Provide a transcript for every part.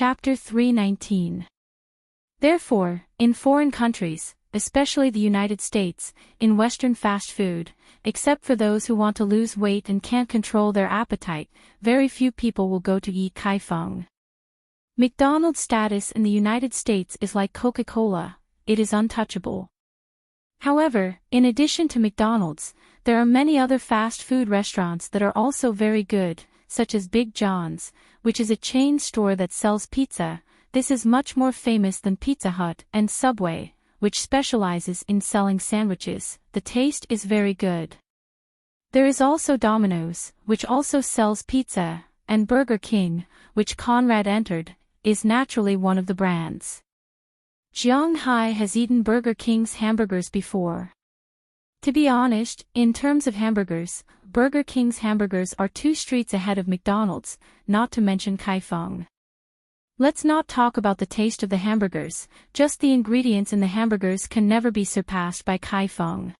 Chapter 319. Therefore, in foreign countries, especially the United States, in Western fast food, except for those who want to lose weight and can't control their appetite, very few people will go to eat kaifeng. McDonald's status in the United States is like Coca-Cola, it is untouchable. However, in addition to McDonald's, there are many other fast food restaurants that are also very good, such as Big John's, which is a chain store that sells pizza. This is much more famous than Pizza Hut and Subway, which specializes in selling sandwiches. The taste is very good. There is also Domino's, which also sells pizza, and Burger King, which Conrad entered, is naturally one of the brands. Jiang Hai has eaten Burger King's hamburgers before. To be honest, in terms of hamburgers, Burger King's hamburgers are 2 streets ahead of McDonald's, not to mention kaifeng. Let's not talk about the taste of the hamburgers, just the ingredients in the hamburgers can never be surpassed by kaifeng.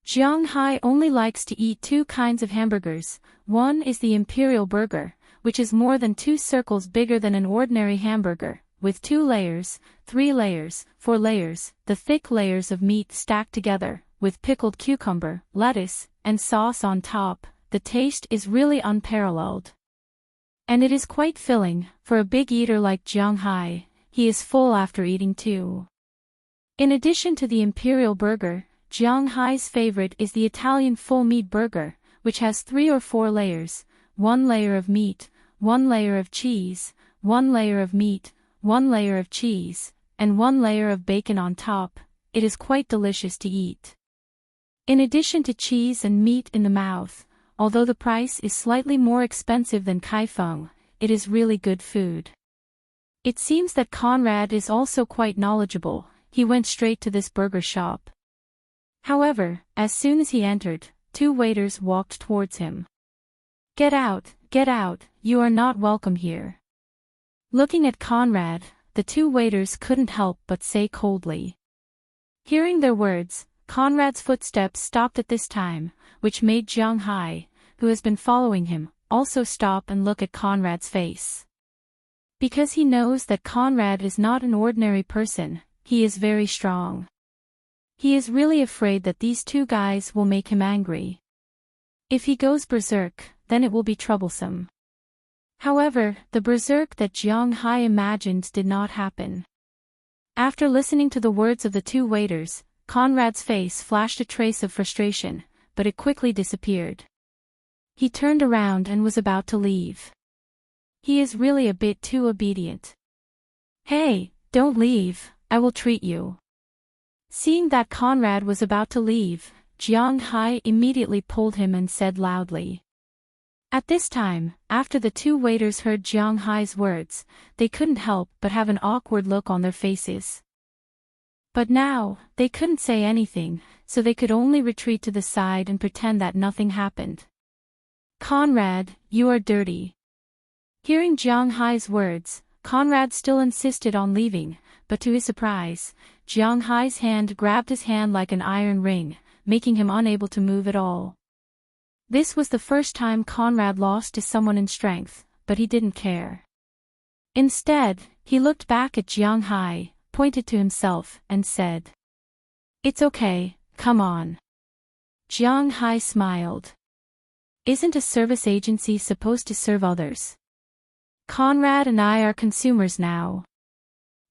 Jiang Hai only likes to eat 2 kinds of hamburgers. One is the Imperial Burger, which is more than 2 circles bigger than an ordinary hamburger, with 2 layers, 3 layers, 4 layers, the thick layers of meat stacked together, with pickled cucumber, lettuce, and sauce on top. The taste is really unparalleled. And it is quite filling. For a big eater like Jiang Hai, he is full after eating 2. In addition to the Imperial Burger, Jiang Hai's favorite is the Italian full meat burger, which has 3 or 4 layers, 1 layer of meat, 1 layer of cheese, 1 layer of meat, 1 layer of cheese, and 1 layer of bacon on top. It is quite delicious to eat. In addition to cheese and meat in the mouth, although the price is slightly more expensive than kaifeng, it is really good food. It seems that Conrad is also quite knowledgeable. He went straight to this burger shop. However, as soon as he entered, 2 waiters walked towards him. Get out, you are not welcome here. Looking at Conrad, the 2 waiters couldn't help but say coldly. Hearing their words, Conrad's footsteps stopped at this time, which made Jiang Hai, who has been following him, also stop and look at Conrad's face. Because he knows that Conrad is not an ordinary person, he is very strong. He is really afraid that these 2 guys will make him angry. If he goes berserk, then it will be troublesome. However, the berserk that Jiang Hai imagined did not happen. After listening to the words of the 2 waiters, Conrad's face flashed a trace of frustration, but it quickly disappeared. He turned around and was about to leave. He is really a bit too obedient. Hey, don't leave, I will treat you. Seeing that Conrad was about to leave, Jiang Hai immediately pulled him and said loudly. At this time, after the 2 waiters heard Jiang Hai's words, they couldn't help but have an awkward look on their faces. But now, they couldn't say anything, so they could only retreat to the side and pretend that nothing happened. Conrad, you are dirty. Hearing Jiang Hai's words, Conrad still insisted on leaving, but to his surprise, Jiang Hai's hand grabbed his hand like an iron ring, making him unable to move at all. This was the first time Conrad lost to someone in strength, but he didn't care. Instead, he looked back at Jiang Hai, pointed to himself, and said, "It's okay, come on." Jiang Hai smiled. Isn't a service agency supposed to serve others? Conrad and I are consumers now.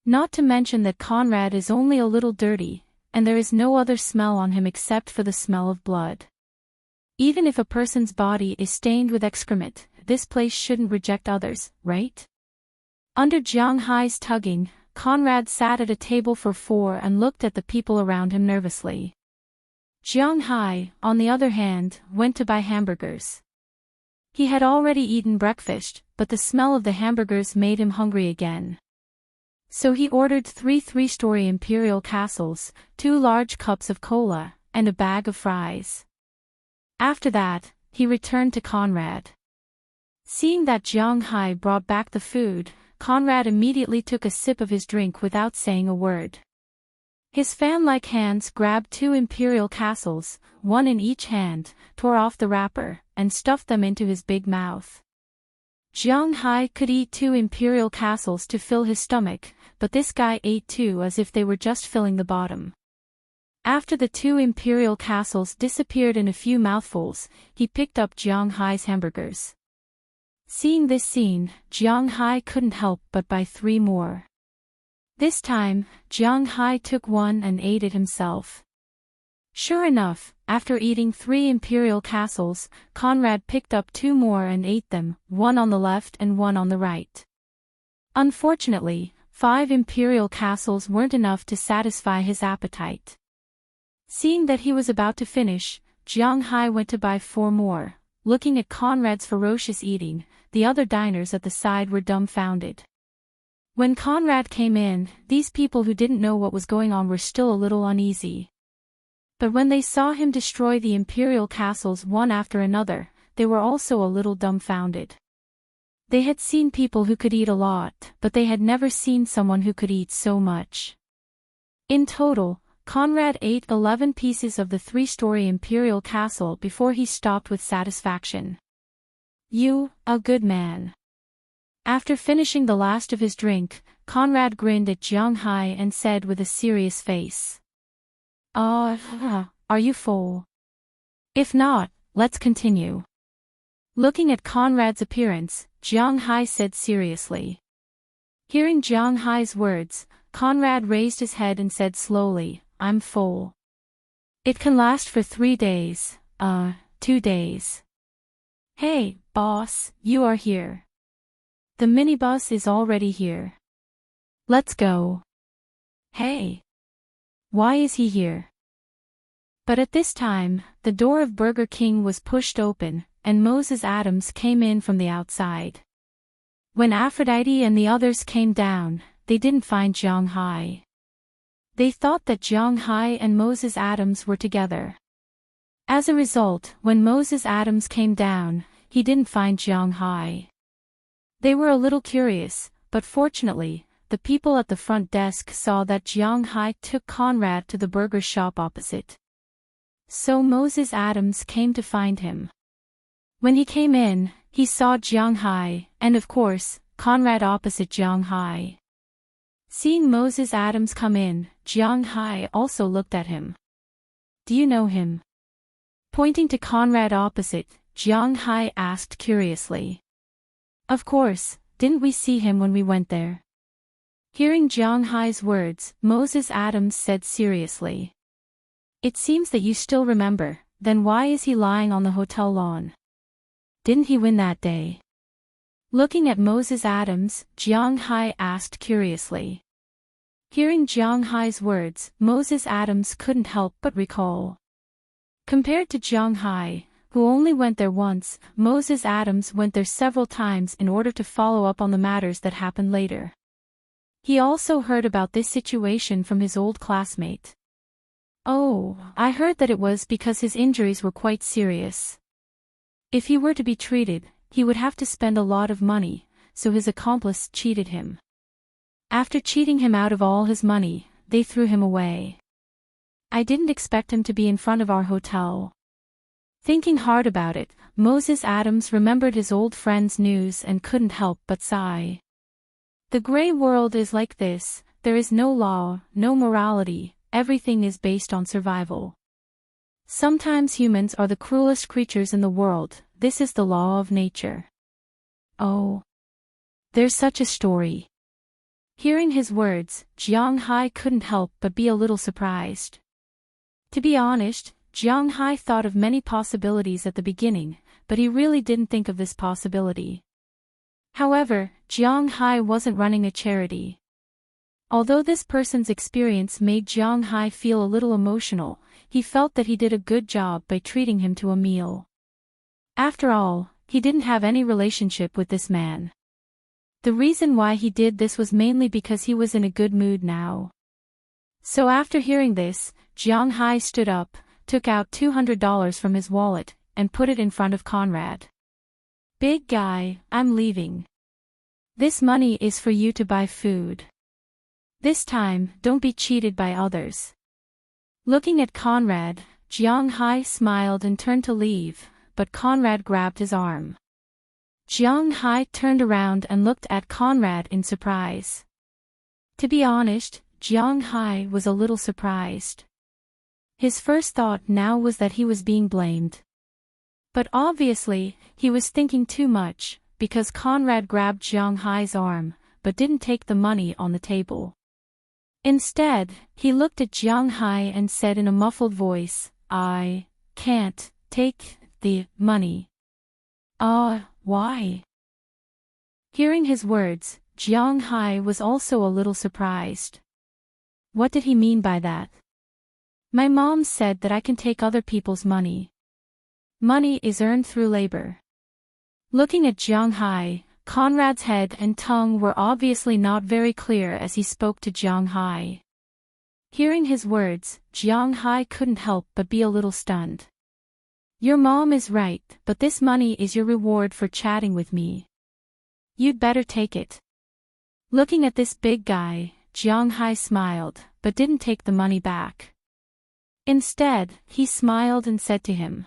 Not to mention that Conrad is only a little dirty, and there is no other smell on him except for the smell of blood. Even if a person's body is stained with excrement, this place shouldn't reject others, right? Under Jiang Hai's tugging, Conrad sat at a table for 4 and looked at the people around him nervously. Jiang Hai, on the other hand, went to buy hamburgers. He had already eaten breakfast, but the smell of the hamburgers made him hungry again. So he ordered 3 3-story imperial castles, 2 large cups of cola, and a bag of fries. After that, he returned to Conrad. Seeing that Jiang Hai brought back the food, Conrad immediately took a sip of his drink without saying a word. His fan-like hands grabbed 2 imperial castles, 1 in each hand, tore off the wrapper, and stuffed them into his big mouth. Jiang Hai could eat 2 imperial castles to fill his stomach, but this guy ate 2 as if they were just filling the bottom. After the 2 imperial castles disappeared in a few mouthfuls, he picked up Jiang Hai's hamburgers. Seeing this scene, Jiang Hai couldn't help but buy 3 more. This time, Jiang Hai took 1 and ate it himself. Sure enough, after eating 3 imperial castles, Conrad picked up 2 more and ate them, 1 on the left and 1 on the right. Unfortunately, 5 imperial castles weren't enough to satisfy his appetite. Seeing that he was about to finish, Jiang Hai went to buy 4 more. Looking at Conrad's ferocious eating, the other diners at the side were dumbfounded. When Conrad came in, these people who didn't know what was going on were still a little uneasy. But when they saw him destroy the imperial castles one after another, they were also a little dumbfounded. They had seen people who could eat a lot, but they had never seen someone who could eat so much. In total, Conrad ate 11 pieces of the 3-story imperial castle before he stopped with satisfaction. "You, a good man." After finishing the last of his drink, Conrad grinned at Jiang Hai and said with a serious face, Are you full? If not, let's continue." Looking at Conrad's appearance, Jiang Hai said seriously. Hearing Jiang Hai's words, Conrad raised his head and said slowly, "I'm full. It can last for 3 days, 2 days. Hey, boss, you are here. The minibus is already here. Let's go." "Hey. Why is he here?" But at this time, the door of Burger King was pushed open, and Moses Adams came in from the outside. When Aphrodite and the others came down, they didn't find Jiang Hai. They thought that Jiang Hai and Moses Adams were together. As a result, when Moses Adams came down, he didn't find Jiang Hai. They were a little curious, but fortunately, the people at the front desk saw that Jiang Hai took Conrad to the burger shop opposite. So Moses Adams came to find him. When he came in, he saw Jiang Hai, and of course, Conrad opposite Jiang Hai. Seeing Moses Adams come in, Jiang Hai also looked at him. "Do you know him?" Pointing to Conrad opposite, Jiang Hai asked curiously. "Of course, didn't we see him when we went there?" Hearing Jiang Hai's words, Moses Adams said seriously. "It seems that you still remember, then why is he lying on the hotel lawn? Didn't he win that day?" Looking at Moses Adams, Jiang Hai asked curiously. Hearing Jiang Hai's words, Moses Adams couldn't help but recall. Compared to Jiang Hai, who only went there once, Moses Adams went there several times in order to follow up on the matters that happened later. He also heard about this situation from his old classmate. "Oh, I heard that it was because his injuries were quite serious. If he were to be treated, he would have to spend a lot of money, so his accomplice cheated him. After cheating him out of all his money, they threw him away. I didn't expect him to be in front of our hotel." Thinking hard about it, Moses Adams remembered his old friend's news and couldn't help but sigh. The gray world is like this, there is no law, no morality, everything is based on survival. Sometimes humans are the cruelest creatures in the world, this is the law of nature. Oh. There's such a story. Hearing his words, Jiang Hai couldn't help but be a little surprised. To be honest, Jiang Hai thought of many possibilities at the beginning, but he really didn't think of this possibility. However, Jiang Hai wasn't running a charity. Although this person's experience made Jiang Hai feel a little emotional, he felt that he did a good job by treating him to a meal. After all, he didn't have any relationship with this man. The reason why he did this was mainly because he was in a good mood now. So after hearing this, Jiang Hai stood up, took out $200 from his wallet, and put it in front of Conrad. "Big guy, I'm leaving. This money is for you to buy food. This time, don't be cheated by others." Looking at Conrad, Jiang Hai smiled and turned to leave, but Conrad grabbed his arm. Jiang Hai turned around and looked at Conrad in surprise. To be honest, Jiang Hai was a little surprised. His first thought now was that he was being blamed. But obviously, he was thinking too much, because Conrad grabbed Jiang Hai's arm, but didn't take the money on the table. Instead, he looked at Jiang Hai and said in a muffled voice, "I can't take the money." Why? Hearing his words, Jiang Hai was also a little surprised. What did he mean by that? My mom said that I can take other people's money. Money is earned through labor. Looking at Jiang Hai, Conrad's head and tongue were obviously not very clear as he spoke to Jiang Hai. Hearing his words, Jiang Hai couldn't help but be a little stunned. Your mom is right, but this money is your reward for chatting with me. You'd better take it. Looking at this big guy, Jiang Hai smiled, but didn't take the money back. Instead, he smiled and said to him.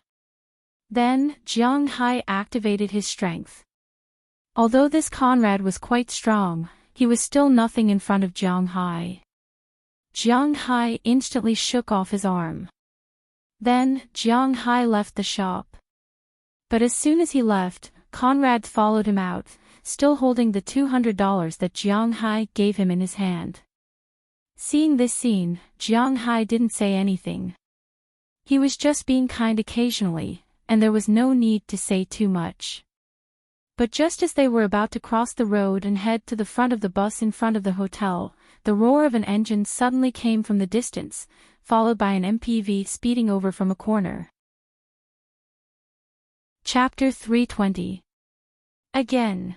Then, Jiang Hai activated his strength. Although this Conrad was quite strong, he was still nothing in front of Jiang Hai. Jiang Hai instantly shook off his arm. Then, Jiang Hai left the shop. But as soon as he left, Conrad followed him out, still holding the $200 that Jiang Hai gave him in his hand. Seeing this scene, Jiang Hai didn't say anything. He was just being kind occasionally, and there was no need to say too much. But just as they were about to cross the road and head to the front of the bus in front of the hotel, the roar of an engine suddenly came from the distance, followed by an MPV speeding over from a corner. Chapter 320. Again.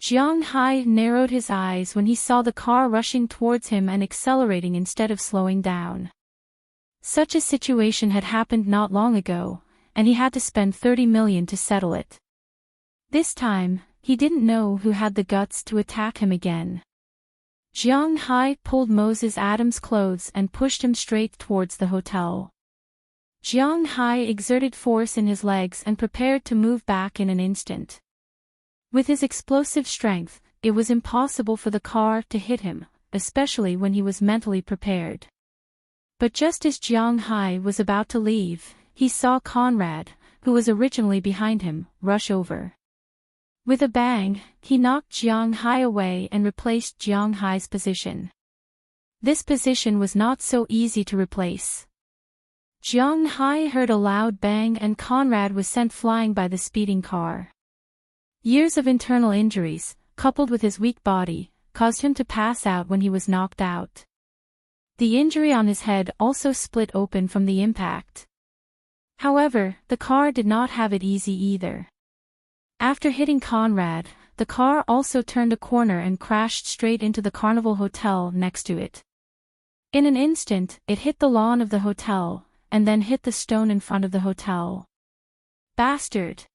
Jiang Hai narrowed his eyes when he saw the car rushing towards him and accelerating instead of slowing down. Such a situation had happened not long ago, and he had to spend 30 million to settle it. This time, he didn't know who had the guts to attack him again. Jiang Hai pulled Moses Adams' clothes and pushed him straight towards the hotel. Jiang Hai exerted force in his legs and prepared to move back in an instant. With his explosive strength, it was impossible for the car to hit him, especially when he was mentally prepared. But just as Jiang Hai was about to leave, he saw Conrad, who was originally behind him, rush over. With a bang, he knocked Jiang Hai away and replaced Jiang Hai's position. This position was not so easy to replace. Jiang Hai heard a loud bang and Conrad was sent flying by the speeding car. Years of internal injuries, coupled with his weak body, caused him to pass out when he was knocked out. The injury on his head also split open from the impact. However, the car did not have it easy either. After hitting Conrad, the car also turned a corner and crashed straight into the Carnival Hotel next to it. In an instant, it hit the lawn of the hotel, and then hit the stone in front of the hotel. Bastard!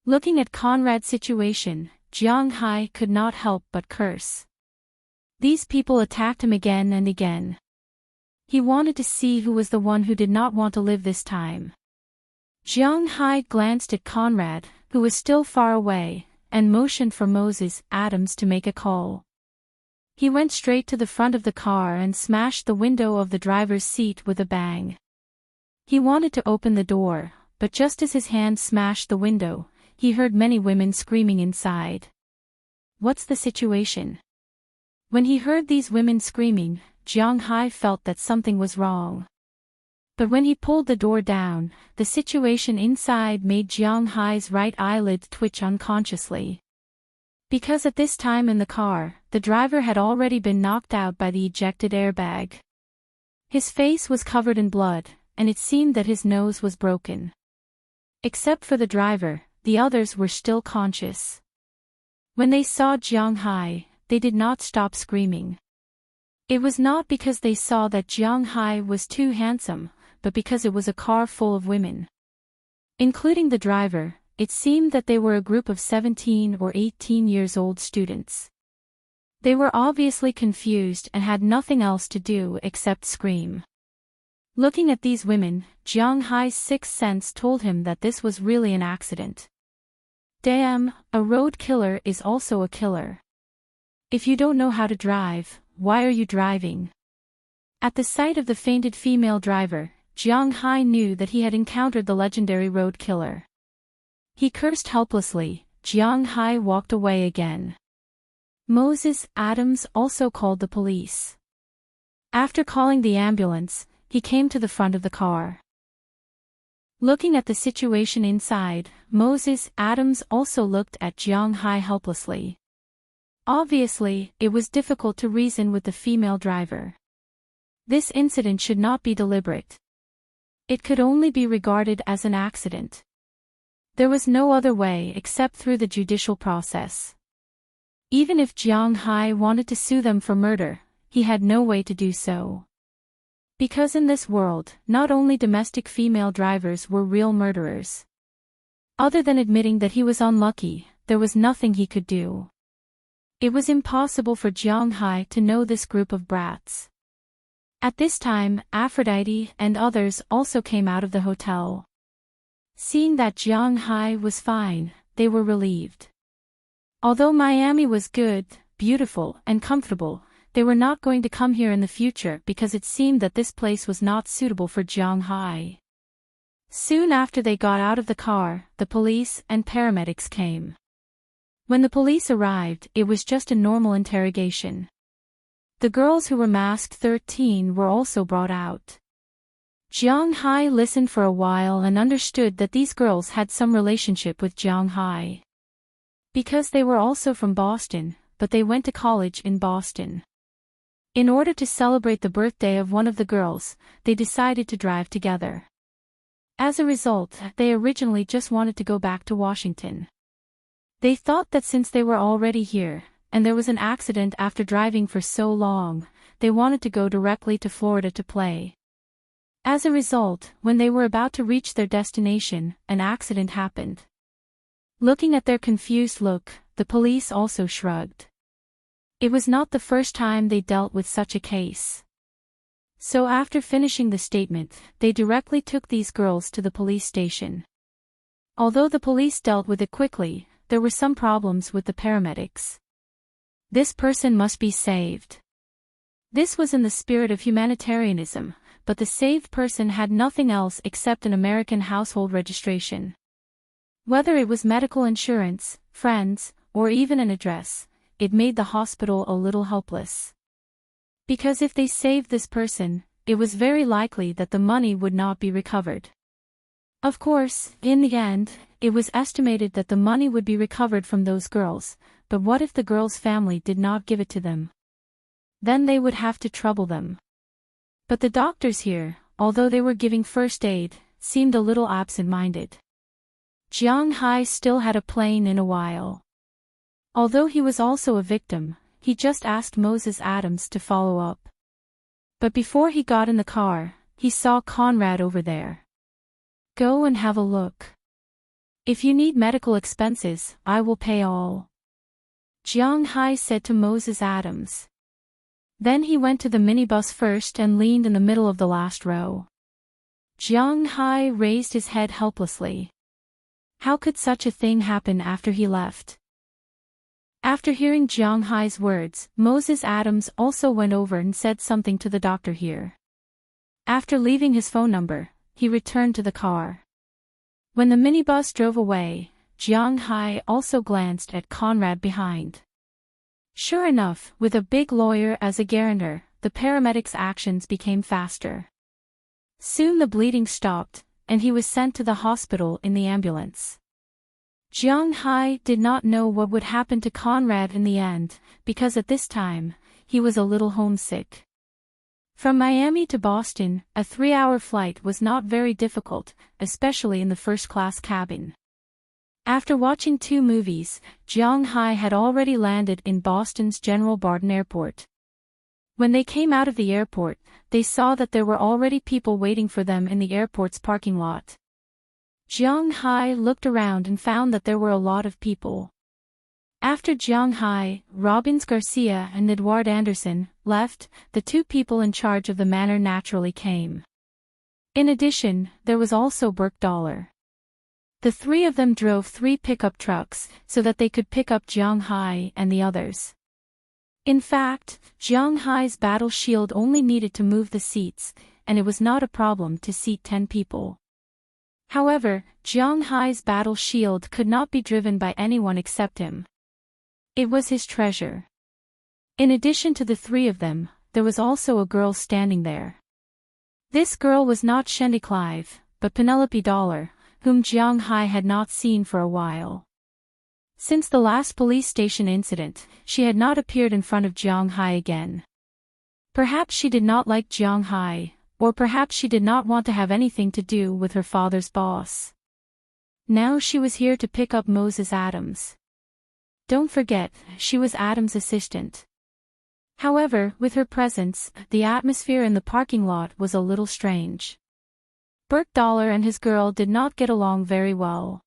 Looking at Conrad's situation, Jiang Hai could not help but curse. These people attacked him again and again. He wanted to see who was the one who did not want to live this time. Jiang Hai glanced at Conrad, who was still far away, and motioned for Moses Adams to make a call. He went straight to the front of the car and smashed the window of the driver's seat with a bang. He wanted to open the door, but just as his hand smashed the window, he heard many women screaming inside. What's the situation? When he heard these women screaming, Jiang Hai felt that something was wrong. But when he pulled the door down, the situation inside made Jiang Hai's right eyelid twitch unconsciously. Because at this time in the car, the driver had already been knocked out by the ejected airbag. His face was covered in blood, and it seemed that his nose was broken. Except for the driver, the others were still conscious. When they saw Jiang Hai, they did not stop screaming. It was not because they saw that Jiang Hai was too handsome, but because it was a car full of women. Including the driver, it seemed that they were a group of 17 or 18 years old students. They were obviously confused and had nothing else to do except scream. Looking at these women, Jiang Hai's sixth sense told him that this was really an accident. Damn, a road killer is also a killer. If you don't know how to drive, why are you driving? At the sight of the fainted female driver, Jiang Hai knew that he had encountered the legendary road killer. He cursed helplessly. Jiang Hai walked away again. Moses Adams also called the police. After calling the ambulance, he came to the front of the car. Looking at the situation inside, Moses Adams also looked at Jiang Hai helplessly. Obviously, it was difficult to reason with the female driver. This incident should not be deliberate. It could only be regarded as an accident. There was no other way except through the judicial process. Even if Jiang Hai wanted to sue them for murder, he had no way to do so. Because in this world, not only domestic female drivers were real murderers. Other than admitting that he was unlucky, there was nothing he could do. It was impossible for Jiang Hai to know this group of brats. At this time, Aphrodite and others also came out of the hotel. Seeing that Jiang Hai was fine, they were relieved. Although Miami was good, beautiful, and comfortable, they were not going to come here in the future because it seemed that this place was not suitable for Jiang Hai. Soon after they got out of the car, the police and paramedics came. When the police arrived, it was just a normal interrogation. The girls who were masked 13 were also brought out. Jiang Hai listened for a while and understood that these girls had some relationship with Jiang Hai. Because they were also from Boston, but they went to college in Boston. In order to celebrate the birthday of one of the girls, they decided to drive together. As a result, they originally just wanted to go back to Washington. They thought that since they were already here, and there was an accident after driving for so long, they wanted to go directly to Florida to play. As a result, when they were about to reach their destination, an accident happened. Looking at their confused look, the police also shrugged. It was not the first time they dealt with such a case. So after finishing the statement, they directly took these girls to the police station. Although the police dealt with it quickly, there were some problems with the paramedics. This person must be saved. This was in the spirit of humanitarianism, but the saved person had nothing else except an American household registration. Whether it was medical insurance, friends, or even an address, it made the hospital a little helpless. Because if they saved this person, it was very likely that the money would not be recovered. Of course, in the end, it was estimated that the money would be recovered from those girls, but what if the girls' family did not give it to them? Then they would have to trouble them. But the doctors here, although they were giving first aid, seemed a little absent-minded. Jiang Hai still had a plane in a while. Although he was also a victim, he just asked Moses Adams to follow up. But before he got in the car, he saw Conrad over there. Go and have a look. If you need medical expenses, I will pay all. Jiang Hai said to Moses Adams. Then he went to the minibus first and leaned in the middle of the last row. Jiang Hai raised his head helplessly. How could such a thing happen after he left? After hearing Jiang Hai's words, Moses Adams also went over and said something to the doctor here. After leaving his phone number, he returned to the car. When the minibus drove away, Jiang Hai also glanced at Conrad behind. Sure enough, with a big lawyer as a guarantor, the paramedics' actions became faster. Soon the bleeding stopped, and he was sent to the hospital in the ambulance. Jiang Hai did not know what would happen to Conrad in the end, because at this time, he was a little homesick. From Miami to Boston, a 3-hour flight was not very difficult, especially in the first-class cabin. After watching 2 movies, Jiang Hai had already landed in Boston's General Barton Airport. When they came out of the airport, they saw that there were already people waiting for them in the airport's parking lot. Jiang Hai looked around and found that there were a lot of people. After Jiang Hai, Robbins Garcia and Edward Anderson left, the 2 people in charge of the manor naturally came. In addition, there was also Burke Dollar. The three of them drove 3 pickup trucks so that they could pick up Jiang Hai and the others. In fact, Jiang Hai's battle shield only needed to move the seats, and it was not a problem to seat 10 people. However, Jiang Hai's battle shield could not be driven by anyone except him. It was his treasure. In addition to the 3 of them, there was also a girl standing there. This girl was not Shendy Clive, but Penelope Dollar, whom Jiang Hai had not seen for a while. Since the last police station incident, she had not appeared in front of Jiang Hai again. Perhaps she did not like Jiang Hai, or perhaps she did not want to have anything to do with her father's boss. Now she was here to pick up Moses Adams. Don't forget, she was Adams' assistant. However, with her presence, the atmosphere in the parking lot was a little strange. Burt Dollar and his girl did not get along very well.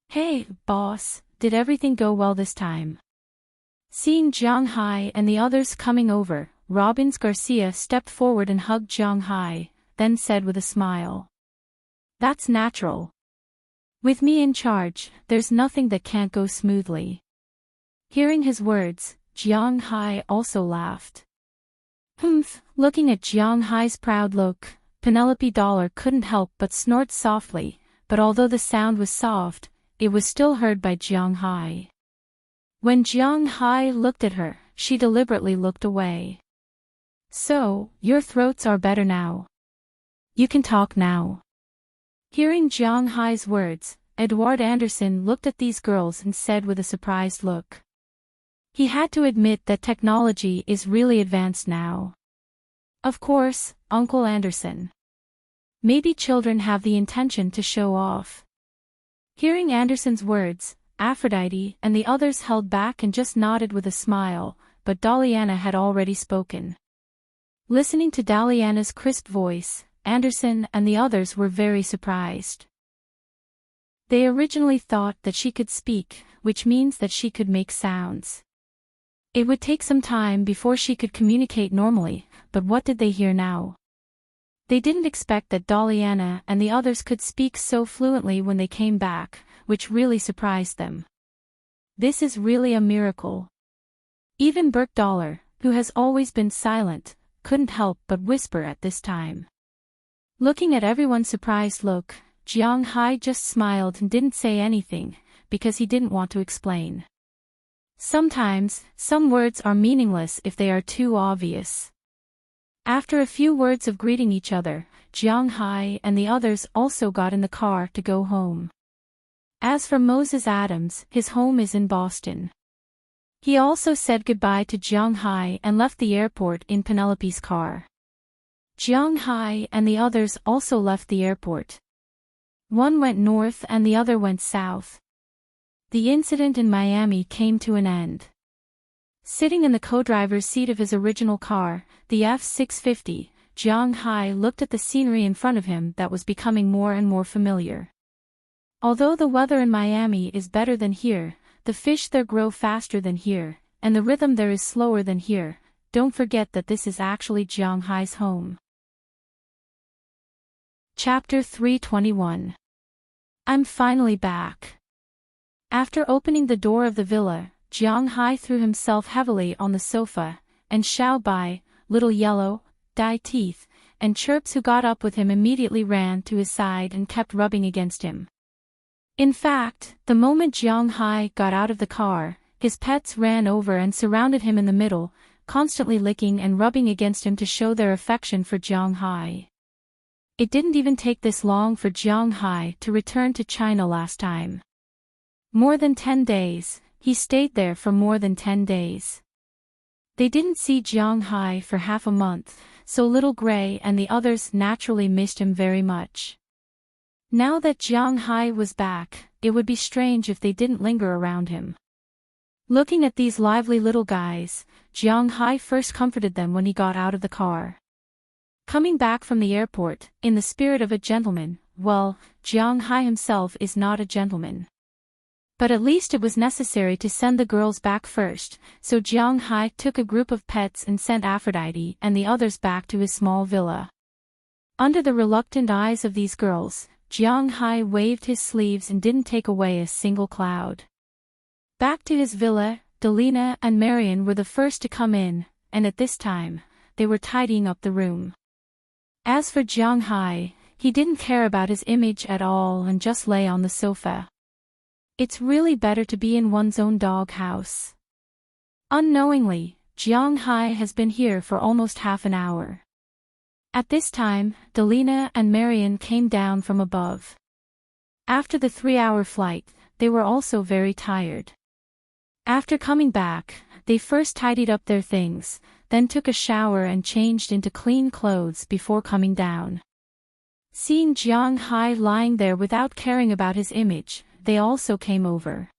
"Hey, boss, did everything go well this time?" Seeing Jiang Hai and the others coming over, Robbins Garcia stepped forward and hugged Jiang Hai, then said with a smile, "That's natural. With me in charge, there's nothing that can't go smoothly." Hearing his words, Jiang Hai also laughed. Humph, looking at Jiang Hai's proud look, Penelope Dollar couldn't help but snort softly, but although the sound was soft, it was still heard by Jiang Hai. When Jiang Hai looked at her, she deliberately looked away. "So, your throats are better now. You can talk now." Hearing Jiang Hai's words, Edward Anderson looked at these girls and said with a surprised look. He had to admit that technology is really advanced now. Of course, Uncle Anderson. Maybe children have the intention to show off. Hearing Anderson's words, Aphrodite and the others held back and just nodded with a smile, but Daliana had already spoken. Listening to Daliana's crisp voice, Anderson and the others were very surprised. They originally thought that she could speak, which means that she could make sounds. It would take some time before she could communicate normally, but what did they hear now? They didn't expect that Daliana and the others could speak so fluently when they came back, which really surprised them. This is really a miracle. Even Burt Dollar, who has always been silent, couldn't help but whisper at this time. Looking at everyone's surprised look, Jiang Hai just smiled and didn't say anything, because he didn't want to explain. Sometimes, some words are meaningless if they are too obvious. After a few words of greeting each other, Jiang Hai and the others also got in the car to go home. As for Moses Adams, his home is in Boston. He also said goodbye to Jiang Hai and left the airport in Penelope's car. Jiang Hai and the others also left the airport. One went north and the other went south. The incident in Miami came to an end. Sitting in the co-driver's seat of his original car, the F-650, Jiang Hai looked at the scenery in front of him that was becoming more and more familiar. Although the weather in Miami is better than here, the fish there grow faster than here, and the rhythm there is slower than here. Don't forget that this is actually Jiang Hai's home. Chapter 321. I'm finally back. After opening the door of the villa, Jiang Hai threw himself heavily on the sofa, and Xiao Bai, Little Yellow, Dai Teeth, and Chirps, who got up with him, immediately ran to his side and kept rubbing against him. In fact, the moment Jiang Hai got out of the car, his pets ran over and surrounded him in the middle, constantly licking and rubbing against him to show their affection for Jiang Hai. It didn't even take this long for Jiang Hai to return to China last time. More than 10 days, he stayed there for more than 10 days. They didn't see Jiang Hai for half a month, so Little Gray and the others naturally missed him very much. Now that Jiang Hai was back, it would be strange if they didn't linger around him. Looking at these lively little guys, Jiang Hai first comforted them when he got out of the car. Coming back from the airport, in the spirit of a gentleman, well, Jiang Hai himself is not a gentleman. But at least it was necessary to send the girls back first, so Jiang Hai took a group of pets and sent Aphrodite and the others back to his small villa. Under the reluctant eyes of these girls, Jiang Hai waved his sleeves and didn't take away a single cloud. Back to his villa, Delina and Marion were the first to come in, and at this time, they were tidying up the room. As for Jiang Hai, he didn't care about his image at all and just lay on the sofa. It's really better to be in one's own dog house. Unknowingly, Jiang Hai has been here for almost half an hour. At this time, Delina and Marion came down from above. After the 3-hour flight, they were also very tired. After coming back, they first tidied up their things, then took a shower and changed into clean clothes before coming down. Seeing Jiang Hai lying there without caring about his image, they also came over.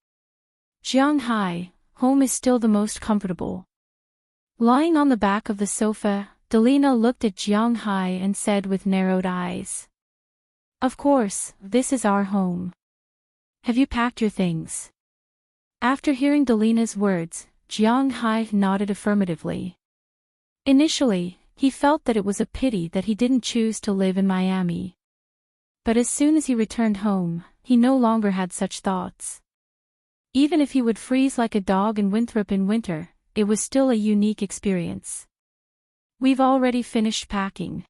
Jiang Hai, home is still the most comfortable. Lying on the back of the sofa, Delina looked at Jiang Hai and said with narrowed eyes. Of course, this is our home. Have you packed your things? After hearing Delina's words, Jiang Hai nodded affirmatively. Initially, he felt that it was a pity that he didn't choose to live in Miami. But as soon as he returned home, he no longer had such thoughts. Even if he would freeze like a dog in Winthrop in winter, it was still a unique experience. We've already finished packing.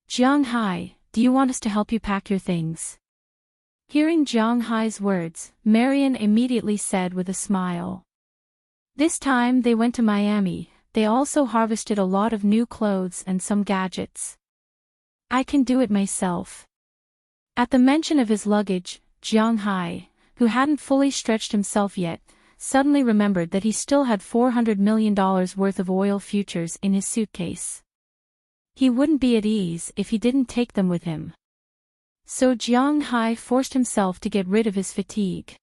Jiang Hai, do you want us to help you pack your things? Hearing Jiang Hai's words, Marion immediately said with a smile. This time they went to Miami, they also harvested a lot of new clothes and some gadgets. I can do it myself. At the mention of his luggage, Jiang Hai, who hadn't fully stretched himself yet, suddenly remembered that he still had $400 million worth of oil futures in his suitcase. He wouldn't be at ease if he didn't take them with him. So Jiang Hai forced himself to get rid of his fatigue.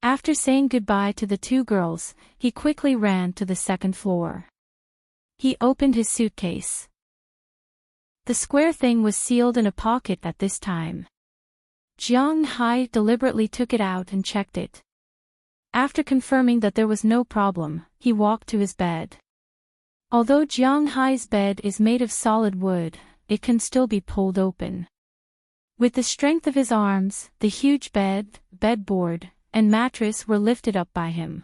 After saying goodbye to the two girls, he quickly ran to the second floor. He opened his suitcase. The square thing was sealed in a pocket at this time. Jiang Hai deliberately took it out and checked it. After confirming that there was no problem, he walked to his bed. Although Jiang Hai's bed is made of solid wood, it can still be pulled open. With the strength of his arms, the huge bed, bedboard, and mattress were lifted up by him.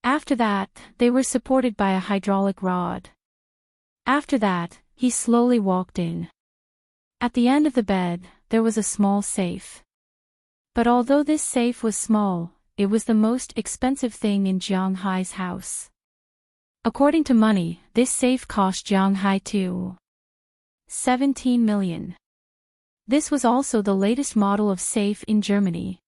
After that, they were supported by a hydraulic rod. After that, he slowly walked in. At the end of the bed, there was a small safe. But although this safe was small, it was the most expensive thing in Jiang Hai's house. According to money, this safe cost Jiang Hai $17 million. This was also the latest model of safe in Germany.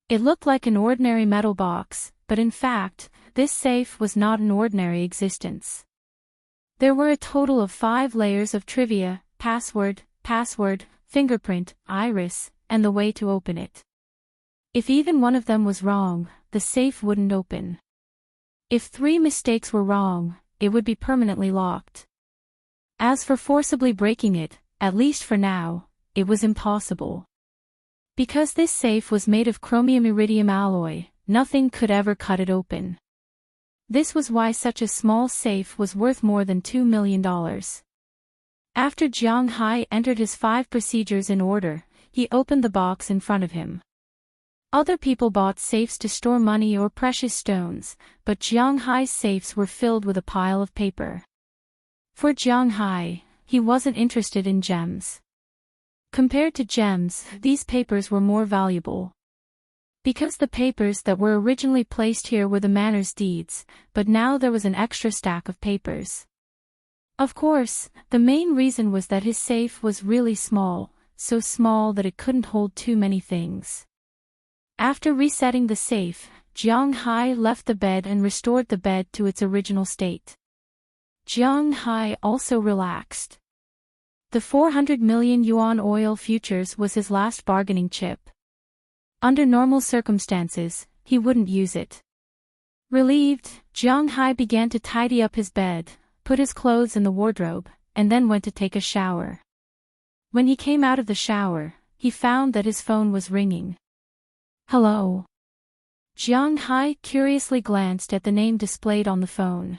It looked like an ordinary metal box, but in fact, this safe was not an ordinary existence. There were a total of 5 layers of trivia, password, fingerprint, iris, and the way to open it. If even one of them was wrong, the safe wouldn't open. If 3 mistakes were wrong, it would be permanently locked. As for forcibly breaking it, at least for now, it was impossible. Because this safe was made of chromium-iridium alloy, nothing could ever cut it open. This was why such a small safe was worth more than $2 million. After Jiang Hai entered his 5 procedures in order, he opened the box in front of him. Other people bought safes to store money or precious stones, but Jiang Hai's safes were filled with a pile of paper. For Jiang Hai, he wasn't interested in gems. Compared to gems, these papers were more valuable. Because the papers that were originally placed here were the manor's deeds, but now there was an extra stack of papers. Of course, the main reason was that his safe was really small, so small that it couldn't hold too many things. After resetting the safe, Jiang Hai left the bed and restored the bed to its original state. Jiang Hai also relaxed. The 400 million yuan oil futures was his last bargaining chip. Under normal circumstances, he wouldn't use it. Relieved, Jiang Hai began to tidy up his bed, put his clothes in the wardrobe, and then went to take a shower. When he came out of the shower, he found that his phone was ringing. Hello. Jiang Hai curiously glanced at the name displayed on the phone.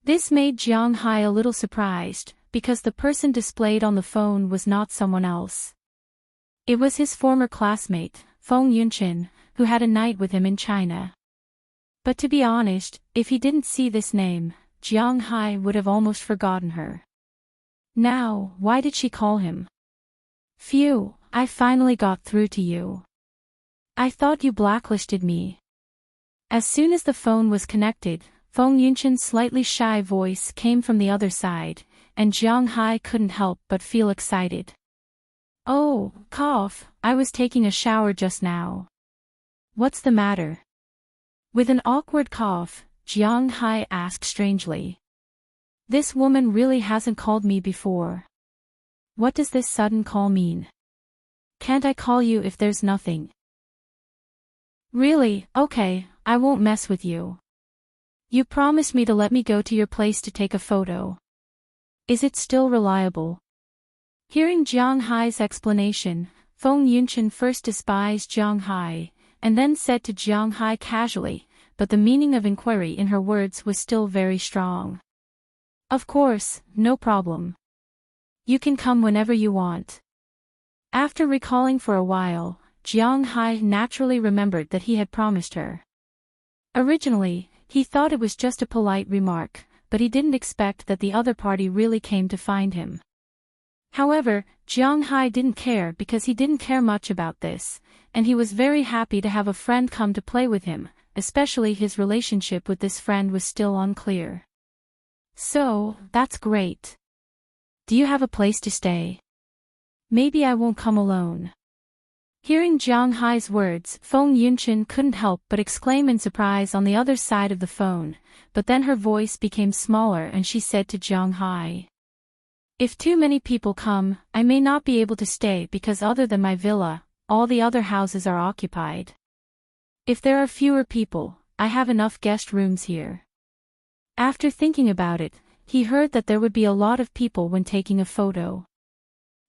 This made Jiang Hai a little surprised, because the person displayed on the phone was not someone else. It was his former classmate, Feng Yunshin, who had a night with him in China. But to be honest, if he didn't see this name, Jiang Hai would have almost forgotten her. Now, why did she call him? Phew, I finally got through to you. I thought you blacklisted me. As soon as the phone was connected, Feng Yunshin's slightly shy voice came from the other side, and Jiang Hai couldn't help but feel excited. Oh, cough, I was taking a shower just now. What's the matter? With an awkward cough, Jiang Hai asked strangely. This woman really hasn't called me before. What does this sudden call mean? Can't I call you if there's nothing? Really, okay, I won't mess with you. You promised me to let me go to your place to take a photo. Is it still reliable? Hearing Jiang Hai's explanation, Feng Yunshin first despised Jiang Hai, and then said to Jiang Hai casually, but the meaning of inquiry in her words was still very strong. Of course, no problem. You can come whenever you want. After recalling for a while, Jiang Hai naturally remembered that he had promised her. Originally, he thought it was just a polite remark, but he didn't expect that the other party really came to find him. However, Jiang Hai didn't care because he didn't care much about this, and he was very happy to have a friend come to play with him, especially his relationship with this friend was still unclear. So, that's great. Do you have a place to stay? Maybe I won't come alone. Hearing Jiang Hai's words, Feng Yunshin couldn't help but exclaim in surprise on the other side of the phone, but then her voice became smaller and she said to Jiang Hai. If too many people come, I may not be able to stay because other than my villa, all the other houses are occupied. If there are fewer people, I have enough guest rooms here. After thinking about it, he heard that there would be a lot of people when taking a photo.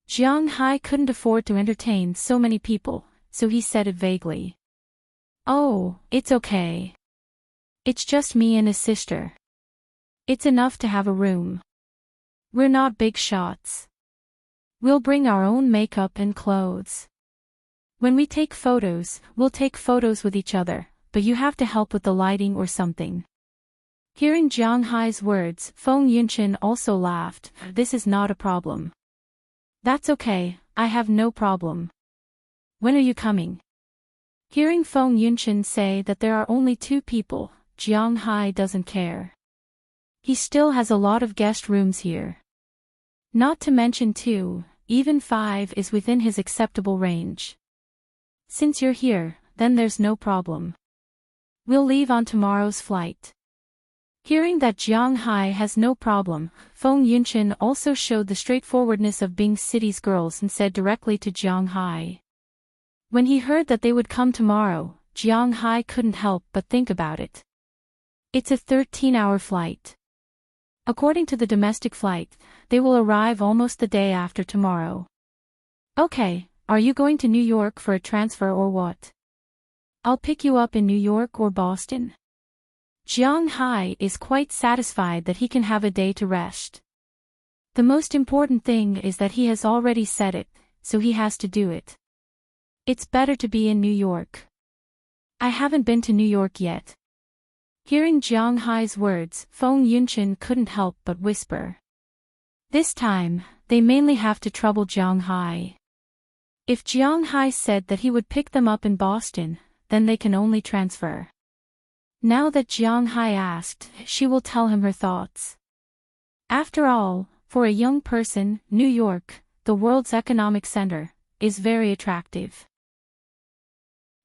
Jiang Hai couldn't afford to entertain so many people, so he said it vaguely. Oh, it's okay. It's just me and his sister. It's enough to have a room. We're not big shots. We'll bring our own makeup and clothes. When we take photos, we'll take photos with each other, but you have to help with the lighting or something. Hearing Jiang Hai's words, Feng Yunshin also laughed. This is not a problem. That's okay, I have no problem. When are you coming? Hearing Feng Yunshin say that there are only 2 people, Jiang Hai doesn't care. He still has a lot of guest rooms here. Not to mention 2, even 5 is within his acceptable range. Since you're here, then there's no problem. We'll leave on tomorrow's flight. Hearing that Jiang Hai has no problem, Feng Yunshin also showed the straightforwardness of Bing City's girls and said directly to Jiang Hai. When he heard that they would come tomorrow, Jiang Hai couldn't help but think about it. It's a 13-hour flight. According to the domestic flight, they will arrive almost the day after tomorrow. Okay, are you going to New York for a transfer or what? I'll pick you up in New York or Boston. Jiang Hai is quite satisfied that he can have a day to rest. The most important thing is that he has already said it, so he has to do it. It's better to be in New York. I haven't been to New York yet. Hearing Jiang Hai's words, Feng Yunshin couldn't help but whisper. This time, they mainly have to trouble Jiang Hai. If Jiang Hai said that he would pick them up in Boston, then they can only transfer. Now that Jiang Hai asked, she will tell him her thoughts. After all, for a young person, New York, the world's economic center, is very attractive.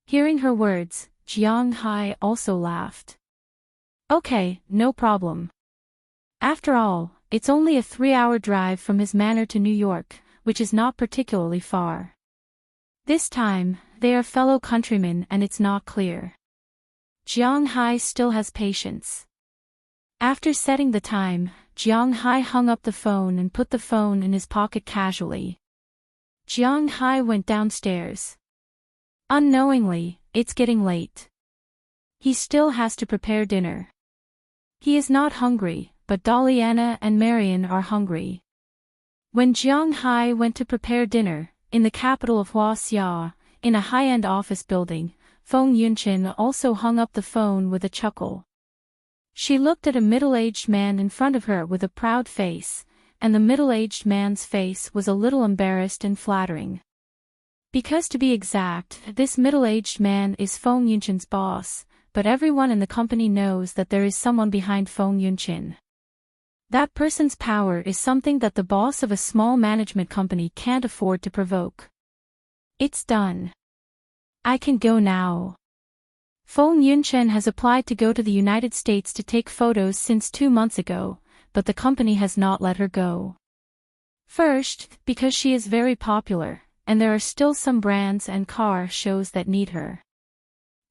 Hearing her words, Jiang Hai also laughed. Okay, no problem. After all, it's only a 3-hour drive from his manor to New York, which is not particularly far. This time, they are fellow countrymen and it's not clear. Jiang Hai still has patience. After setting the time, Jiang Hai hung up the phone and put the phone in his pocket casually. Jiang Hai went downstairs. Unknowingly, it's getting late. He still has to prepare dinner. He is not hungry, but Daliana and Marian are hungry. When Jiang Hai went to prepare dinner, in the capital of Huaxia, in a high-end office building, Feng Yunshin also hung up the phone with a chuckle. She looked at a middle-aged man in front of her with a proud face, and the middle-aged man's face was a little embarrassed and flattering. Because to be exact, this middle-aged man is Feng Yunshin's boss, but everyone in the company knows that there is someone behind Feng Yunshin. That person's power is something that the boss of a small management company can't afford to provoke. It's done. I can go now. Feng Yunshin has applied to go to the United States to take photos since 2 months ago, but the company has not let her go. First, because she is very popular, and there are still some brands and car shows that need her.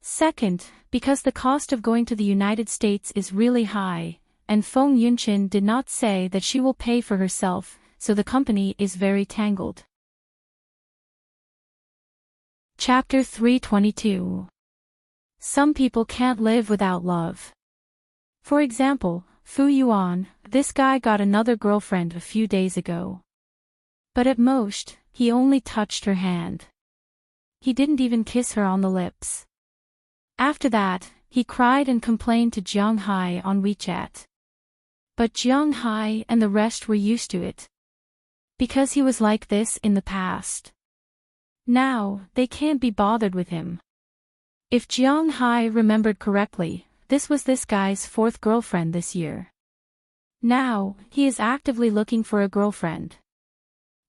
Second, because the cost of going to the United States is really high, and Feng Yunshin did not say that she will pay for herself, so the company is very tangled. Chapter 322. Some people can't live without love. For example, Fu Yuan, this guy got another girlfriend a few days ago. But at most, he only touched her hand. He didn't even kiss her on the lips. After that, he cried and complained to Jiang Hai on WeChat. But Jiang Hai and the rest were used to it. Because he was like this in the past. Now, they can't be bothered with him. If Jiang Hai remembered correctly, this was this guy's 4th girlfriend this year. Now, he is actively looking for a girlfriend.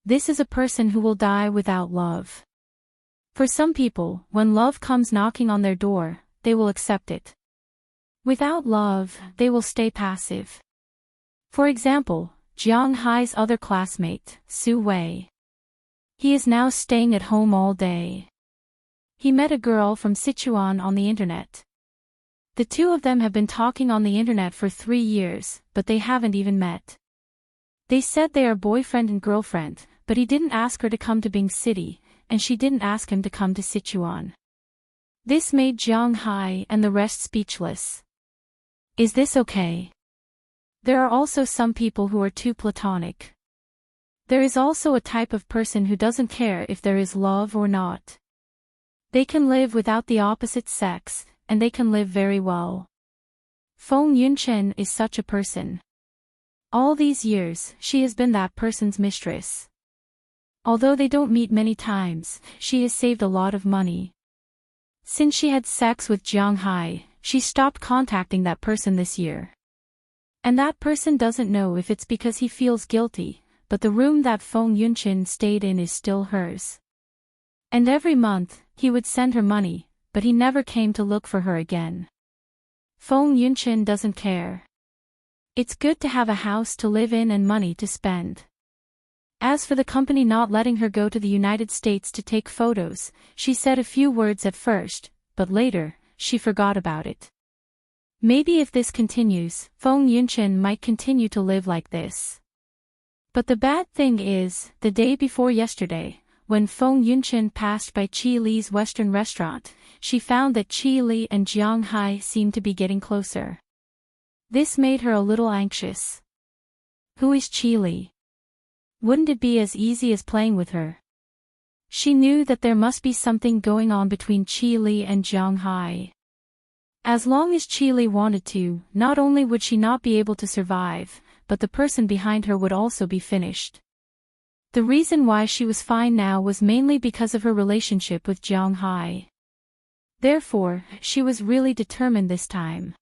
This is a person who will die without love. For some people, when love comes knocking on their door, they will accept it. Without love, they will stay passive. For example, Jiang Hai's other classmate, Su Wei. He is now staying at home all day. He met a girl from Sichuan on the internet. The two of them have been talking on the internet for 3 years, but they haven't even met. They said they are boyfriend and girlfriend, but he didn't ask her to come to Bing City, and she didn't ask him to come to Sichuan. This made Jiang Hai and the rest speechless. Is this okay? There are also some people who are too platonic. There is also a type of person who doesn't care if there is love or not. They can live without the opposite sex, and they can live very well. Feng Yunshin is such a person. All these years, she has been that person's mistress. Although they don't meet many times, she has saved a lot of money. Since she had sex with Jiang Hai, she stopped contacting that person this year. And that person doesn't know if it's because he feels guilty, but the room that Feng Yunshin stayed in is still hers. And every month, he would send her money, but he never came to look for her again. Feng Yunshin doesn't care. It's good to have a house to live in and money to spend. As for the company not letting her go to the United States to take photos, she said a few words at first, but later, she forgot about it. Maybe if this continues, Feng Yunshin might continue to live like this. But the bad thing is, the day before yesterday, when Feng Yunshin passed by Qi Li's Western restaurant, she found that Qi Li and Jiang Hai seemed to be getting closer. This made her a little anxious. Who is Qi Li? Wouldn't it be as easy as playing with her? She knew that there must be something going on between Qi Li and Jiang Hai. As long as Qi Li wanted to, not only would she not be able to survive, but the person behind her would also be finished. The reason why she was fine now was mainly because of her relationship with Jiang Hai. Therefore, she was really determined this time.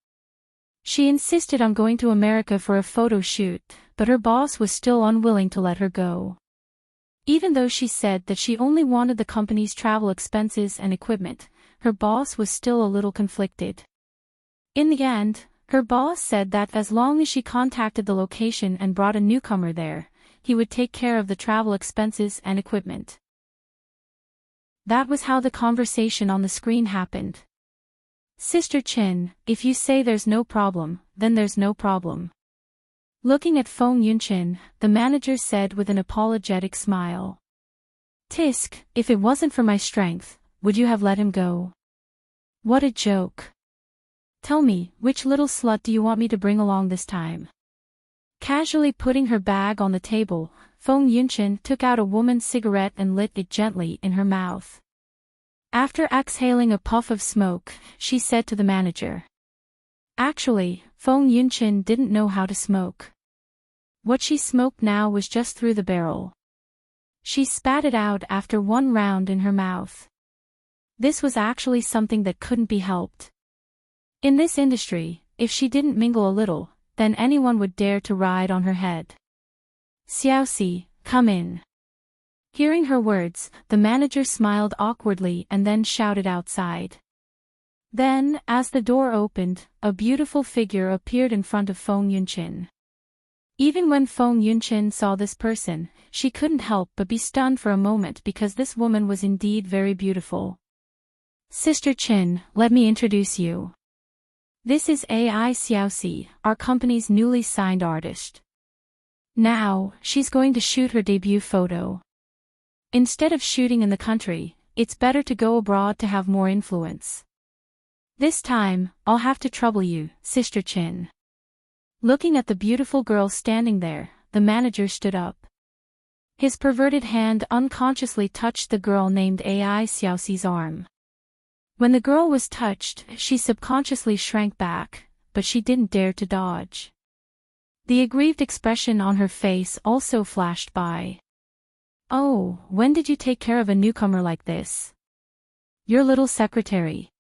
She insisted on going to America for a photo shoot, but her boss was still unwilling to let her go. Even though she said that she only wanted the company's travel expenses and equipment, her boss was still a little conflicted. In the end, her boss said that as long as she contacted the location and brought a newcomer there, he would take care of the travel expenses and equipment. That was how the conversation on the screen happened. Sister Chin, if you say there's no problem, then there's no problem. Looking at Feng Yunshin, the manager said with an apologetic smile. Tisk, if it wasn't for my strength, would you have let him go? What a joke. Tell me, which little slut do you want me to bring along this time? Casually putting her bag on the table, Feng Yunshin took out a woman's cigarette and lit it gently in her mouth. After exhaling a puff of smoke, she said to the manager. Actually, Feng Yunshin didn't know how to smoke. What she smoked now was just through the barrel. She spat it out after one round in her mouth. This was actually something that couldn't be helped. In this industry, if she didn't mingle a little, then anyone would dare to ride on her head. Xiaoxi, come in. Hearing her words, the manager smiled awkwardly and then shouted outside. Then, as the door opened, a beautiful figure appeared in front of Feng Yunshin. Even when Feng Yunshin saw this person, she couldn't help but be stunned for a moment because this woman was indeed very beautiful. Sister Chin, let me introduce you. This is AI Xiaoxi, our company's newly signed artist. Now, she's going to shoot her debut photo. Instead of shooting in the country, it's better to go abroad to have more influence. This time, I'll have to trouble you, Sister Chin. Looking at the beautiful girl standing there, the manager stood up. His perverted hand unconsciously touched the girl named AI Xiaoxi's arm. When the girl was touched, she subconsciously shrank back, but she didn't dare to dodge. The aggrieved expression on her face also flashed by. Oh, when did you take care of a newcomer like this? Your little secretary.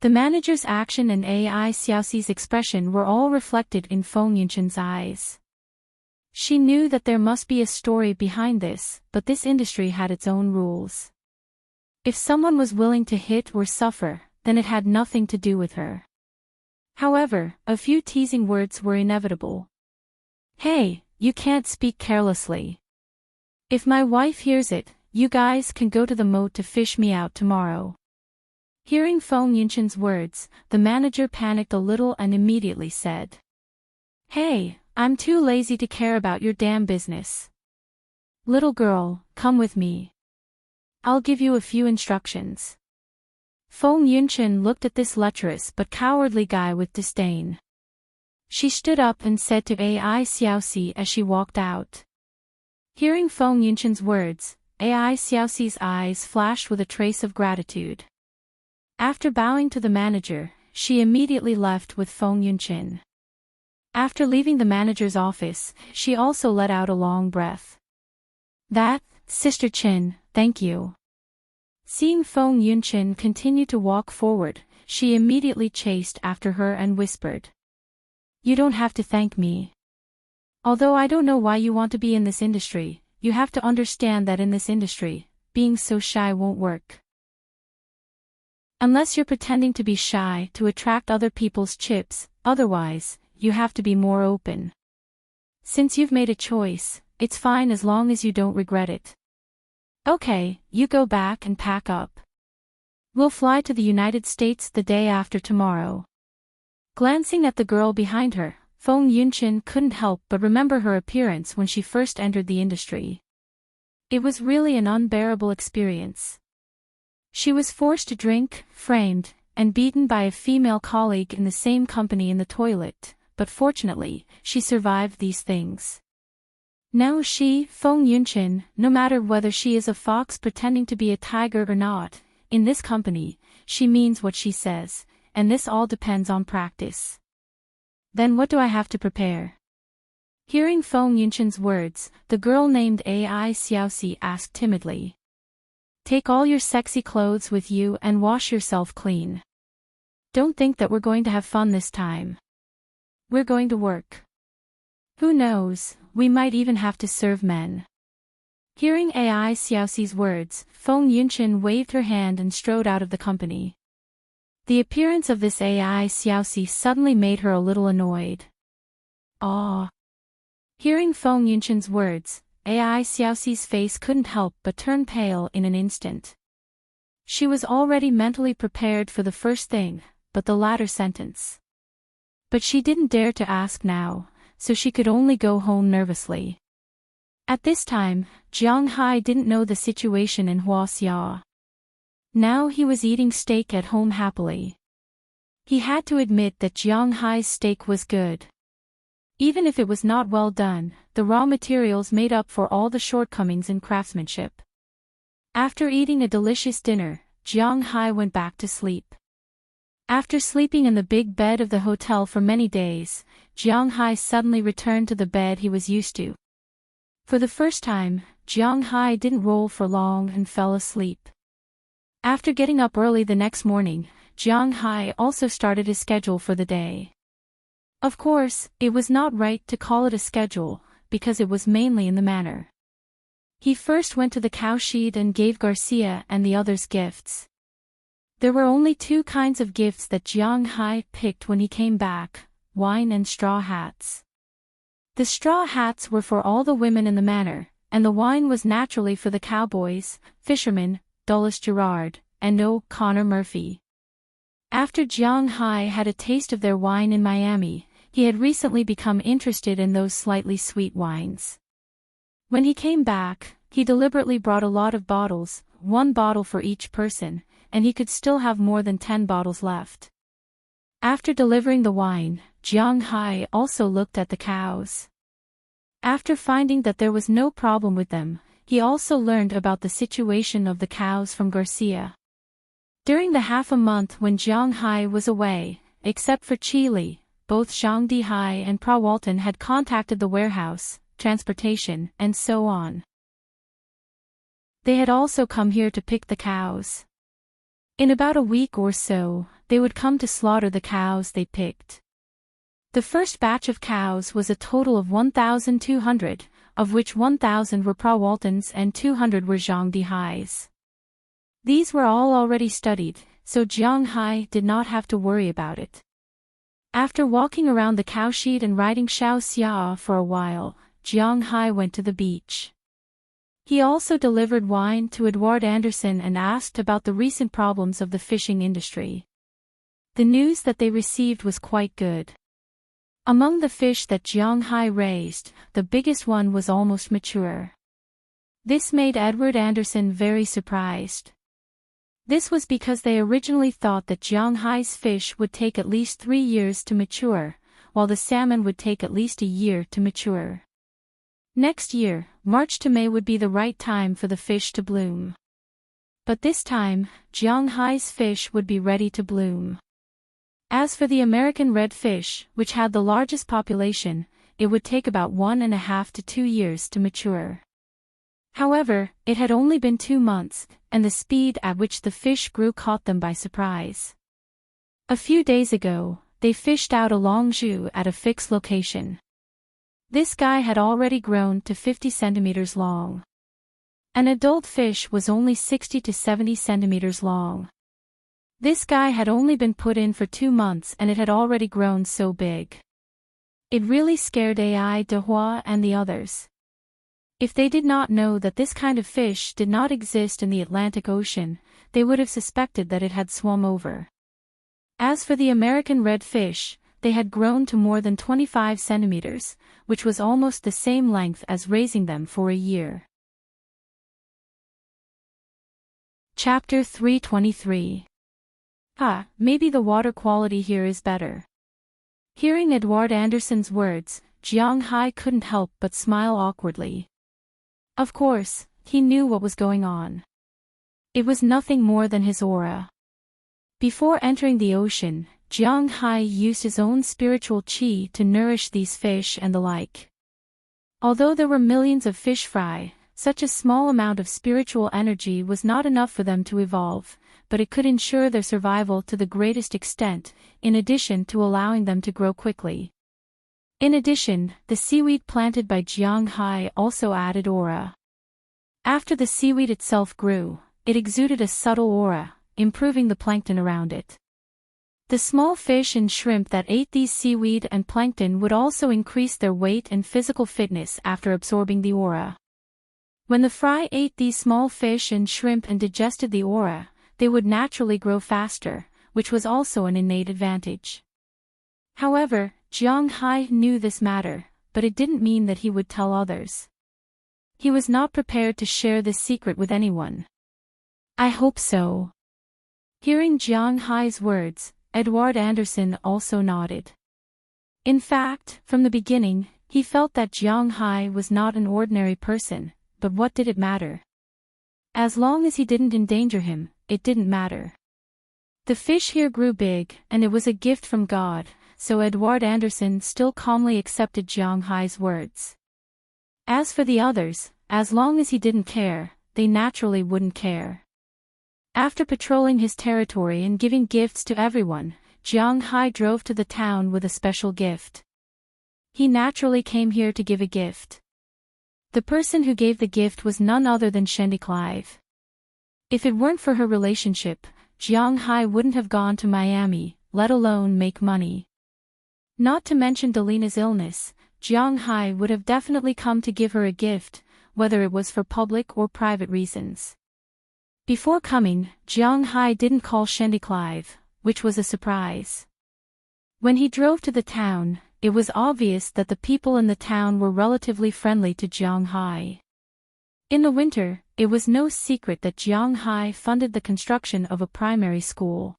The manager's action and AI Xiaoxi's expression were all reflected in Feng Yunshin's eyes. She knew that there must be a story behind this, but this industry had its own rules. If someone was willing to hit or suffer, then it had nothing to do with her. However, a few teasing words were inevitable. Hey, you can't speak carelessly. If my wife hears it, you guys can go to the moat to fish me out tomorrow. Hearing Feng Yunshin's words, the manager panicked a little and immediately said. Hey, I'm too lazy to care about your damn business. Little girl, come with me. I'll give you a few instructions. Feng Yunshin looked at this lecherous but cowardly guy with disdain. She stood up and said to AI Xiaoxi as she walked out. Hearing Feng Yunshin's words, AI Xiaoxi's eyes flashed with a trace of gratitude. After bowing to the manager, she immediately left with Feng Yunshin. After leaving the manager's office, she also let out a long breath. That, Sister Chin, thank you. Seeing Feng Yunshin continue to walk forward, she immediately chased after her and whispered. You don't have to thank me. Although I don't know why you want to be in this industry, you have to understand that in this industry, being so shy won't work. Unless you're pretending to be shy to attract other people's chips, otherwise, you have to be more open. Since you've made a choice, it's fine as long as you don't regret it. Okay, you go back and pack up. We'll fly to the United States the day after tomorrow. Glancing at the girl behind her, Feng Yunshin couldn't help but remember her appearance when she first entered the industry. It was really an unbearable experience. She was forced to drink, framed, and beaten by a female colleague in the same company in the toilet, but fortunately, she survived these things. Now she, Feng Yunshin, no matter whether she is a fox pretending to be a tiger or not, in this company, she means what she says, and this all depends on practice. Then what do I have to prepare? Hearing Feng Yunshin's words, the girl named AI Xiaoxi asked timidly. Take all your sexy clothes with you and wash yourself clean. Don't think that we're going to have fun this time. We're going to work. Who knows, we might even have to serve men. Hearing AI Xiaoxi's words, Feng Yunshin waved her hand and strode out of the company. The appearance of this AI Xiaoxi suddenly made her a little annoyed. Ah. Hearing Feng Yunshin's words, AI Xiaoxi's face couldn't help but turn pale in an instant. She was already mentally prepared for the first thing, but the latter sentence. But she didn't dare to ask now, so she could only go home nervously. At this time, Jiang Hai didn't know the situation in Huaxia. Now he was eating steak at home happily. He had to admit that Jiang Hai's steak was good. Even if it was not well done, the raw materials made up for all the shortcomings in craftsmanship. After eating a delicious dinner, Jiang Hai went back to sleep. After sleeping in the big bed of the hotel for many days, Jiang Hai suddenly returned to the bed he was used to. For the first time, Jiang Hai didn't roll for long and fell asleep. After getting up early the next morning, Jiang Hai also started his schedule for the day. Of course, it was not right to call it a schedule, because it was mainly in the manner. He first went to the cowshed and gave Garcia and the others gifts. There were only two kinds of gifts that Jiang Hai picked when he came back: wine and straw hats. The straw hats were for all the women in the manor, and the wine was naturally for the cowboys, fishermen, Dulles Gerard, and Connor Murphy. After Jiang Hai had a taste of their wine in Miami, he had recently become interested in those slightly sweet wines. When he came back, he deliberately brought a lot of bottles, 1 bottle for each person, and he could still have more than 10 bottles left. After delivering the wine, Jiang Hai also looked at the cows. After finding that there was no problem with them, he also learned about the situation of the cows from Garcia. During the half a month when Jiang Hai was away, except for Chile, both Zhang Dihai and Pra Walton had contacted the warehouse, transportation, and so on. They had also come here to pick the cows. In about a week or so, they would come to slaughter the cows they picked. The first batch of cows was a total of 1,200, of which 1,000 were Pra Waltons and 200 were Zhang Dihai's. These were all already studied, so Jiang Hai did not have to worry about it. After walking around the cowshed and riding Xiao Xia for a while, Jiang Hai went to the beach. He also delivered wine to Edward Anderson and asked about the recent problems of the fishing industry. The news that they received was quite good. Among the fish that Jiang Hai raised, the biggest one was almost mature. This made Edward Anderson very surprised. This was because they originally thought that Jiang Hai's fish would take at least 3 years to mature, while the salmon would take at least a year to mature. Next year, March to May would be the right time for the fish to bloom. But this time, Jiang Hai's fish would be ready to bloom. As for the American redfish, which had the largest population, it would take about 1.5 to 2 years to mature. However, it had only been 2 months, and the speed at which the fish grew caught them by surprise. A few days ago, they fished out a longzhu at a fixed location. This guy had already grown to 50 centimeters long. An adult fish was only 60 to 70 centimeters long. This guy had only been put in for 2 months and it had already grown so big. It really scared Ai Dehua and the others. If they did not know that this kind of fish did not exist in the Atlantic Ocean, they would have suspected that it had swum over. As for the American redfish, they had grown to more than 25 centimeters, which was almost the same length as raising them for a year. Chapter 323. Maybe the water quality here is better. Hearing Edward Anderson's words, Jiang Hai couldn't help but smile awkwardly. Of course, he knew what was going on. It was nothing more than his aura. Before entering the ocean, Jiang Hai used his own spiritual qi to nourish these fish and the like. Although there were millions of fish fry, such a small amount of spiritual energy was not enough for them to evolve, but it could ensure their survival to the greatest extent, in addition to allowing them to grow quickly. In addition, the seaweed planted by Jiang Hai also added aura. After the seaweed itself grew, it exuded a subtle aura, improving the plankton around it. The small fish and shrimp that ate these seaweed and plankton would also increase their weight and physical fitness after absorbing the aura. When the fry ate these small fish and shrimp and digested the aura, they would naturally grow faster, which was also an innate advantage. However, Jiang Hai knew this matter, but it didn't mean that he would tell others. He was not prepared to share this secret with anyone. I hope so. Hearing Jiang Hai's words, Edward Anderson also nodded. In fact, from the beginning, he felt that Jiang Hai was not an ordinary person, but what did it matter? As long as he didn't endanger him, it didn't matter. The fish here grew big, and it was a gift from God, so Edward Anderson still calmly accepted Jiang Hai's words. As for the others, as long as he didn't care, they naturally wouldn't care. After patrolling his territory and giving gifts to everyone, Jiang Hai drove to the town with a special gift. He naturally came here to give a gift. The person who gave the gift was none other than Clive. If it weren't for her relationship, Jiang Hai wouldn't have gone to Miami, let alone make money. Not to mention Delina's illness, Jiang Hai would have definitely come to give her a gift, whether it was for public or private reasons. Before coming, Jiang Hai didn't call Clive, which was a surprise. When he drove to the town, it was obvious that the people in the town were relatively friendly to Jiang Hai. In the winter, it was no secret that Jiang Hai funded the construction of a primary school.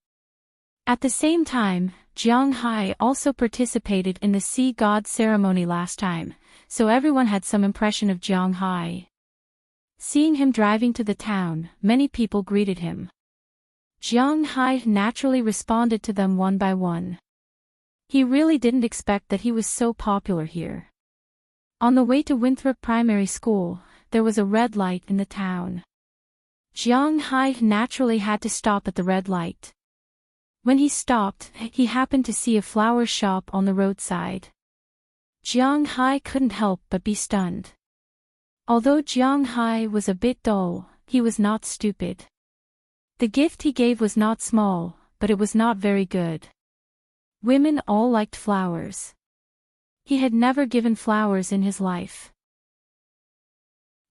At the same time, Jiang Hai also participated in the sea god ceremony last time, so everyone had some impression of Jiang Hai. Seeing him driving to the town, many people greeted him. Jiang Hai naturally responded to them one by one. He really didn't expect that he was so popular here. On the way to Winthrop Primary School, there was a red light in the town. Jiang Hai naturally had to stop at the red light. When he stopped, he happened to see a flower shop on the roadside. Jiang Hai couldn't help but be stunned. Although Jiang Hai was a bit dull, he was not stupid. The gift he gave was not small, but it was not very good. Women all liked flowers. He had never given flowers in his life.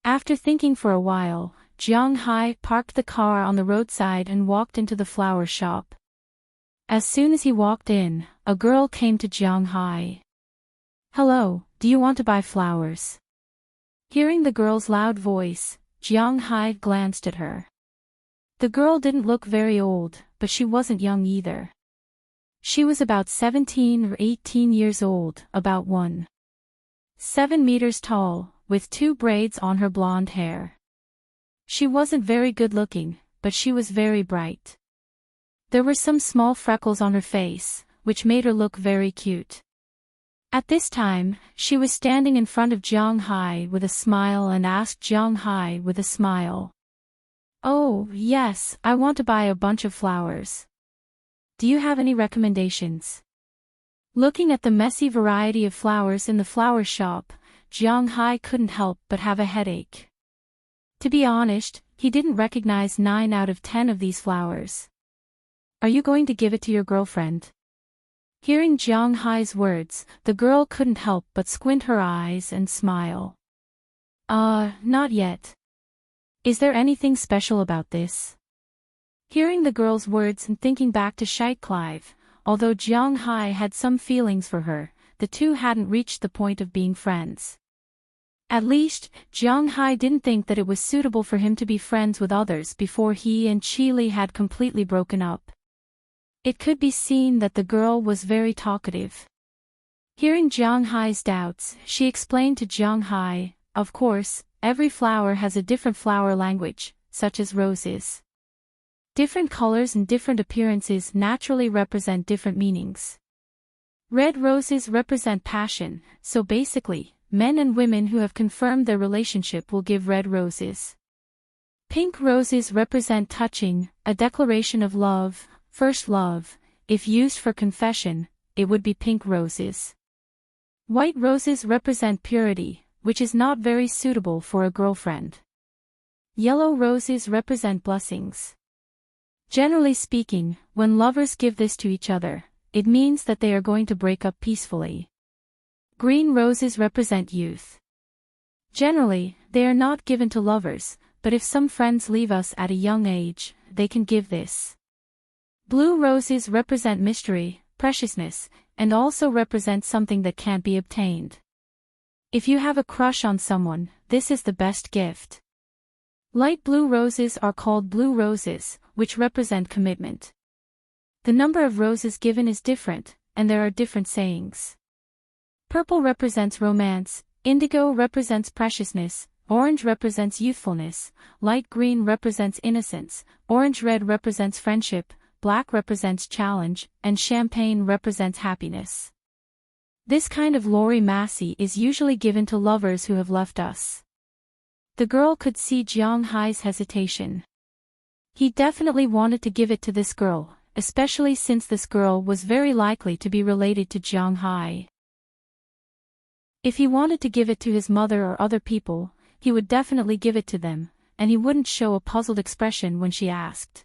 After thinking for a while, Jiang Hai parked the car on the roadside and walked into the flower shop. As soon as he walked in, a girl came to Jiang Hai. "Hello, do you want to buy flowers?" Hearing the girl's loud voice, Jiang Hai glanced at her. The girl didn't look very old, but she wasn't young either. She was about 17 or 18 years old, about 1.7 meters tall, with 2 braids on her blonde hair. She wasn't very good looking, but she was very bright. There were some small freckles on her face, which made her look very cute. At this time, she was standing in front of Jiang Hai with a smile and asked Jiang Hai with a smile. "Oh, yes, I want to buy a bunch of flowers. Do you have any recommendations?" Looking at the messy variety of flowers in the flower shop, Jiang Hai couldn't help but have a headache. To be honest, he didn't recognize 9 out of 10 of these flowers. "Are you going to give it to your girlfriend?" Hearing Jiang Hai's words, the girl couldn't help but squint her eyes and smile. Not yet. Is there anything special about this?" Hearing the girl's words and thinking back to Clive, although Jiang Hai had some feelings for her, the two hadn't reached the point of being friends. At least, Jiang Hai didn't think that it was suitable for him to be friends with others before he and Li had completely broken up. It could be seen that the girl was very talkative. Hearing Jiang Hai's doubts, she explained to Jiang Hai, "Of course, every flower has a different flower language, such as roses. Different colors and different appearances naturally represent different meanings. Red roses represent passion, so basically, men and women who have confirmed their relationship will give red roses. Pink roses represent touching, a declaration of love, first love. If used for confession, it would be pink roses. White roses represent purity, which is not very suitable for a girlfriend. Yellow roses represent blessings. Generally speaking, when lovers give this to each other, it means that they are going to break up peacefully. Green roses represent youth. Generally, they are not given to lovers, but if some friends leave us at a young age, they can give this. Blue roses represent mystery, preciousness, and also represent something that can't be obtained. If you have a crush on someone, this is the best gift. Light blue roses are called blue roses, which represent commitment. The number of roses given is different, and there are different sayings. Purple represents romance, indigo represents preciousness, orange represents youthfulness, light green represents innocence, orange-red represents friendship, black represents challenge, and champagne represents happiness. This kind of Lori Massey is usually given to lovers who have left us. The girl could see Jiang Hai's hesitation. He definitely wanted to give it to this girl, especially since this girl was very likely to be related to Jiang Hai. If he wanted to give it to his mother or other people, he would definitely give it to them, and he wouldn't show a puzzled expression when she asked.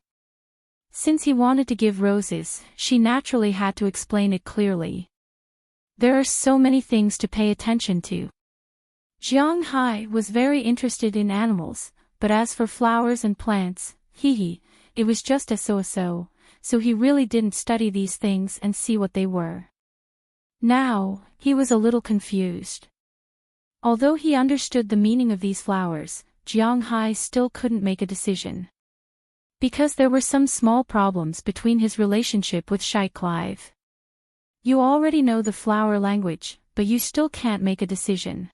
Since he wanted to give roses, she naturally had to explain it clearly. There are so many things to pay attention to. Jiang Hai was very interested in animals, but as for flowers and plants, it was just a so-so, so he really didn't study these things and see what they were. Now, he was a little confused. Although he understood the meaning of these flowers, Jiang Hai still couldn't make a decision. Because there were some small problems between his relationship with Shy Clive. You already know the flower language, but you still can't make a decision.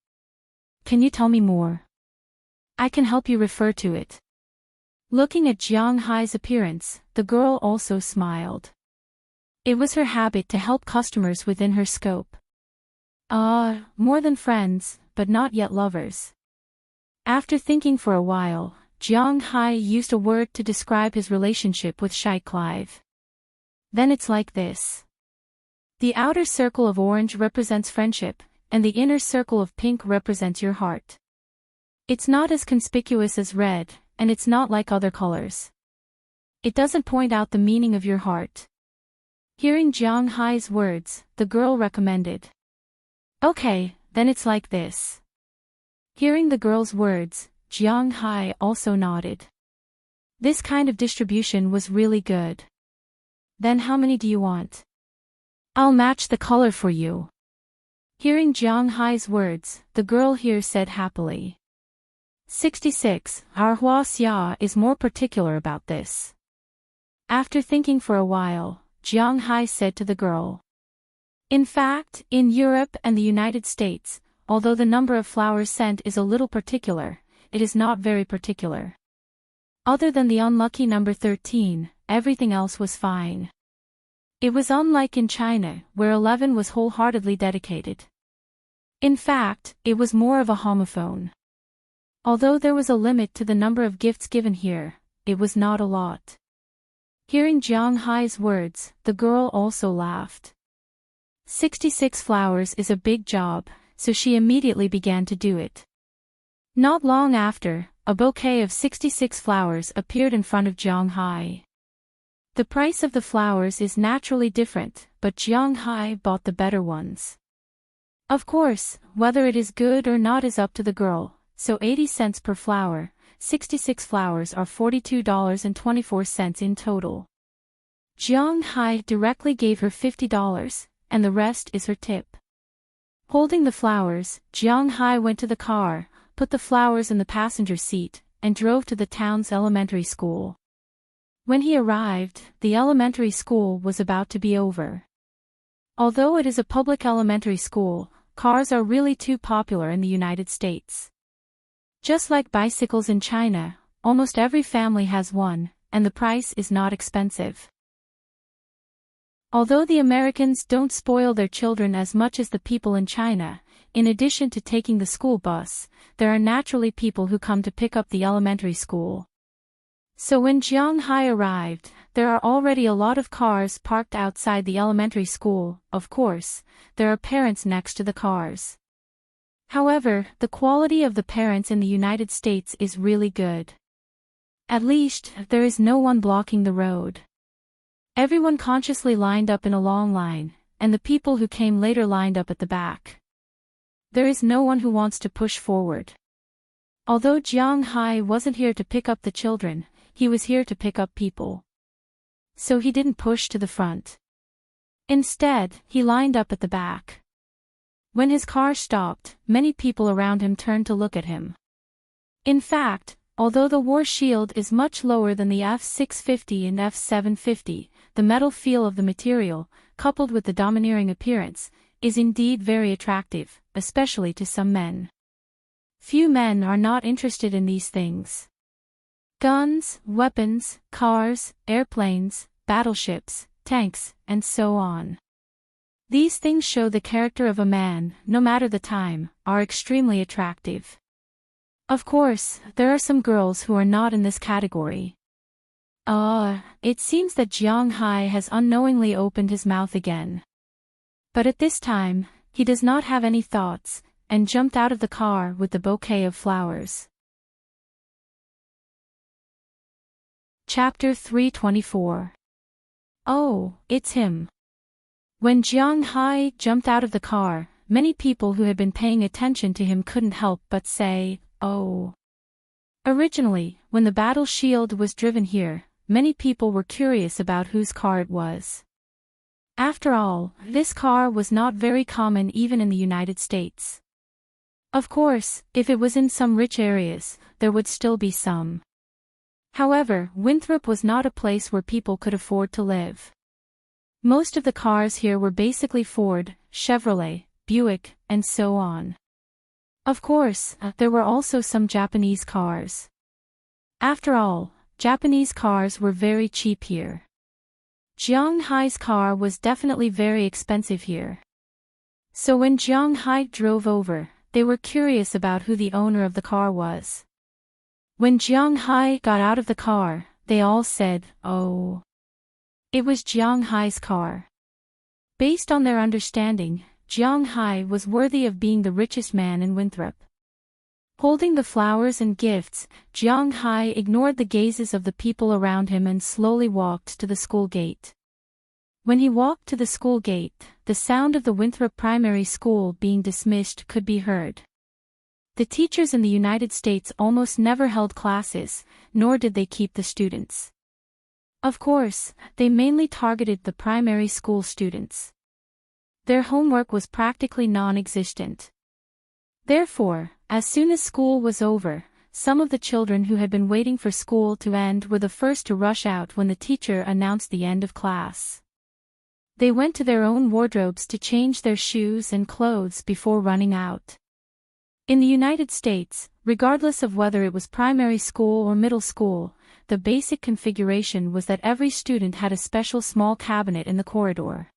Can you tell me more? I can help you refer to it. Looking at Jiang Hai's appearance, the girl also smiled. It was her habit to help customers within her scope. More than friends, but not yet lovers. After thinking for a while, Jiang Hai used a word to describe his relationship with Shy Clive. Then it's like this. The outer circle of orange represents friendship, and the inner circle of pink represents your heart. It's not as conspicuous as red, and it's not like other colors. It doesn't point out the meaning of your heart. Hearing Jiang Hai's words, the girl recommended. Okay, then it's like this. Hearing the girl's words, Jiang Hai also nodded. This kind of distribution was really good. Then how many do you want? I'll match the color for you. Hearing Jiang Hai's words, the girl here said happily. 66. Our Hua Xia is more particular about this. After thinking for a while, Jiang Hai said to the girl. In fact, in Europe and the United States, although the number of flowers sent is a little particular, it is not very particular. Other than the unlucky number 13, everything else was fine. It was unlike in China, where 11 was wholeheartedly dedicated. In fact, it was more of a homophone. Although there was a limit to the number of gifts given here, it was not a lot. Hearing Jiang Hai's words, the girl also laughed. 66 flowers is a big job, so she immediately began to do it. Not long after, a bouquet of 66 flowers appeared in front of Jiang Hai. The price of the flowers is naturally different, but Jiang Hai bought the better ones. Of course, whether it is good or not is up to the girl, so 80 cents per flower, 66 flowers are $42.24 in total. Jiang Hai directly gave her $50, and the rest is her tip. Holding the flowers, Jiang Hai went to the car, put the flowers in the passenger seat, and drove to the town's elementary school. When he arrived, the elementary school was about to be over. Although it is a public elementary school, cars are really too popular in the United States. Just like bicycles in China, almost every family has one, and the price is not expensive. Although the Americans don't spoil their children as much as the people in China, in addition to taking the school bus, there are naturally people who come to pick up the elementary school. So when Jiang Hai arrived, there are already a lot of cars parked outside the elementary school. Of course, there are parents next to the cars. However, the quality of the parents in the United States is really good. At least, there is no one blocking the road. Everyone consciously lined up in a long line, and the people who came later lined up at the back. There is no one who wants to push forward. Although Jiang Hai wasn't here to pick up the children, he was here to pick up people. So he didn't push to the front. Instead, he lined up at the back. When his car stopped, many people around him turned to look at him. In fact, although the war shield is much lower than the F-650 and F-750, the metal feel of the material, coupled with the domineering appearance, is indeed very attractive, especially to some men. Few men are not interested in these things. Guns, weapons, cars, airplanes, battleships, tanks, and so on. These things show the character of a man, no matter the time, are extremely attractive. Of course, there are some girls who are not in this category. It seems that Jiang Hai has unknowingly opened his mouth again. But at this time, he does not have any thoughts, and jumped out of the car with the bouquet of flowers. Chapter 324. Oh, it's him. When Jiang Hai jumped out of the car, many people who had been paying attention to him couldn't help but say, "Oh." Originally, when the battle shield was driven here, many people were curious about whose car it was. After all, this car was not very common even in the United States. Of course, if it was in some rich areas, there would still be some. However, Winthrop was not a place where people could afford to live. Most of the cars here were basically Ford, Chevrolet, Buick, and so on. Of course, there were also some Japanese cars. After all, Japanese cars were very cheap here. Jiang Hai's car was definitely very expensive here. So when Jiang Hai drove over, they were curious about who the owner of the car was. When Jiang Hai got out of the car, they all said, "Oh." It was Jiang Hai's car. Based on their understanding, Jiang Hai was worthy of being the richest man in Winthrop. Holding the flowers and gifts, Jiang Hai ignored the gazes of the people around him and slowly walked to the school gate. When he walked to the school gate, the sound of the Winthrop Primary School being dismissed could be heard. The teachers in the United States almost never held classes, nor did they keep the students. Of course, they mainly targeted the primary school students. Their homework was practically non-existent. Therefore, as soon as school was over, some of the children who had been waiting for school to end were the first to rush out when the teacher announced the end of class. They went to their own wardrobes to change their shoes and clothes before running out. In the United States, regardless of whether it was primary school or middle school, the basic configuration was that every student had a special small cabinet in the corridor.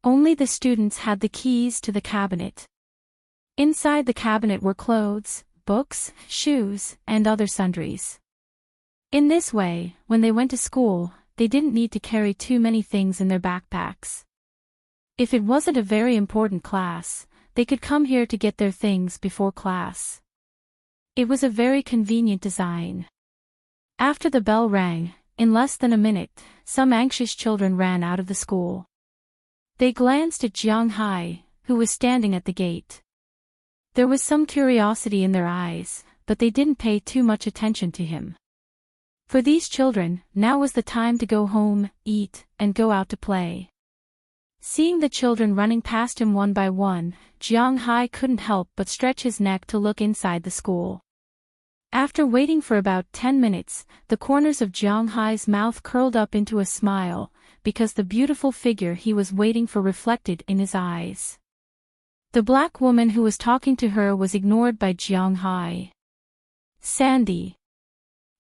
Only the students had the keys to the cabinet. Inside the cabinet were clothes, books, shoes, and other sundries. In this way, when they went to school, they didn't need to carry too many things in their backpacks. If it wasn't a very important class, they could come here to get their things before class. It was a very convenient design. After the bell rang, in less than a minute, some anxious children ran out of the school. They glanced at Jiang Hai, who was standing at the gate. There was some curiosity in their eyes, but they didn't pay too much attention to him. For these children, now was the time to go home, eat, and go out to play. Seeing the children running past him one by one, Jiang Hai couldn't help but stretch his neck to look inside the school. After waiting for about 10 minutes, the corners of Jiang Hai's mouth curled up into a smile, because the beautiful figure he was waiting for reflected in his eyes. The black woman who was talking to her was ignored by Jiang Hai. "Sandy."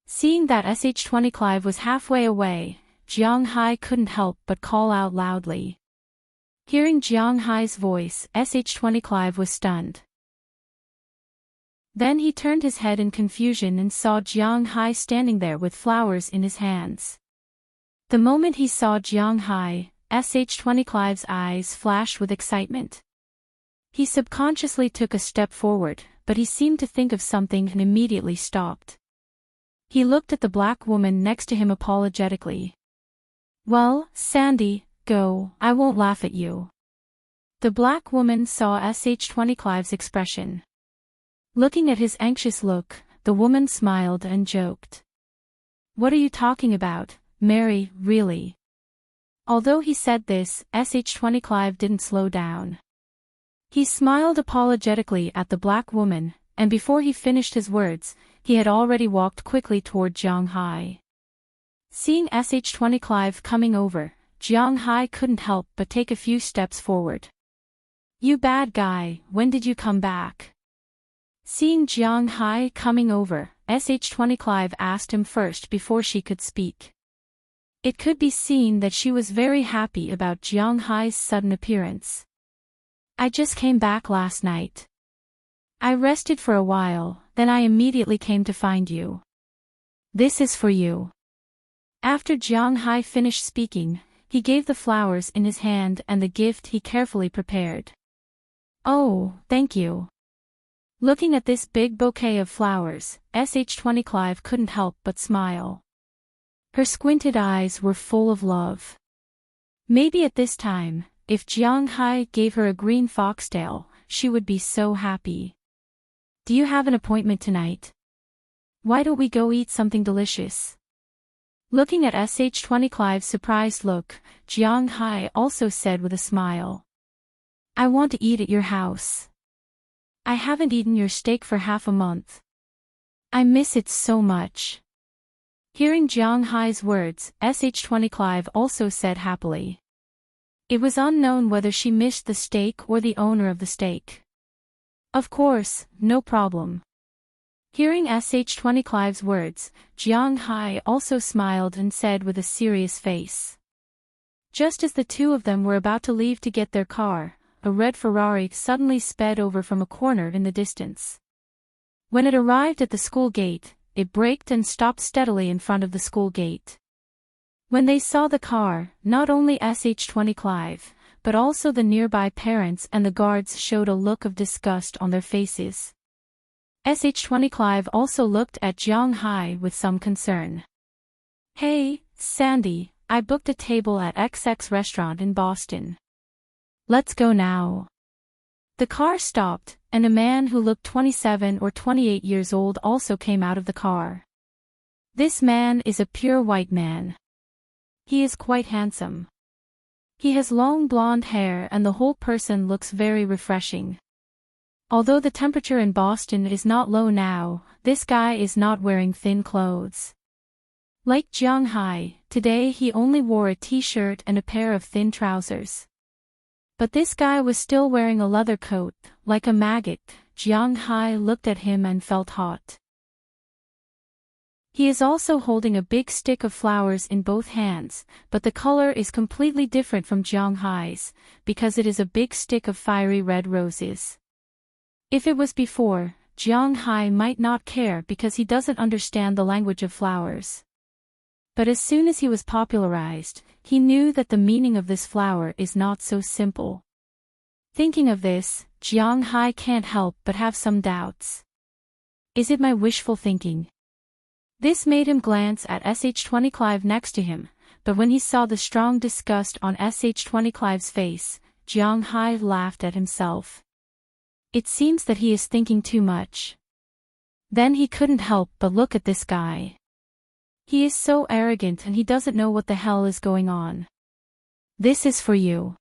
Seeing that SH-20 Clive was halfway away, Jiang Hai couldn't help but call out loudly. Hearing Jiang Hai's voice, SH-20 Clive was stunned. Then he turned his head in confusion and saw Jiang Hai standing there with flowers in his hands. The moment he saw Jiang Hai, SH-20 Clive's eyes flashed with excitement. He subconsciously took a step forward, but he seemed to think of something and immediately stopped. He looked at the black woman next to him apologetically. "Well, Sandy, go, I won't laugh at you." The black woman saw SH-20 Clive's expression. Looking at his anxious look, the woman smiled and joked. "What are you talking about, Mary, really?" Although he said this, SH-20 Clive didn't slow down. He smiled apologetically at the black woman, and before he finished his words, he had already walked quickly toward Jiang Hai. Seeing SH-20 Clive coming over, Jiang Hai couldn't help but take a few steps forward. You bad guy, when did you come back? Seeing Jiang Hai coming over, SH20 Clive asked him first before she could speak. It could be seen that she was very happy about Jiang Hai's sudden appearance. I just came back last night. I rested for a while, then I immediately came to find you. This is for you. After Jiang Hai finished speaking, he gave the flowers in his hand and the gift he carefully prepared. Oh, thank you. Looking at this big bouquet of flowers, SH20 Clive couldn't help but smile. Her squinted eyes were full of love. Maybe at this time, if Jiang Hai gave her a green foxtail, she would be so happy. Do you have an appointment tonight? Why don't we go eat something delicious? Looking at SH20 Clive's surprised look, Jiang Hai also said with a smile. I want to eat at your house. I haven't eaten your steak for half a month. I miss it so much. Hearing Jiang Hai's words, SH20 Clive also said happily. It was unknown whether she missed the steak or the owner of the steak. Of course, no problem. Hearing SH20 Clive's words, Jiang Hai also smiled and said with a serious face. Just as the two of them were about to leave to get their car, a red Ferrari suddenly sped over from a corner in the distance. When it arrived at the school gate, it braked and stopped steadily in front of the school gate. When they saw the car, not only SH20 Clive, but also the nearby parents and the guards showed a look of disgust on their faces. SH20 Clive also looked at Jiang Hai with some concern. Hey, Sandy, I booked a table at XX restaurant in Boston. Let's go now. The car stopped, and a man who looked 27 or 28 years old also came out of the car. This man is a pure white man. He is quite handsome. He has long blonde hair and the whole person looks very refreshing. Although the temperature in Boston is not low now, this guy is not wearing thin clothes. Like Jiang Hai, today he only wore a t-shirt and a pair of thin trousers. But this guy was still wearing a leather coat, like a maggot. Jiang Hai looked at him and felt hot. He is also holding a big stick of flowers in both hands, but the color is completely different from Jiang Hai's, because it is a big stick of fiery red roses. If it was before, Jiang Hai might not care because he doesn't understand the language of flowers. But as soon as he was popularized, he knew that the meaning of this flower is not so simple. Thinking of this, Jiang Hai can't help but have some doubts. Is it my wishful thinking? This made him glance at SH20 Clive next to him, but when he saw the strong disgust on SH20 Clive's face, Jiang Hai laughed at himself. It seems that he is thinking too much. Then he couldn't help but look at this guy. He is so arrogant and he doesn't know what the hell is going on. This is for you.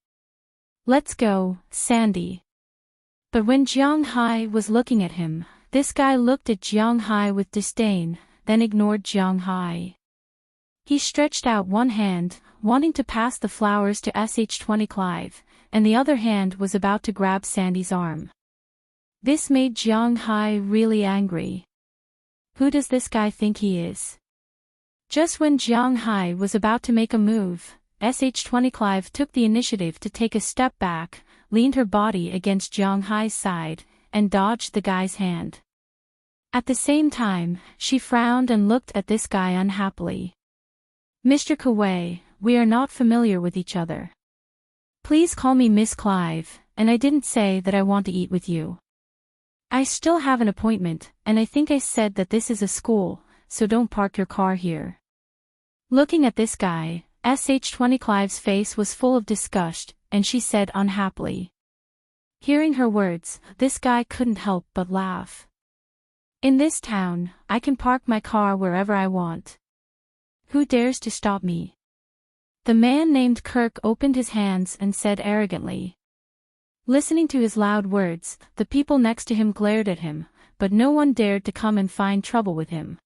Let's go, Sandy. But when Jiang Hai was looking at him, this guy looked at Jiang Hai with disdain, then ignored Jiang Hai. He stretched out one hand, wanting to pass the flowers to SH20 Clive, and the other hand was about to grab Sandy's arm. This made Jiang Hai really angry. Who does this guy think he is? Just when Jiang Hai was about to make a move, SH20 Clive took the initiative to take a step back, leaned her body against Jiang Hai's side, and dodged the guy's hand. At the same time, she frowned and looked at this guy unhappily. Mr. Kuwei, we are not familiar with each other. Please call me Miss Clive, and I didn't say that I want to eat with you. I still have an appointment, and I think I said that this is a school, so don't park your car here. Looking at this guy, SH20 Clive's face was full of disgust, and she said unhappily. Hearing her words, this guy couldn't help but laugh. In this town, I can park my car wherever I want. Who dares to stop me? The man named Kirk opened his hands and said arrogantly. Listening to his loud words, the people next to him glared at him, but no one dared to come and find trouble with him.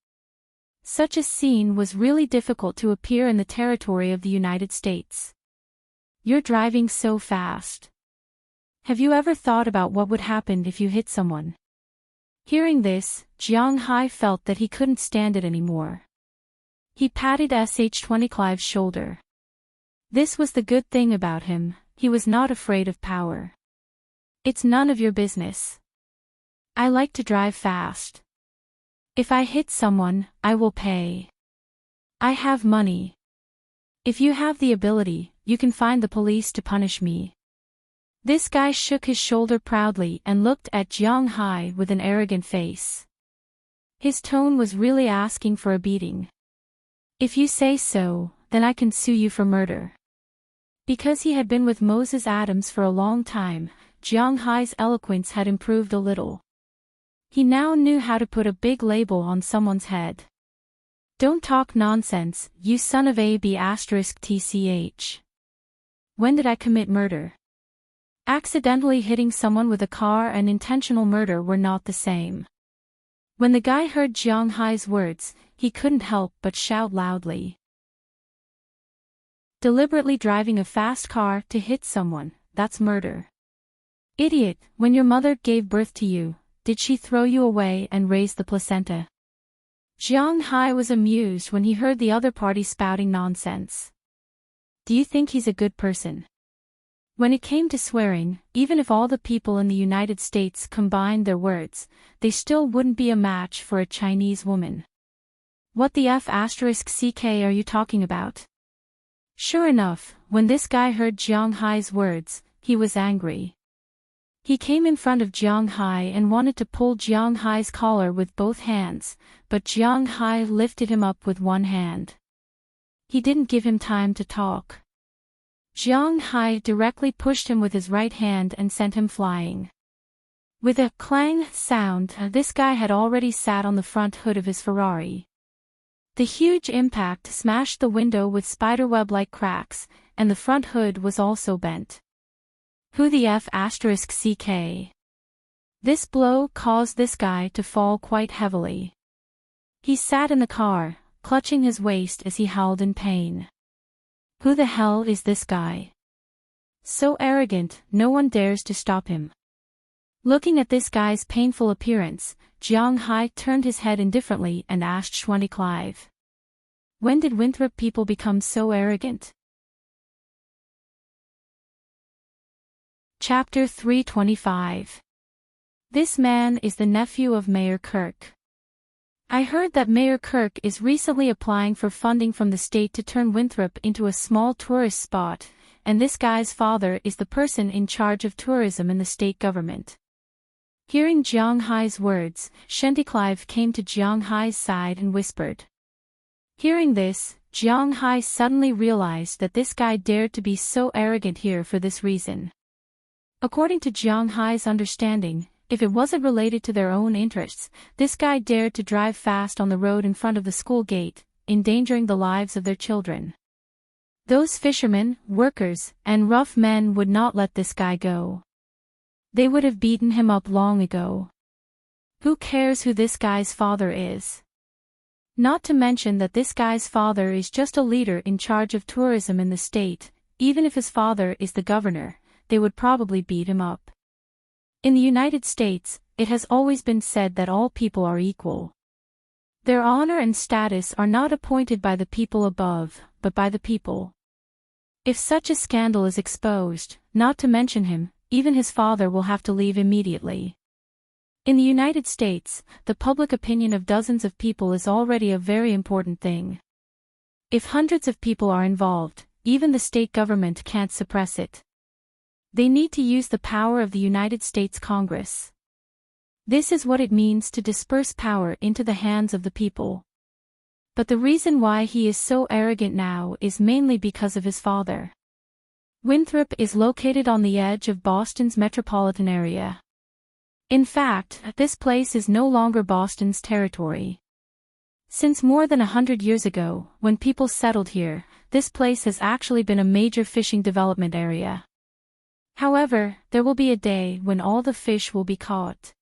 Such a scene was really difficult to appear in the territory of the United States. You're driving so fast. Have you ever thought about what would happen if you hit someone? Hearing this, Jiang Hai felt that he couldn't stand it anymore. He patted Sh-20 Clive's shoulder. This was the good thing about him, he was not afraid of power. It's none of your business. I like to drive fast. If I hit someone, I will pay. I have money. If you have the ability, you can find the police to punish me. This guy shook his shoulder proudly and looked at Jiang Hai with an arrogant face. His tone was really asking for a beating. If you say so, then I can sue you for murder. Because he had been with Moses Adams for a long time, Jiang Hai's eloquence had improved a little. He now knew how to put a big label on someone's head. Don't talk nonsense, you son of a b*tch. When did I commit murder? Accidentally hitting someone with a car and intentional murder were not the same. When the guy heard Jiang Hai's words, he couldn't help but shout loudly. Deliberately driving a fast car to hit someone, that's murder. Idiot, when your mother gave birth to you, did she throw you away and raise the placenta? Jiang Hai was amused when he heard the other party spouting nonsense. Do you think he's a good person? When it came to swearing, even if all the people in the United States combined their words, they still wouldn't be a match for a Chinese woman. What the f*ck are you talking about? Sure enough, when this guy heard Jiang Hai's words, he was angry. He came in front of Jiang Hai and wanted to pull Jiang Hai's collar with both hands, but Jiang Hai lifted him up with one hand. He didn't give him time to talk. Jiang Hai directly pushed him with his right hand and sent him flying. With a clang sound, this guy had already sat on the front hood of his Ferrari. The huge impact smashed the window with spiderweb-like cracks, and the front hood was also bent. Who the f*ck? This blow caused this guy to fall quite heavily. He sat in the car, clutching his waist as he howled in pain. Who the hell is this guy? So arrogant, no one dares to stop him. Looking at this guy's painful appearance, Jiang Hai turned his head indifferently and asked Sh-20 Clive. When did Winthrop people become so arrogant? Chapter 325. This man is the nephew of Mayor Kirk. I heard that Mayor Kirk is recently applying for funding from the state to turn Winthrop into a small tourist spot, and this guy's father is the person in charge of tourism in the state government. Hearing Jiang Hai's words, Sh-20 Clive came to Jiang Hai's side and whispered. Hearing this, Jiang Hai suddenly realized that this guy dared to be so arrogant here for this reason. According to Jiang Hai's understanding, if it wasn't related to their own interests, this guy dared to drive fast on the road in front of the school gate, endangering the lives of their children. Those fishermen, workers, and rough men would not let this guy go. They would have beaten him up long ago. Who cares who this guy's father is? Not to mention that this guy's father is just a leader in charge of tourism in the state. Even if his father is the governor, they would probably beat him up. In the United States, it has always been said that all people are equal. Their honor and status are not appointed by the people above, but by the people. If such a scandal is exposed, not to mention him, even his father will have to leave immediately. In the United States, the public opinion of dozens of people is already a very important thing. If hundreds of people are involved, even the state government can't suppress it. They need to use the power of the United States Congress. This is what it means to disperse power into the hands of the people. But the reason why he is so arrogant now is mainly because of his father. Winthrop is located on the edge of Boston's metropolitan area. In fact, this place is no longer Boston's territory. Since more than 100 years ago, when people settled here, this place has actually been a major fishing development area. However, there will be a day when all the fish will be caught.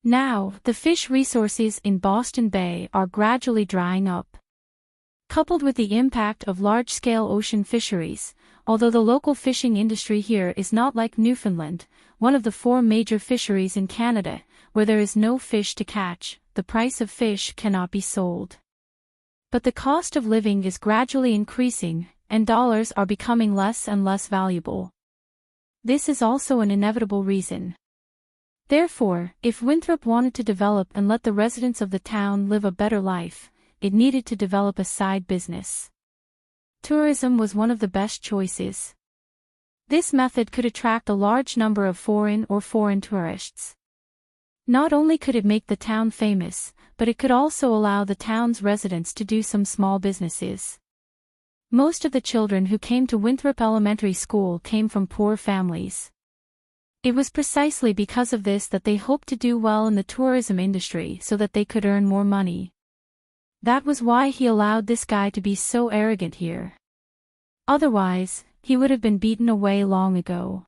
Now, the fish resources in Boston Bay are gradually drying up. Coupled with the impact of large-scale ocean fisheries, although the local fishing industry here is not like Newfoundland, one of the 4 major fisheries in Canada, where there is no fish to catch, the price of fish cannot be sold. But the cost of living is gradually increasing, and dollars are becoming less and less valuable. This is also an inevitable reason. Therefore, if Winthrop wanted to develop and let the residents of the town live a better life, it needed to develop a side business. Tourism was one of the best choices. This method could attract a large number of foreign tourists. Not only could it make the town famous, but it could also allow the town's residents to do some small businesses. Most of the children who came to Winthrop Elementary School came from poor families. It was precisely because of this that they hoped to do well in the tourism industry so that they could earn more money. That was why he allowed this guy to be so arrogant here. Otherwise, he would have been beaten away long ago.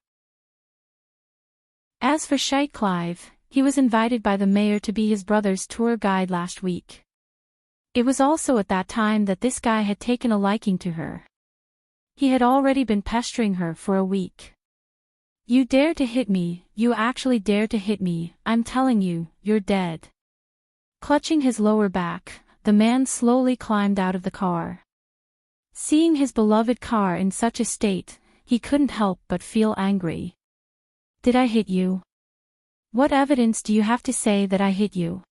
As for Clive, he was invited by the mayor to be his brother's tour guide last week. It was also at that time that this guy had taken a liking to her. He had already been pestering her for a week. "You dare to hit me, you actually dare to hit me, I'm telling you, you're dead." Clutching his lower back, the man slowly climbed out of the car. Seeing his beloved car in such a state, he couldn't help but feel angry. "Did I hit you? What evidence do you have to say that I hit you?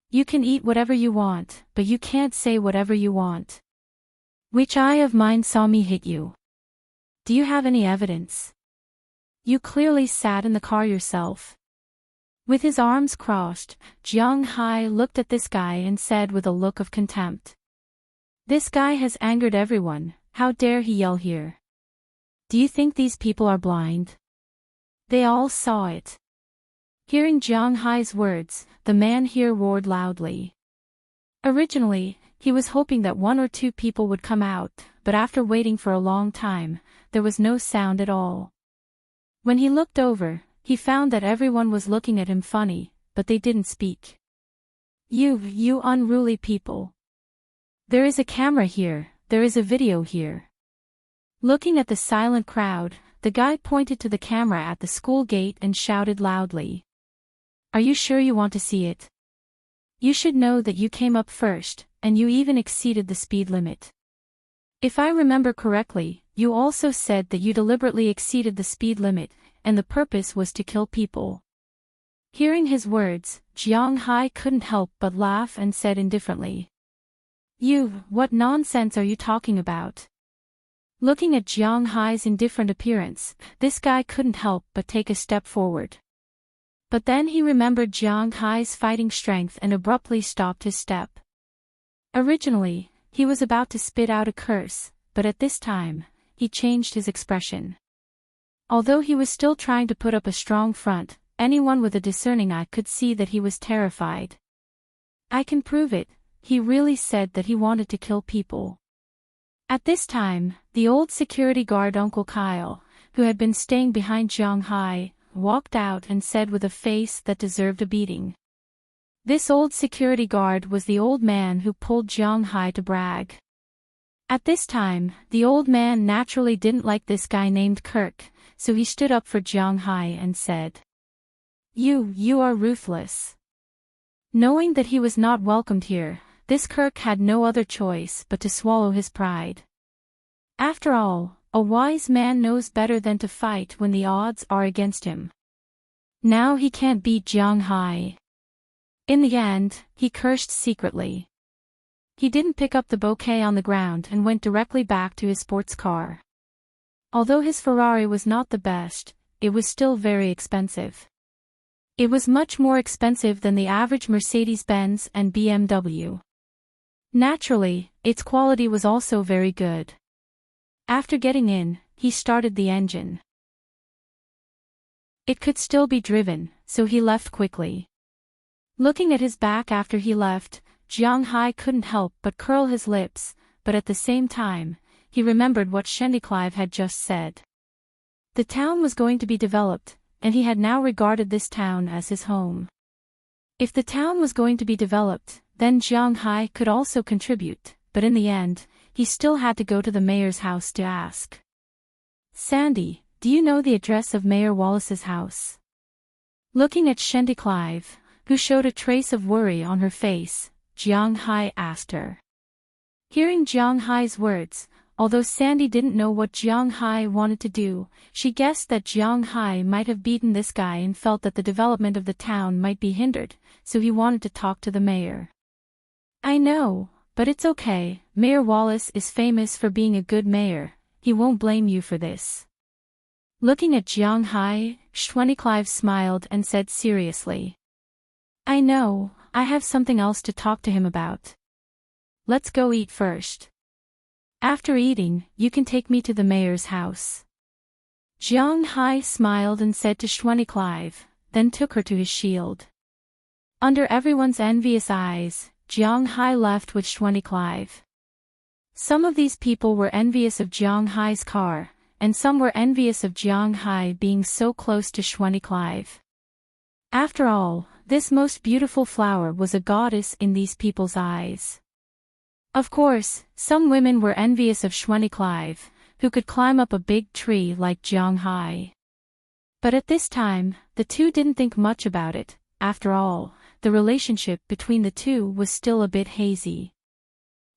You can eat whatever you want, but you can't say whatever you want. Which eye of mine saw me hit you? Do you have any evidence? You clearly sat in the car yourself." With his arms crossed, Jiang Hai looked at this guy and said with a look of contempt, "This guy has angered everyone, how dare he yell here? Do you think these people are blind? They all saw it." Hearing Jiang Hai's words, the man here roared loudly. Originally, he was hoping that 1 or 2 people would come out, but after waiting for a long time, there was no sound at all. When he looked over, he found that everyone was looking at him funny, but they didn't speak. You unruly people. There is a camera here, there is a video here." Looking at the silent crowd, the guy pointed to the camera at the school gate and shouted loudly. "Are you sure you want to see it? You should know that you came up first, and you even exceeded the speed limit. If I remember correctly, you also said that you deliberately exceeded the speed limit, and the purpose was to kill people." Hearing his words, Jiang Hai couldn't help but laugh and said indifferently, What nonsense are you talking about?" Looking at Jiang Hai's indifferent appearance, this guy couldn't help but take a step forward. But then he remembered Jiang Hai's fighting strength and abruptly stopped his step. Originally, he was about to spit out a curse, but at this time, he changed his expression. Although he was still trying to put up a strong front, anyone with a discerning eye could see that he was terrified. "I can prove it," he really said that he wanted to kill people. At this time, the old security guard Uncle Kyle, who had been staying behind Jiang Hai, walked out and said with a face that deserved a beating. This old security guard was the old man who pulled Jiang Hai to brag. At this time, the old man naturally didn't like this guy named Kirk, so he stood up for Jiang Hai and said, You are ruthless." Knowing that he was not welcomed here, this Kirk had no other choice but to swallow his pride. After all, a wise man knows better than to fight when the odds are against him. Now he can't beat Jiang Hai. In the end, he cursed secretly. He didn't pick up the bouquet on the ground and went directly back to his sports car. Although his Ferrari was not the best, it was still very expensive. It was much more expensive than the average Mercedes-Benz and BMW. Naturally, its quality was also very good. After getting in, he started the engine. It could still be driven, so he left quickly. Looking at his back after he left, Jiang Hai couldn't help but curl his lips, but at the same time, he remembered what Clive had just said. The town was going to be developed, and he had now regarded this town as his home. If the town was going to be developed, then Jiang Hai could also contribute, but in the end, he still had to go to the mayor's house to ask. Sandy, do you know the address of Mayor Wallace's house? Looking at Shandy Clive, who showed a trace of worry on her face, Jiang Hai asked her. Hearing Jiang Hai's words, although Sandy didn't know what Jiang Hai wanted to do, she guessed that Jiang Hai might have beaten this guy and felt that the development of the town might be hindered, so he wanted to talk to the mayor. I know, but it's okay, Mayor Wallace is famous for being a good mayor, he won't blame you for this. Looking at Jiang Hai, Clive smiled and said seriously. I know, I have something else to talk to him about. Let's go eat first. After eating, you can take me to the mayor's house. Jiang Hai smiled and said to Clive, then took her to his shield. Under everyone's envious eyes, Jiang Hai left with Clive. Some of these people were envious of Jiang Hai's car, and some were envious of Jiang Hai being so close to Clive. After all, this most beautiful flower was a goddess in these people's eyes. Of course, some women were envious of Clive, who could climb up a big tree like Jiang Hai. But at this time, the two didn't think much about it. After all, the relationship between the two was still a bit hazy.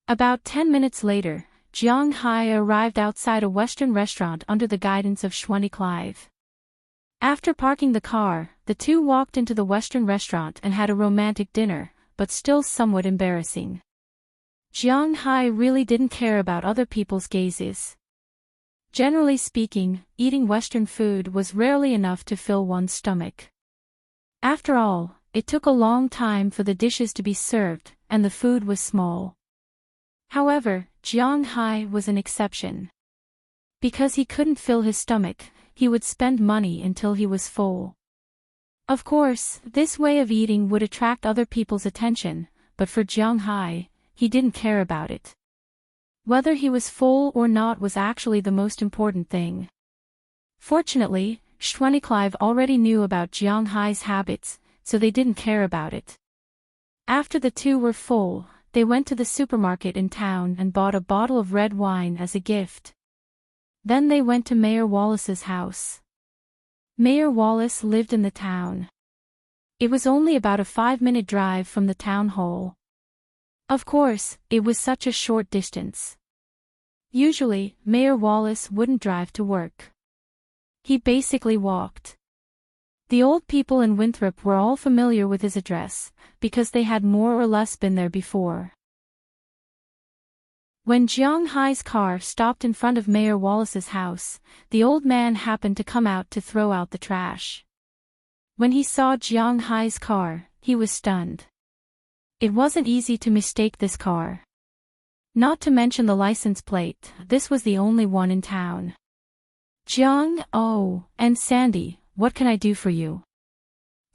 About 10 minutes later, Jiang Hai arrived outside a Western restaurant under the guidance of Clive. After parking the car, the two walked into the Western restaurant and had a romantic dinner, but still somewhat embarrassing. Jiang Hai really didn't care about other people's gazes. Generally speaking, eating Western food was rarely enough to fill one's stomach. After all, it took a long time for the dishes to be served, and the food was small. However, Jiang Hai was an exception. Because he couldn't fill his stomach, he would spend money until he was full. Of course, this way of eating would attract other people's attention, but for Jiang Hai, he didn't care about it. Whether he was full or not was actually the most important thing. Fortunately, Clive already knew about Jiang Hai's habits, so they didn't care about it. After the two were full, they went to the supermarket in town and bought a bottle of red wine as a gift. Then they went to Mayor Wallace's house. Mayor Wallace lived in the town. It was only about a 5-minute drive from the town hall. Of course, it was such a short distance. Usually, Mayor Wallace wouldn't drive to work. He basically walked. The old people in Winthrop were all familiar with his address, because they had more or less been there before. When Jiang Hai's car stopped in front of Mayor Wallace's house, the old man happened to come out to throw out the trash. When he saw Jiang Hai's car, he was stunned. It wasn't easy to mistake this car. Not to mention the license plate, this was the only one in town. Jiang, oh, and Sandy, what can I do for you?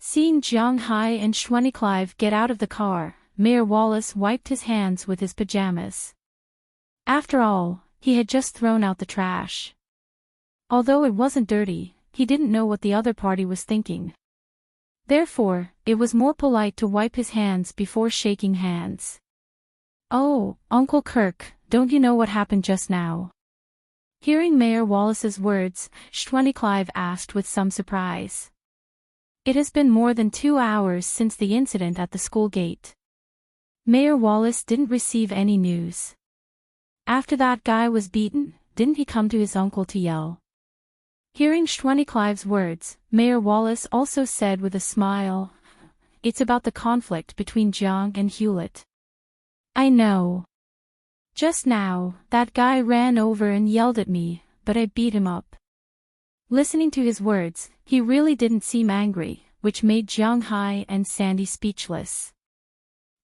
Seeing Jiang Hai and Clive get out of the car, Mayor Wallace wiped his hands with his pajamas. After all, he had just thrown out the trash. Although it wasn't dirty, he didn't know what the other party was thinking. Therefore, it was more polite to wipe his hands before shaking hands. Oh, Uncle Kirk, don't you know what happened just now? Hearing Mayor Wallace's words, Clive asked with some surprise. It has been more than 2 hours since the incident at the school gate. Mayor Wallace didn't receive any news. After that guy was beaten, didn't he come to his uncle to yell? Hearing Clive's words, Mayor Wallace also said with a smile, "It's about the conflict between Jiang and Hewlett." I know. Just now, that guy ran over and yelled at me, but I beat him up. Listening to his words, he really didn't seem angry, which made Jiang Hai and Sandy speechless.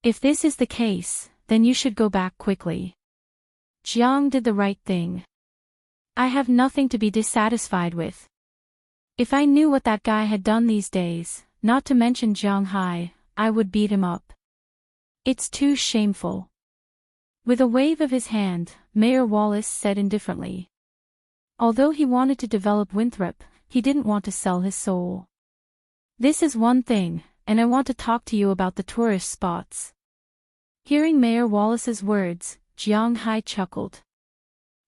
If this is the case, then you should go back quickly. Jiang did the right thing. I have nothing to be dissatisfied with. If I knew what that guy had done these days, not to mention Jiang Hai, I would beat him up. It's too shameful. With a wave of his hand, Mayor Wallace said indifferently. Although he wanted to develop Winthrop, he didn't want to sell his soul. This is one thing, and I want to talk to you about the tourist spots. Hearing Mayor Wallace's words, Jiang Hai chuckled.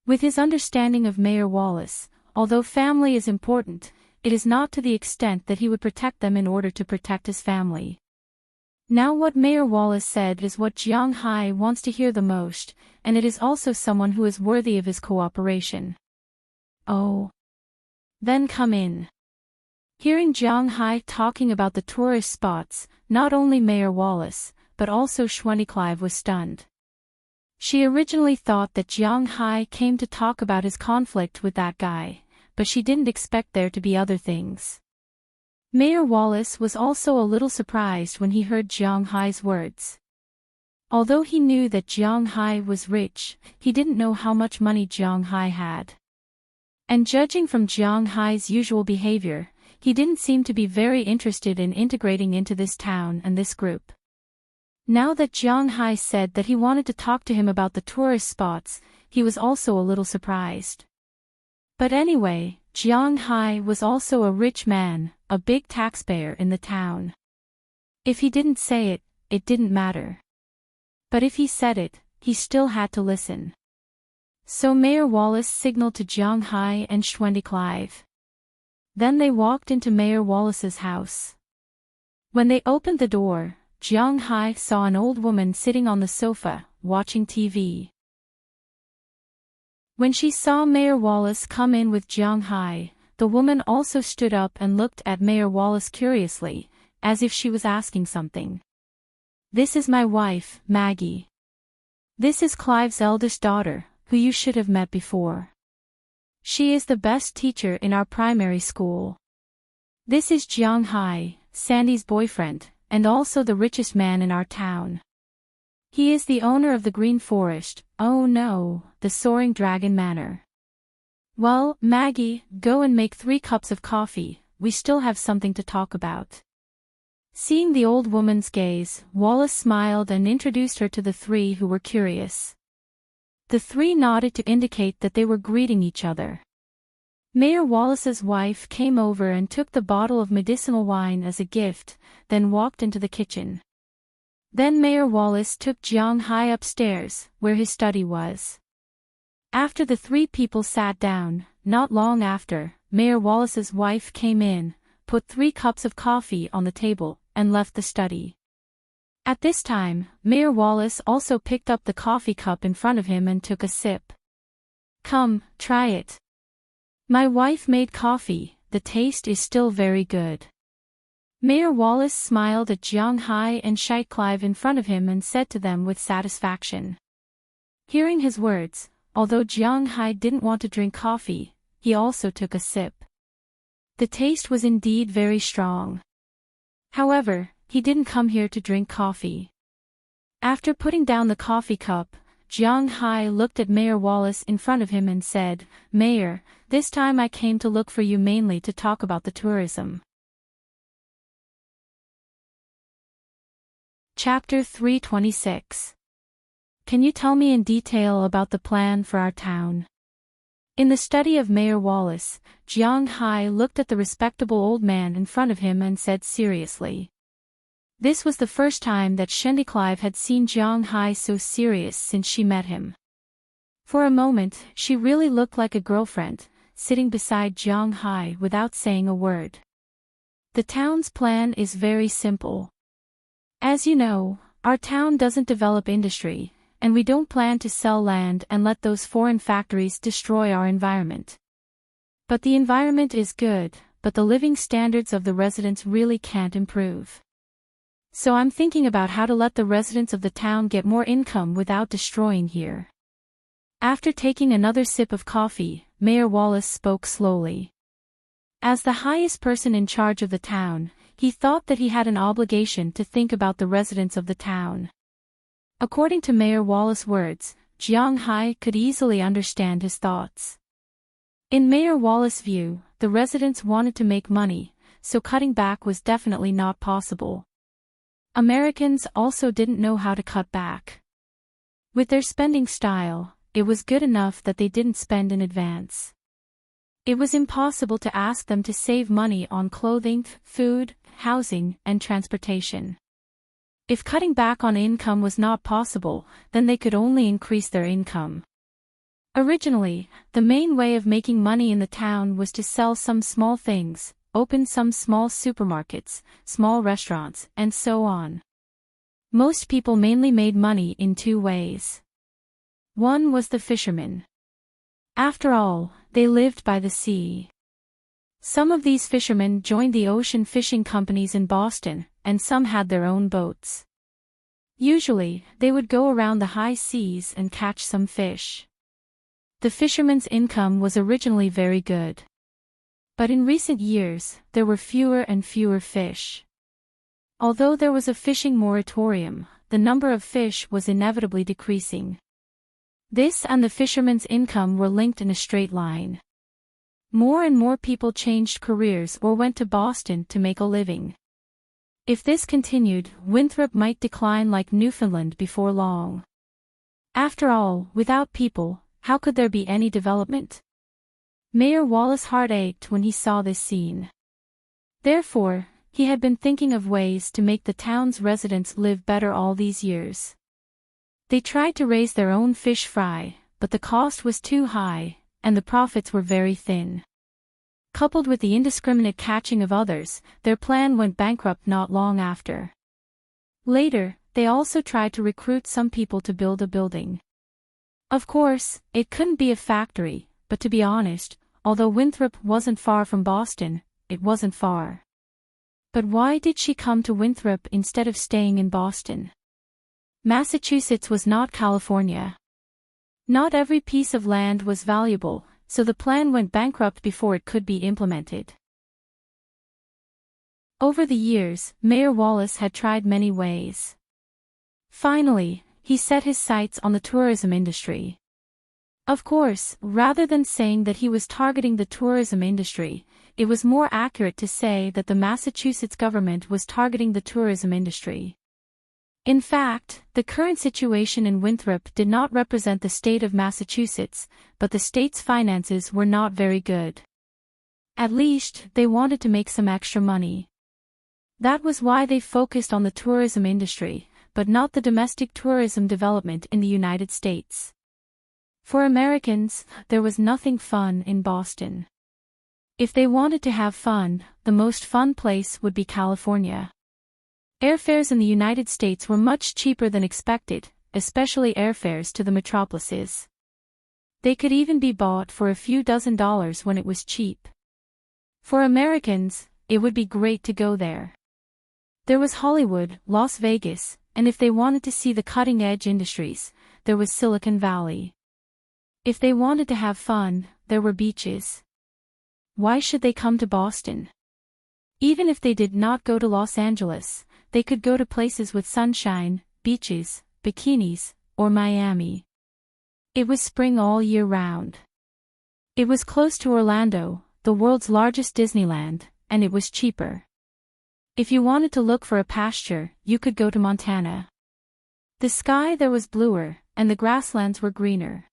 With his understanding of Mayor Wallace, although family is important, it is not to the extent that he would protect them in order to protect his family. Now what Mayor Wallace said is what Jiang Hai wants to hear the most, and it is also someone who is worthy of his cooperation. Oh. Then come in. Hearing Jiang Hai talking about the tourist spots, not only Mayor Wallace, but also Clive was stunned. She originally thought that Jiang Hai came to talk about his conflict with that guy, but she didn't expect there to be other things. Mayor Wallace was also a little surprised when he heard Jiang Hai's words. Although he knew that Jiang Hai was rich, he didn't know how much money Jiang Hai had. And judging from Jiang Hai's usual behavior, he didn't seem to be very interested in integrating into this town and this group. Now that Jiang Hai said that he wanted to talk to him about the tourist spots, he was also a little surprised. But anyway, Jiang Hai was also a rich man, a big taxpayer in the town. If he didn't say it, it didn't matter. But if he said it, he still had to listen. So Mayor Wallace signaled to Jiang Hai and Clive. Then they walked into Mayor Wallace's house. When they opened the door, Jiang Hai saw an old woman sitting on the sofa, watching TV. When she saw Mayor Wallace come in with Jiang Hai, the woman also stood up and looked at Mayor Wallace curiously, as if she was asking something. "This is my wife, Maggie. This is Clive's eldest daughter, who you should have met before. She is the best teacher in our primary school. This is Jiang Hai, Sandy's boyfriend, and also the richest man in our town. He is the owner of the Green Forest, oh no, the Soaring Dragon Manor. Well, Maggie, go and make 3 cups of coffee, we still have something to talk about." Seeing the old woman's gaze, Wallace smiled and introduced her to the 3 who were curious. The 3 nodded to indicate that they were greeting each other. Mayor Wallace's wife came over and took the bottle of medicinal wine as a gift, then walked into the kitchen. Then Mayor Wallace took Jiang Hai upstairs, where his study was. After the 3 people sat down, not long after, Mayor Wallace's wife came in, put 3 cups of coffee on the table, and left the study. At this time, Mayor Wallace also picked up the coffee cup in front of him and took a sip. "Come, try it. My wife made coffee, the taste is still very good." Mayor Wallace smiled at Jiang Hai and Clive in front of him and said to them with satisfaction. Hearing his words, although Jiang Hai didn't want to drink coffee, he also took a sip. The taste was indeed very strong. However, he didn't come here to drink coffee. After putting down the coffee cup, Jiang Hai looked at Mayor Wallace in front of him and said, "Mayor, this time I came to look for you mainly to talk about the tourism." Chapter 326. Can you tell me in detail about the plan for our town? In the study of Mayor Wallace, Jiang Hai looked at the respectable old man in front of him and said seriously. This was the first time that Clive had seen Jiang Hai so serious since she met him. For a moment, she really looked like a girlfriend, sitting beside Jiang Hai without saying a word. The town's plan is very simple. As you know, our town doesn't develop industry, and we don't plan to sell land and let those foreign factories destroy our environment. But the environment is good, but the living standards of the residents really can't improve. So I'm thinking about how to let the residents of the town get more income without destroying here. After taking another sip of coffee, Mayor Wallace spoke slowly. As the highest person in charge of the town, he thought that he had an obligation to think about the residents of the town. According to Mayor Wallace's words, Jiang Hai could easily understand his thoughts. In Mayor Wallace's view, the residents wanted to make money, so cutting back was definitely not possible. Americans also didn't know how to cut back. With their spending style, it was good enough that they didn't spend in advance. It was impossible to ask them to save money on clothing, food, housing, and transportation. If cutting back on income was not possible, then they could only increase their income. Originally, the main way of making money in the town was to sell some small things, open some small supermarkets, small restaurants, and so on. Most people mainly made money in two ways. One was the fishermen. After all, they lived by the sea. Some of these fishermen joined the ocean fishing companies in Boston, and some had their own boats. Usually, they would go around the high seas and catch some fish. The fishermen's income was originally very good. But in recent years, there were fewer and fewer fish. Although there was a fishing moratorium, the number of fish was inevitably decreasing. This and the fishermen's income were linked in a straight line. More and more people changed careers or went to Boston to make a living. If this continued, Winthrop might decline like Newfoundland before long. After all, without people, how could there be any development? Mayor Wallace's heart ached when he saw this scene. Therefore, he had been thinking of ways to make the town's residents live better all these years. They tried to raise their own fish fry, but the cost was too high, and the profits were very thin. Coupled with the indiscriminate catching of others, their plan went bankrupt not long after. Later, they also tried to recruit some people to build a building. Of course, it couldn't be a factory, but to be honest, although Winthrop wasn't far from Boston, it wasn't far. But why did she come to Winthrop instead of staying in Boston? Massachusetts was not California. Not every piece of land was valuable, so the plan went bankrupt before it could be implemented. Over the years, Mayor Wallace had tried many ways. Finally, he set his sights on the tourism industry. Of course, rather than saying that he was targeting the tourism industry, it was more accurate to say that the Massachusetts government was targeting the tourism industry. In fact, the current situation in Winthrop did not represent the state of Massachusetts, but the state's finances were not very good. At least, they wanted to make some extra money. That was why they focused on the tourism industry, but not the domestic tourism development in the United States. For Americans, there was nothing fun in Boston. If they wanted to have fun, the most fun place would be California. Airfares in the United States were much cheaper than expected, especially airfares to the metropolises. They could even be bought for a few dozen dollars when it was cheap. For Americans, it would be great to go there. There was Hollywood, Las Vegas, and if they wanted to see the cutting-edge industries, there was Silicon Valley. If they wanted to have fun, there were beaches. Why should they come to Boston? Even if they did not go to Los Angeles, they could go to places with sunshine, beaches, bikinis, or Miami. It was spring all year round. It was close to Orlando, the world's largest Disneyland, and it was cheaper. If you wanted to look for a pasture, you could go to Montana. The sky there was bluer, and the grasslands were greener.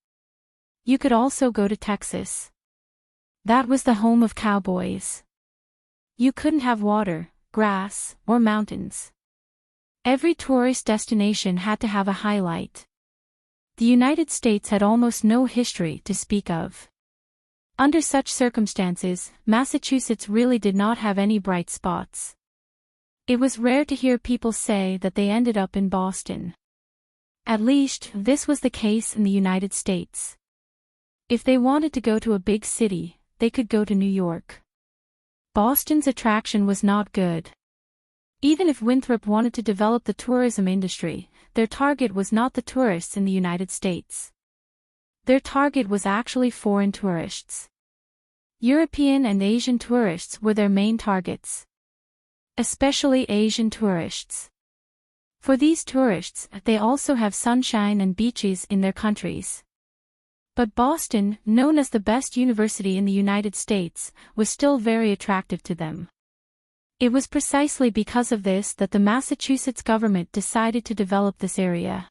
You could also go to Texas. That was the home of cowboys. You couldn't have water, grass, or mountains. Every tourist destination had to have a highlight. The United States had almost no history to speak of. Under such circumstances, Massachusetts really did not have any bright spots. It was rare to hear people say that they ended up in Boston. At least, this was the case in the United States. If they wanted to go to a big city, they could go to New York. Boston's attraction was not good. Even if Winthrop wanted to develop the tourism industry, their target was not the tourists in the United States. Their target was actually foreign tourists. European and Asian tourists were their main targets. Especially Asian tourists. For these tourists, they also have sunshine and beaches in their countries. But Boston, known as the best university in the United States, was still very attractive to them. It was precisely because of this that the Massachusetts government decided to develop this area.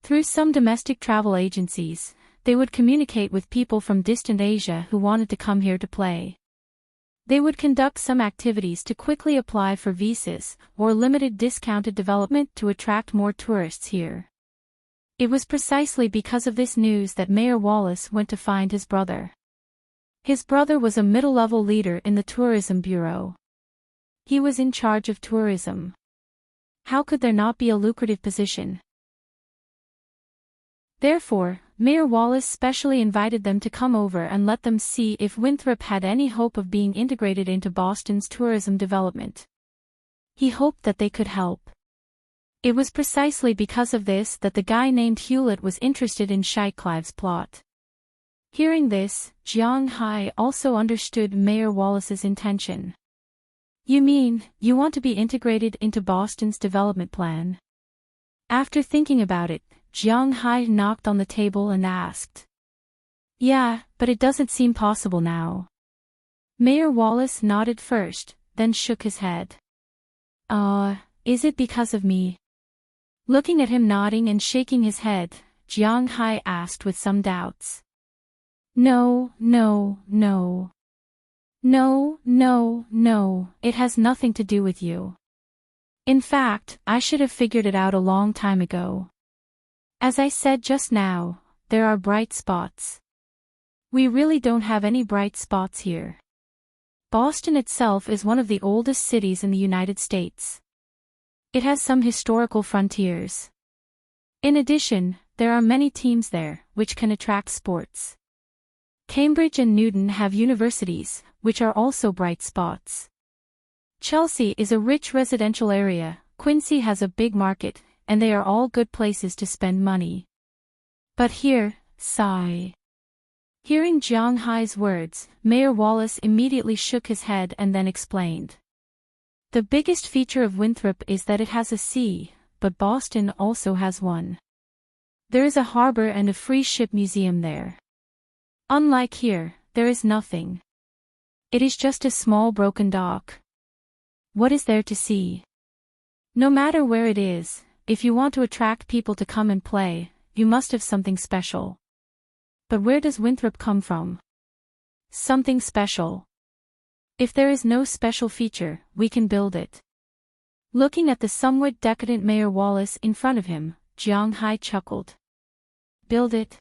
Through some domestic travel agencies, they would communicate with people from distant Asia who wanted to come here to play. They would conduct some activities to quickly apply for visas, or limited discounted development to attract more tourists here. It was precisely because of this news that Mayor Wallace went to find his brother. His brother was a middle-level leader in the tourism bureau. He was in charge of tourism. How could there not be a lucrative position? Therefore, Mayor Wallace specially invited them to come over and let them see if Winthrop had any hope of being integrated into Boston's tourism development. He hoped that they could help. It was precisely because of this that the guy named Hewlett was interested in Shiteclive's plot. Hearing this, Jiang Hai also understood Mayor Wallace's intention. "You mean, you want to be integrated into Boston's development plan?" After thinking about it, Jiang Hai knocked on the table and asked. "Yeah, but it doesn't seem possible now." Mayor Wallace nodded first, then shook his head. Is it because of me?" Looking at him nodding and shaking his head, Jiang Hai asked with some doubts. No, it has nothing to do with you. In fact, I should have figured it out a long time ago. As I said just now, there are bright spots. We really don't have any bright spots here. Boston itself is one of the oldest cities in the United States. It has some historical frontiers. In addition, there are many teams there, which can attract sports. Cambridge and Newton have universities, which are also bright spots. Chelsea is a rich residential area, Quincy has a big market, and they are all good places to spend money. But here, sigh. Hearing Jiang Hai's words, Mayor Wallace immediately shook his head and then explained. The biggest feature of Winthrop is that it has a sea, but Boston also has one. There is a harbor and a free ship museum there. Unlike here, there is nothing. It is just a small broken dock. What is there to see? No matter where it is, if you want to attract people to come and play, you must have something special. But where does Winthrop come from? Something special. If there is no special feature, we can build it. Looking at the somewhat decadent Mayor Wallace in front of him, Jiang Hai chuckled. Build it?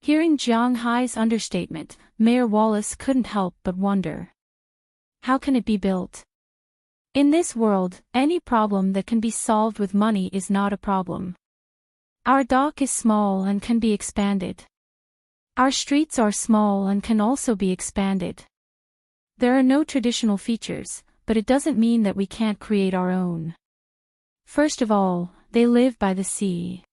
Hearing Jiang Hai's understatement, Mayor Wallace couldn't help but wonder. How can it be built? In this world, any problem that can be solved with money is not a problem. Our dock is small and can be expanded. Our streets are small and can also be expanded. There are no traditional features, but it doesn't mean that we can't create our own. First of all, they live by the sea.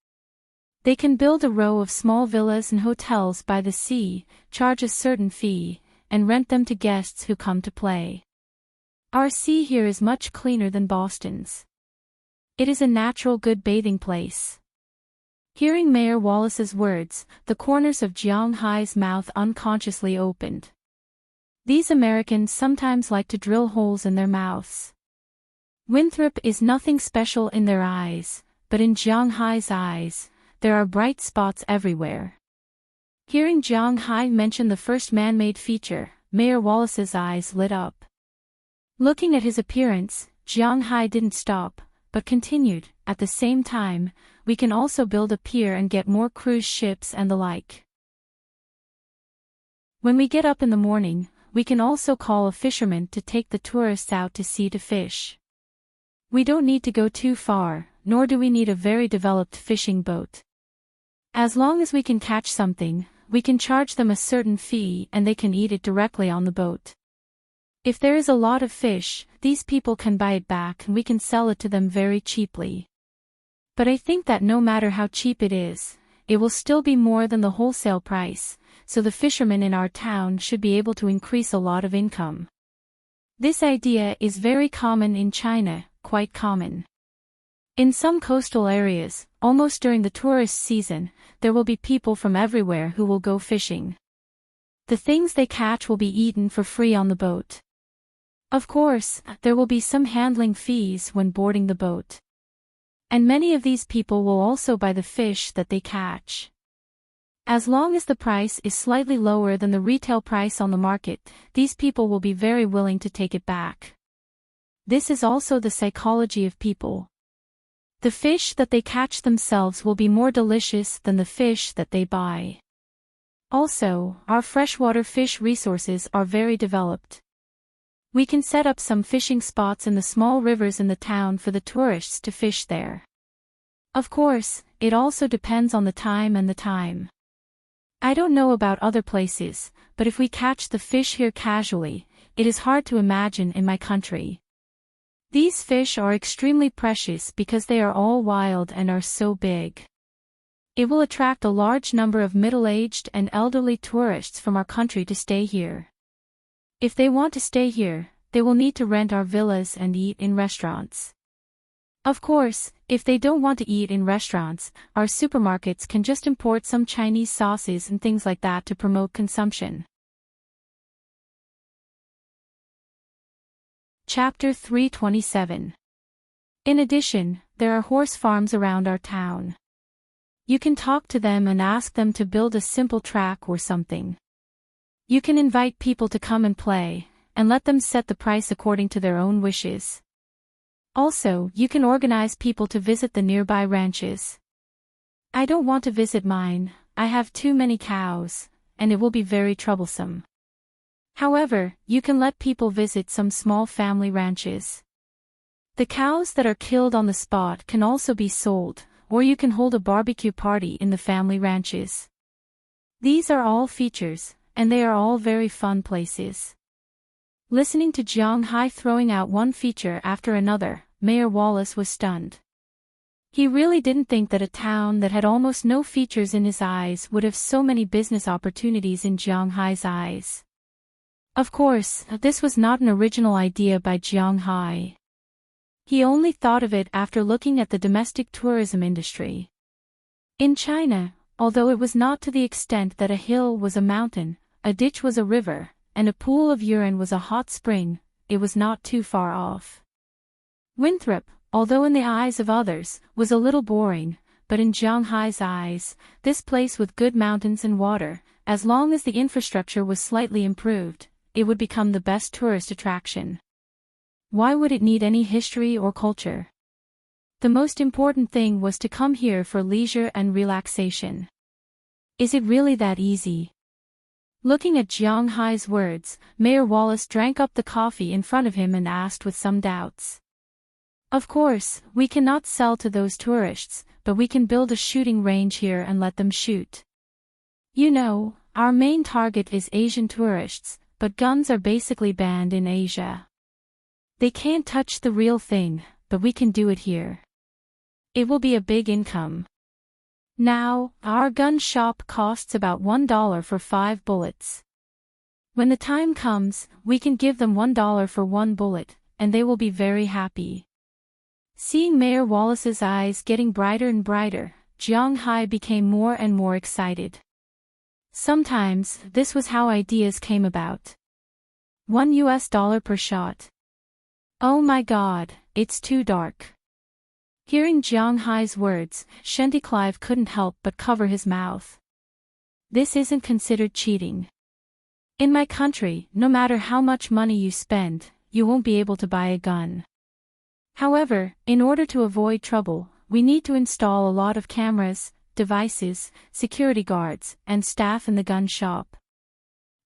They can build a row of small villas and hotels by the sea, charge a certain fee, and rent them to guests who come to play. Our sea here is much cleaner than Boston's. It is a natural good bathing place. Hearing Mayor Wallace's words, the corners of Jiang Hai's mouth unconsciously opened. These Americans sometimes like to drill holes in their mouths. Winthrop is nothing special in their eyes, but in Jiang Hai's eyes, there are bright spots everywhere. Hearing Jiang Hai mention the first man-made feature, Mayor Wallace's eyes lit up. Looking at his appearance, Jiang Hai didn't stop, but continued, at the same time, we can also build a pier and get more cruise ships and the like. When we get up in the morning, we can also call a fisherman to take the tourists out to sea to fish. We don't need to go too far, nor do we need a very developed fishing boat. As long as we can catch something, we can charge them a certain fee and they can eat it directly on the boat. If there is a lot of fish, these people can buy it back and we can sell it to them very cheaply. But I think that no matter how cheap it is, it will still be more than the wholesale price, so the fishermen in our town should be able to increase a lot of income. This idea is very common in China, quite common. In some coastal areas, almost during the tourist season, there will be people from everywhere who will go fishing. The things they catch will be eaten for free on the boat. Of course, there will be some handling fees when boarding the boat. And many of these people will also buy the fish that they catch. As long as the price is slightly lower than the retail price on the market, these people will be very willing to take it back. This is also the psychology of people. The fish that they catch themselves will be more delicious than the fish that they buy. Also, our freshwater fish resources are very developed. We can set up some fishing spots in the small rivers in the town for the tourists to fish there. Of course, it also depends on the time and the time. I don't know about other places, but if we catch the fish here casually, it is hard to imagine in my country. These fish are extremely precious because they are all wild and are so big. It will attract a large number of middle-aged and elderly tourists from our country to stay here. If they want to stay here, they will need to rent our villas and eat in restaurants. Of course, if they don't want to eat in restaurants, our supermarkets can just import some Chinese sauces and things like that to promote consumption. Chapter 327. In addition, there are horse farms around our town. You can talk to them and ask them to build a simple track or something. You can invite people to come and play, and let them set the price according to their own wishes. Also, you can organize people to visit the nearby ranches. I don't want to visit mine, I have too many cows, and it will be very troublesome. However, you can let people visit some small family ranches. The cows that are killed on the spot can also be sold, or you can hold a barbecue party in the family ranches. These are all features, and they are all very fun places. Listening to Jiang Hai throwing out one feature after another, Mayor Wallace was stunned. He really didn't think that a town that had almost no features in his eyes would have so many business opportunities in Jiang Hai's eyes. Of course, this was not an original idea by Jiang Hai. He only thought of it after looking at the domestic tourism industry. In China, although it was not to the extent that a hill was a mountain, a ditch was a river, and a pool of urine was a hot spring, it was not too far off. Winthrop, although in the eyes of others, was a little boring, but in Jiang Hai's eyes, this place with good mountains and water, as long as the infrastructure was slightly improved, it would become the best tourist attraction. Why would it need any history or culture? The most important thing was to come here for leisure and relaxation. Is it really that easy? Looking at Jiang Hai's words, Mayor Wallace drank up the coffee in front of him and asked with some doubts. Of course, we cannot sell to those tourists, but we can build a shooting range here and let them shoot. You know, our main target is Asian tourists, but guns are basically banned in Asia. They can't touch the real thing, but we can do it here. It will be a big income. Now, our gun shop costs about $1 for 5 bullets. When the time comes, we can give them $1 for 1 bullet, and they will be very happy. Seeing Mayor Wallace's eyes getting brighter and brighter, Jiang Hai became more and more excited. Sometimes, this was how ideas came about. $1 per shot. Oh my God, it's too dark. Hearing Jiang Hai's words, Clive couldn't help but cover his mouth. This isn't considered cheating. In my country, no matter how much money you spend, you won't be able to buy a gun. However, in order to avoid trouble, we need to install a lot of cameras, devices, security guards, and staff in the gun shop.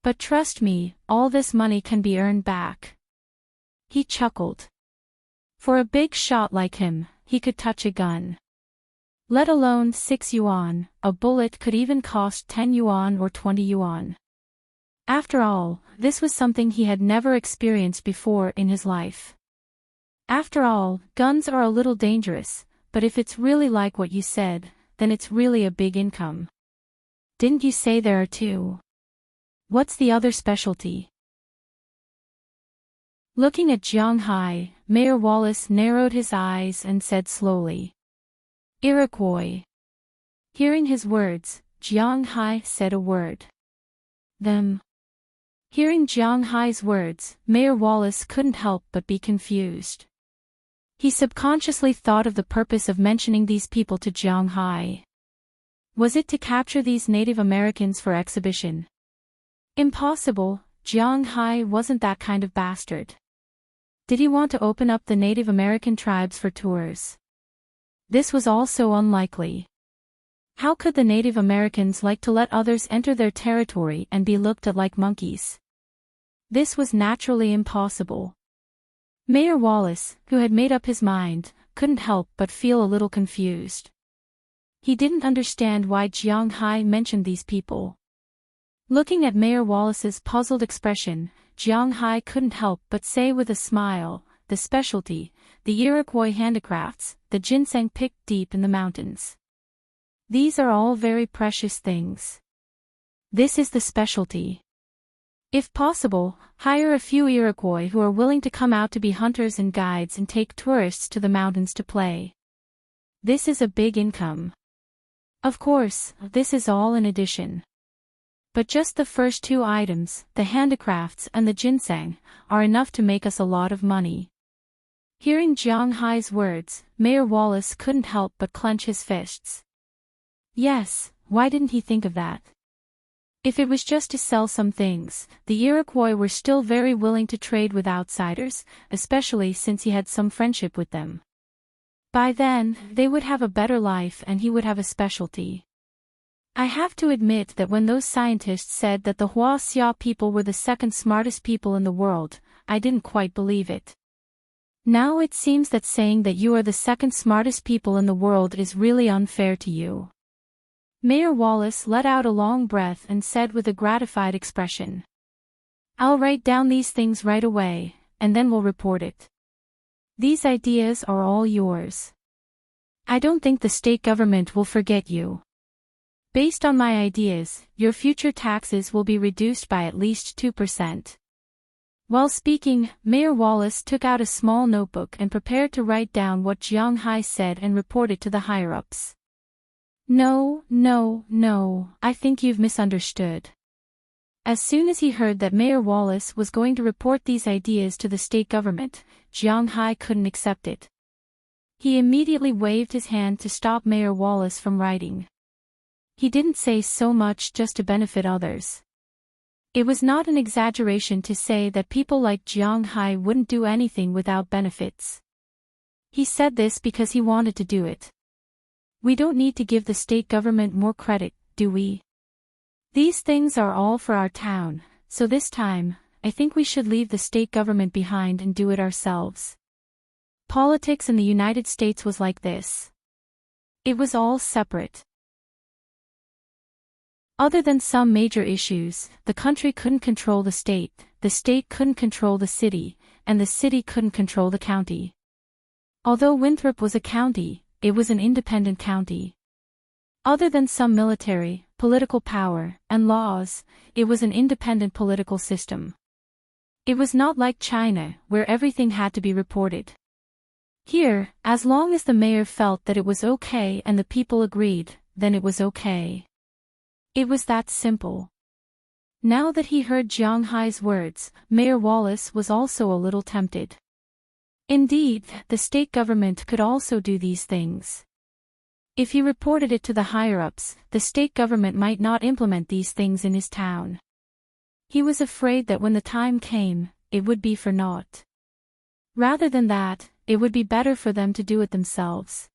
But trust me, all this money can be earned back. He chuckled. For a big shot like him, he could touch a gun. Let alone 6 yuan, a bullet could even cost 10 yuan or 20 yuan. After all, this was something he had never experienced before in his life. After all, guns are a little dangerous, but if it's really like what you said, then it's really a big income. Didn't you say there are 2? What's the other specialty? Looking at Jiang Hai, Mayor Wallace narrowed his eyes and said slowly, Iroquois. Hearing his words, Jiang Hai said a word. Them. Hearing Jiang Hai's words, Mayor Wallace couldn't help but be confused. He subconsciously thought of the purpose of mentioning these people to Jiang Hai. Was it to capture these Native Americans for exhibition? Impossible, Jiang Hai wasn't that kind of bastard. Did he want to open up the Native American tribes for tours? This was all so unlikely. How could the Native Americans like to let others enter their territory and be looked at like monkeys? This was naturally impossible. Mayor Wallace, who had made up his mind, couldn't help but feel a little confused. He didn't understand why Jiang Hai mentioned these people. Looking at Mayor Wallace's puzzled expression, Jiang Hai couldn't help but say with a smile, the specialty, the Iroquois handicrafts, the ginseng picked deep in the mountains. These are all very precious things. This is the specialty. If possible, hire a few Iroquois who are willing to come out to be hunters and guides and take tourists to the mountains to play. This is a big income. Of course, this is all in addition. But just the first two items, the handicrafts and the ginseng, are enough to make us a lot of money. Hearing Jiang Hai's words, Mayor Wallace couldn't help but clench his fists. Yes, why didn't he think of that? If it was just to sell some things, the Iroquois were still very willing to trade with outsiders, especially since he had some friendship with them. By then, they would have a better life and he would have a specialty. I have to admit that when those scientists said that the Hua-Xia people were the second smartest people in the world, I didn't quite believe it. Now it seems that saying that you are the second smartest people in the world is really unfair to you. Mayor Wallace let out a long breath and said with a gratified expression. I'll write down these things right away, and then we'll report it. These ideas are all yours. I don't think the state government will forget you. Based on my ideas, your future taxes will be reduced by at least 2%. While speaking, Mayor Wallace took out a small notebook and prepared to write down what Jiang Hai said and report it to the higher-ups. No, I think you've misunderstood. As soon as he heard that Mayor Wallace was going to report these ideas to the state government, Jiang Hai couldn't accept it. He immediately waved his hand to stop Mayor Wallace from writing. He didn't say so much just to benefit others. It was not an exaggeration to say that people like Jiang Hai wouldn't do anything without benefits. He said this because he wanted to do it. We don't need to give the state government more credit, do we? These things are all for our town, so this time, I think we should leave the state government behind and do it ourselves. Politics in the United States was like this. It was all separate. Other than some major issues, the country couldn't control the state couldn't control the city, and the city couldn't control the county. Although Winthrop was a county, it was an independent county. Other than some military, political power, and laws, it was an independent political system. It was not like China, where everything had to be reported. Here, as long as the mayor felt that it was okay and the people agreed, then it was okay. It was that simple. Now that he heard Jiang Hai's words, Mayor Wallace was also a little tempted. Indeed, the state government could also do these things. If he reported it to the higher-ups, the state government might not implement these things in his town. He was afraid that when the time came, it would be for naught. Rather than that, it would be better for them to do it themselves.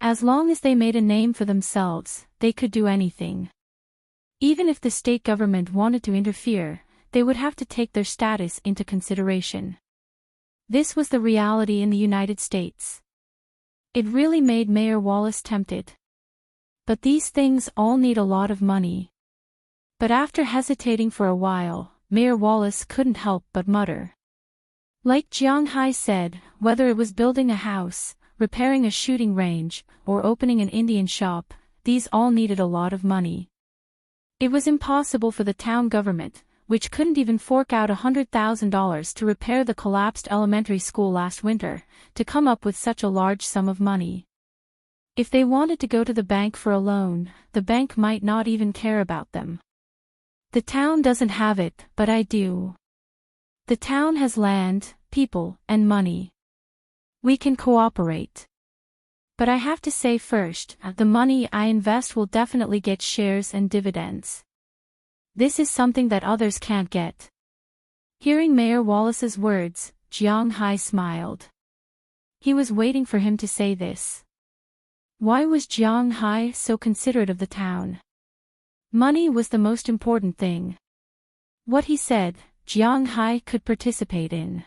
As long as they made a name for themselves, they could do anything. Even if the state government wanted to interfere, they would have to take their status into consideration. This was the reality in the United States. It really made Mayor Wallace tempted. But these things all need a lot of money. But after hesitating for a while, Mayor Wallace couldn't help but mutter. Like Jiang Hai said, whether it was building a house, repairing a shooting range, or opening an Indian shop, these all needed a lot of money. It was impossible for the town government, which couldn't even fork out $100,000 to repair the collapsed elementary school last winter, to come up with such a large sum of money. If they wanted to go to the bank for a loan, the bank might not even care about them. The town doesn't have it, but I do. The town has land, people, and money. We can cooperate. But I have to say first, the money I invest will definitely get shares and dividends. This is something that others can't get. Hearing Mayor Wallace's words, Jiang Hai smiled. He was waiting for him to say this. Why was Jiang Hai so considerate of the town? Money was the most important thing. What he said, Jiang Hai could participate in.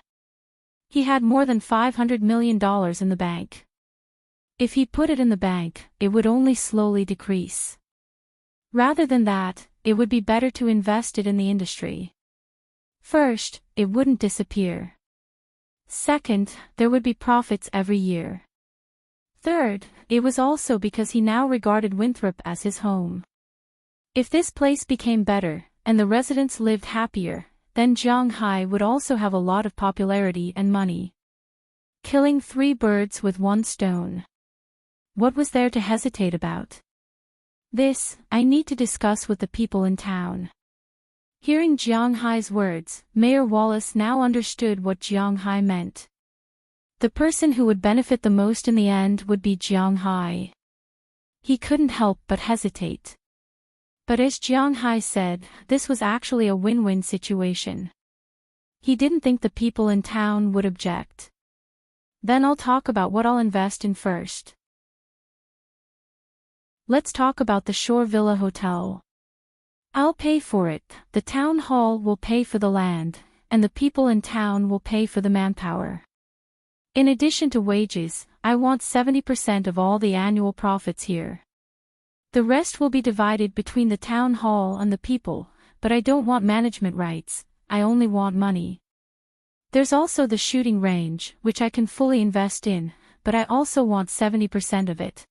He had more than $500 million in the bank. If he put it in the bank, it would only slowly decrease. Rather than that, it would be better to invest it in the industry. First, it wouldn't disappear. Second, there would be profits every year. Third, it was also because he now regarded Winthrop as his home. If this place became better, and the residents lived happier, then Jiang Hai would also have a lot of popularity and money. Killing 3 birds with 1 stone. What was there to hesitate about? This, I need to discuss with the people in town. Hearing Jiang Hai's words, Mayor Wallace now understood what Jiang Hai meant. The person who would benefit the most in the end would be Jiang Hai. He couldn't help but hesitate. But as Jiang Hai said, this was actually a win-win situation. He didn't think the people in town would object. Then I'll talk about what I'll invest in first. Let's talk about the Shore Villa Hotel. I'll pay for it, the town hall will pay for the land, and the people in town will pay for the manpower. In addition to wages, I want 70% of all the annual profits here. The rest will be divided between the town hall and the people, but I don't want management rights, I only want money. There's also the shooting range, which I can fully invest in, but I also want 70% of it.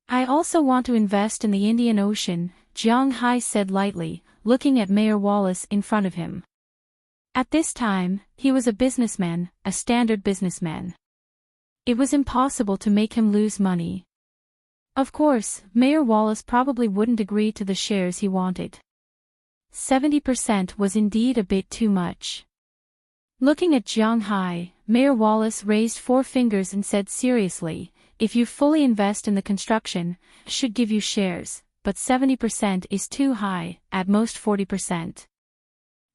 I also want to invest in the Indian Ocean, Jiang Hai said lightly, looking at Mayor Wallace in front of him. At this time, he was a businessman, a standard businessman. It was impossible to make him lose money. Of course, Mayor Wallace probably wouldn't agree to the shares he wanted. 70% was indeed a bit too much. Looking at Jiang Hai, Mayor Wallace raised 4 fingers and said seriously, if you fully invest in the construction, I should give you shares, but 70% is too high, at most 40%.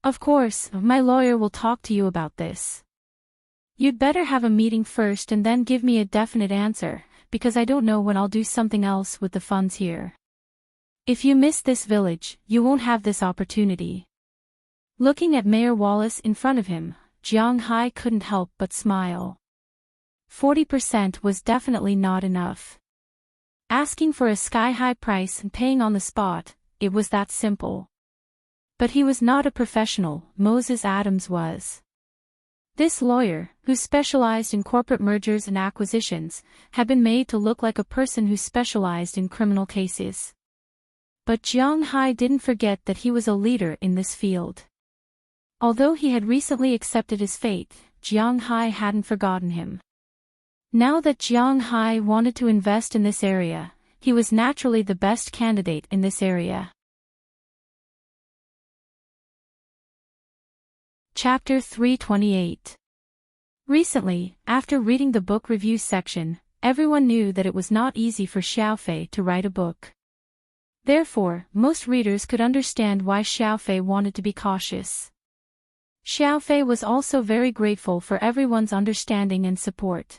Of course, my lawyer will talk to you about this. You'd better have a meeting first and then give me a definite answer, because I don't know when I'll do something else with the funds here. If you miss this village, you won't have this opportunity. Looking at Mayor Wallace in front of him, Jiang Hai couldn't help but smile. 40% was definitely not enough. Asking for a sky-high price and paying on the spot, it was that simple. But he was not a professional, Moses Adams was. This lawyer, who specialized in corporate mergers and acquisitions, had been made to look like a person who specialized in criminal cases. But Jiang Hai didn't forget that he was a leader in this field. Although he had recently accepted his fate, Jiang Hai hadn't forgotten him. Now that Jiang Hai wanted to invest in this area, he was naturally the best candidate in this area. Chapter 328. Recently, after reading the book review section, everyone knew that it was not easy for Xiaofei to write a book. Therefore, most readers could understand why Xiaofei wanted to be cautious. Xiaofei was also very grateful for everyone's understanding and support.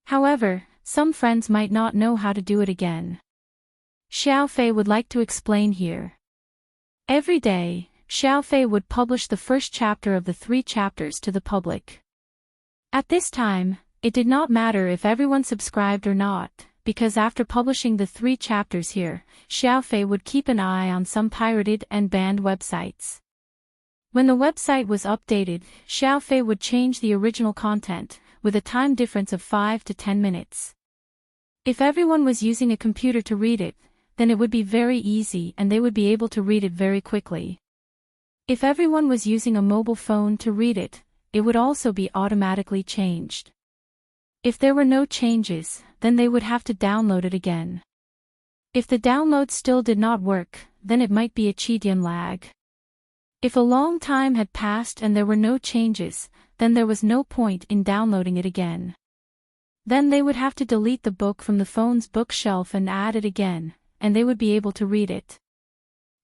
However, some friends might not know how to do it again. Xiaofei would like to explain here. Every day, Xiaofei would publish the first chapter of the 3 chapters to the public. At this time, it did not matter if everyone subscribed or not, because after publishing the 3 chapters here, Xiaofei would keep an eye on some pirated and banned websites. When the website was updated, Xiaofei would change the original content, with a time difference of 5 to 10 minutes. If everyone was using a computer to read it, then it would be very easy and they would be able to read it very quickly. If everyone was using a mobile phone to read it, it would also be automatically changed. If there were no changes, then they would have to download it again. If the download still did not work, then it might be a Chidian lag. If a long time had passed and there were no changes, then there was no point in downloading it again. Then they would have to delete the book from the phone's bookshelf and add it again, and they would be able to read it.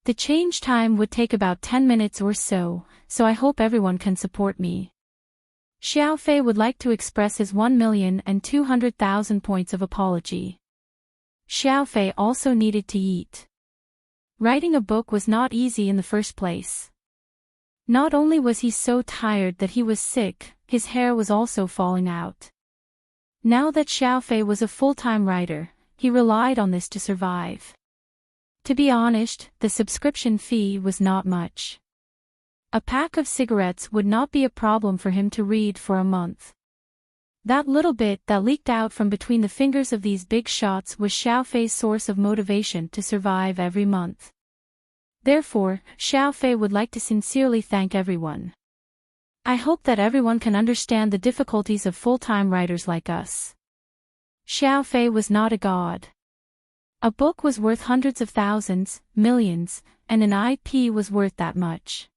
The change time would take about 10 minutes or so I hope everyone can support me. Xiaofei would like to express his 1,200,000 points of apology. Xiaofei also needed to eat. Writing a book was not easy in the first place. Not only was he so tired that he was sick, his hair was also falling out. Now that Xiaofei was a full-time writer, he relied on this to survive. To be honest, the subscription fee was not much. A pack of cigarettes would not be a problem for him to read for a month. That little bit that leaked out from between the fingers of these big shots was Xiaofei's source of motivation to survive every month. Therefore, Xiaofei would like to sincerely thank everyone. I hope that everyone can understand the difficulties of full-time writers like us. Xiaofei was not a god. A book was worth hundreds of thousands, millions, and an IP was worth that much.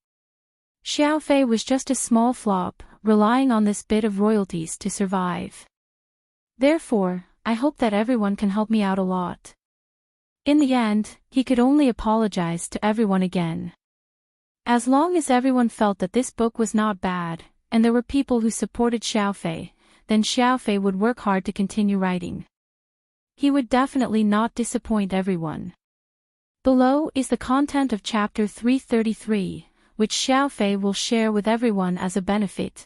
Xiaofei was just a small flop, relying on this bit of royalties to survive. Therefore, I hope that everyone can help me out a lot. In the end, he could only apologize to everyone again. As long as everyone felt that this book was not bad, and there were people who supported Xiaofei, then Xiaofei would work hard to continue writing. He would definitely not disappoint everyone. Below is the content of chapter 333, which Xiaofei will share with everyone as a benefit.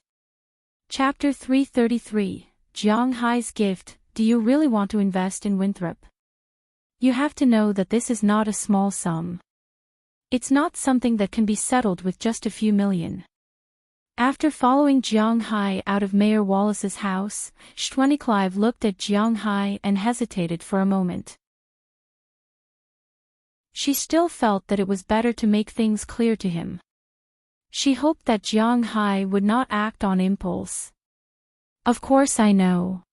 Chapter 333, Jiang Hai's Gift. Do you really want to invest in Winthrop? You have to know that this is not a small sum. It's not something that can be settled with just a few million. After following Jiang Hai out of Mayor Wallace's house, Clive looked at Jiang Hai and hesitated for a moment. She still felt that it was better to make things clear to him. She hoped that Jiang Hai would not act on impulse. Of course I know.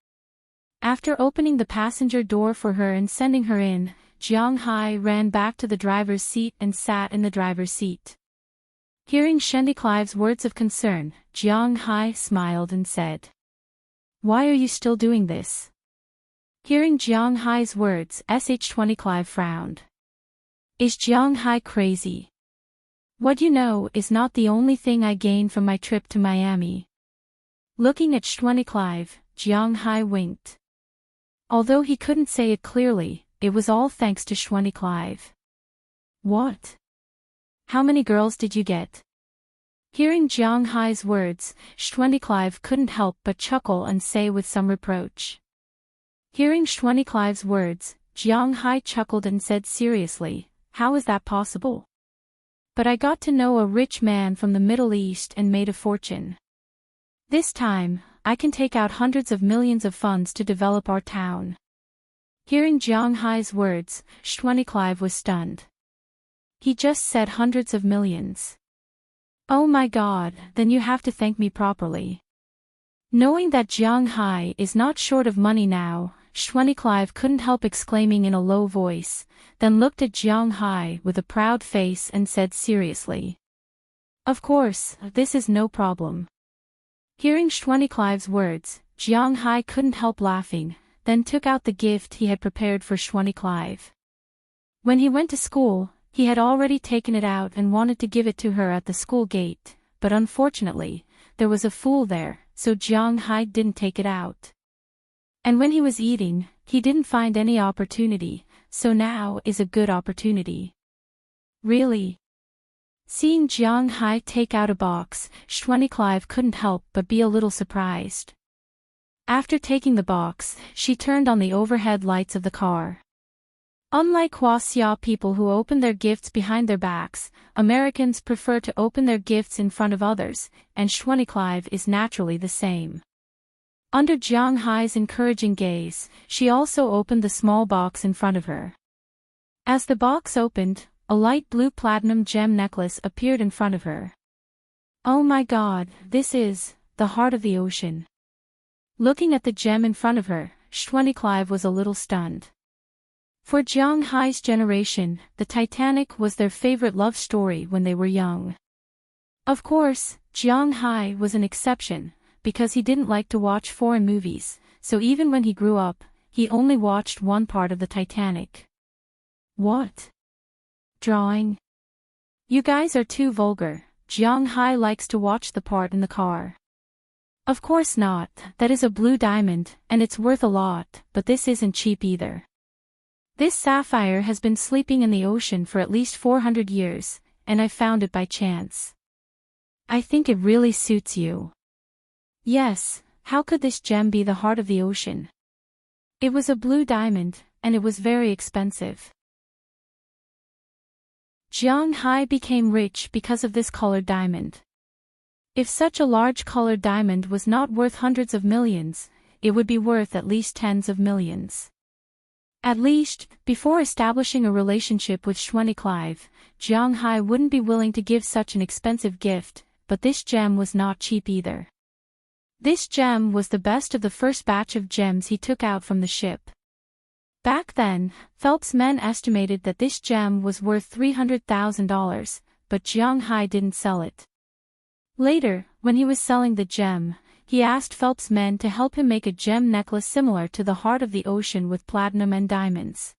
After opening the passenger door for her and sending her in, Jiang Hai ran back to the driver's seat and sat in the driver's seat. Hearing Clive's words of concern, Jiang Hai smiled and said, "Why are you still doing this?" Hearing Jiang Hai's words, Clive frowned. Is Jiang Hai crazy? What you know is not the only thing I gained from my trip to Miami. Looking at Clive, Jiang Hai winked. Although he couldn't say it clearly, it was all thanks to Clive. What? How many girls did you get? Hearing Jiang Hai's words, Clive couldn't help but chuckle and say with some reproach. Hearing Clive's words, Jiang Hai chuckled and said seriously, "How is that possible?" "But I got to know a rich man from the Middle East and made a fortune. This time, I can take out hundreds of millions of funds to develop our town." Hearing Jiang Hai's words, Clive was stunned. He just said hundreds of millions. Oh my God, then you have to thank me properly. Knowing that Jiang Hai is not short of money now, Clive couldn't help exclaiming in a low voice, then looked at Jiang Hai with a proud face and said seriously, "Of course, this is no problem." Hearing Clive's words, Jiang Hai couldn't help laughing, then took out the gift he had prepared for Clive. When he went to school, he had already taken it out and wanted to give it to her at the school gate, but unfortunately, there was a fool there, so Jiang Hai didn't take it out. And when he was eating, he didn't find any opportunity, so now is a good opportunity. Really? Seeing Jiang Hai take out a box, Clive couldn't help but be a little surprised. After taking the box, she turned on the overhead lights of the car. Unlike Huaxia people who open their gifts behind their backs, Americans prefer to open their gifts in front of others, and Clive is naturally the same. Under Jiang Hai's encouraging gaze, she also opened the small box in front of her. As the box opened, a light blue platinum gem necklace appeared in front of her. Oh my God, this is the heart of the ocean. Looking at the gem in front of her, Clive was a little stunned. For Jiang Hai's generation, the Titanic was their favorite love story when they were young. Of course, Jiang Hai was an exception, because he didn't like to watch foreign movies, so even when he grew up, he only watched one part of the Titanic. What? Drawing? You guys are too vulgar. Jiang Hai likes to watch the part in the car. Of course not, that is a blue diamond, and it's worth a lot, but this isn't cheap either. This sapphire has been sleeping in the ocean for at least 400 years, and I found it by chance. I think it really suits you. Yes, how could this gem be the heart of the ocean? It was a blue diamond, and it was very expensive. Jiang Hai became rich because of this colored diamond. If such a large colored diamond was not worth hundreds of millions, it would be worth at least tens of millions. At least, before establishing a relationship with Clive, Jiang Hai wouldn't be willing to give such an expensive gift, but this gem was not cheap either. This gem was the best of the first batch of gems he took out from the ship. Back then, Phelps' men estimated that this gem was worth $300,000, but Jiang Hai didn't sell it. Later, when he was selling the gem, he asked Phelps' men to help him make a gem necklace similar to the heart of the ocean with platinum and diamonds.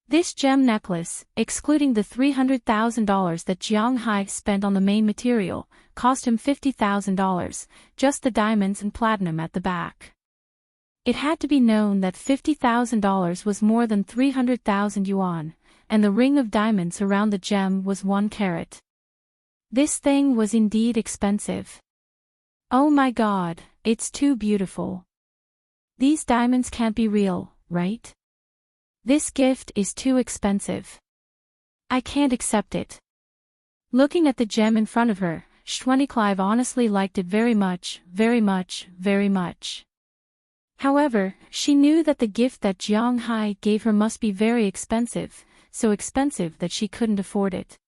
This gem necklace, excluding the $300,000 that Jiang Hai spent on the main material, cost him $50,000, just the diamonds and platinum at the back. It had to be known that $50,000 was more than 300,000 yuan, and the ring of diamonds around the gem was 1 carat. This thing was indeed expensive. Oh my God, it's too beautiful. These diamonds can't be real, right? This gift is too expensive. I can't accept it. Looking at the gem in front of her, Clive honestly liked it very much, very much, very much. However, she knew that the gift that Jiang Hai gave her must be very expensive, so expensive that she couldn't afford it.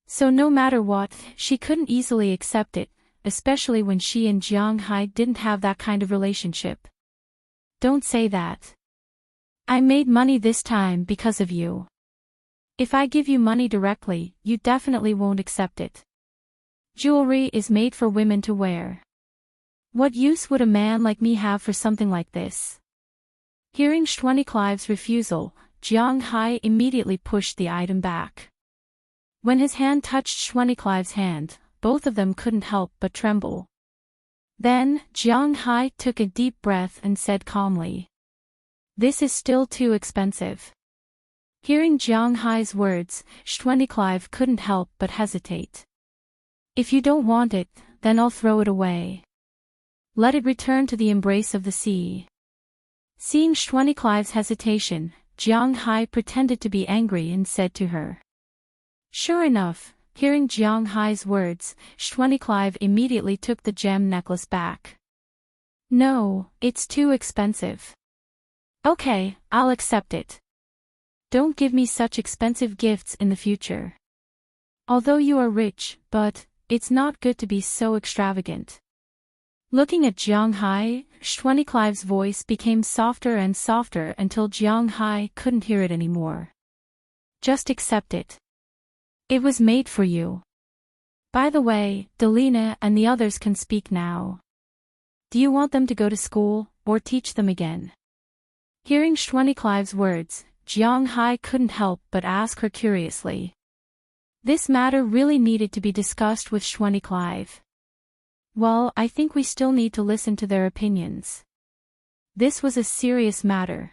So no matter what, she couldn't easily accept it, especially when she and Jiang Hai didn't have that kind of relationship. Don't say that. I made money this time because of you. If I give you money directly, you definitely won't accept it. Jewelry is made for women to wear. What use would a man like me have for something like this? Hearing Clive's refusal, Jiang Hai immediately pushed the item back. When his hand touched Clive's hand, both of them couldn't help but tremble. Then, Jiang Hai took a deep breath and said calmly, "This is still too expensive." Hearing Jiang Hai's words, Clive couldn't help but hesitate. "If you don't want it, then I'll throw it away. Let it return to the embrace of the sea." Seeing Clive's hesitation, Jiang Hai pretended to be angry and said to her. Sure enough, hearing Jiang Hai's words, Clive immediately took the gem necklace back. "No, it's too expensive." "Okay, I'll accept it. Don't give me such expensive gifts in the future. Although you are rich, but it's not good to be so extravagant." Looking at Jiang Hai, Clive's voice became softer and softer until Jiang Hai couldn't hear it anymore. "Just accept it. It was made for you. By the way, Delina and the others can speak now. Do you want them to go to school, or teach them again?" Hearing Clive's words, Jiang Hai couldn't help but ask her curiously. This matter really needed to be discussed with Clive. Well, I think we still need to listen to their opinions. This was a serious matter.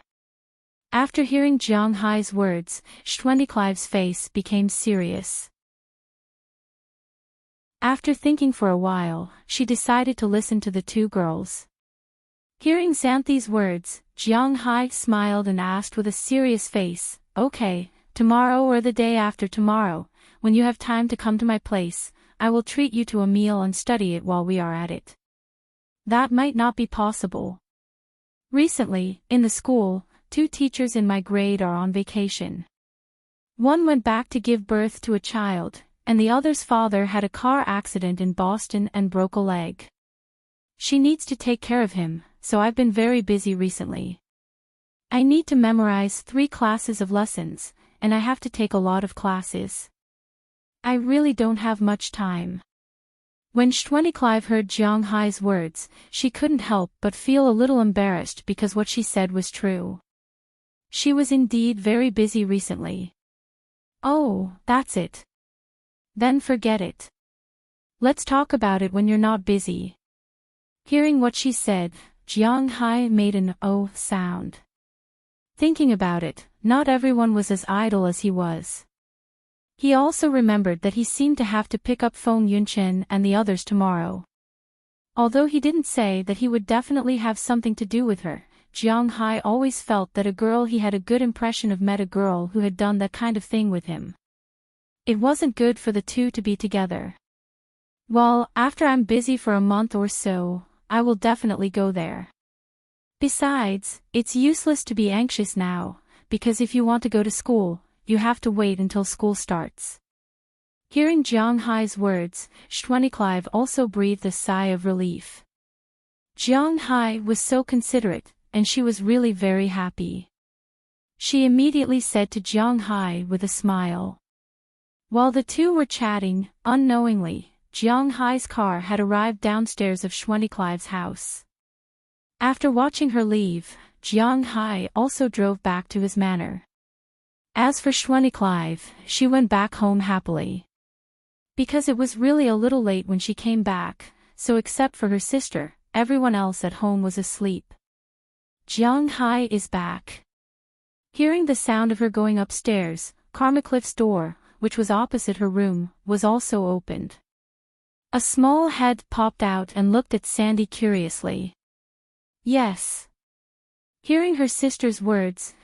After hearing Jiang Hai's words, Clive's face became serious. After thinking for a while, she decided to listen to the two girls. Hearing Xanthi's words, Jiang Hai smiled and asked with a serious face, "Okay, tomorrow or the day after tomorrow, when you have time to come to my place, I will treat you to a meal and study it while we are at it." That might not be possible. Recently, in the school, 2 teachers in my grade are on vacation. One went back to give birth to a child, and the other's father had a car accident in Boston and broke a leg. She needs to take care of him, so I've been very busy recently. I need to memorize 3 classes of lessons, and I have to take a lot of classes. I really don't have much time. When Clive heard Jiang Hai's words, she couldn't help but feel a little embarrassed because what she said was true. She was indeed very busy recently. "Oh, that's it. Then forget it. Let's talk about it when you're not busy." Hearing what she said, Jiang Hai made an "oh" sound. Thinking about it, not everyone was as idle as he was. He also remembered that he seemed to have to pick up Feng Yunchen and the others tomorrow. Although he didn't say that he would definitely have something to do with her, Jiang Hai always felt that a girl he had a good impression of met a girl who had done that kind of thing with him. It wasn't good for the two to be together. Well, after I'm busy for a month or so, I will definitely go there. Besides, it's useless to be anxious now, because if you want to go to school, you have to wait until school starts. Hearing Jiang Hai's words, Clive also breathed a sigh of relief. Jiang Hai was so considerate, and she was really very happy. She immediately said to Jiang Hai with a smile. While the two were chatting, unknowingly, Jiang Hai's car had arrived downstairs of Clive's house. After watching her leave, Jiang Hai also drove back to his manor. As for Clive, she went back home happily. Because it was really a little late when she came back, so except for her sister, everyone else at home was asleep. Jiang Hai is back. Hearing the sound of her going upstairs, Cliff's door, which was opposite her room, was also opened. A small head popped out and looked at Sandy curiously. Yes. Hearing her sister's words,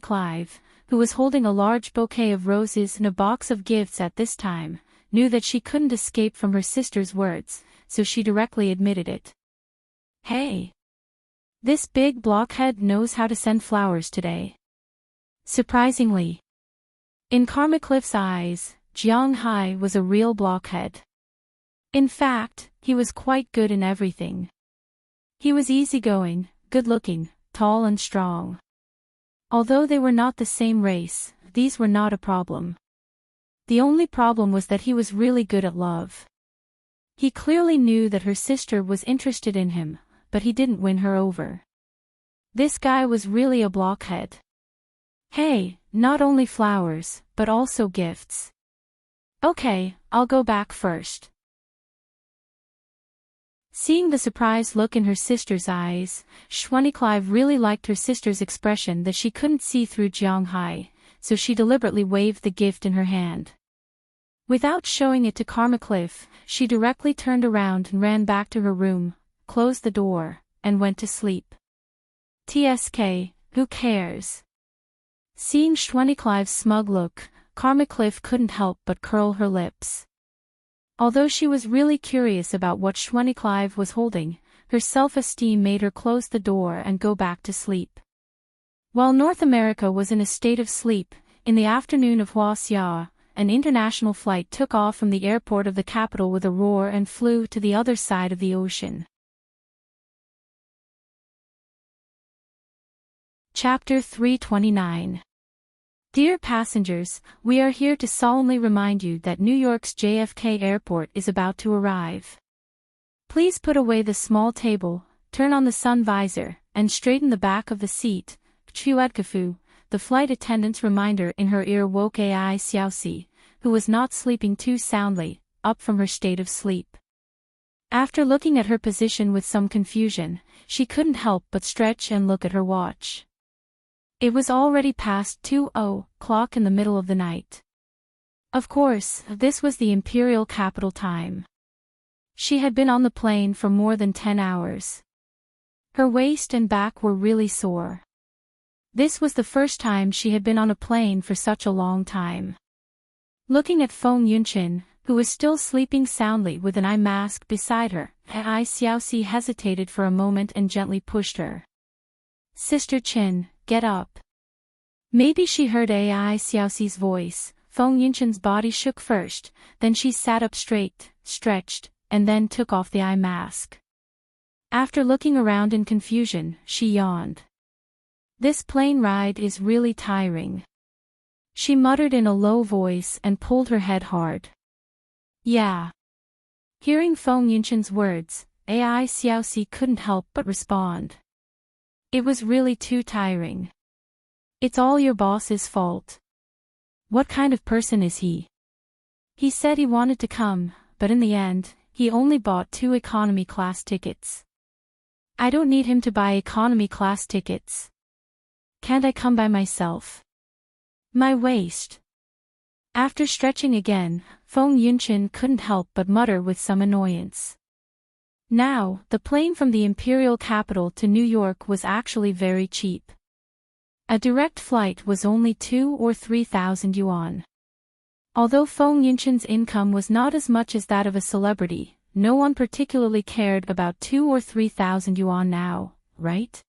Clive, who was holding a large bouquet of roses and a box of gifts at this time, knew that she couldn't escape from her sister's words, so she directly admitted it. Hey! This big blockhead knows how to send flowers today. Surprisingly. In Cliff's eyes, Jiang Hai was a real blockhead. In fact, he was quite good in everything. He was easygoing, good-looking, tall and strong. Although they were not the same race, these were not a problem. The only problem was that he was really good at love. He clearly knew that her sister was interested in him, but he didn't win her over. This guy was really a blockhead. Hey, not only flowers, but also gifts. Okay, I'll go back first. Seeing the surprised look in her sister's eyes, Clive really liked her sister's expression that she couldn't see through Jiang Hai, so she deliberately waved the gift in her hand. Without showing it to Cliff, she directly turned around and ran back to her room, closed the door, and went to sleep. TSK, who cares? Seeing Clive's smug look, Cliff couldn't help but curl her lips. Although she was really curious about what Clive was holding, her self-esteem made her close the door and go back to sleep. While North America was in a state of sleep, in the afternoon of Huaxia, an international flight took off from the airport of the capital with a roar and flew to the other side of the ocean. Chapter 329. Dear passengers, we are here to solemnly remind you that New York's JFK Airport is about to arrive. Please put away the small table, turn on the sun visor, and straighten the back of the seat. Chuedkafu, the flight attendant's reminder in her ear woke Ai Xiaoxi, who was not sleeping too soundly, up from her state of sleep. After looking at her position with some confusion, she couldn't help but stretch and look at her watch. It was already past 2:00 in the middle of the night. Of course, this was the imperial capital time. She had been on the plane for more than 10 hours. Her waist and back were really sore. This was the first time she had been on a plane for such a long time. Looking at Feng Yunchen, who was still sleeping soundly with an eye mask beside her, Ai Xiaoxi hesitated for a moment and gently pushed her. Sister Chin, get up. Maybe she heard Ai Xiaoxi's voice. Feng Yunchen's body shook first, then she sat up straight, stretched, and then took off the eye mask. After looking around in confusion, she yawned. This plane ride is really tiring. She muttered in a low voice and pulled her head hard. Yeah. Hearing Feng Yunchen's words, Ai Xiaoxi couldn't help but respond. It was really too tiring. It's all your boss's fault. What kind of person is he? He said he wanted to come, but in the end, he only bought 2 economy class tickets. I don't need him to buy economy class tickets. Can't I come by myself? My waist. After stretching again, Feng Yunshan couldn't help but mutter with some annoyance. Now, the plane from the imperial capital to New York was actually very cheap. A direct flight was only 2 or 3,000 yuan. Although Feng Yunshan's income was not as much as that of a celebrity, no one particularly cared about 2 or 3,000 yuan now, right?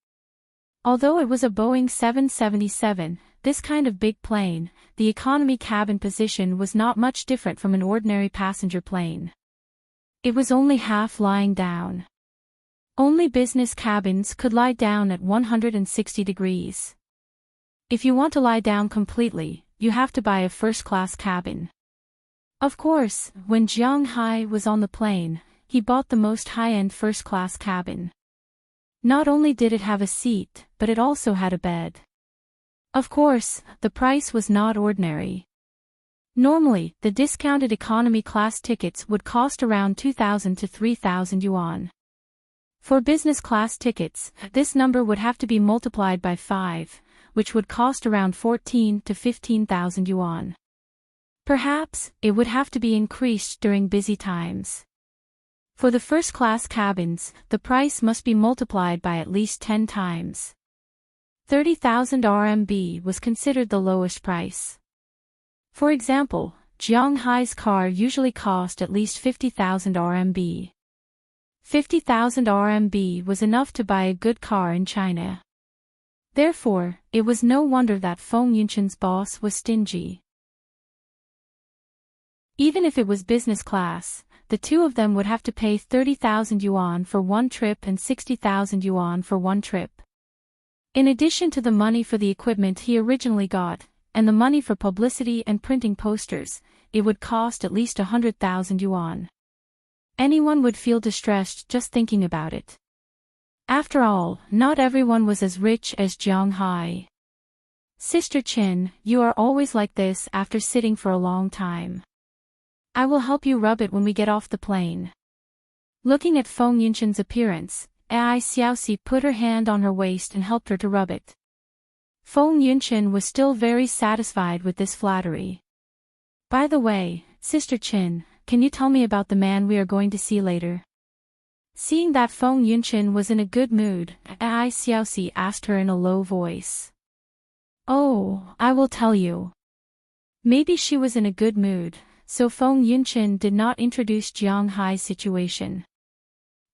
Although it was a Boeing 777, this kind of big plane, the economy cabin position was not much different from an ordinary passenger plane. It was only half lying down. Only business cabins could lie down at 160 degrees. If you want to lie down completely, you have to buy a first-class cabin. Of course, when Jiang Hai was on the plane, he bought the most high-end first-class cabin. Not only did it have a seat, but it also had a bed. Of course, the price was not ordinary. Normally, the discounted economy class tickets would cost around 2,000 to 3,000 yuan. For business class tickets, this number would have to be multiplied by 5, which would cost around 14 to 15,000 yuan. Perhaps, it would have to be increased during busy times. For the first-class cabins, the price must be multiplied by at least 10 times. 30,000 RMB was considered the lowest price. For example, Jiang Hai's car usually cost at least 50,000 RMB. 50,000 RMB was enough to buy a good car in China. Therefore, it was no wonder that Feng Yunshan's boss was stingy. Even if it was business class, the two of them would have to pay 30,000 yuan for one trip and 60,000 yuan for one trip. In addition to the money for the equipment he originally got, and the money for publicity and printing posters, it would cost at least 100,000 yuan. Anyone would feel distressed just thinking about it. After all, not everyone was as rich as Jiang Hai. Sister Qin, you are always like this after sitting for a long time. I will help you rub it when we get off the plane. Looking at Feng Yunshan's appearance, Ai Xiaoxi put her hand on her waist and helped her to rub it. Feng Yunshan was still very satisfied with this flattery. By the way, Sister Qin, can you tell me about the man we are going to see later? Seeing that Feng Yunshan was in a good mood, Ai Xiaoxi asked her in a low voice. Oh, I will tell you. Maybe she was in a good mood, so Feng Yunshan did not introduce Jiang Hai's situation.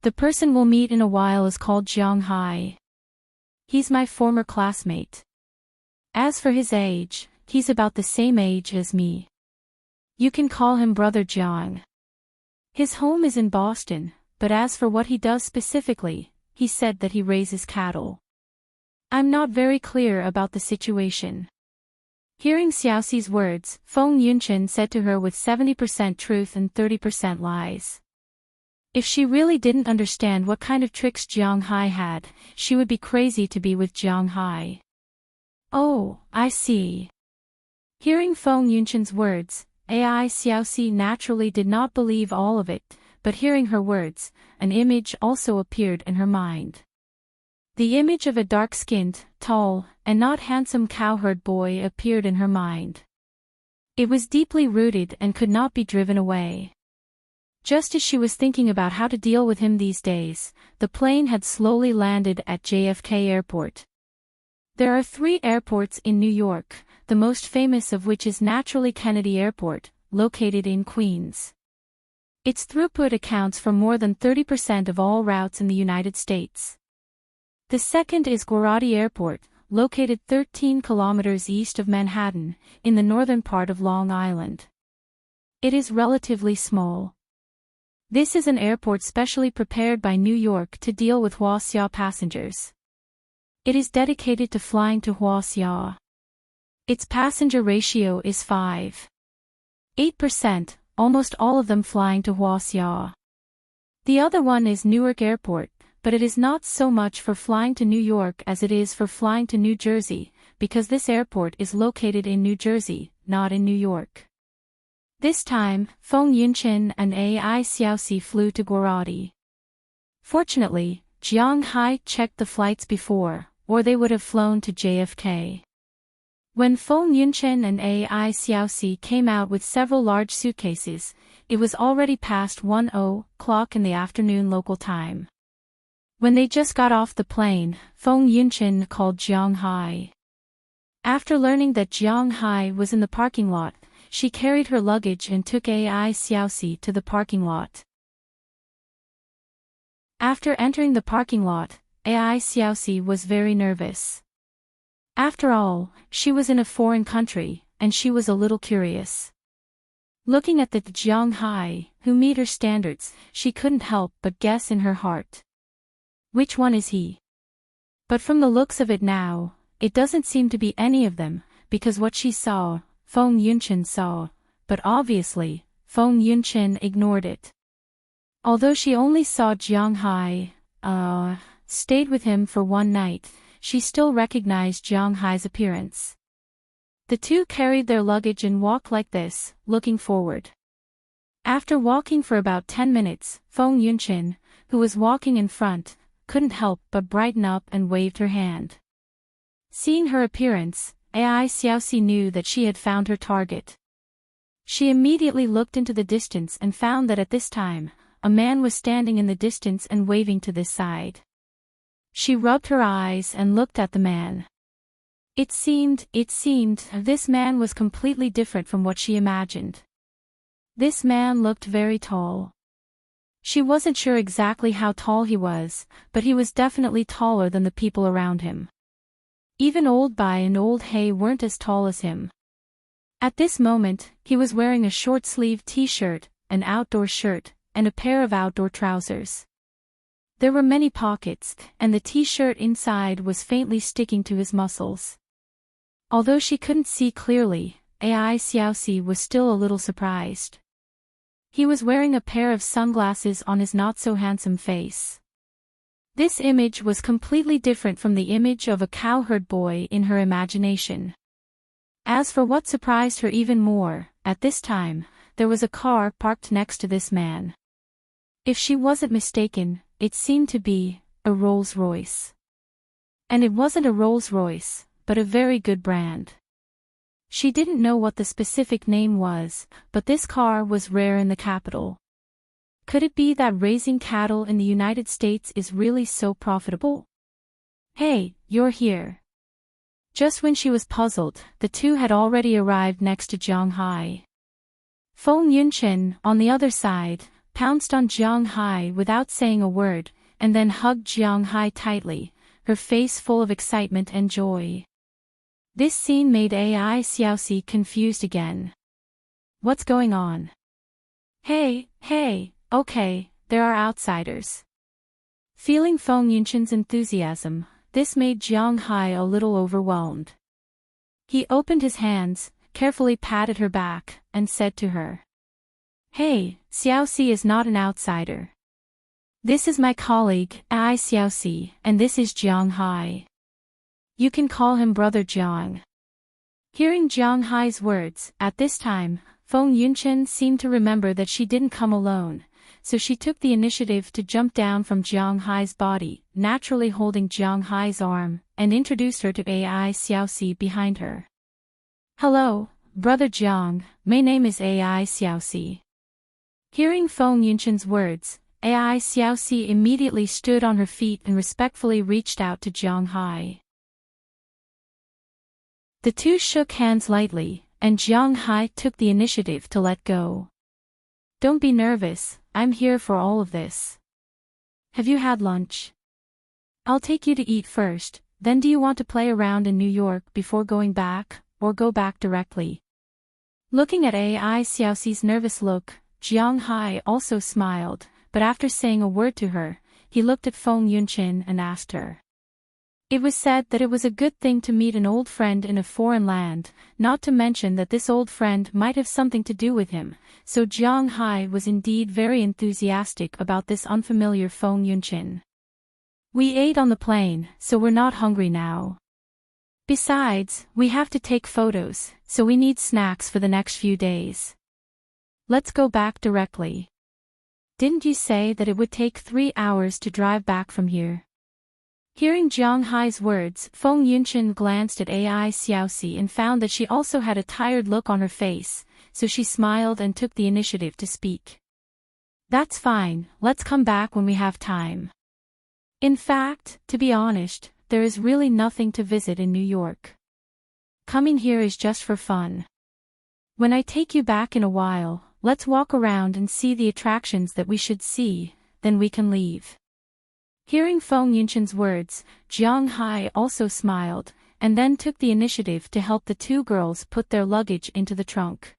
The person we'll meet in a while is called Jiang Hai. He's my former classmate. As for his age, he's about the same age as me. You can call him Brother Jiang. His home is in Boston, but as for what he does specifically, he said that he raises cattle. I'm not very clear about the situation. Hearing Xiaoxi's words, Feng Yunshan said to her with 70% truth and 30% lies. If she really didn't understand what kind of tricks Jiang Hai had, she would be crazy to be with Jiang Hai. Oh, I see. Hearing Feng Yunshan's words, Ai Xiaoxi naturally did not believe all of it, but hearing her words, an image also appeared in her mind. The image of a dark-skinned, tall, and not handsome cowherd boy appeared in her mind. It was deeply rooted and could not be driven away. Just as she was thinking about how to deal with him these days, the plane had slowly landed at JFK Airport. There are 3 airports in New York, the most famous of which is naturally Kennedy Airport, located in Queens. Its throughput accounts for more than 30% of all routes in the United States. The second is Guarati Airport, located 13 kilometers east of Manhattan, in the northern part of Long Island. It is relatively small. This is an airport specially prepared by New York to deal with Huaxia passengers. It is dedicated to flying to Huaxia. Its passenger ratio is 5.8%, almost all of them flying to Huaxia. The other one is Newark Airport, but it is not so much for flying to New York as it is for flying to New Jersey, because this airport is located in New Jersey, not in New York. This time, Feng Yunshan and Ai Xiaoxi flew to Guarati. Fortunately, Jiang Hai checked the flights before, or they would have flown to JFK. When Feng Yunchen and AI Xiaoxi came out with several large suitcases, it was already past 1:00 in the afternoon local time. When they just got off the plane, Feng Yunchen called Jiang Hai. After learning that Jiang Hai was in the parking lot, she carried her luggage and took AI Xiaoxi to the parking lot. After entering the parking lot, AI Xiaoxi was very nervous. After all, she was in a foreign country, and she was a little curious. Looking at the Jiang Hai, who meet her standards, she couldn't help but guess in her heart. Which one is he? But from the looks of it now, it doesn't seem to be any of them, because what she saw, Feng Yunchen saw, but obviously, Feng Yunchen ignored it. Although she only saw Jiang Hai, stayed with him for one night, she still recognized Jiang Hai's appearance. The two carried their luggage and walked like this, looking forward. After walking for about 10 minutes, Feng Yunchen, who was walking in front, couldn't help but brighten up and waved her hand. Seeing her appearance, AI Xiaoxi knew that she had found her target. She immediately looked into the distance and found that at this time, a man was standing in the distance and waving to this side. She rubbed her eyes and looked at the man. It seemed this man was completely different from what she imagined. This man looked very tall. She wasn't sure exactly how tall he was, but he was definitely taller than the people around him. Even Old Bai and Old Hay weren't as tall as him. At this moment, he was wearing a short-sleeved t-shirt, an outdoor shirt, and a pair of outdoor trousers. There were many pockets, and the t-shirt inside was faintly sticking to his muscles. Although she couldn't see clearly, AI Xiaoxi was still a little surprised. He was wearing a pair of sunglasses on his not-so-handsome face. This image was completely different from the image of a cowherd boy in her imagination. As for what surprised her even more, at this time, there was a car parked next to this man. If she wasn't mistaken, it seemed to be a Rolls-Royce. And it wasn't a Rolls-Royce, but a very good brand. She didn't know what the specific name was, but this car was rare in the capital. Could it be that raising cattle in the United States is really so profitable? Hey, you're here. Just when she was puzzled, the two had already arrived next to Jiang Hai. Feng Yunchen, on the other side, pounced on Jiang Hai without saying a word, and then hugged Jiang Hai tightly, her face full of excitement and joy. This scene made AI Xiaoxi confused again. What's going on? Hey, okay, there are outsiders. Feeling Feng Yunchen's enthusiasm, this made Jiang Hai a little overwhelmed. He opened his hands, carefully patted her back, and said to her, "Hey, Xiaoxi is not an outsider. This is my colleague, AI Xiaoxi, and this is Jiang Hai. You can call him Brother Jiang." Hearing Jiang Hai's words, at this time, Feng Yunchen seemed to remember that she didn't come alone, so she took the initiative to jump down from Jiang Hai's body, naturally holding Jiang Hai's arm, and introduced her to AI Xiaoxi behind her. "Hello, Brother Jiang, my name is AI Xiaoxi." Hearing Feng Yunchen's words, AI Xiaoxi immediately stood on her feet and respectfully reached out to Jiang Hai. The two shook hands lightly, and Jiang Hai took the initiative to let go. "Don't be nervous, I'm here for all of this. Have you had lunch? I'll take you to eat first, then do you want to play around in New York before going back, or go back directly?" Looking at AI Xiaoxi's nervous look, Jiang Hai also smiled, but after saying a word to her, he looked at Feng Yunchen and asked her. It was said that it was a good thing to meet an old friend in a foreign land, not to mention that this old friend might have something to do with him, so Jiang Hai was indeed very enthusiastic about this unfamiliar Feng Yunchen. "We ate on the plane, so we're not hungry now. Besides, we have to take photos, so we need snacks for the next few days. Let's go back directly. Didn't you say that it would take 3 hours to drive back from here?" Hearing Jiang Hai's words, Feng Yunchen glanced at AI Xiaoxi and found that she also had a tired look on her face, so she smiled and took the initiative to speak. That's fine, let's come back when we have time. In fact, to be honest, there is really nothing to visit in New York. Coming here is just for fun. When I take you back in a while, let's walk around and see the attractions that we should see, then we can leave. Hearing Feng Yunchen's words, Jiang Hai also smiled, and then took the initiative to help the two girls put their luggage into the trunk.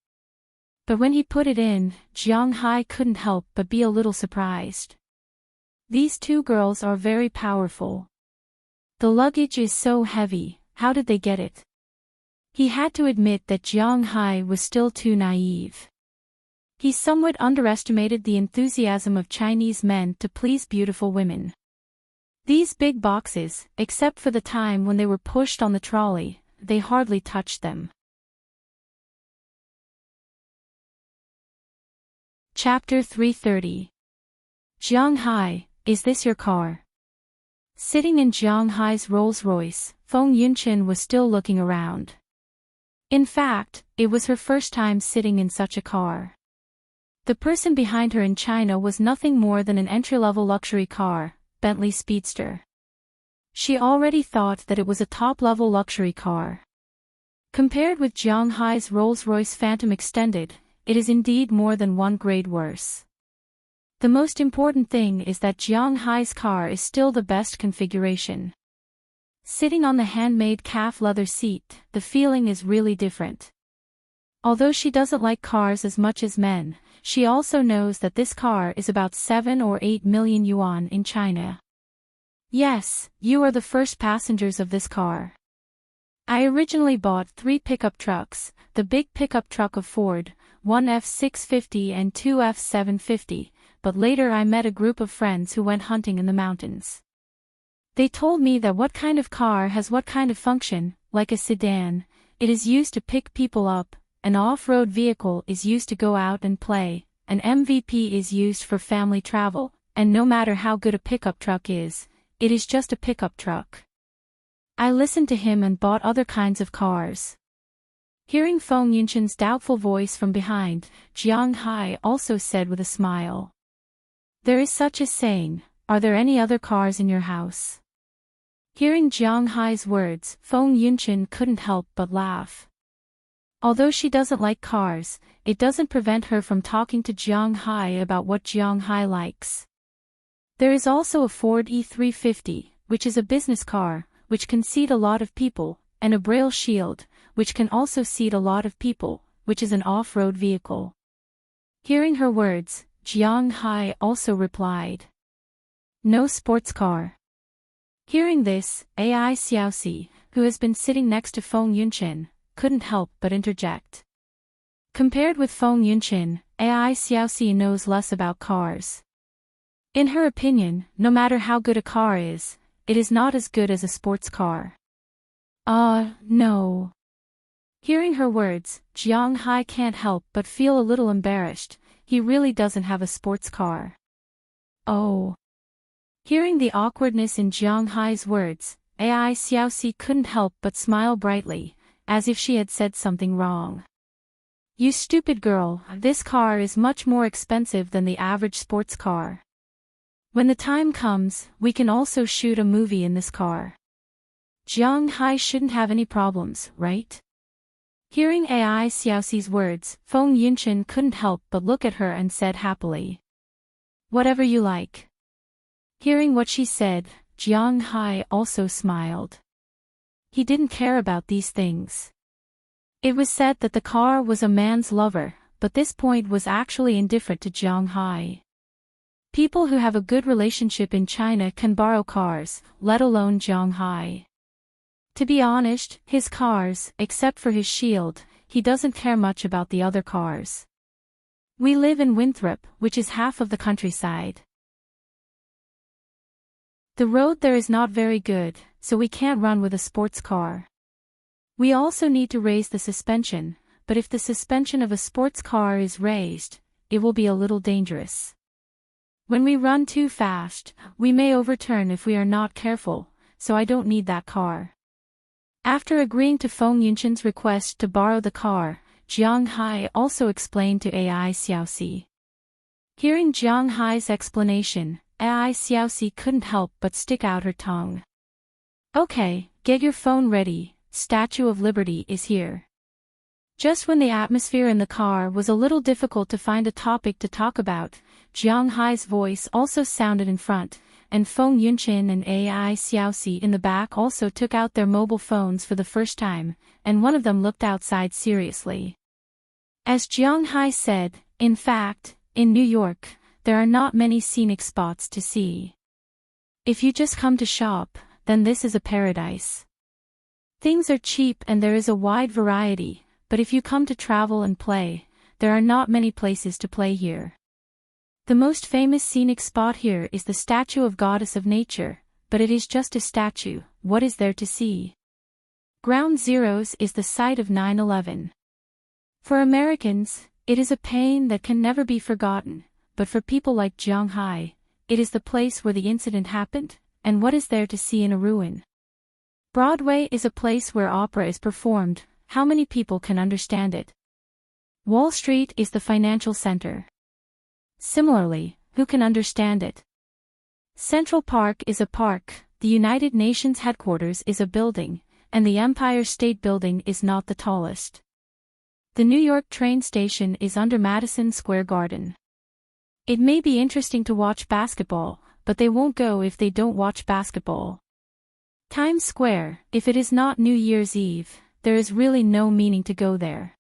But when he put it in, Jiang Hai couldn't help but be a little surprised. These two girls are very powerful. The luggage is so heavy, how did they get it? He had to admit that Jiang Hai was still too naive. He somewhat underestimated the enthusiasm of Chinese men to please beautiful women. These big boxes, except for the time when they were pushed on the trolley, they hardly touched them. Chapter 330. Jiang Hai, is this your car? Sitting in Jiang Hai's Rolls-Royce, Feng Yunchen was still looking around. In fact, it was her first time sitting in such a car. The person behind her in China was nothing more than an entry-level luxury car, Bentley Speedster. She already thought that it was a top-level luxury car. Compared with Jiang Hai's Rolls-Royce Phantom Extended, it is indeed more than one grade worse. The most important thing is that Jiang Hai's car is still the best configuration. Sitting on the handmade calf leather seat, the feeling is really different. Although she doesn't like cars as much as men, she also knows that this car is about 7 or 8 million yuan in China. Yes, you are the first passengers of this car. I originally bought 3 pickup trucks, the big pickup truck of Ford, one F650 and 2 F750, but later I met a group of friends who went hunting in the mountains. They told me that what kind of car has what kind of function, like a sedan, it is used to pick people up, an off-road vehicle is used to go out and play, an MVP is used for family travel, and no matter how good a pickup truck is, it is just a pickup truck. I listened to him and bought other kinds of cars. Hearing Feng Yunchen's doubtful voice from behind, Jiang Hai also said with a smile. There is such a saying, are there any other cars in your house? Hearing Jiang Hai's words, Feng Yunchen couldn't help but laugh. Although she doesn't like cars, it doesn't prevent her from talking to Jiang Hai about what Jiang Hai likes. There is also a Ford E350, which is a business car, which can seat a lot of people, and a Braille Shield, which can also seat a lot of people, which is an off-road vehicle. Hearing her words, Jiang Hai also replied. No sports car. Hearing this, AI Xiaoxi, who has been sitting next to Feng Yunchen, couldn't help but interject. Compared with Feng Yunchen, AI Xiaoxi knows less about cars. In her opinion, no matter how good a car is, it is not as good as a sports car. No. Hearing her words, Jiang Hai can't help but feel a little embarrassed, he really doesn't have a sports car. Oh. Hearing the awkwardness in Jiang Hai's words, AI Xiaoxi couldn't help but smile brightly, as if she had said something wrong. You stupid girl, this car is much more expensive than the average sports car. When the time comes, we can also shoot a movie in this car. Jiang Hai shouldn't have any problems, right? Hearing AI Xiaoxi's words, Feng Yunchen couldn't help but look at her and said happily. Whatever you like. Hearing what she said, Jiang Hai also smiled. He didn't care about these things. It was said that the car was a man's lover, but this point was actually indifferent to Jiang Hai. People who have a good relationship in China can borrow cars, let alone Jiang Hai. To be honest, his cars, except for his shield, he doesn't care much about the other cars. We live in Winthrop, which is half of the countryside. The road there is not very good, so we can't run with a sports car. We also need to raise the suspension, but if the suspension of a sports car is raised, it will be a little dangerous. When we run too fast, we may overturn if we are not careful, so I don't need that car. After agreeing to Feng Yunshan's request to borrow the car, Jiang Hai also explained to AI Xiaoxi. Hearing Jiang Hai's explanation, AI Xiaoxi couldn't help but stick out her tongue. Okay, get your phone ready, Statue of Liberty is here. Just when the atmosphere in the car was a little difficult to find a topic to talk about, Jiang Hai's voice also sounded in front, and Feng Yunshan and AI Xiaoxi in the back also took out their mobile phones for the first time, and one of them looked outside seriously. As Jiang Hai said, in fact, in New York, there are not many scenic spots to see. If you just come to shop, then this is a paradise. Things are cheap and there is a wide variety, but if you come to travel and play, there are not many places to play here. The most famous scenic spot here is the statue of Goddess of Nature, but it is just a statue. What is there to see? Ground Zeroes is the site of 9/11. For Americans, it is a pain that can never be forgotten, but for people like Jiang Hai, it is the place where the incident happened, and what is there to see in a ruin? Broadway is a place where opera is performed. How many people can understand it? Wall Street is the financial center. Similarly, who can understand it? Central Park is a park, the United Nations headquarters is a building, and the Empire State Building is not the tallest. The New York train station is under Madison Square Garden. It may be interesting to watch basketball, but they won't go if they don't watch basketball. Times Square, if it is not New Year's Eve, there is really no meaning to go there.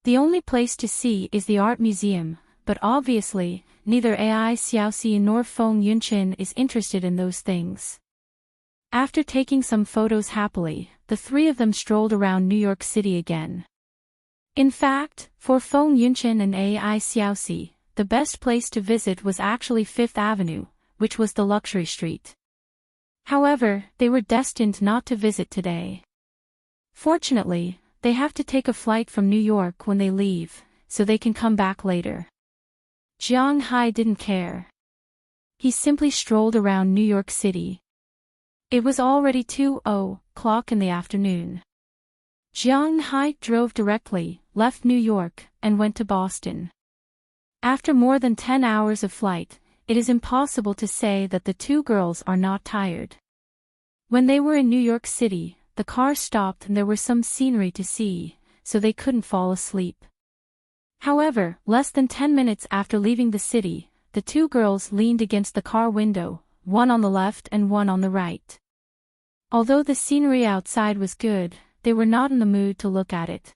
The only place to see is the art museum, but obviously, neither AI Xiaoxi nor Feng Yunshan is interested in those things. After taking some photos happily, the three of them strolled around New York City again. In fact, for Feng Yunshan and AI Xiaoxi, the best place to visit was actually Fifth Avenue, which was the luxury street. However, they were destined not to visit today. Fortunately, they have to take a flight from New York when they leave, so they can come back later. Jiang Hai didn't care. He simply strolled around New York City. It was already 2:00 in the afternoon. Jiang Hai drove directly, left New York, and went to Boston. After more than 10 hours of flight, it is impossible to say that the two girls are not tired. When they were in New York City, the car stopped and there was some scenery to see, so they couldn't fall asleep. However, less than 10 minutes after leaving the city, the two girls leaned against the car window, one on the left and one on the right. Although the scenery outside was good, they were not in the mood to look at it.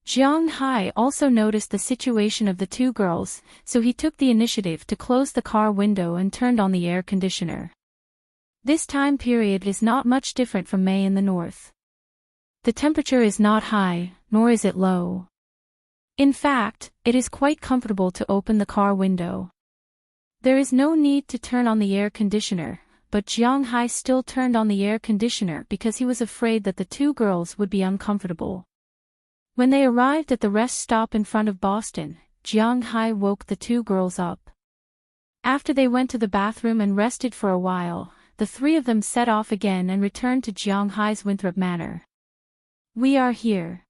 Jiang Hai also noticed the situation of the two girls, so he took the initiative to close the car window and turned on the air conditioner. This time period is not much different from May in the north. The temperature is not high, nor is it low. In fact, it is quite comfortable to open the car window. There is no need to turn on the air conditioner, but Jiang Hai still turned on the air conditioner because he was afraid that the two girls would be uncomfortable. When they arrived at the rest stop in front of Boston, Jiang Hai woke the two girls up. After they went to the bathroom and rested for a while, the three of them set off again and returned to Jiang Hai's Winthrop Manor. We are here.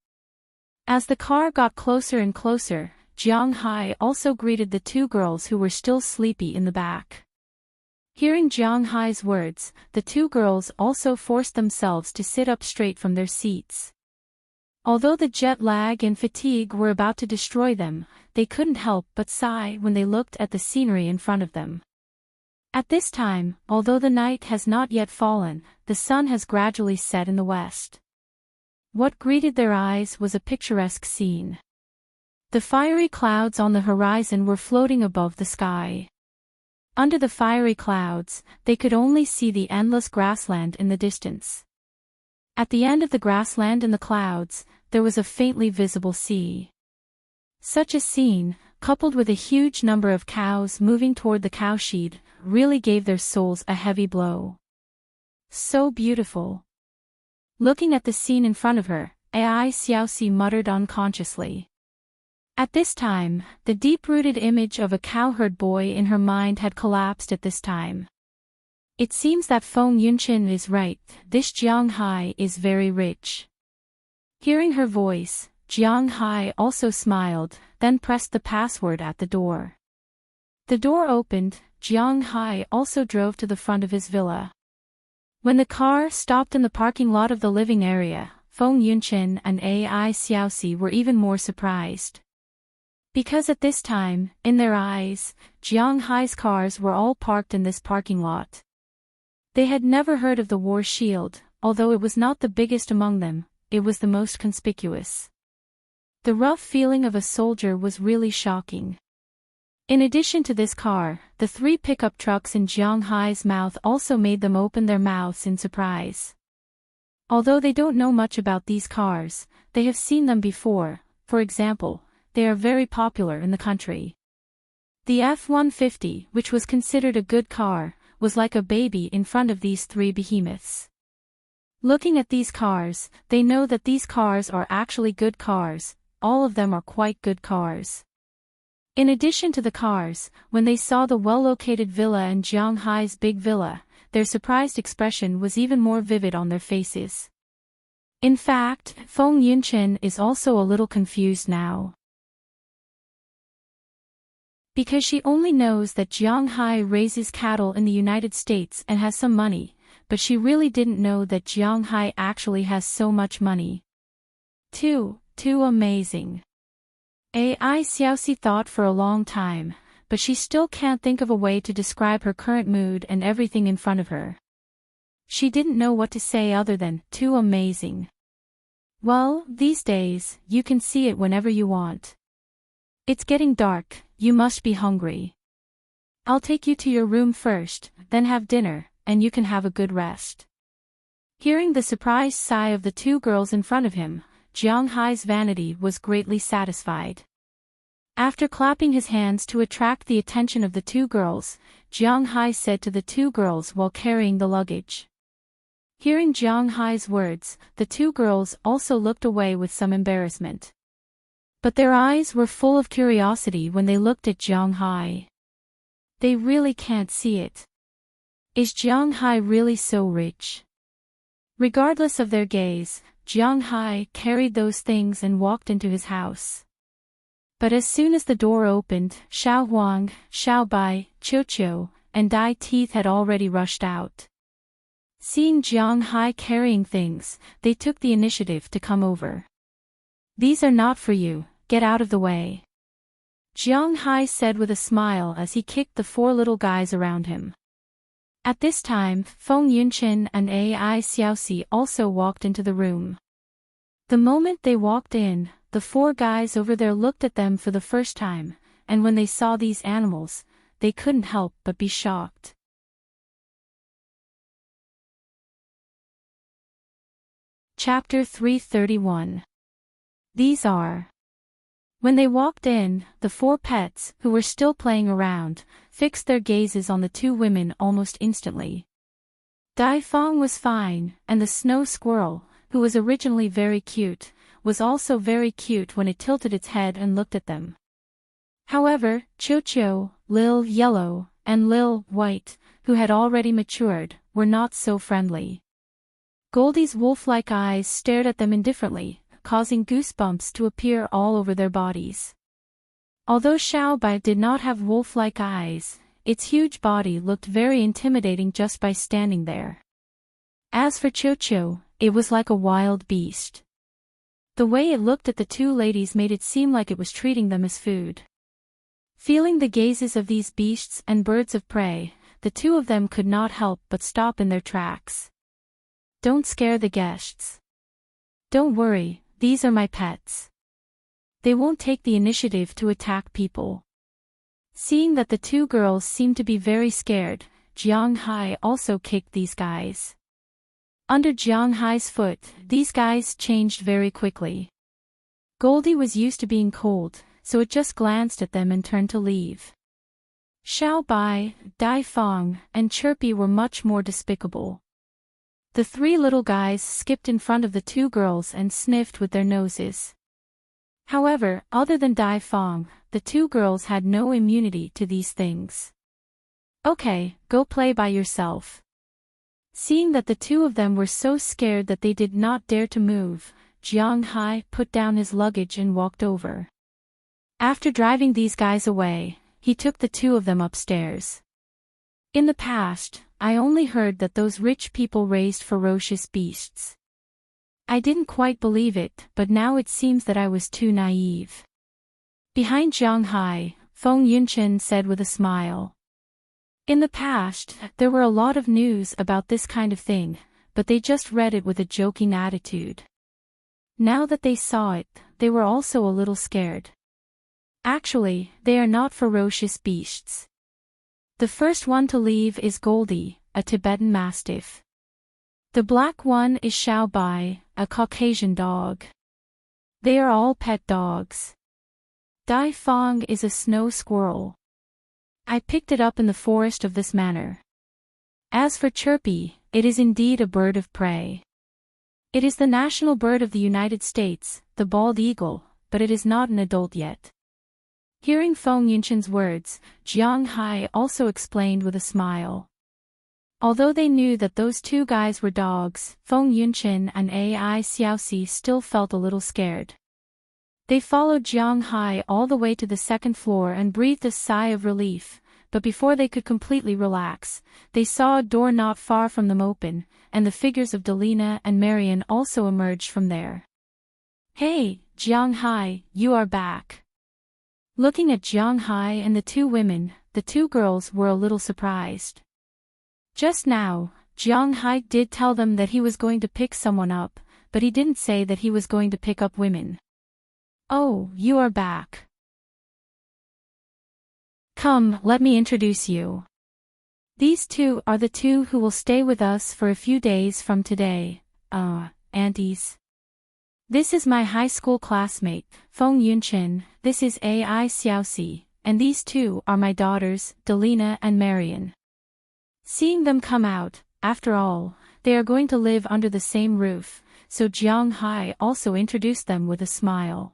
As the car got closer and closer, Jiang Hai also greeted the two girls who were still sleepy in the back. Hearing Jiang Hai's words, the two girls also forced themselves to sit up straight from their seats. Although the jet lag and fatigue were about to destroy them, they couldn't help but sigh when they looked at the scenery in front of them. At this time, although the night has not yet fallen, the sun has gradually set in the west. What greeted their eyes was a picturesque scene. The fiery clouds on the horizon were floating above the sky. Under the fiery clouds, they could only see the endless grassland in the distance. At the end of the grassland in the clouds, there was a faintly visible sea. Such a scene, coupled with a huge number of cows moving toward the cowshed, really gave their souls a heavy blow. So beautiful. Looking at the scene in front of her, AI Xiaoxi muttered unconsciously. At this time, the deep-rooted image of a cowherd boy in her mind had collapsed at this time. It seems that Feng Yunchin is right, this Jiang Hai is very rich. Hearing her voice, Jiang Hai also smiled, then pressed the password at the door. The door opened, Jiang Hai also drove to the front of his villa. When the car stopped in the parking lot of the living area, Feng Yunchin and Ai Xiaoxi were even more surprised. Because at this time, in their eyes, Jiang Hai's cars were all parked in this parking lot. They had never heard of the war shield, although it was not the biggest among them, it was the most conspicuous. The rough feeling of a soldier was really shocking. In addition to this car, the 3 pickup trucks in Jiang Hai's mouth also made them open their mouths in surprise. Although they don't know much about these cars, they have seen them before. For example, they are very popular in the country. The F-150, which was considered a good car, was like a baby in front of these 3 behemoths. Looking at these cars, they know that these cars are actually good cars, all of them are quite good cars. In addition to the cars, when they saw the well-located villa and Jiang Hai's big villa, their surprised expression was even more vivid on their faces. In fact, Feng Yunchin is also a little confused now. Because she only knows that Jiang Hai raises cattle in the United States and has some money, but she really didn't know that Jiang Hai actually has so much money. Too amazing. Ai Xiaoxi thought for a long time, but she still can't think of a way to describe her current mood and everything in front of her. She didn't know what to say other than, too amazing. Well, these days, you can see it whenever you want. It's getting dark, you must be hungry. I'll take you to your room first, then have dinner, and you can have a good rest. Hearing the surprised sigh of the 2 girls in front of him, Jiang Hai's vanity was greatly satisfied. After clapping his hands to attract the attention of the 2 girls, Jiang Hai said to the 2 girls while carrying the luggage. Hearing Jiang Hai's words, the 2 girls also looked away with some embarrassment. But their eyes were full of curiosity when they looked at Jiang Hai. They really can't see it. Is Jiang Hai really so rich? Regardless of their gaze, Jiang Hai carried those things and walked into his house. But as soon as the door opened, Xiao Huang, Xiao Bai, Qiu Qiu, and Dai Teeth had already rushed out. Seeing Jiang Hai carrying things, they took the initiative to come over. These are not for you, get out of the way. Jiang Hai said with a smile as he kicked the 4 little guys around him. At this time, Feng Yunchin and Ai Xiaoxi also walked into the room. The moment they walked in, the 4 guys over there looked at them for the first time, and when they saw these animals, they couldn't help but be shocked. Chapter 331. These are. When they walked in, the 4 pets, who were still playing around, fixed their gazes on the 2 women almost instantly. Dai Fong was fine, and the snow squirrel, who was originally very cute, was also very cute when it tilted its head and looked at them. However, Qiu Qiu, Lil Yellow, and Lil White, who had already matured, were not so friendly. Goldie's wolf-like eyes stared at them indifferently, causing goosebumps to appear all over their bodies. Although Xiao Bai did not have wolf-like eyes, its huge body looked very intimidating just by standing there. As for Qiu Qiu, it was like a wild beast. The way it looked at the 2 ladies made it seem like it was treating them as food. Feeling the gazes of these beasts and birds of prey, the 2 of them could not help but stop in their tracks. Don't scare the guests. Don't worry, these are my pets. They won't take the initiative to attack people. Seeing that the 2 girls seemed to be very scared, Jiang Hai also kicked these guys. Under Jiang Hai's foot, these guys changed very quickly. Goldie was used to being cold, so it just glanced at them and turned to leave. Xiao Bai, Dai Fong, and Chirpy were much more despicable. The 3 little guys skipped in front of the 2 girls and sniffed with their noses. However, other than Dai Fong, the 2 girls had no immunity to these things. Okay, go play by yourself. Seeing that the two of them were so scared that they did not dare to move, Jiang Hai put down his luggage and walked over. After driving these guys away, he took the two of them upstairs. In the past, I only heard that those rich people raised ferocious beasts. I didn't quite believe it, but now it seems that I was too naive. Behind Jiang Hai, Feng Yunchen said with a smile. In the past, there were a lot of news about this kind of thing, but they just read it with a joking attitude. Now that they saw it, they were also a little scared. Actually, they are not ferocious beasts. The first one to leave is Goldie, a Tibetan Mastiff. The black one is Xiao Bai, a Caucasian dog. They are all pet dogs. Dai Fong is a snow squirrel. I picked it up in the forest of this manor. As for Chirpy, it is indeed a bird of prey. It is the national bird of the United States, the bald eagle, but it is not an adult yet. Hearing Feng Yunchen's words, Jiang Hai also explained with a smile. Although they knew that those two guys were dogs, Feng Yunchen and Ai Xiaoxi still felt a little scared. They followed Jiang Hai all the way to the second floor and breathed a sigh of relief, but before they could completely relax, they saw a door not far from them open, and the figures of Delina and Marian also emerged from there. Hey, Jiang Hai, you are back. Looking at Jiang Hai and the two women, the two girls were a little surprised. Just now, Jiang Hai did tell them that he was going to pick someone up, but he didn't say that he was going to pick up women. Oh, you are back. Come, let me introduce you. These two are the two who will stay with us for a few days from today, aunties. This is my high school classmate, Feng Yunchen, this is Ai Xiaoxi, and these two are my daughters, Delina and Marian. Seeing them come out, after all, they are going to live under the same roof, so Jiang Hai also introduced them with a smile.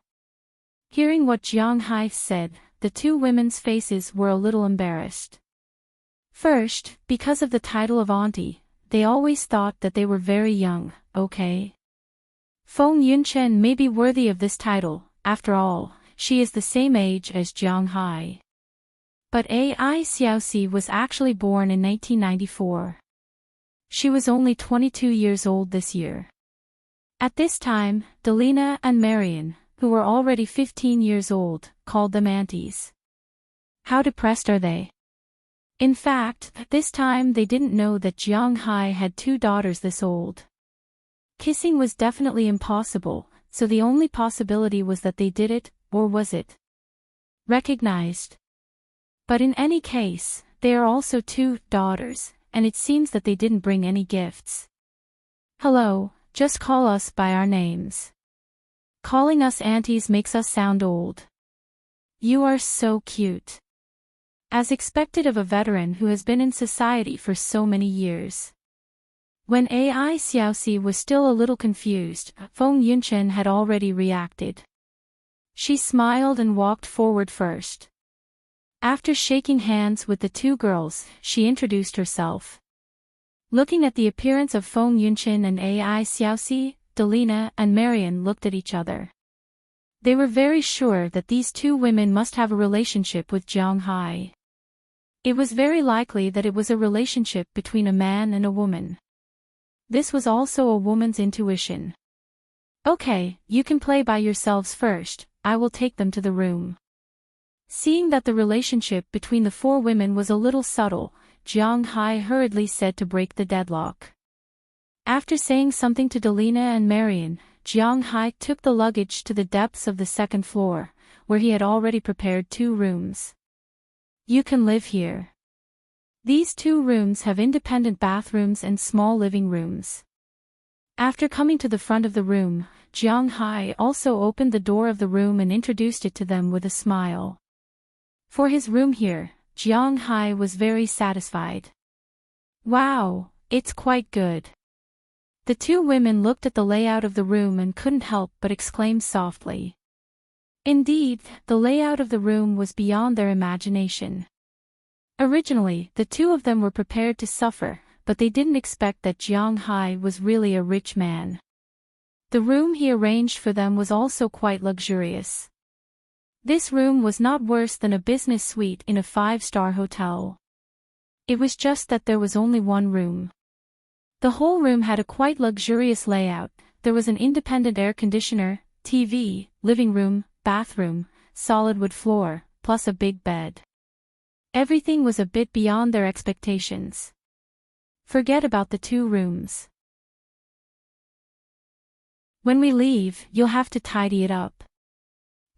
Hearing what Jiang Hai said, the two women's faces were a little embarrassed. First, because of the title of auntie, they always thought that they were very young, okay? Feng Yunchen may be worthy of this title, after all, she is the same age as Jiang Hai. But Ai Xiaoxi was actually born in 1994. She was only 22 years old this year. At this time, Delina and Marian, who were already 15 years old, called them aunties. How depressed are they? In fact, this time they didn't know that Jiang Hai had two daughters this old. Kissing was definitely impossible, so the only possibility was that they did it, or was it recognized? But in any case, they are also two daughters, and it seems that they didn't bring any gifts. Hello, just call us by our names. Calling us aunties makes us sound old. You are so cute. As expected of a veteran who has been in society for so many years. When Ai Xiaoxi was still a little confused, Feng Yunchen had already reacted. She smiled and walked forward first. After shaking hands with the two girls, she introduced herself. Looking at the appearance of Feng Yunchen and Ai Xiaoxi, Delina and Marian looked at each other. They were very sure that these two women must have a relationship with Jiang Hai. It was very likely that it was a relationship between a man and a woman. This was also a woman's intuition. Okay, you can play by yourselves first, I will take them to the room. Seeing that the relationship between the four women was a little subtle, Jiang Hai hurriedly said to break the deadlock. After saying something to Delina and Marian, Jiang Hai took the luggage to the depths of the second floor, where he had already prepared two rooms. You can live here. These two rooms have independent bathrooms and small living rooms. After coming to the front of the room, Jiang Hai also opened the door of the room and introduced it to them with a smile. For his room here, Jiang Hai was very satisfied. Wow, it's quite good. The two women looked at the layout of the room and couldn't help but exclaim softly. Indeed, the layout of the room was beyond their imagination. Originally, the two of them were prepared to suffer, but they didn't expect that Jiang Hai was really a rich man. The room he arranged for them was also quite luxurious. This room was not worse than a business suite in a 5-star hotel. It was just that there was only one room. The whole room had a quite luxurious layout. There was an independent air conditioner, TV, living room, bathroom, solid wood floor, plus a big bed. Everything was a bit beyond their expectations. Forget about the 2 rooms. When we leave, you'll have to tidy it up.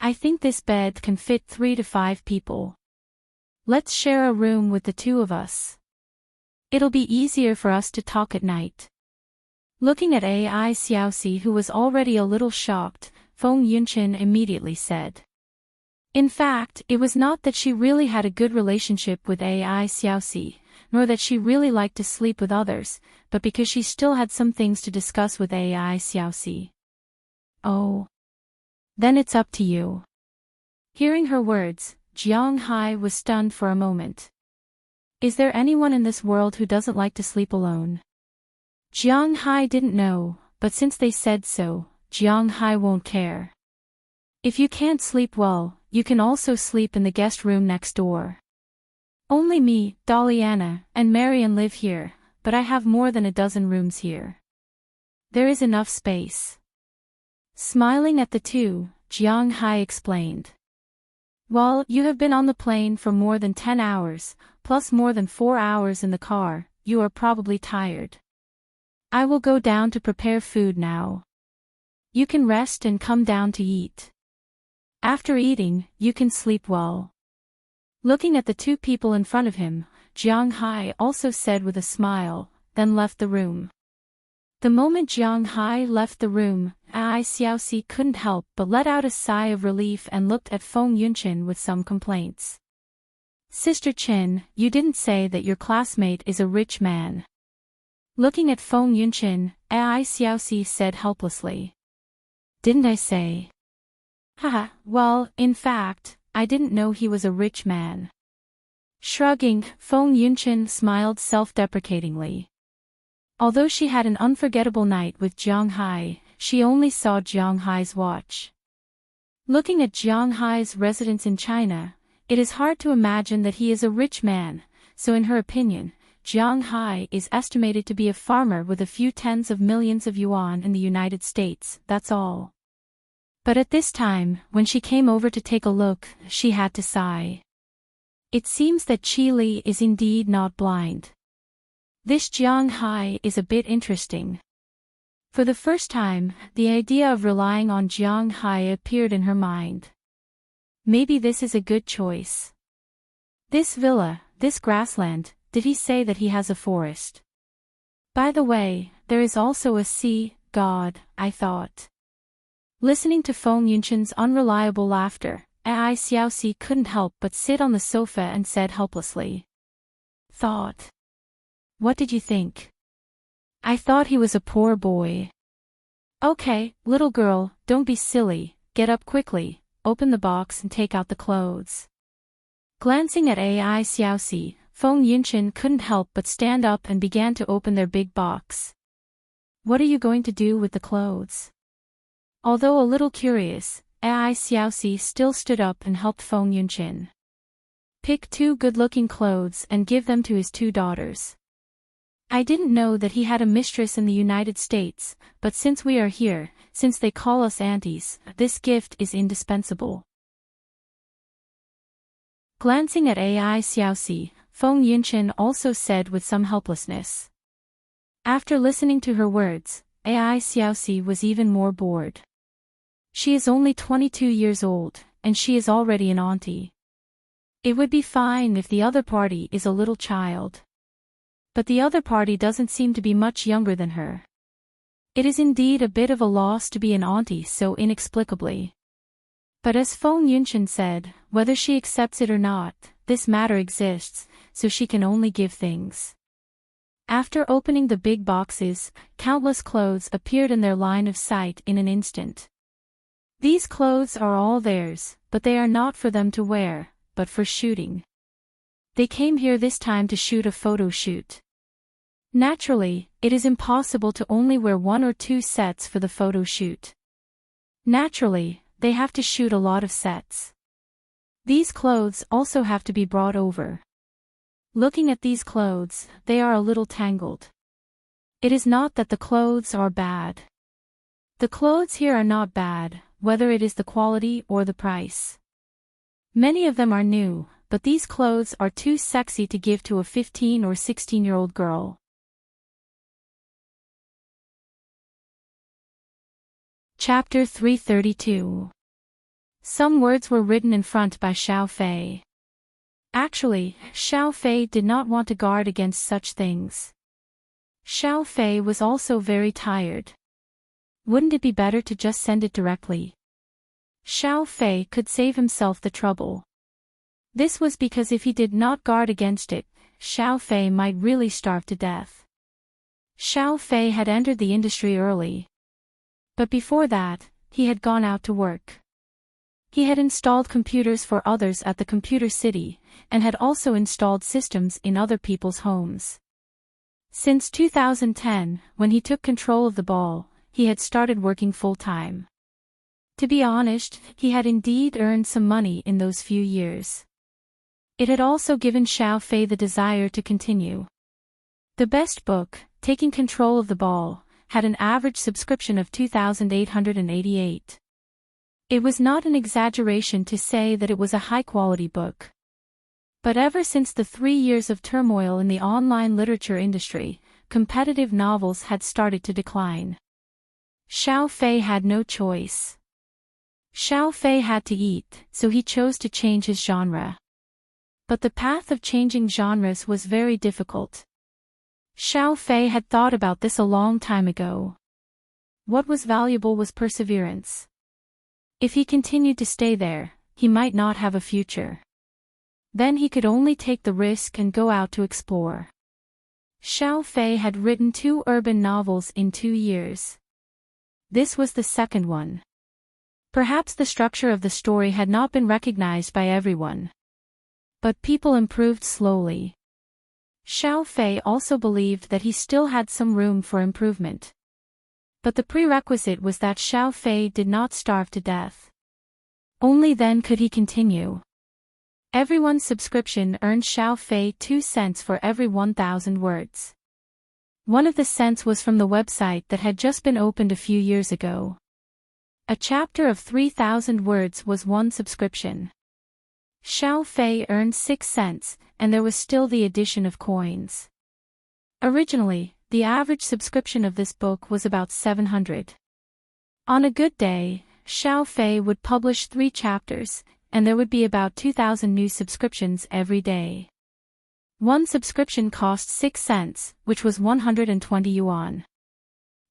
I think this bed can fit 3 to 5 people. Let's share a room with the 2 of us. It'll be easier for us to talk at night. Looking at Ai Xiaoxi, who was already a little shocked, Feng Yunqin immediately said. In fact, it was not that she really had a good relationship with Ai Xiaoxi, nor that she really liked to sleep with others, but because she still had some things to discuss with Ai Xiaoxi. Oh. Then it's up to you. Hearing her words, Jiang Hai was stunned for a moment. Is there anyone in this world who doesn't like to sleep alone? Jiang Hai didn't know, but since they said so, Jiang Hai won't care. If you can't sleep well, you can also sleep in the guest room next door. Only me, Daliana, and Marian live here, but I have more than a dozen rooms here. There is enough space. Smiling at the 2, Jiang Hai explained. Well, you have been on the plane for more than 10 hours, plus more than 4 hours in the car, you are probably tired. I will go down to prepare food now. You can rest and come down to eat. After eating, you can sleep well. Looking at the 2 people in front of him, Jiang Hai also said with a smile, then left the room. The moment Jiang Hai left the room, Ai Xiaoxi couldn't help but let out a sigh of relief and looked at Feng Yunqin with some complaints. Sister Qin, you didn't say that your classmate is a rich man. Looking at Feng Yunqin, Ai Xiaoxi said helplessly. Didn't I say? Haha, well, in fact, I didn't know he was a rich man. Shrugging, Feng Yunqin smiled self-deprecatingly. Although she had an unforgettable night with Jiang Hai, she only saw Jiang Hai's watch. Looking at Jiang Hai's residence in China, it is hard to imagine that he is a rich man, so in her opinion, Jiang Hai is estimated to be a farmer with a few tens of millions of yuan in the United States, that's all. But at this time, when she came over to take a look, she had to sigh. It seems that Qi Li is indeed not blind. This Jiang Hai is a bit interesting. For the first time, the idea of relying on Jiang Hai appeared in her mind. Maybe this is a good choice. This villa, this grassland, did he say that he has a forest? By the way, there is also a sea god, I thought. Listening to Feng Yunqin's unreliable laughter, Ai Xiaoxi couldn't help but sit on the sofa and said helplessly. Thought. What did you think? I thought he was a poor boy. Okay, little girl, don't be silly, get up quickly, open the box and take out the clothes. Glancing at Ai Xiaoxi, Feng Yunqin couldn't help but stand up and began to open their big box. What are you going to do with the clothes? Although a little curious, Ai Xiaoxi still stood up and helped Feng Yunqin. Pick 2 good-looking clothes and give them to his 2 daughters. I didn't know that he had a mistress in the United States, but since we are here, since they call us aunties, this gift is indispensable. Glancing at Ai Xiaoxi, Feng Yunqin also said with some helplessness. After listening to her words, Ai Xiaoxi was even more bored. She is only 22 years old, and she is already an auntie. It would be fine if the other party is a little child. But the other party doesn't seem to be much younger than her. It is indeed a bit of a loss to be an auntie so inexplicably. But as Feng Yunqin said, whether she accepts it or not, this matter exists, so she can only give things. After opening the big boxes, countless clothes appeared in their line of sight in an instant. These clothes are all theirs, but they are not for them to wear, but for shooting. They came here this time to shoot a photo shoot. Naturally, it is impossible to only wear 1 or 2 sets for the photo shoot. Naturally, they have to shoot a lot of sets. These clothes also have to be brought over. Looking at these clothes, they are a little tangled. It is not that the clothes are bad. The clothes here are not bad, whether it is the quality or the price. Many of them are new, but these clothes are too sexy to give to a 15 or 16-year-old girl. Chapter 332. Some words were written in front by Xiao Fei. Actually, Xiao Fei did not want to guard against such things. Xiao Fei was also very tired. Wouldn't it be better to just send it directly? Xiao Fei could save himself the trouble. This was because if he did not guard against it, Xiao Fei might really starve to death. Xiao Fei had entered the industry early. But before that, he had gone out to work. He had installed computers for others at the computer city, and had also installed systems in other people's homes. Since 2010, when he took control of the ball, he had started working full-time. To be honest, he had indeed earned some money in those few years. It had also given Xiao Fei the desire to continue. The best book, Taking Control of the Ball, had an average subscription of 2,888. It was not an exaggeration to say that it was a high-quality book. But ever since the 3 years of turmoil in the online literature industry, competitive novels had started to decline. Xiao Fei had no choice. Xiao Fei had to eat, so he chose to change his genre. But the path of changing genres was very difficult. Xiao Fei had thought about this a long time ago. What was valuable was perseverance. If he continued to stay there, he might not have a future. Then he could only take the risk and go out to explore. Xiao Fei had written 2 urban novels in 2 years. This was the second one. Perhaps the structure of the story had not been recognized by everyone. But people improved slowly. Xiao Fei also believed that he still had some room for improvement. But the prerequisite was that Xiao Fei did not starve to death. Only then could he continue. Everyone's subscription earned Xiao Fei 2 cents for every 1,000 words. One of the cents was from the website that had just been opened a few years ago. A chapter of 3,000 words was 1 subscription. Xiao Fei earned 6 cents, and there was still the addition of coins. Originally, the average subscription of this book was about 700. On a good day, Xiao Fei would publish 3 chapters, and there would be about 2,000 new subscriptions every day. 1 subscription cost 6 cents, which was 120 yuan.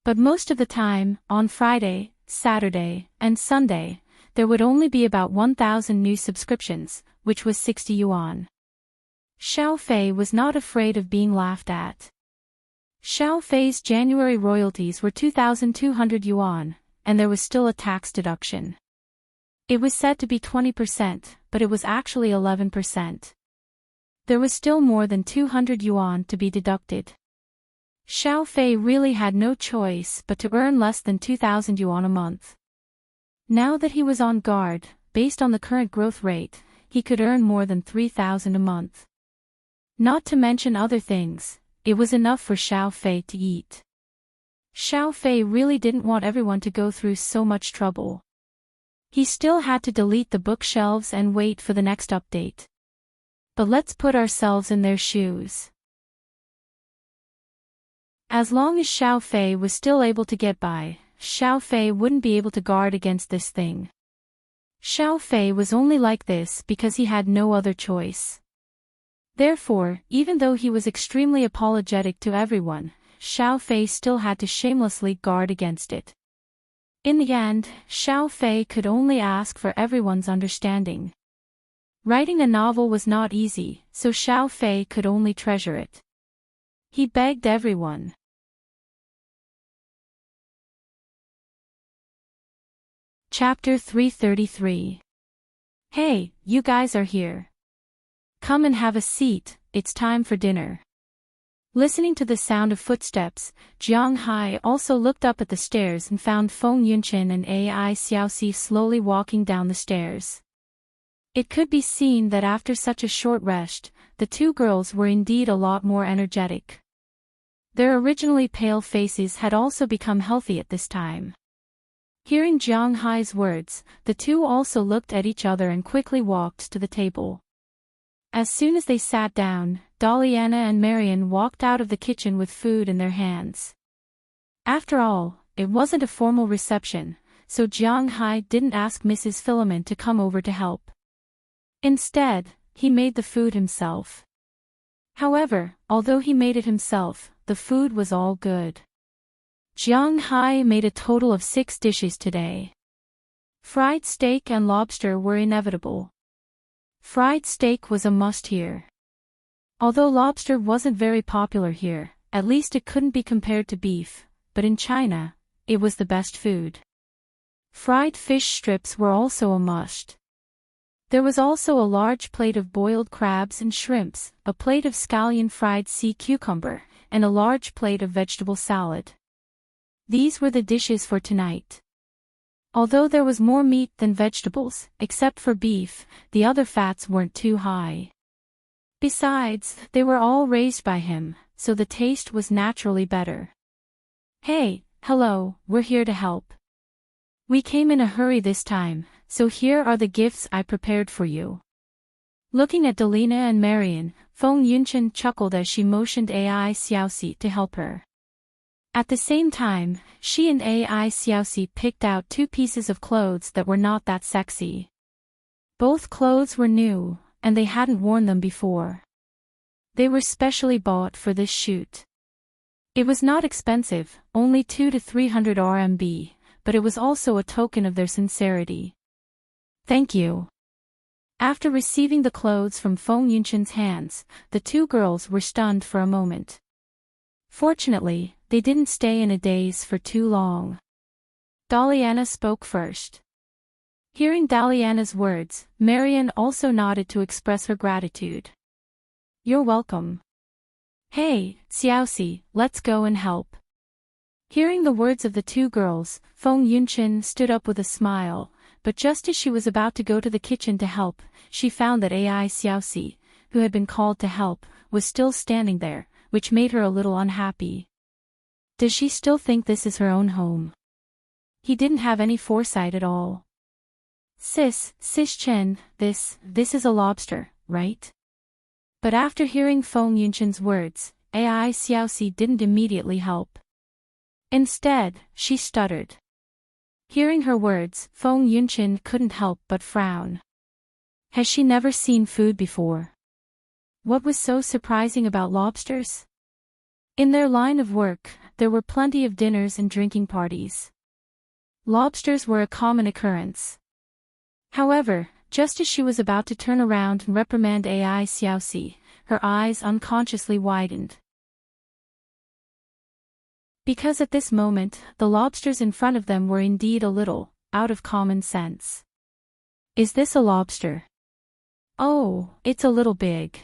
But most of the time, on Friday, Saturday, and Sunday, there would only be about 1,000 new subscriptions, which was 60 yuan. Xiao Fei was not afraid of being laughed at. Xiao Fei's January royalties were 2,200 yuan, and there was still a tax deduction. It was said to be 20%, but it was actually 11%. There was still more than 200 yuan to be deducted. Xiao Fei really had no choice but to earn less than 2,000 yuan a month. Now that he was on guard, based on the current growth rate, he could earn more than 3,000 a month. Not to mention other things, it was enough for Xiao Fei to eat. Xiao Fei really didn't want everyone to go through so much trouble. He still had to delete the bookshelves and wait for the next update. But let's put ourselves in their shoes. As long as Xiao Fei was still able to get by, Xiao Fei wouldn't be able to guard against this thing. Xiao Fei was only like this because he had no other choice. Therefore, even though he was extremely apologetic to everyone, Xiao Fei still had to shamelessly guard against it. In the end, Xiao Fei could only ask for everyone's understanding. Writing a novel was not easy, so Xiao Fei could only treasure it. He begged everyone. Chapter 333. Hey, you guys are here. Come and have a seat, it's time for dinner. Listening to the sound of footsteps, Jiang Hai also looked up at the stairs and found Feng Yunqin and Ai Xiaoxi slowly walking down the stairs. It could be seen that after such a short rest, the two girls were indeed a lot more energetic. Their originally pale faces had also become healthy at this time. Hearing Jiang Hai's words, the two also looked at each other and quickly walked to the table. As soon as they sat down, Daliana and Marian walked out of the kitchen with food in their hands. After all, it wasn't a formal reception, so Jiang Hai didn't ask Mrs. Filament to come over to help. Instead, he made the food himself. However, although he made it himself, the food was all good. Jiang Hai made a total of 6 dishes today. Fried steak and lobster were inevitable. Fried steak was a must here. Although lobster wasn't very popular here, at least it couldn't be compared to beef, but in China, it was the best food. Fried fish strips were also a must. There was also a large plate of boiled crabs and shrimps, a plate of scallion fried sea cucumber, and a large plate of vegetable salad. These were the dishes for tonight. Although there was more meat than vegetables, except for beef, the other fats weren't too high. Besides, they were all raised by him, so the taste was naturally better. Hey, hello, we're here to help. We came in a hurry this time, so here are the gifts I prepared for you. Looking at Delina and Marian, Feng Yunqin chuckled as she motioned Ai Xiaoxi to help her. At the same time, she and Ai Xiaoxi picked out 2 pieces of clothes that were not that sexy. Both clothes were new, and they hadn't worn them before. They were specially bought for this shoot. It was not expensive, only 200 to 300 RMB, but it was also a token of their sincerity. Thank you. After receiving the clothes from Feng Yunqin's hands, the 2 girls were stunned for a moment. Fortunately, they didn't stay in a daze for too long. Daliana spoke first. Hearing Daliana's words, Marian also nodded to express her gratitude. You're welcome. Hey, Xiaoxi, let's go and help. Hearing the words of the 2 girls, Feng Yunqin stood up with a smile, but just as she was about to go to the kitchen to help, she found that Ai Xiaoxi, who had been called to help, was still standing there, which made her a little unhappy. Does she still think this is her own home? He didn't have any foresight at all. Sis Chen, this is a lobster, right? But after hearing Feng Yunqin's words, Ai Xiaoxi didn't immediately help. Instead, she stuttered. Hearing her words, Feng Yunqin couldn't help but frown. Has she never seen food before? What was so surprising about lobsters? In their line of work, there were plenty of dinners and drinking parties. Lobsters were a common occurrence. However, just as she was about to turn around and reprimand Ai Xiaoxi, her eyes unconsciously widened. Because at this moment, the lobsters in front of them were indeed a little out of common sense. Is this a lobster? Oh, it's a little big.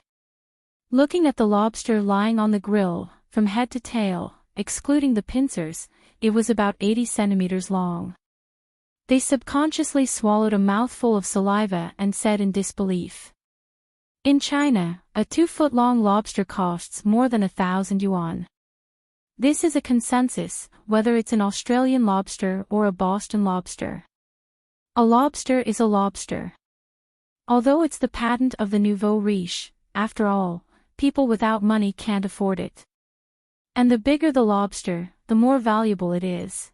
Looking at the lobster lying on the grill, from head to tail, excluding the pincers, it was about 80 centimeters long. They subconsciously swallowed a mouthful of saliva and said in disbelief. In China, a 2-foot-long lobster costs more than 1,000 yuan. This is a consensus, whether it's an Australian lobster or a Boston lobster. A lobster is a lobster. Although it's the patent of the nouveau riche, after all, people without money can't afford it. And the bigger the lobster, the more valuable it is.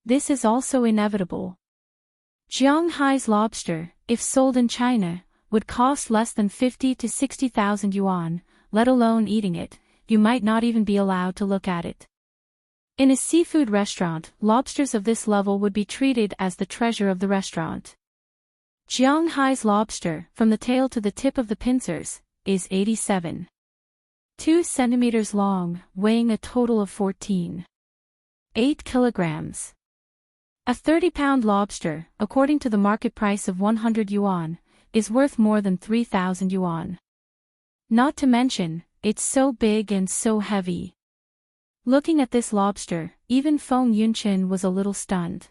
This is also inevitable. Jiang Hai's lobster, if sold in China, would cost less than 50 to 60,000 yuan, let alone eating it. You might not even be allowed to look at it. In a seafood restaurant, lobsters of this level would be treated as the treasure of the restaurant. Jiang Hai's lobster, from the tail to the tip of the pincers, is 87.2 centimeters long, weighing a total of 14.8 kilograms. A 30-pound lobster, according to the market price of 100 yuan, is worth more than 3,000 yuan. Not to mention, it's so big and so heavy. Looking at this lobster, even Feng Yunshin was a little stunned.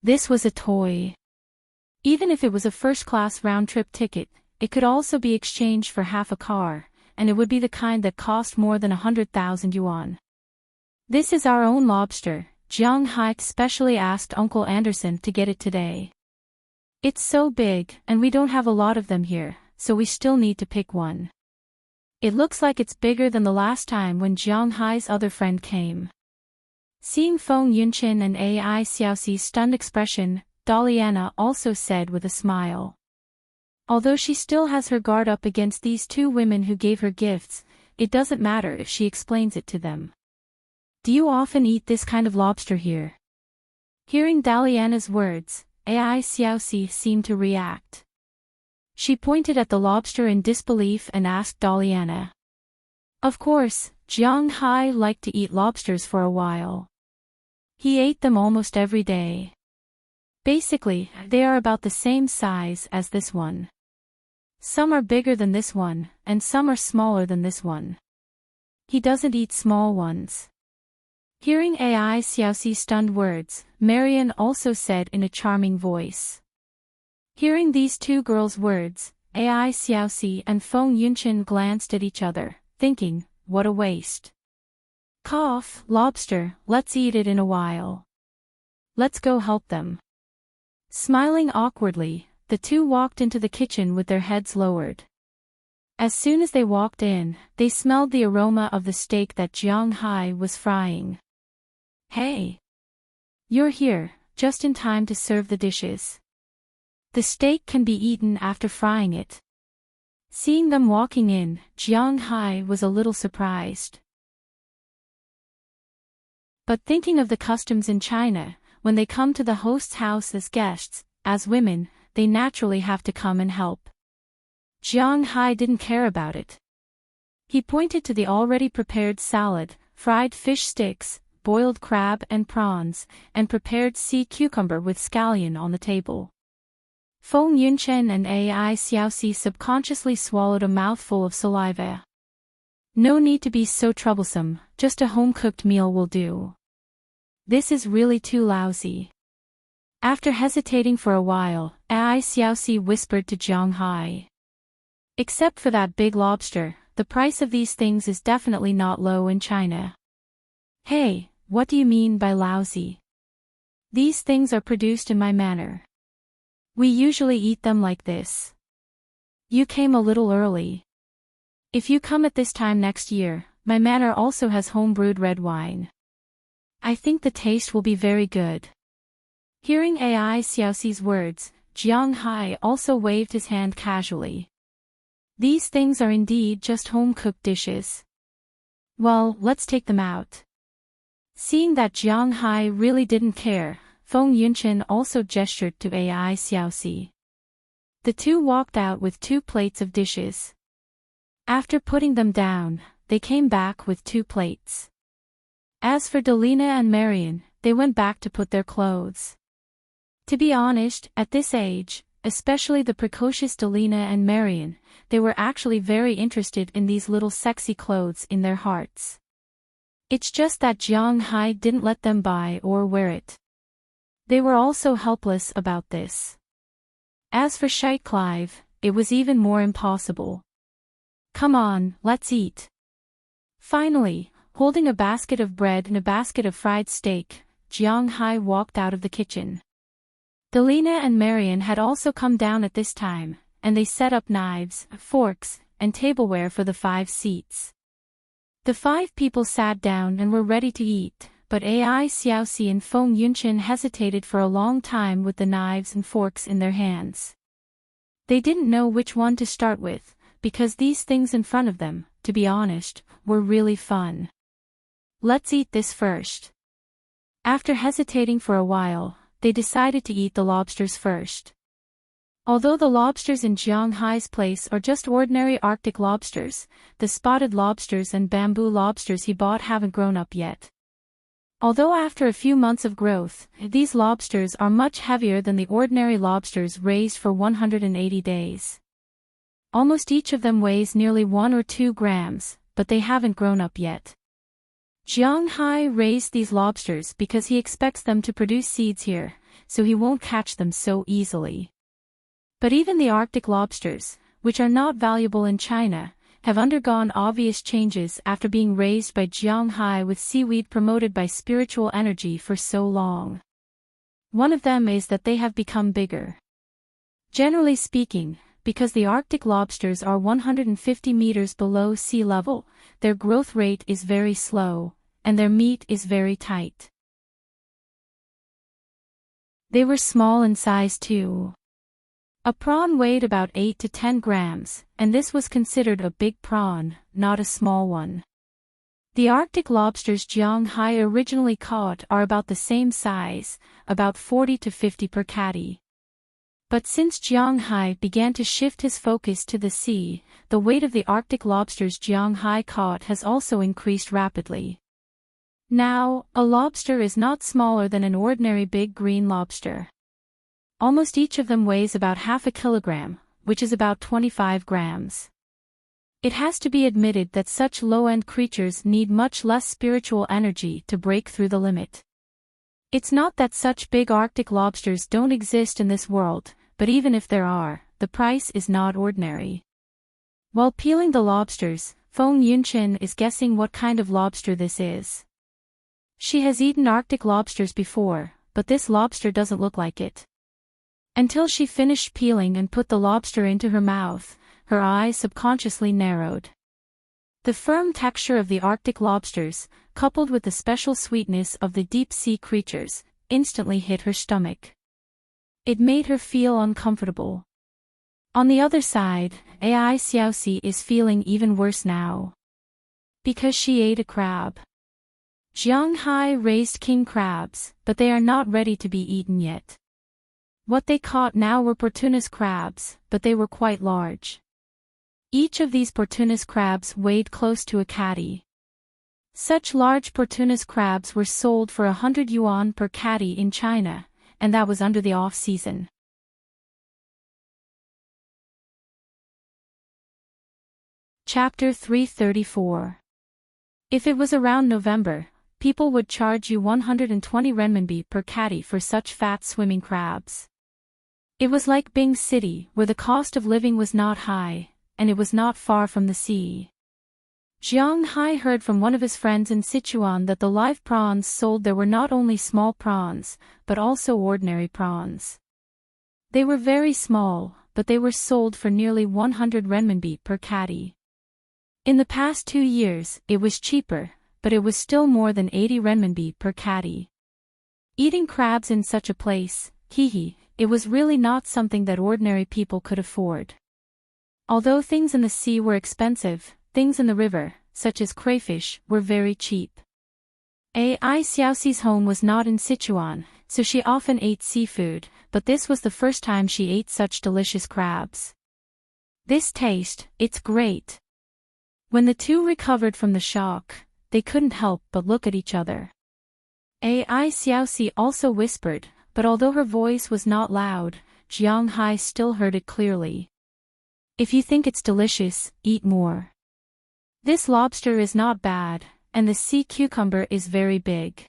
This was a toy. Even if it was a first-class round-trip ticket, it could also be exchanged for half a car, and it would be the kind that cost more than 100,000 yuan. This is our own lobster, Jiang Hai specially asked Uncle Anderson to get it today. It's so big, and we don't have a lot of them here, so we still need to pick one. It looks like it's bigger than the last time when Jiang Hai's other friend came. Seeing Feng Yunshin and Ai Xiaoxi's stunned expression, Daliana also said with a smile. Although she still has her guard up against these two women who gave her gifts, it doesn't matter if she explains it to them. Do you often eat this kind of lobster here? Hearing Daliana's words, Ai Xiaoxi seemed to react. She pointed at the lobster in disbelief and asked Daliana. Of course, Jiang Hai liked to eat lobsters for a while. He ate them almost every day. Basically, they are about the same size as this one. Some are bigger than this one, and some are smaller than this one. He doesn't eat small ones. Hearing Ai Xiaoxi's stunned words, Marian also said in a charming voice. Hearing these two girls' words, Ai Xiaoxi and Feng Yunshin glanced at each other, thinking, what a waste. Cough, lobster, let's eat it in a while. Let's go help them. Smiling awkwardly, the two walked into the kitchen with their heads lowered. As soon as they walked in, they smelled the aroma of the steak that Jiang Hai was frying. Hey! You're here, just in time to serve the dishes. The steak can be eaten after frying it. Seeing them walking in, Jiang Hai was a little surprised. But thinking of the customs in China, when they come to the host's house as guests, as women, they naturally have to come and help. Jiang Hai didn't care about it. He pointed to the already prepared salad, fried fish sticks, boiled crab and prawns, and prepared sea cucumber with scallion on the table. Feng Yunshin and Ai Xiaoxi subconsciously swallowed a mouthful of saliva. No need to be so troublesome, just a home-cooked meal will do. This is really too lousy. After hesitating for a while, Ai Xiaoxi whispered to Jiang Hai. Except for that big lobster, the price of these things is definitely not low in China. Hey, what do you mean by lousy? These things are produced in my manner. We usually eat them like this. You came a little early. If you come at this time next year, my manor also has home-brewed red wine. I think the taste will be very good. Hearing Ai Xiaoxi's words, Jiang Hai also waved his hand casually. These things are indeed just home-cooked dishes. Well, let's take them out. Seeing that Jiang Hai really didn't care, Feng Yunshin also gestured to Ai Xiaoxi. The two walked out with 2 plates of dishes. After putting them down, they came back with 2 plates. As for Delina and Marian, they went back to put their clothes. To be honest, at this age, especially the precocious Delina and Marian, they were actually very interested in these little sexy clothes in their hearts. It's just that Jiang Hai didn't let them buy or wear it. They were also helpless about this. As for Scheit Clive, it was even more impossible. Come on, let's eat. Finally, holding a basket of bread and a basket of fried steak, Jiang Hai walked out of the kitchen. Delina and Marian had also come down at this time, and they set up knives, forks, and tableware for the 5 seats. The 5 people sat down and were ready to eat, but Ai Xiaoxi and Feng Yunshin hesitated for a long time with the knives and forks in their hands. They didn't know which one to start with, because these things in front of them, to be honest, were really fun. Let's eat this first. After hesitating for a while, they decided to eat the lobsters first. Although the lobsters in Jiang Hai's place are just ordinary Arctic lobsters, the spotted lobsters and bamboo lobsters he bought haven't grown up yet. Although after a few months of growth, these lobsters are much heavier than the ordinary lobsters raised for 180 days. Almost each of them weighs nearly 1 or 2 grams, but they haven't grown up yet. Jiang Hai raised these lobsters because he expects them to produce seeds here, so he won't catch them so easily. But even the Arctic lobsters, which are not valuable in China, have undergone obvious changes after being raised by Jiang Hai with seaweed promoted by spiritual energy for so long. One of them is that they have become bigger. Generally speaking, because the Arctic lobsters are 150 meters below sea level, their growth rate is very slow, and their meat is very tight. They were small in size too. A prawn weighed about 8 to 10 grams, and this was considered a big prawn, not a small one. The Arctic lobsters Jiang Hai originally caught are about the same size, about 40 to 50 per catty. But since Jiang Hai began to shift his focus to the sea, the weight of the Arctic lobsters Jiang Hai caught has also increased rapidly. Now, a lobster is not smaller than an ordinary big green lobster. Almost each of them weighs about half a kilogram, which is about 25 grams. It has to be admitted that such low-end creatures need much less spiritual energy to break through the limit. It's not that such big Arctic lobsters don't exist in this world, but even if there are, the price is not ordinary. While peeling the lobsters, Feng Yunqin is guessing what kind of lobster this is. She has eaten Arctic lobsters before, but this lobster doesn't look like it. Until she finished peeling and put the lobster into her mouth, her eyes subconsciously narrowed. The firm texture of the Arctic lobsters, coupled with the special sweetness of the deep-sea creatures, instantly hit her stomach. It made her feel uncomfortable. On the other side, Ai Xiaoxi is feeling even worse now. Because she ate a crab. Jiang Hai raised king crabs, but they are not ready to be eaten yet. What they caught now were Portunus crabs, but they were quite large. Each of these Portunus crabs weighed close to a catty. Such large Portunus crabs were sold for 100 yuan per catty in China, and that was under the off-season. Chapter 334. If it was around November, people would charge you 120 renminbi per catty for such fat swimming crabs. It was like Bing City, where the cost of living was not high, and it was not far from the sea. Jiang Hai heard from one of his friends in Sichuan that the live prawns sold there were not only small prawns, but also ordinary prawns. They were very small, but they were sold for nearly 100 renminbi per catty. In the past 2 years, it was cheaper, but it was still more than 80 renminbi per catty. Eating crabs in such a place, it was really not something that ordinary people could afford. Although things in the sea were expensive, things in the river, such as crayfish, were very cheap. Ai Xiaoxi's home was not in Sichuan, so she often ate seafood, but this was the first time she ate such delicious crabs. This taste, it's great. When the two recovered from the shock, they couldn't help but look at each other. Ai Xiaoxi also whispered, but although her voice was not loud, Jiang Hai still heard it clearly. If you think it's delicious, eat more. This lobster is not bad, and the sea cucumber is very big.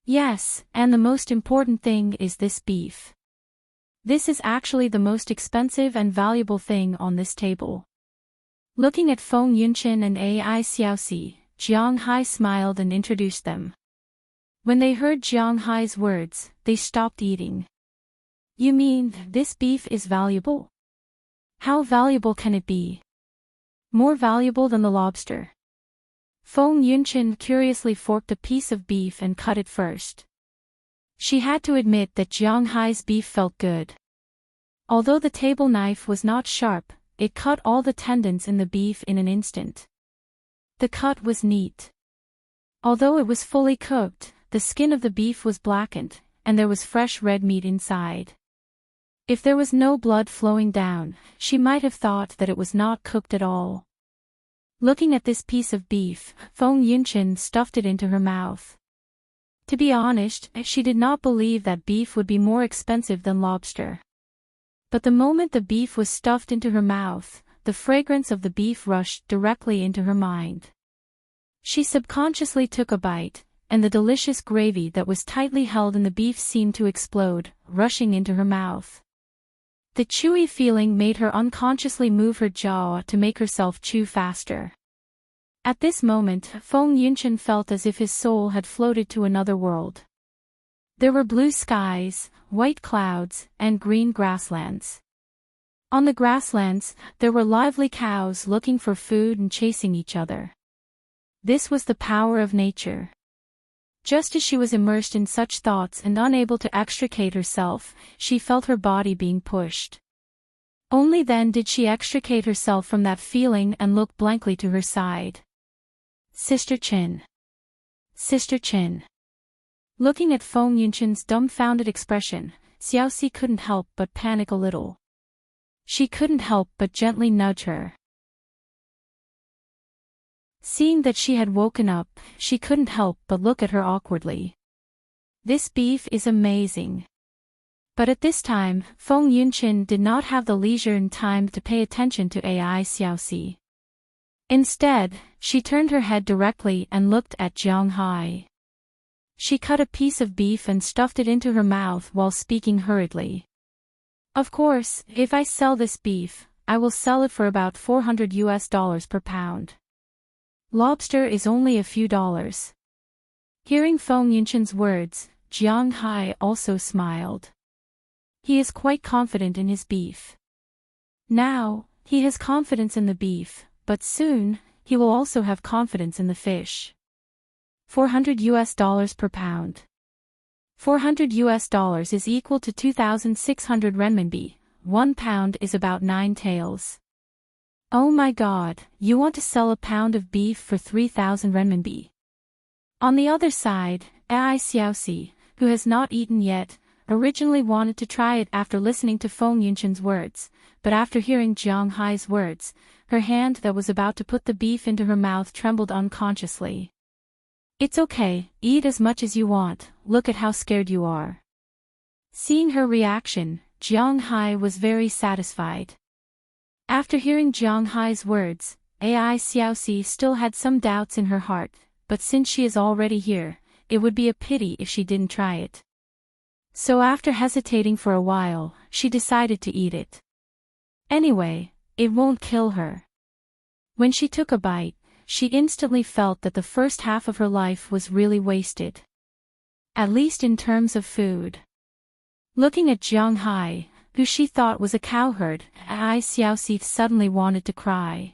Yes, and the most important thing is this beef. This is actually the most expensive and valuable thing on this table. Looking at Feng Yunqin and Ai Xiaoxi, Jiang Hai smiled and introduced them. When they heard Jiang Hai's words, they stopped eating. You mean, this beef is valuable? How valuable can it be? More valuable than the lobster. Feng Yunqin curiously forked a piece of beef and cut it first. She had to admit that Jiang Hai's beef felt good. Although the table knife was not sharp, it cut all the tendons in the beef in an instant. The cut was neat. Although it was fully cooked, the skin of the beef was blackened, and there was fresh red meat inside. If there was no blood flowing down, she might have thought that it was not cooked at all. Looking at this piece of beef, Feng Yunqin stuffed it into her mouth. To be honest, she did not believe that beef would be more expensive than lobster. But the moment the beef was stuffed into her mouth, the fragrance of the beef rushed directly into her mind. She subconsciously took a bite, and the delicious gravy that was tightly held in the beef seemed to explode, rushing into her mouth. The chewy feeling made her unconsciously move her jaw to make herself chew faster. At this moment, Feng Yunshan felt as if his soul had floated to another world. There were blue skies, white clouds, and green grasslands. On the grasslands, there were lively cows looking for food and chasing each other. This was the power of nature. Just as she was immersed in such thoughts and unable to extricate herself, she felt her body being pushed. Only then did she extricate herself from that feeling and look blankly to her side. Sister Chin. Sister Chin. Looking at Feng Yunshan's dumbfounded expression, Xiaoxi couldn't help but panic a little. She couldn't help but gently nudge her. Seeing that she had woken up, she couldn't help but look at her awkwardly. This beef is amazing. But at this time, Feng Yunshan did not have the leisure and time to pay attention to AI Xiaoxi. Instead, she turned her head directly and looked at Jiang Hai. She cut a piece of beef and stuffed it into her mouth while speaking hurriedly. Of course, if I sell this beef, I will sell it for about $400 per pound. Lobster is only a few dollars. Hearing Feng Yunshan's words, Jiang Hai also smiled. He is quite confident in his beef. Now, he has confidence in the beef, but soon, he will also have confidence in the fish. $400 per pound. $400 is equal to 2,600 renminbi. 1 pound is about 9 taels. Oh my god, you want to sell a pound of beef for 3,000 renminbi. On the other side, Ai Xiaoxi, who has not eaten yet, originally wanted to try it after listening to Feng Yunshan's words, but after hearing Jiang Hai's words, her hand that was about to put the beef into her mouth trembled unconsciously. It's okay, eat as much as you want, look at how scared you are. Seeing her reaction, Jiang Hai was very satisfied. After hearing Jiang Hai's words, Ai Xiaoxi still had some doubts in her heart, but since she is already here, it would be a pity if she didn't try it. So after hesitating for a while, she decided to eat it. Anyway, it won't kill her. When she took a bite, she instantly felt that the first half of her life was really wasted. At least in terms of food. Looking at Jiang Hai, who she thought was a cowherd, Ai Xiaoxi suddenly wanted to cry.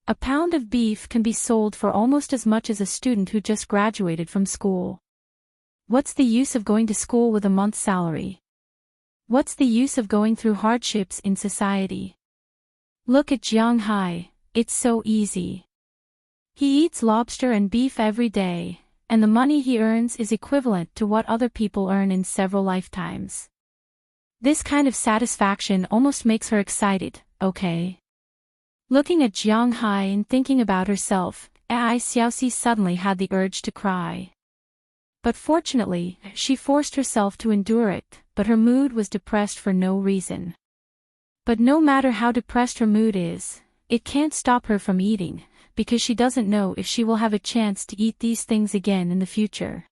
A pound of beef can be sold for almost as much as a student who just graduated from school. What's the use of going to school with a month's salary? What's the use of going through hardships in society? Look at Jiang Hai, it's so easy. He eats lobster and beef every day, and the money he earns is equivalent to what other people earn in several lifetimes. This kind of satisfaction almost makes her excited, okay? Looking at Jiang Hai and thinking about herself, Ai Xiaoxi suddenly had the urge to cry. But fortunately, she forced herself to endure it, but her mood was depressed for no reason. But no matter how depressed her mood is, it can't stop her from eating, because she doesn't know if she will have a chance to eat these things again in the future.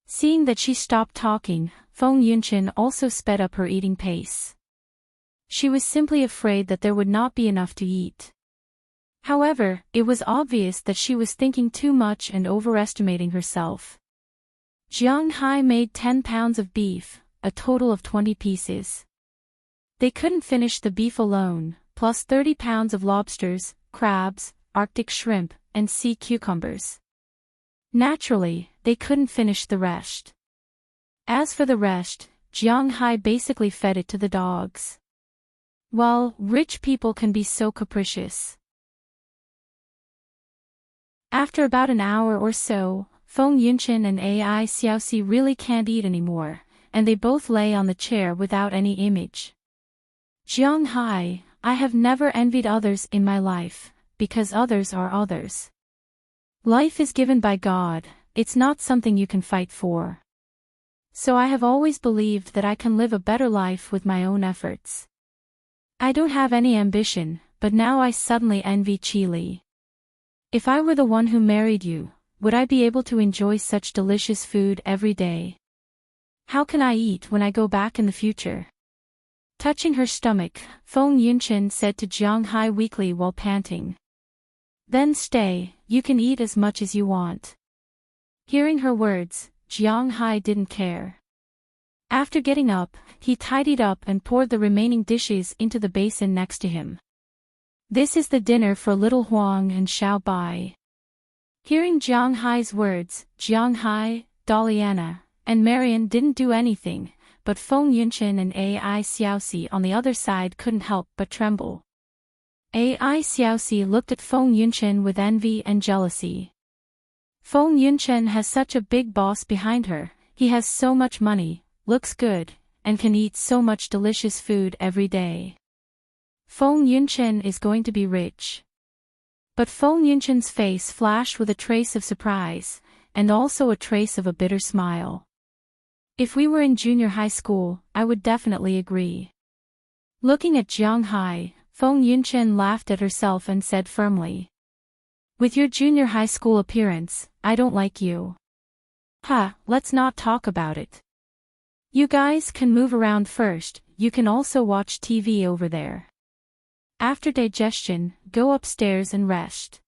Seeing that she stopped talking, Feng Yunshan also sped up her eating pace. She was simply afraid that there would not be enough to eat. However, it was obvious that she was thinking too much and overestimating herself. Jiang Hai made 10 pounds of beef, a total of 20 pieces. They couldn't finish the beef alone, plus 30 pounds of lobsters, crabs, Arctic shrimp, and sea cucumbers. Naturally, they couldn't finish the rest. As for the rest, Jiang Hai basically fed it to the dogs. Well, rich people can be so capricious. After about an hour or so, Feng Yunshan and Ai Xiaoxi really can't eat anymore, and they both lay on the chair without any image. Jiang Hai, I have never envied others in my life, because others are others. Life is given by God, it's not something you can fight for. So I have always believed that I can live a better life with my own efforts. I don't have any ambition, but now I suddenly envy Chile. If I were the one who married you, would I be able to enjoy such delicious food every day? How can I eat when I go back in the future? Touching her stomach, Feng Yunchen said to Jiang Hai weakly while panting. Then stay, you can eat as much as you want. Hearing her words, Jiang Hai didn't care. After getting up, he tidied up and poured the remaining dishes into the basin next to him. This is the dinner for little Huang and Xiao Bai. Hearing Jiang Hai's words, Jiang Hai, Daliana, and Marian didn't do anything, but Feng Yunchen and Ai Xiaoxi on the other side couldn't help but tremble. Ai Xiaoxi looked at Feng Yunchen with envy and jealousy. Feng Yunchen has such a big boss behind her, he has so much money, looks good, and can eat so much delicious food every day. Feng Yunchen is going to be rich. But Feng Yunchen's face flashed with a trace of surprise, and also a trace of a bitter smile. If we were in junior high school, I would definitely agree. Looking at Jiang Hai, Feng Yunchen laughed at herself and said firmly. With your junior high school appearance, I don't like you. Let's not talk about it. You guys can move around first, you can also watch TV over there. After digestion, go upstairs and rest.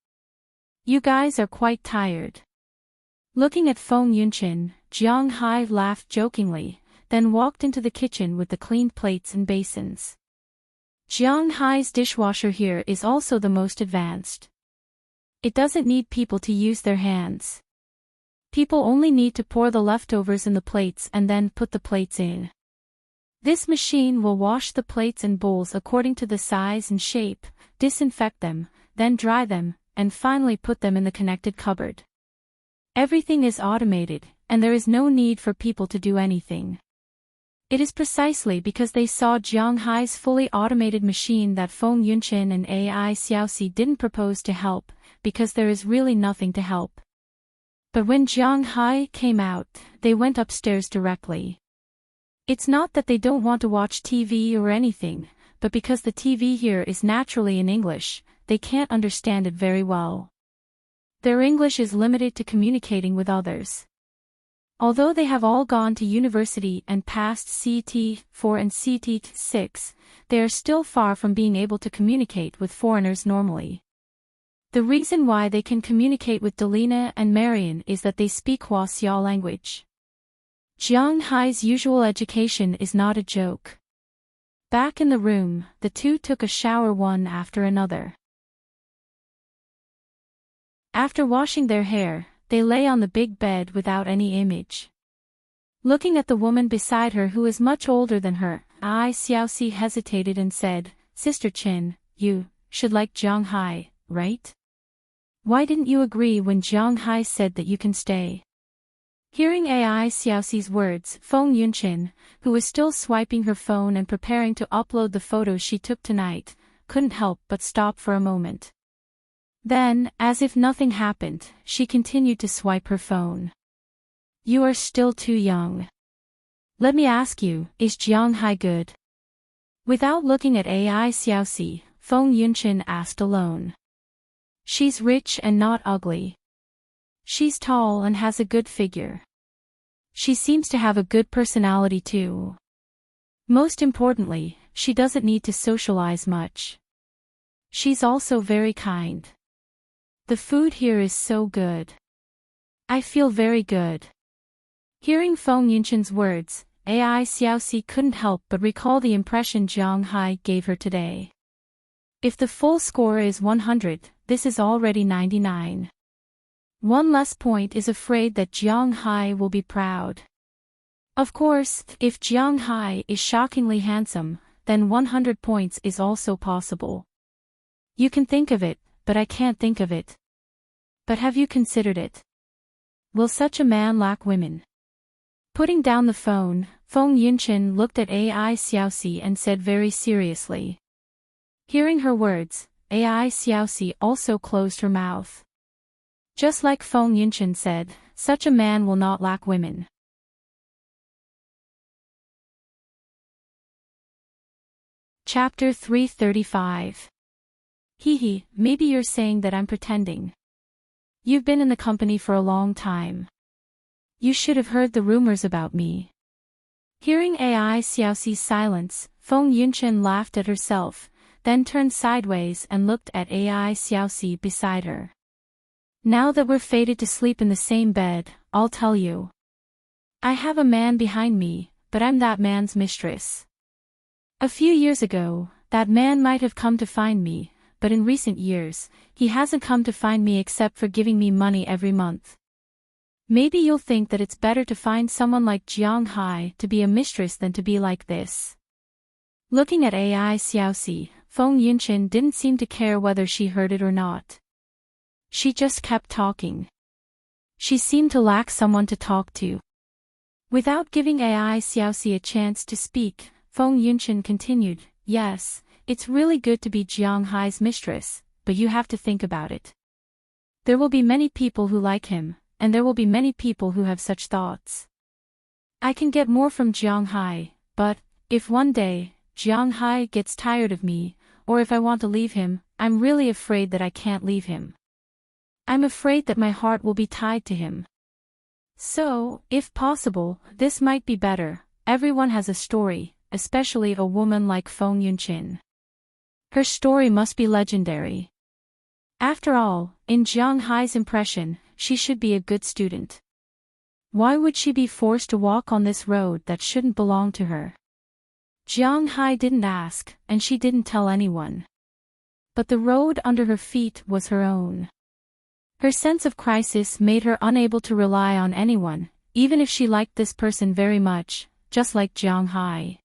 You guys are quite tired. Looking at Feng Yunchen, Jiang Hai laughed jokingly, then walked into the kitchen with the cleaned plates and basins. Jiang Hai's dishwasher here is also the most advanced. It doesn't need people to use their hands. People only need to pour the leftovers in the plates and then put the plates in. This machine will wash the plates and bowls according to the size and shape, disinfect them, then dry them, and finally put them in the connected cupboard. Everything is automated, and there is no need for people to do anything. It is precisely because they saw Jiang Hai's fully automated machine that Feng Yunchen and Ai Xiaoxi didn't propose to help, because there is really nothing to help. But when Jiang Hai came out, they went upstairs directly. It's not that they don't want to watch TV or anything, but because the TV here is naturally in English, they can't understand it very well. Their English is limited to communicating with others. Although they have all gone to university and passed CT4 and CT6, they are still far from being able to communicate with foreigners normally. The reason why they can communicate with Delina and Marian is that they speak Huaxia language. Jiang Hai's usual education is not a joke. Back in the room, the two took a shower one after another. After washing their hair, they lay on the big bed without any image. Looking at the woman beside her who is much older than her, Ai Xiaoxi hesitated and said, Sister Qin, you should like Jiang Hai, right? Why didn't you agree when Jiang Hai said that you can stay? Hearing Ai Xiaoxi's words, Feng Yunchen, who was still swiping her phone and preparing to upload the photos she took tonight, couldn't help but stop for a moment. Then, as if nothing happened, she continued to swipe her phone. You are still too young. Let me ask you, is Jiang Hai good? Without looking at Ai Xiaoxi, Feng Yunchen asked alone. She's rich and not ugly. She's tall and has a good figure. She seems to have a good personality too. Most importantly, she doesn't need to socialize much. She's also very kind. The food here is so good. I feel very good. Hearing Feng Yunchen's words, Ai Xiaoxi couldn't help but recall the impression Jiang Hai gave her today. If the full score is 100, this is already 99. One less point is afraid that Jiang Hai will be proud. Of course, if Jiang Hai is shockingly handsome, then 100 points is also possible. You can think of it, but I can't think of it. But have you considered it? Will such a man lack women? Putting down the phone, Feng Yunchen looked at Ai Xiaoxi and said very seriously. Hearing her words, Ai Xiaoxi also closed her mouth. Just like Feng Yunchen said, such a man will not lack women. Chapter 335. Hee, maybe you're saying that I'm pretending. You've been in the company for a long time. You should have heard the rumors about me. Hearing AI Xiaoxi's silence, Feng Yunchen laughed at herself, then turned sideways and looked at AI Xiaoxi beside her. Now that we're fated to sleep in the same bed, I'll tell you. I have a man behind me, but I'm that man's mistress. A few years ago, that man might have come to find me, but in recent years, he hasn't come to find me except for giving me money every month. Maybe you'll think that it's better to find someone like Jiang Hai to be a mistress than to be like this. Looking at AI Xiaoxi, Feng Yunchen didn't seem to care whether she heard it or not. She just kept talking. She seemed to lack someone to talk to. Without giving AI Xiaoxi a chance to speak, Feng Yunchen continued, yes, it's really good to be Jiang Hai's mistress, but you have to think about it. There will be many people who like him, and there will be many people who have such thoughts. I can get more from Jiang Hai, but, if one day, Jiang Hai gets tired of me, or if I want to leave him, I'm really afraid that I can't leave him. I'm afraid that my heart will be tied to him. So, if possible, this might be better. Everyone has a story, especially a woman like Feng Yunchen. Her story must be legendary. After all, in Jiang Hai's impression, she should be a good student. Why would she be forced to walk on this road that shouldn't belong to her? Jiang Hai didn't ask, and she didn't tell anyone. But the road under her feet was her own. Her sense of crisis made her unable to rely on anyone, even if she liked this person very much, just like Jiang Hai.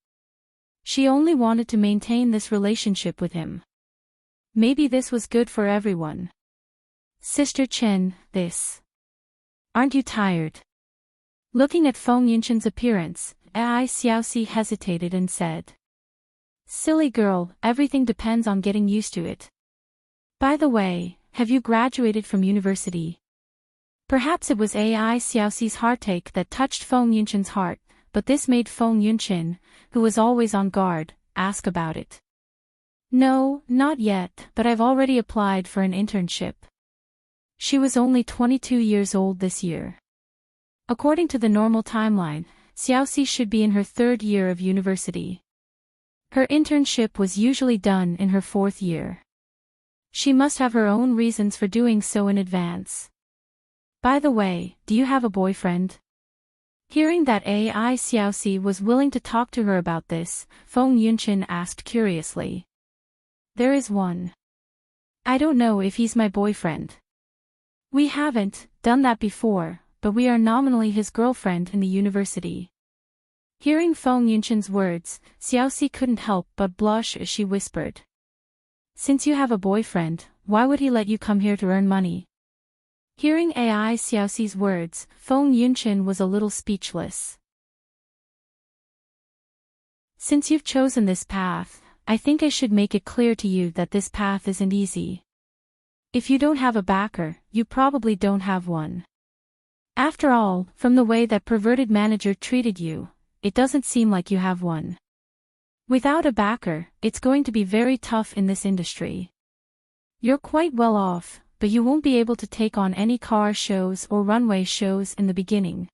She only wanted to maintain this relationship with him. Maybe this was good for everyone. Sister Chen, this. Aren't you tired? Looking at Feng Yunchen's appearance, Ai Xiaoxi hesitated and said. Silly girl, everything depends on getting used to it. By the way, have you graduated from university? Perhaps it was Ai Xiaoxi's heartache that touched Feng Yunchen's heart, but this made Feng Yunchen, who was always on guard, ask about it. No, not yet, but I've already applied for an internship. She was only 22 years old this year. According to the normal timeline, Xiaoxi should be in her third year of university. Her internship was usually done in her fourth year. She must have her own reasons for doing so in advance. By the way, do you have a boyfriend? Hearing that Ai Xiaoxi was willing to talk to her about this, Feng Yunchen asked curiously. There is one. I don't know if he's my boyfriend. We haven't done that before, but we are nominally his girlfriend in the university. Hearing Feng Yunchen's words, Xiaoxi couldn't help but blush as she whispered. Since you have a boyfriend, why would he let you come here to earn money? Hearing Ai Xiaoxi's words, Feng Yunchen was a little speechless. Since you've chosen this path, I think I should make it clear to you that this path isn't easy. If you don't have a backer, you probably don't have one. After all, from the way that perverted manager treated you, it doesn't seem like you have one. Without a backer, it's going to be very tough in this industry. You're quite well off, but you won't be able to take on any car shows or runway shows in the beginning.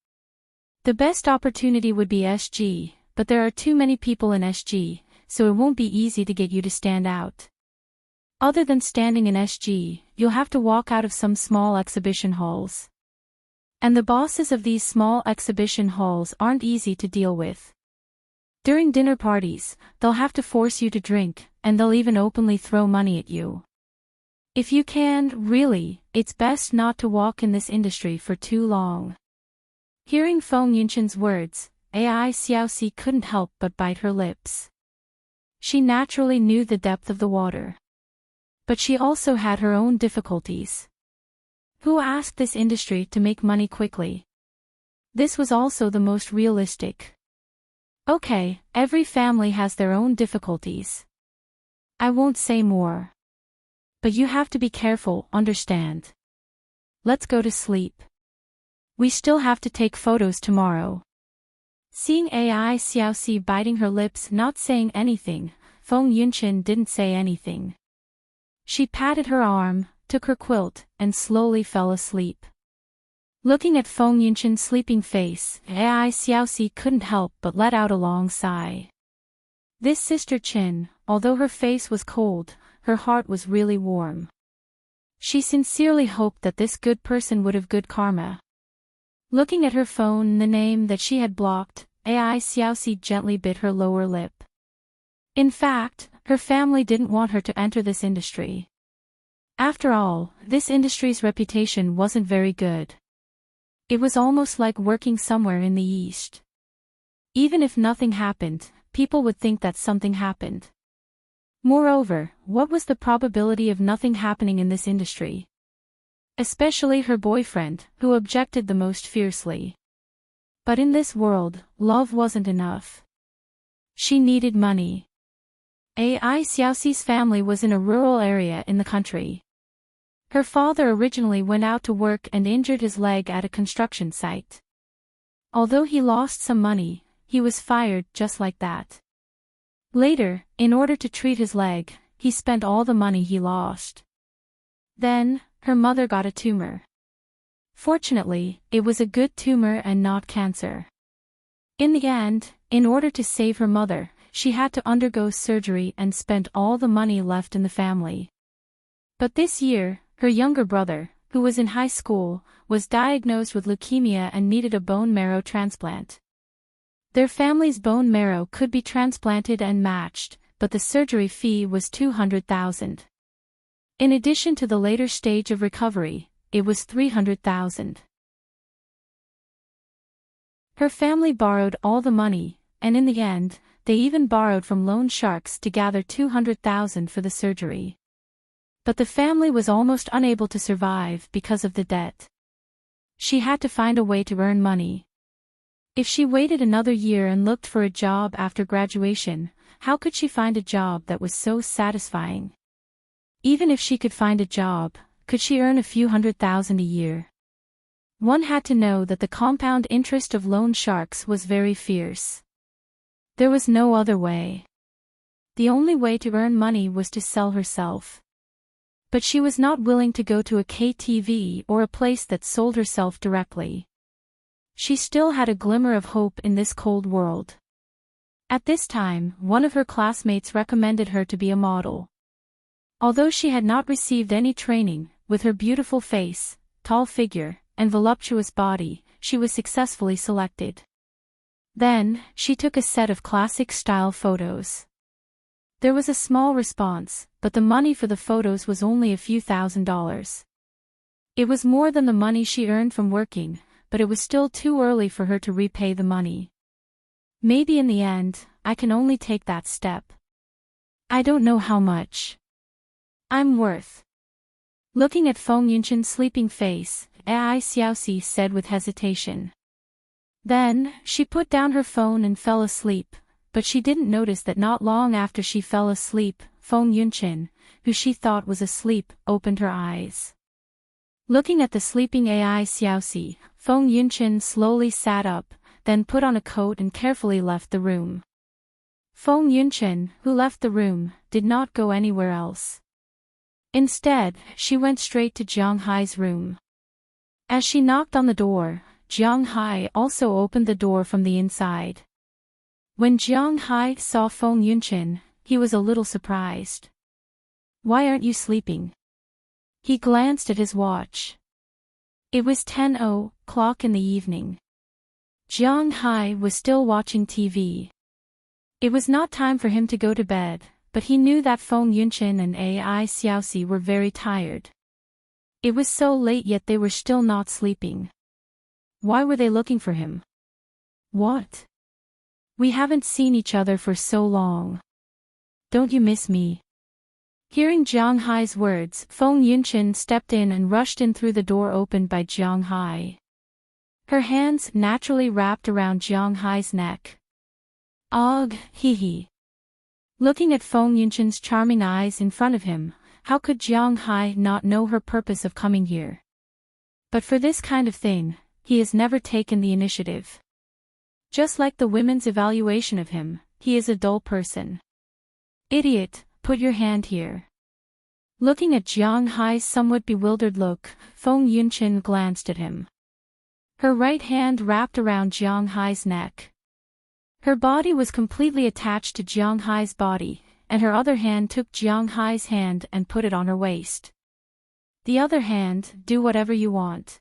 The best opportunity would be SG, but there are too many people in SG, so it won't be easy to get you to stand out. Other than standing in SG, you'll have to walk out of some small exhibition halls. And the bosses of these small exhibition halls aren't easy to deal with. During dinner parties, they'll have to force you to drink, and they'll even openly throw money at you. If you can, really, it's best not to walk in this industry for too long. Hearing Feng Yunchen's words, Ai Xiaoxi couldn't help but bite her lips. She naturally knew the depth of the water. But she also had her own difficulties. Who asked this industry to make money quickly? This was also the most realistic. Okay, every family has their own difficulties. I won't say more. But you have to be careful, understand? Let's go to sleep. We still have to take photos tomorrow. Seeing Ai Xiaoxi biting her lips not saying anything, Feng Yunchen didn't say anything. She patted her arm, took her quilt, and slowly fell asleep. Looking at Feng Yunshen's sleeping face, Ai Xiaoxi couldn't help but let out a long sigh. This Sister Qin, although her face was cold, her heart was really warm. She sincerely hoped that this good person would have good karma. Looking at her phone and the name that she had blocked, Ai Xiaoxi gently bit her lower lip. In fact, her family didn't want her to enter this industry. After all, this industry's reputation wasn't very good. It was almost like working somewhere in the East. Even if nothing happened, people would think that something happened. Moreover, what was the probability of nothing happening in this industry? Especially her boyfriend, who objected the most fiercely. But in this world, love wasn't enough. She needed money. Ai Xiaoxi's family was in a rural area in the country. Her father originally went out to work and injured his leg at a construction site. Although he lost some money, he was fired just like that. Later, in order to treat his leg, he spent all the money he lost. Then, her mother got a tumor. Fortunately, it was a good tumor and not cancer. In the end, in order to save her mother, she had to undergo surgery and spent all the money left in the family. But this year, her younger brother, who was in high school, was diagnosed with leukemia and needed a bone marrow transplant. Their family's bone marrow could be transplanted and matched, but the surgery fee was 200,000. In addition to the later stage of recovery, it was 300,000. Her family borrowed all the money, and in the end, they even borrowed from loan sharks to gather 200,000 for the surgery. But the family was almost unable to survive because of the debt. She had to find a way to earn money. If she waited another year and looked for a job after graduation, how could she find a job that was so satisfying? Even if she could find a job, could she earn a few $100,000 a year? One had to know that the compound interest of loan sharks was very fierce. There was no other way. The only way to earn money was to sell herself. But she was not willing to go to a KTV or a place that sold herself directly. She still had a glimmer of hope in this cold world. At this time, one of her classmates recommended her to be a model. Although she had not received any training, with her beautiful face, tall figure, and voluptuous body, she was successfully selected. Then, she took a set of classic-style photos. There was a small response, but the money for the photos was only a few $1,000s. It was more than the money she earned from working, but it was still too early for her to repay the money. Maybe in the end, I can only take that step. I don't know how much I'm worth. Looking at Feng Yunshen's sleeping face, Ai Xiaoxi said with hesitation. Then, she put down her phone and fell asleep. But she didn't notice that not long after she fell asleep, Feng Yunshen, who she thought was asleep, opened her eyes. Looking at the sleeping Ai Xiaoxi, Feng Yunshen slowly sat up, then put on a coat and carefully left the room. Feng Yunshen, who left the room, did not go anywhere else. Instead, she went straight to Jiang Hai's room. As she knocked on the door, Jiang Hai also opened the door from the inside. When Jiang Hai saw Feng Yunshen, he was a little surprised. "Why aren't you sleeping?" He glanced at his watch. It was 10:00 in the evening. Jiang Hai was still watching TV. It was not time for him to go to bed, but he knew that Feng Yunshen and Ai Xiaoxi were very tired. It was so late yet they were still not sleeping. Why were they looking for him? What? We haven't seen each other for so long. Don't you miss me? Hearing Jiang Hai's words, Feng Yunshen stepped in and rushed in through the door opened by Jiang Hai. Her hands naturally wrapped around Jiang Hai's neck. Ugh, hee. Looking at Feng Yunshen's charming eyes in front of him, how could Jiang Hai not know her purpose of coming here? But for this kind of thing, he has never taken the initiative. Just like the women's evaluation of him, he is a dull person. Idiot, put your hand here. Looking at Jiang Hai's somewhat bewildered look, Feng Yunqin glanced at him. Her right hand wrapped around Jiang Hai's neck. Her body was completely attached to Jiang Hai's body, and her other hand took Jiang Hai's hand and put it on her waist. The other hand, do whatever you want.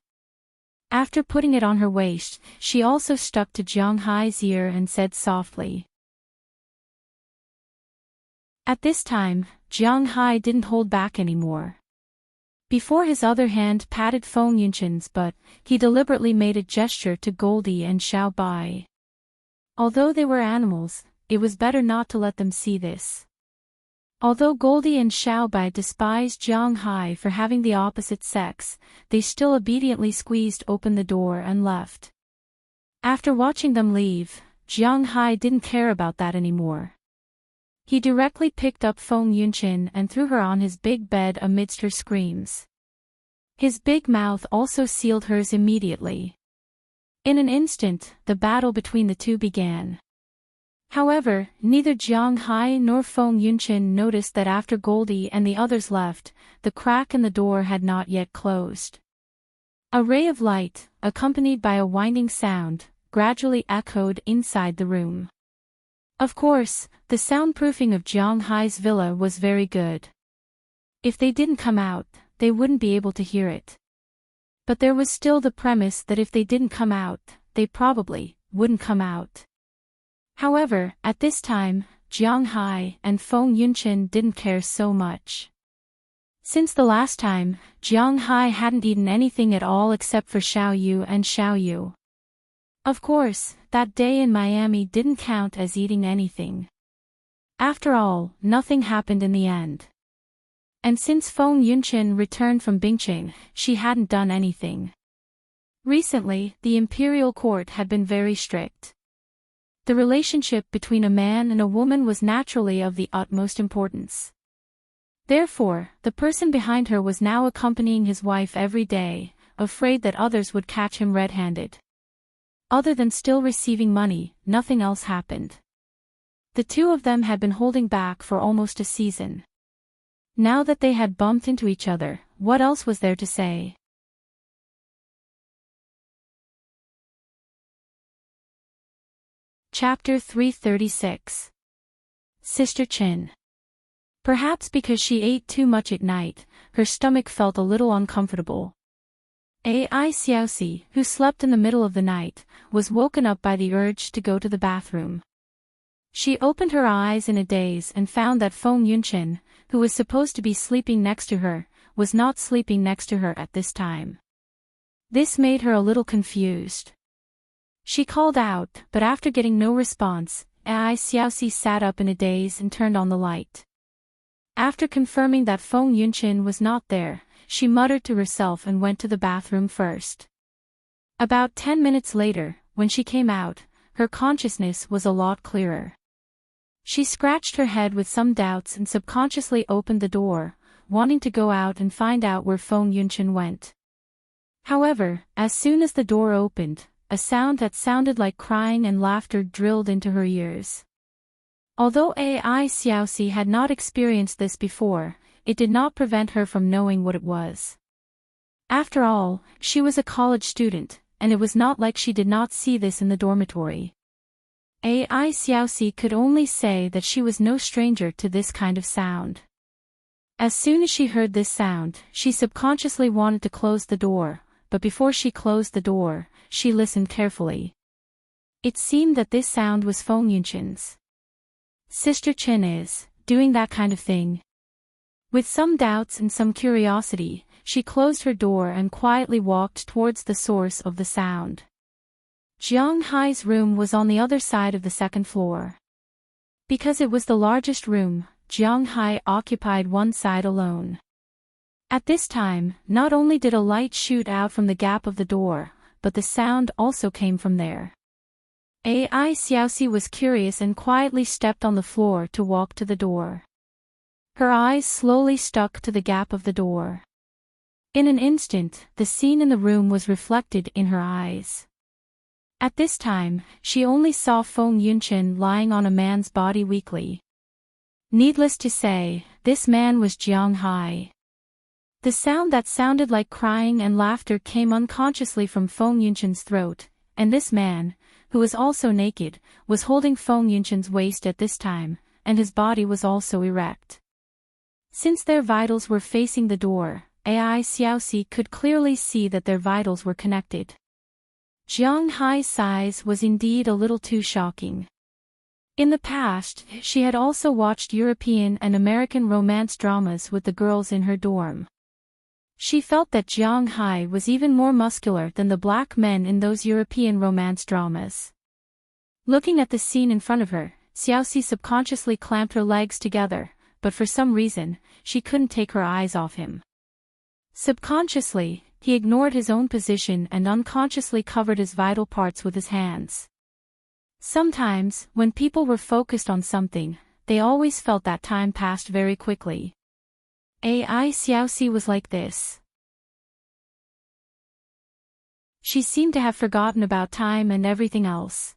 After putting it on her waist, she also stuck to Jiang Hai's ear and said softly. At this time, Jiang Hai didn't hold back anymore. Before his other hand patted Feng Yunqin's butt, he deliberately made a gesture to Goldie and Xiao Bai. Although they were animals, it was better not to let them see this. Although Goldie and Xiao Bai despised Jiang Hai for having the opposite sex, they still obediently squeezed open the door and left. After watching them leave, Jiang Hai didn't care about that anymore. He directly picked up Feng Yunqin and threw her on his big bed amidst her screams. His big mouth also sealed hers immediately. In an instant, the battle between the two began. However, neither Jiang Hai nor Feng Yunqin noticed that after Goldie and the others left, the crack in the door had not yet closed. A ray of light, accompanied by a winding sound, gradually echoed inside the room. Of course, the soundproofing of Jiang Hai's villa was very good. If they didn't come out, they wouldn't be able to hear it. But there was still the premise that if they didn't come out, they probably wouldn't come out. However, at this time, Jiang Hai and Feng Yunqin didn't care so much. Since the last time, Jiang Hai hadn't eaten anything at all except for Xiao Yu and Xiao Yu. Of course, that day in Miami didn't count as eating anything. After all, nothing happened in the end. And since Feng Yunqin returned from Bingqing, she hadn't done anything. Recently, the imperial court had been very strict. The relationship between a man and a woman was naturally of the utmost importance. Therefore, the person behind her was now accompanying his wife every day, afraid that others would catch him red-handed. Other than still receiving money, nothing else happened. The two of them had been holding back for almost a season. Now that they had bumped into each other, what else was there to say? Chapter 336. Sister Chin. Perhaps because she ate too much at night, her stomach felt a little uncomfortable. Ai Xiaoxi, who slept in the middle of the night, was woken up by the urge to go to the bathroom. She opened her eyes in a daze and found that Feng Yunqin, who was supposed to be sleeping next to her, was not sleeping next to her at this time. This made her a little confused. She called out, but after getting no response, Ai Xiaoxi sat up in a daze and turned on the light. After confirming that Feng Yunqin was not there, she muttered to herself and went to the bathroom first. About 10 minutes later, when she came out, her consciousness was a lot clearer. She scratched her head with some doubts and subconsciously opened the door, wanting to go out and find out where Feng Yunqin went. However, as soon as the door opened, a sound that sounded like crying and laughter drilled into her ears. Although Ai Xiaoxi had not experienced this before, it did not prevent her from knowing what it was. After all, she was a college student, and it was not like she did not see this in the dormitory. Ai Xiaoxi could only say that she was no stranger to this kind of sound. As soon as she heard this sound, she subconsciously wanted to close the door, but before she closed the door, she listened carefully. It seemed that this sound was Feng Yunqin's. Sister Chin is doing that kind of thing. With some doubts and some curiosity, she closed her door and quietly walked towards the source of the sound. Jiang Hai's room was on the other side of the second floor. Because it was the largest room, Jiang Hai occupied one side alone. At this time, not only did a light shoot out from the gap of the door, but the sound also came from there. Ai Xiaoxi was curious and quietly stepped on the floor to walk to the door. Her eyes slowly stuck to the gap of the door. In an instant, the scene in the room was reflected in her eyes. At this time, she only saw Feng Yunqin lying on a man's body weakly. Needless to say, this man was Jiang Hai. The sound that sounded like crying and laughter came unconsciously from Feng Yunshan's throat, and this man, who was also naked, was holding Feng Yunshan's waist at this time, and his body was also erect. Since their vitals were facing the door, Ai Xiaoxi could clearly see that their vitals were connected. Jiang Hai's size was indeed a little too shocking. In the past, she had also watched European and American romance dramas with the girls in her dorm. She felt that Jiang Hai was even more muscular than the black men in those European romance dramas. Looking at the scene in front of her, Xiaoxi subconsciously clamped her legs together, but for some reason, she couldn't take her eyes off him. Subconsciously, he ignored his own position and unconsciously covered his vital parts with his hands. Sometimes, when people were focused on something, they always felt that time passed very quickly. Ai Xiaoxi was like this. She seemed to have forgotten about time and everything else.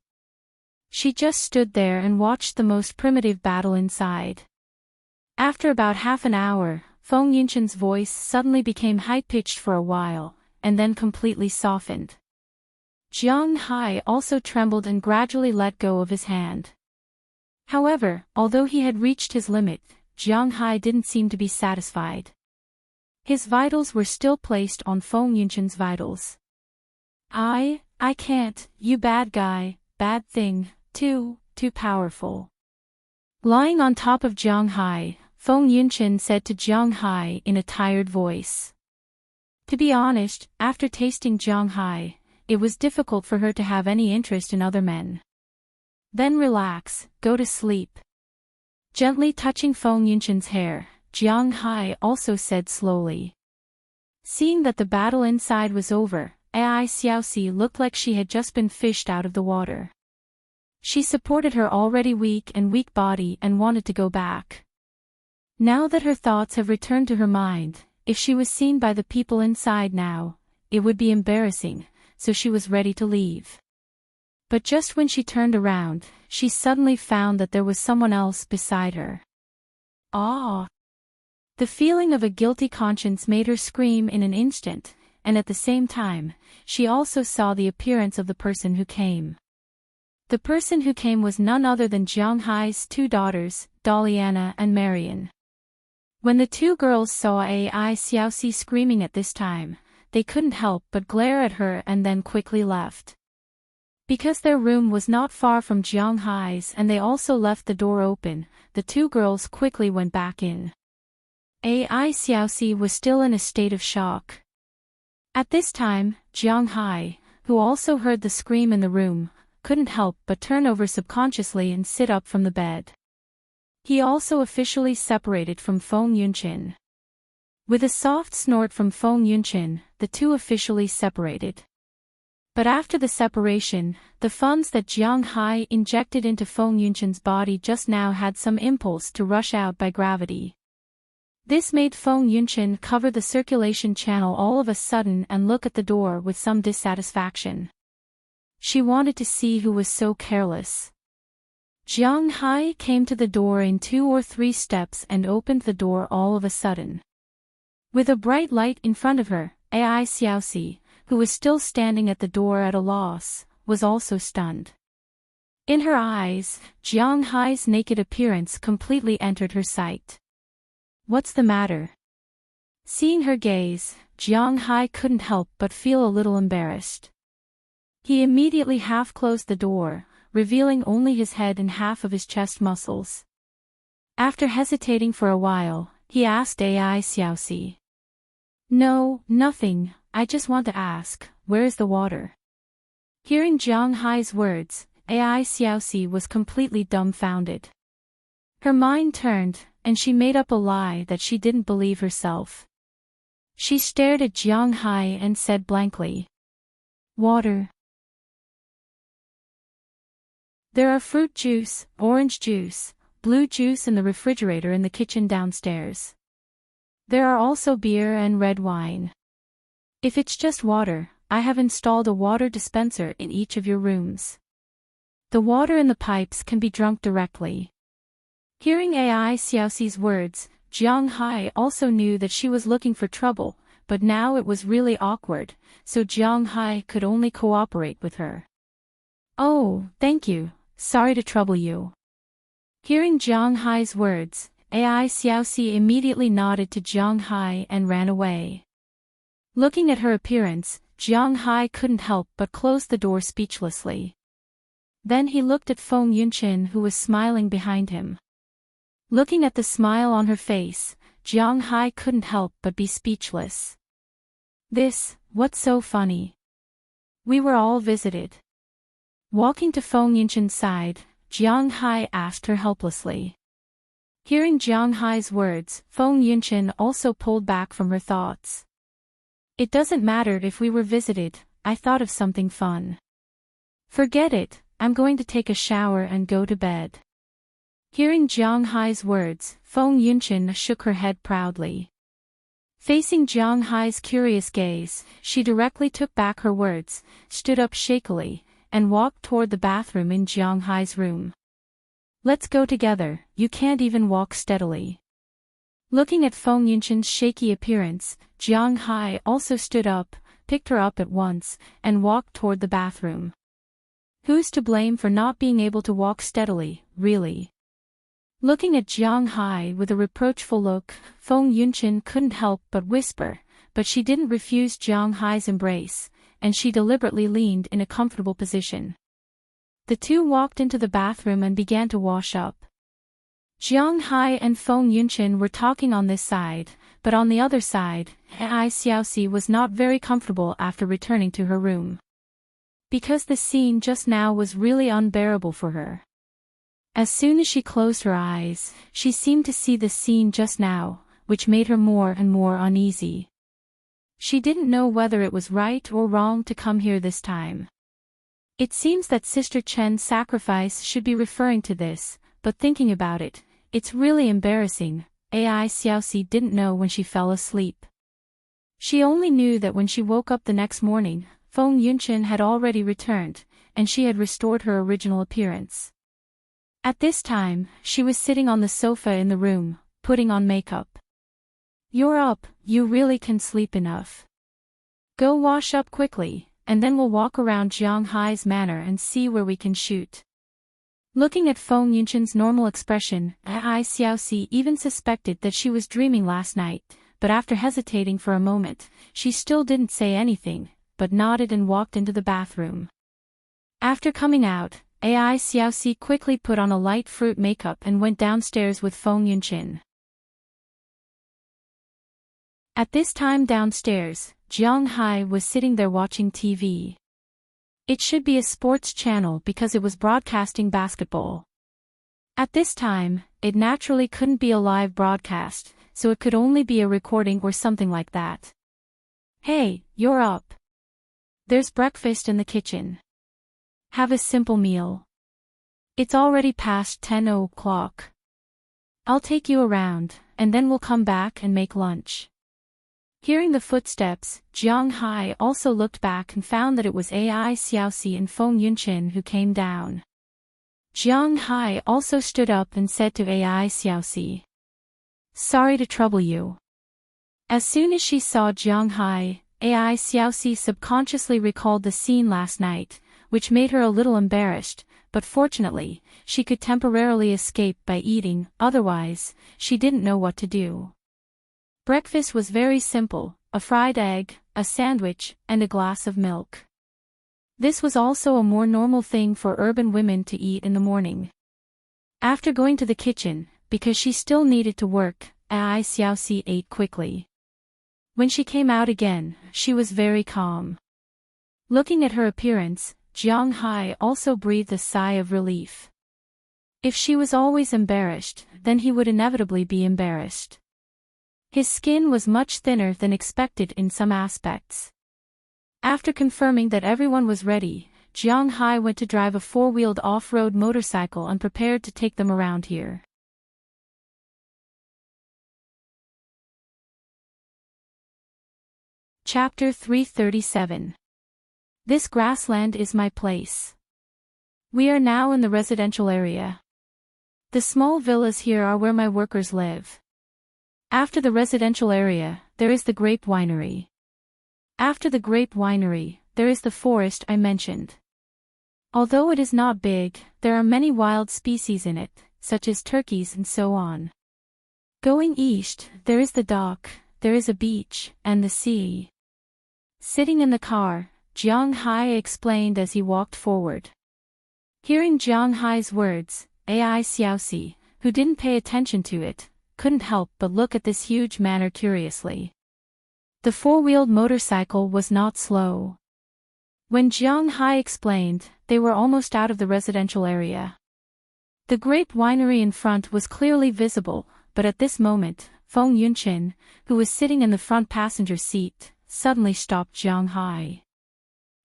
She just stood there and watched the most primitive battle inside. After about half an hour, Feng Yunshan's voice suddenly became high-pitched for a while, and then completely softened. Jiang Hai also trembled and gradually let go of his hand. However, although he had reached his limit, Jiang Hai didn't seem to be satisfied. His vitals were still placed on Feng Yunshan's vitals. I can't, you bad guy, bad thing, too powerful. Lying on top of Jiang Hai, Feng Yunshan said to Jiang Hai in a tired voice. To be honest, after tasting Jiang Hai, it was difficult for her to have any interest in other men. Then relax, go to sleep. Gently touching Feng Yunshan's hair, Jiang Hai also said slowly. Seeing that the battle inside was over, Ai Xiaoxi looked like she had just been fished out of the water. She supported her already weak body and wanted to go back. Now that her thoughts have returned to her mind, if she was seen by the people inside now, it would be embarrassing, so she was ready to leave. But just when she turned around, she suddenly found that there was someone else beside her. Ah! The feeling of a guilty conscience made her scream in an instant, and at the same time, she also saw the appearance of the person who came. The person who came was none other than Jiang Hai's two daughters, Daliana and Marian. When the two girls saw Ai Xiaoxi screaming at this time, they couldn't help but glare at her and then quickly left. Because their room was not far from Jiang Hai's and they also left the door open, the two girls quickly went back in. Ai Xiaoxi was still in a state of shock. At this time, Jiang Hai, who also heard the scream in the room, couldn't help but turn over subconsciously and sit up from the bed. He also officially separated from Feng Yunshan. With a soft snort from Feng Yunshan, the two officially separated. But after the separation, the funds that Jiang Hai injected into Feng Yunshan's body just now had some impulse to rush out by gravity. This made Feng Yunshan cover the circulation channel all of a sudden and look at the door with some dissatisfaction. She wanted to see who was so careless. Jiang Hai came to the door in 2 or 3 steps and opened the door all of a sudden. With a bright light in front of her, Ai Xiaoxi, who was still standing at the door at a loss, was also stunned. In her eyes, Jiang Hai's naked appearance completely entered her sight. What's the matter? Seeing her gaze, Jiang Hai couldn't help but feel a little embarrassed. He immediately half-closed the door, revealing only his head and half of his chest muscles. After hesitating for a while, he asked Ai Xiaoxi. No, nothing, I just want to ask, where is the water? Hearing Jiang Hai's words, Ai Xiaoxi was completely dumbfounded. Her mind turned, and she made up a lie that she didn't believe herself. She stared at Jiang Hai and said blankly. Water. There are fruit juice, orange juice, blue juice in the refrigerator in the kitchen downstairs. There are also beer and red wine. If it's just water, I have installed a water dispenser in each of your rooms. The water in the pipes can be drunk directly. Hearing AI Xiaoxi's words, Jiang Hai also knew that she was looking for trouble, but now it was really awkward, so Jiang Hai could only cooperate with her. "Oh, thank you, sorry to trouble you." Hearing Jiang Hai's words, AI Xiaoxi immediately nodded to Jiang Hai and ran away. Looking at her appearance, Jiang Hai couldn't help but close the door speechlessly. Then he looked at Feng Yunqin, who was smiling behind him. Looking at the smile on her face, Jiang Hai couldn't help but be speechless. What's so funny? We were all visited. Walking to Feng Yunqin's side, Jiang Hai asked her helplessly. Hearing Jiang Hai's words, Feng Yunqin also pulled back from her thoughts. "It doesn't matter if we were visited, I thought of something fun." "Forget it, I'm going to take a shower and go to bed." Hearing Jiang Hai's words, Feng Yunqin shook her head proudly. Facing Jiang Hai's curious gaze, she directly took back her words, stood up shakily, and walked toward the bathroom in Jiang Hai's room. "Let's go together, you can't even walk steadily." Looking at Feng Yunqin's shaky appearance, Jiang Hai also stood up, picked her up at once, and walked toward the bathroom. Who's to blame for not being able to walk steadily, really? Looking at Jiang Hai with a reproachful look, Feng Yunqin couldn't help but whisper, but she didn't refuse Jiang Hai's embrace, and she deliberately leaned in a comfortable position. The two walked into the bathroom and began to wash up. Jiang Hai and Feng Yunqin were talking on this side, but on the other side, Ai Xiaoxi was not very comfortable after returning to her room. Because the scene just now was really unbearable for her. As soon as she closed her eyes, she seemed to see the scene just now, which made her more and more uneasy. She didn't know whether it was right or wrong to come here this time. It seems that Sister Chen's sacrifice should be referring to this, but thinking about it, it's really embarrassing. Ai Xiaoxi didn't know when she fell asleep. She only knew that when she woke up the next morning, Feng Yunqin had already returned, and she had restored her original appearance. At this time, she was sitting on the sofa in the room, putting on makeup. "You're up, you really can sleep enough. Go wash up quickly, and then we'll walk around Jiang Hai's manor and see where we can shoot." Looking at Feng Yunqin's normal expression, Ai Xiaoxi even suspected that she was dreaming last night, but after hesitating for a moment, she still didn't say anything, but nodded and walked into the bathroom. After coming out, Ai Xiaoxi quickly put on a light fruit makeup and went downstairs with Feng Yunqin. At this time downstairs, Jiang Hai was sitting there watching TV. It should be a sports channel because it was broadcasting basketball. At this time, it naturally couldn't be a live broadcast, so it could only be a recording or something like that. "Hey, you're up. There's breakfast in the kitchen. Have a simple meal. It's already past 10 o'clock. I'll take you around, and then we'll come back and make lunch." Hearing the footsteps, Jiang Hai also looked back and found that it was Ai Xiaoxi and Feng Yunqin who came down. Jiang Hai also stood up and said to Ai Xiaoxi, "Sorry to trouble you." As soon as she saw Jiang Hai, Ai Xiaoxi subconsciously recalled the scene last night, which made her a little embarrassed, but fortunately, she could temporarily escape by eating, otherwise, she didn't know what to do. Breakfast was very simple, a fried egg, a sandwich, and a glass of milk. This was also a more normal thing for urban women to eat in the morning. After going to the kitchen, because she still needed to work, Ai Xiaoxi ate quickly. When she came out again, she was very calm. Looking at her appearance, Jiang Hai also breathed a sigh of relief. If she was always embarrassed, then he would inevitably be embarrassed. His skin was much thinner than expected in some aspects. After confirming that everyone was ready, Jiang Hai went to drive a four-wheeled off-road motorcycle and prepared to take them around here. Chapter 337. This grassland is my place. We are now in the residential area. The small villas here are where my workers live. After the residential area, there is the grape winery. After the grape winery, there is the forest I mentioned. Although it is not big, there are many wild species in it, such as turkeys and so on. Going east, there is the dock, there is a beach, and the sea. Sitting in the car, Jiang Hai explained as he walked forward. Hearing Jiang Hai's words, Ai Xiaoxi, who didn't pay attention to it, couldn't help but look at this huge manor curiously. The four-wheeled motorcycle was not slow. When Jiang Hai explained, they were almost out of the residential area. The grape winery in front was clearly visible, but at this moment, Feng Yunqin, who was sitting in the front passenger seat, suddenly stopped Jiang Hai.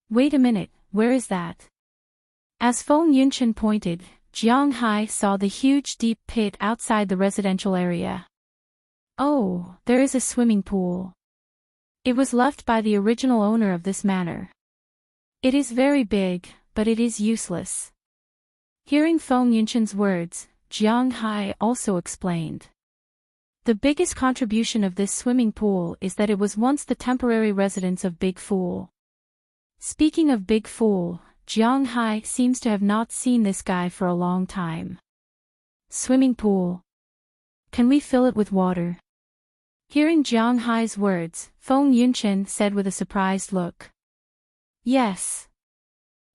Wait a minute, where is that? As Feng Yunqin pointed, Jiang Hai saw the huge deep pit outside the residential area. Oh, there is a swimming pool. It was left by the original owner of this manor. It is very big, but it is useless. Hearing Feng Yunqin's words, Jiang Hai also explained. The biggest contribution of this swimming pool is that it was once the temporary residence of Big Fool. Speaking of Big Fool, Jiang Hai seems to have not seen this guy for a long time. Swimming pool. Can we fill it with water? Hearing Jiang Hai's words, Feng Yunqin said with a surprised look. Yes.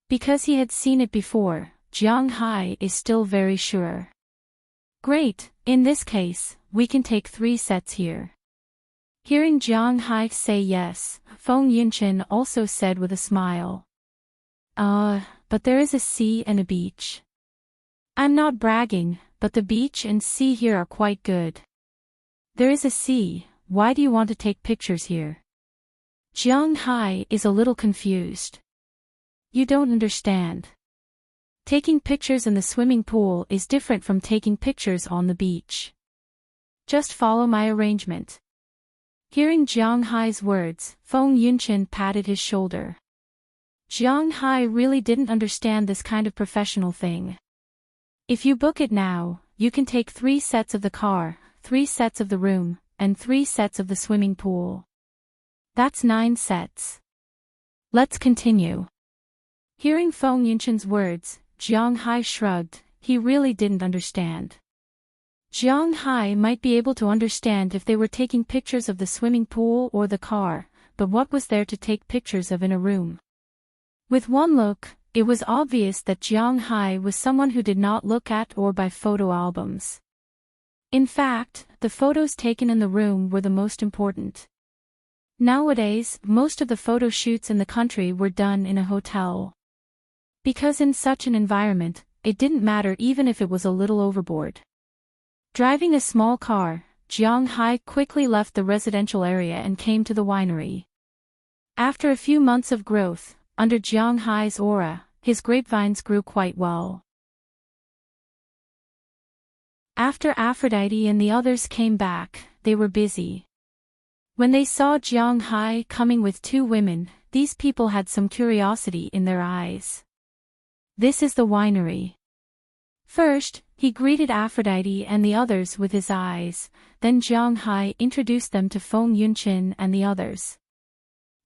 Because he had seen it before, Jiang Hai is still very sure. Great, in this case, we can take 3 sets here. Hearing Jiang Hai say yes, Feng Yunqin also said with a smile. But there is a sea and a beach. I'm not bragging, but the beach and sea here are quite good. There is a sea, why do you want to take pictures here? Jiang Hai is a little confused. You don't understand. Taking pictures in the swimming pool is different from taking pictures on the beach. Just follow my arrangement. Hearing Jiang Hai's words, Feng Yunqin patted his shoulder. Jiang Hai really didn't understand this kind of professional thing. If you book it now, you can take 3 sets of the car, 3 sets of the room, and 3 sets of the swimming pool. That's 9 sets. Let's continue. Hearing Feng Yunqin's words, Jiang Hai shrugged, he really didn't understand. Jiang Hai might be able to understand if they were taking pictures of the swimming pool or the car, but what was there to take pictures of in a room? With one look, it was obvious that Jiang Hai was someone who did not look at or buy photo albums. In fact, the photos taken in the room were the most important. Nowadays, most of the photo shoots in the country were done in a hotel. Because in such an environment, it didn't matter even if it was a little overboard. Driving a small car, Jiang Hai quickly left the residential area and came to the winery. After a few months of growth, under Jiang Hai's aura, his grapevines grew quite well. After Aphrodite and the others came back, they were busy. When they saw Jiang Hai coming with 2 women, these people had some curiosity in their eyes. This is the winery. First, he greeted Aphrodite and the others with his eyes, then Jiang Hai introduced them to Feng Yunqin and the others.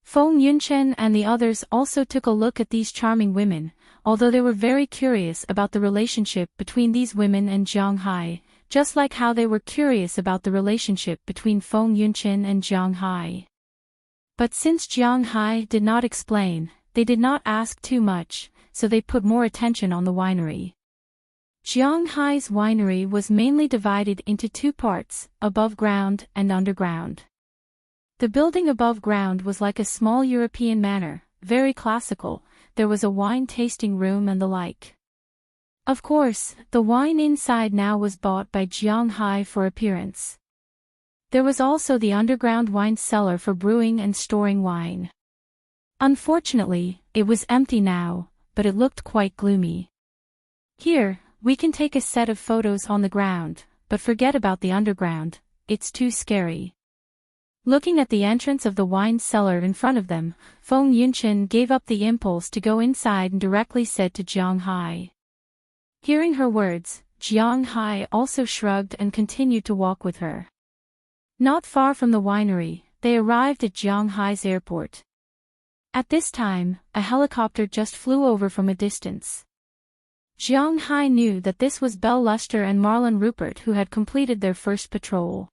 Feng Yunqin and the others also took a look at these charming women, although they were very curious about the relationship between these women and Jiang Hai, just like how they were curious about the relationship between Feng Yunqin and Jiang Hai. But since Jiang Hai did not explain, they did not ask too much, so they put more attention on the winery. Jiang Hai's winery was mainly divided into 2 parts, above ground and underground. The building above ground was like a small European manor, very classical, there was a wine tasting room and the like. Of course, the wine inside now was bought by Jiang Hai for appearance. There was also the underground wine cellar for brewing and storing wine. Unfortunately, it was empty now, but it looked quite gloomy. Here, we can take a set of photos on the ground, but forget about the underground, it's too scary. Looking at the entrance of the wine cellar in front of them, Feng Yunqin gave up the impulse to go inside and directly said to Jiang Hai. Hearing her words, Jiang Hai also shrugged and continued to walk with her. Not far from the winery, they arrived at Jiang Hai's airport. At this time, a helicopter just flew over from a distance. Jiang Hai knew that this was Belle Luster and Marlon Rupert who had completed their first patrol.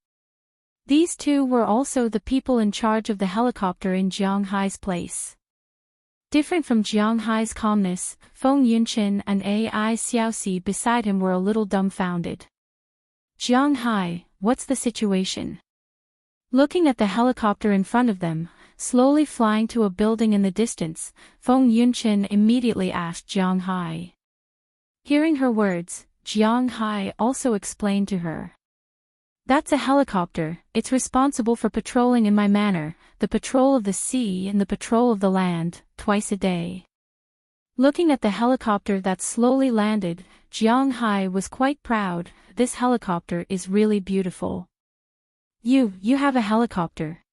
These two were also the people in charge of the helicopter in Jiang Hai's place. Different from Jiang Hai's calmness, Feng Yunqin and Ai Xiaoxi beside him were a little dumbfounded. Jiang Hai, what's the situation? Looking at the helicopter in front of them, slowly flying to a building in the distance, Feng Yunqin immediately asked Jiang Hai. Hearing her words, Jiang Hai also explained to her. That's a helicopter, it's responsible for patrolling in my manor, the patrol of the sea and the patrol of the land, twice a day. Looking at the helicopter that slowly landed, Jiang Hai was quite proud. This helicopter is really beautiful. You have a helicopter.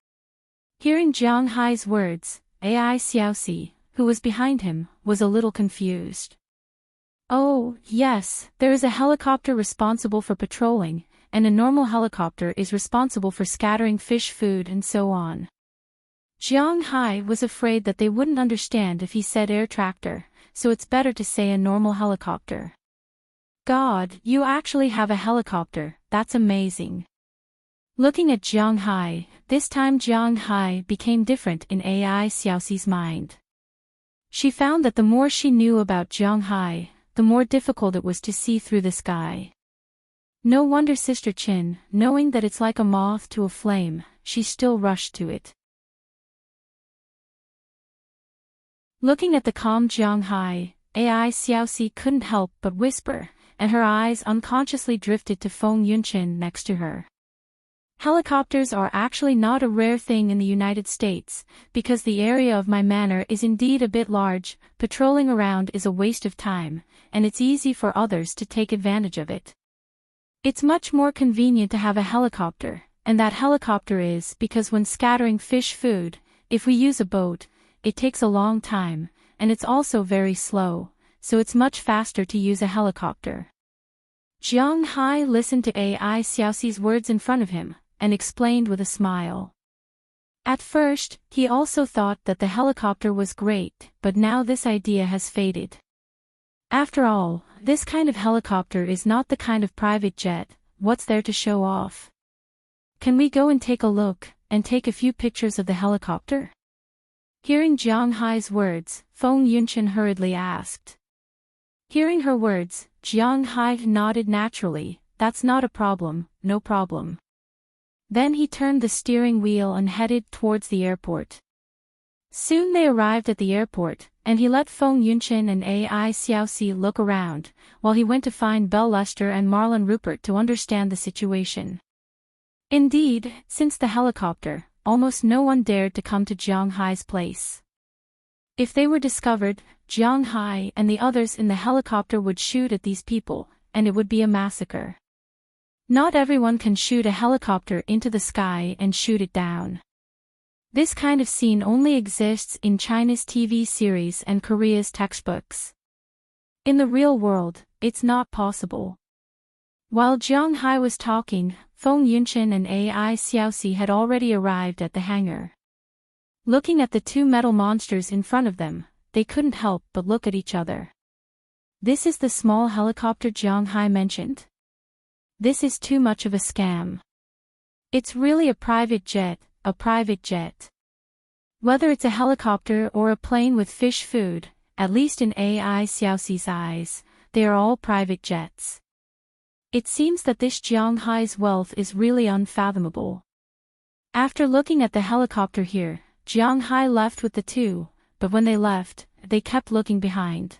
Hearing Jiang Hai's words, Ai Xiaoxi, who was behind him, was a little confused. Oh, yes, there is a helicopter responsible for patrolling, and a normal helicopter is responsible for scattering fish food and so on. Jiang Hai was afraid that they wouldn't understand if he said air tractor, so it's better to say a normal helicopter. God, you actually have a helicopter, that's amazing. Looking at Jiang Hai, this time Jiang Hai became different in Ai Xiaoxi's mind. She found that the more she knew about Jiang Hai, the more difficult it was to see through the sky. No wonder Sister Qin, knowing that it's like a moth to a flame, she still rushed to it. Looking at the calm Jiang Hai, Ai Xiaoxi couldn't help but whisper, and her eyes unconsciously drifted to Feng Yunqin next to her. Helicopters are actually not a rare thing in the United States, because the area of my manor is indeed a bit large. Patrolling around is a waste of time, and it's easy for others to take advantage of it. It's much more convenient to have a helicopter, and that helicopter is because when scattering fish food, if we use a boat, it takes a long time, and it's also very slow, so it's much faster to use a helicopter. Jiang Hai listened to Ai Xiaoxi's words in front of him, and explained with a smile. At first, he also thought that the helicopter was great, but now this idea has faded. After all, this kind of helicopter is not the kind of private jet. What's there to show off? Can we go and take a look, and take a few pictures of the helicopter? Hearing Jiang Hai's words, Feng Yunqin hurriedly asked. Hearing her words, Jiang Hai nodded naturally. That's not a problem, no problem. Then he turned the steering wheel and headed towards the airport. Soon they arrived at the airport, and he let Feng Yunqin and Ai Xiaoxi look around, while he went to find Belle Luster and Marlon Rupert to understand the situation. Indeed, since the helicopter, almost no one dared to come to Jiang Hai's place. If they were discovered, Jiang Hai and the others in the helicopter would shoot at these people, and it would be a massacre. Not everyone can shoot a helicopter into the sky and shoot it down. This kind of scene only exists in China's TV series and Korea's textbooks. In the real world, it's not possible. While Jiang Hai was talking, Feng Yunqin and Ai Xiaoxi had already arrived at the hangar. Looking at the two metal monsters in front of them, they couldn't help but look at each other. This is the small helicopter Jiang Hai mentioned. This is too much of a scam. It's really a private jet, a private jet. Whether it's a helicopter or a plane with fish food, at least in Ai Xiaoxi's eyes, they are all private jets. It seems that this Jiang Hai's wealth is really unfathomable. After looking at the helicopter here, Jiang Hai left with the two, but when they left, they kept looking behind.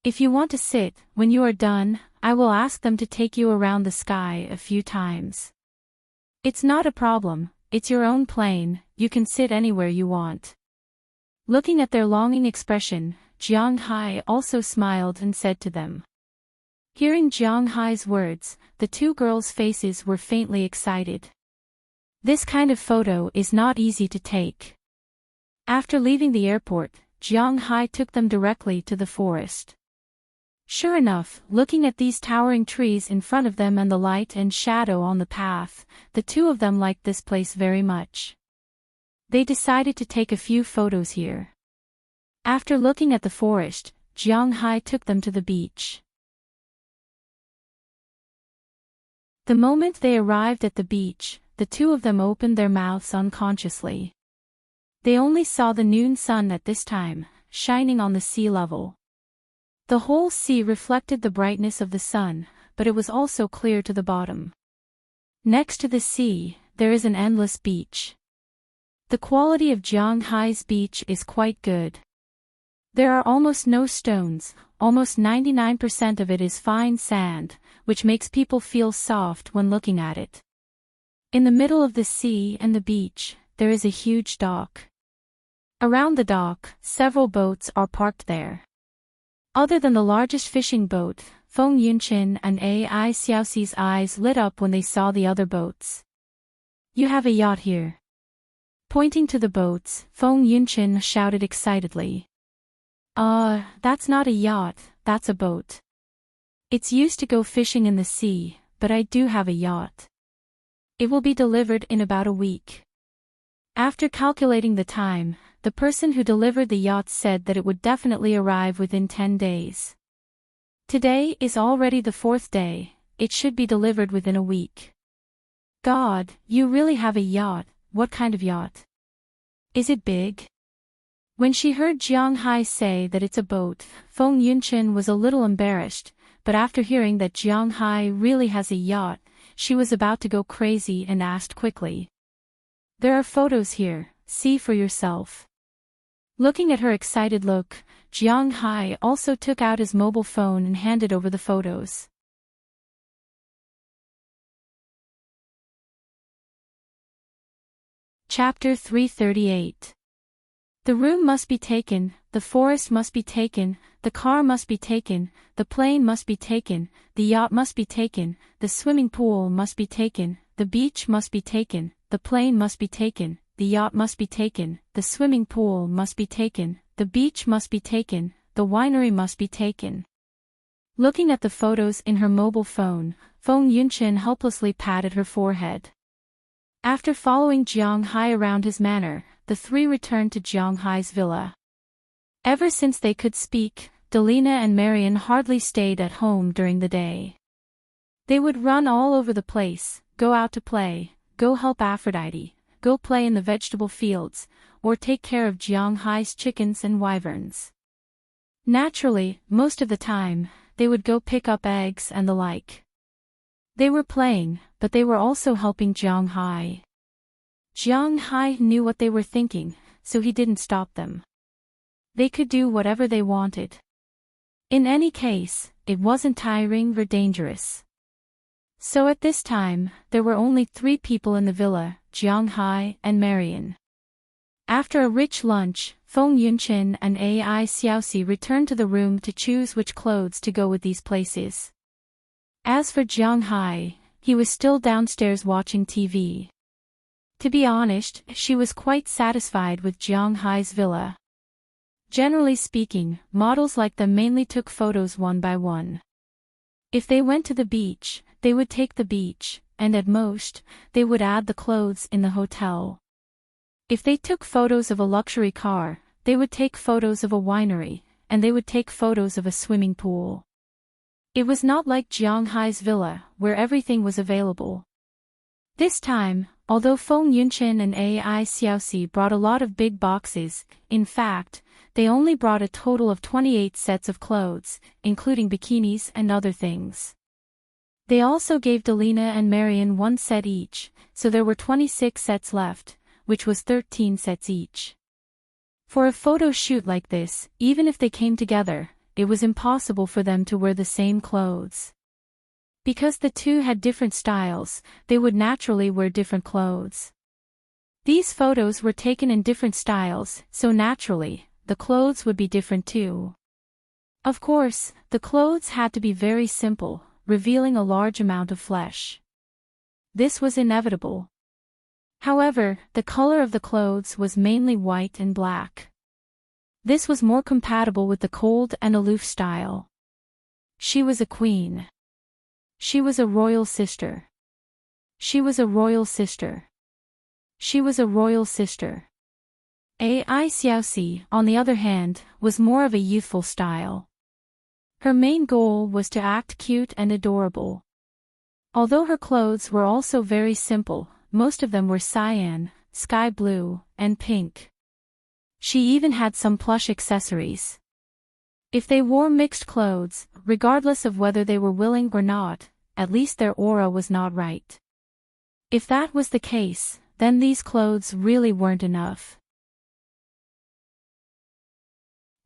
If you want to sit, when you are done, I will ask them to take you around the sky a few times. It's not a problem, it's your own plane, you can sit anywhere you want. Looking at their longing expression, Jiang Hai also smiled and said to them. Hearing Jiang Hai's words, the two girls' faces were faintly excited. This kind of photo is not easy to take. After leaving the airport, Jiang Hai took them directly to the forest. Sure enough, looking at these towering trees in front of them and the light and shadow on the path, the two of them liked this place very much. They decided to take a few photos here. After looking at the forest, Jiang took them to the beach. The moment they arrived at the beach, the two of them opened their mouths unconsciously. They only saw the noon sun at this time, shining on the sea level. The whole sea reflected the brightness of the sun, but it was also clear to the bottom. Next to the sea, there is an endless beach. The quality of Jianghai's beach is quite good. There are almost no stones, almost 99% of it is fine sand, which makes people feel soft when looking at it. In the middle of the sea and the beach, there is a huge dock. Around the dock, several boats are parked there. Other than the largest fishing boat, Feng Yunchin and Ai Xiaoxi's eyes lit up when they saw the other boats. "You have a yacht here." Pointing to the boats, Feng Yunchin shouted excitedly. That's not a yacht, that's a boat. It's used to go fishing in the sea, but I do have a yacht. It will be delivered in about a week." After calculating the time, the person who delivered the yacht said that it would definitely arrive within 10 days. Today is already the 4th day, it should be delivered within a week. "God, you really have a yacht, what kind of yacht? Is it big?" When she heard Jianghai say that it's a boat, Feng Yunchin was a little embarrassed, but after hearing that Jianghai really has a yacht, she was about to go crazy and asked quickly. "There are photos here, see for yourself." Looking at her excited look, Jianghai also took out his mobile phone and handed over the photos. Chapter 338. The room must be taken, the forest must be taken, the car must be taken, the plane must be taken, the yacht must be taken, the swimming pool must be taken, the beach must be taken, the plane must be taken, the yacht must be taken, the swimming pool must be taken, the beach must be taken, the winery must be taken. Looking at the photos in her mobile phone, Feng Yunchin helplessly patted her forehead. After following Jianghai around his manor, the three returned to Jianghai's villa. Ever since they could speak, Delina and Marian hardly stayed at home during the day. They would run all over the place, go out to play, go help Aphrodite, go play in the vegetable fields, or take care of Jianghai's chickens and wyverns. Naturally, most of the time, they would go pick up eggs and the like. They were playing, but they were also helping Jianghai. Jianghai knew what they were thinking, so he didn't stop them. They could do whatever they wanted. In any case, it wasn't tiring or dangerous. So at this time, there were only 3 people in the villa, Jianghai and Marian. After a rich lunch, Feng Yunchin and Ai Xiaoxi returned to the room to choose which clothes to go with these places. As for Jianghai, he was still downstairs watching TV. To be honest, she was quite satisfied with Jianghai's villa. Generally speaking, models like them mainly took photos one by one. If they went to the beach, they would take the beach, and at most, they would add the clothes in the hotel. If they took photos of a luxury car, they would take photos of a winery, and they would take photos of a swimming pool. It was not like Jianghai's villa, where everything was available. This time, although Feng Yunchin and Ai Xiaoxi brought a lot of big boxes, in fact, they only brought a total of 28 sets of clothes, including bikinis and other things. They also gave Delina and Marian 1 set each, so there were 26 sets left, which was 13 sets each. For a photo shoot like this, even if they came together, it was impossible for them to wear the same clothes. Because the two had different styles, they would naturally wear different clothes. These photos were taken in different styles, so naturally, the clothes would be different too. Of course, the clothes had to be very simple, revealing a large amount of flesh. This was inevitable. However, the color of the clothes was mainly white and black. This was more compatible with the cold and aloof style. She was a queen. She was a royal sister. She was a royal sister. She was a royal sister. Ai Xiaoxi, on the other hand, was more of a youthful style. Her main goal was to act cute and adorable. Although her clothes were also very simple, most of them were cyan, sky blue, and pink. She even had some plush accessories. If they wore mixed clothes, regardless of whether they were willing or not, at least their aura was not right. If that was the case, then these clothes really weren't enough.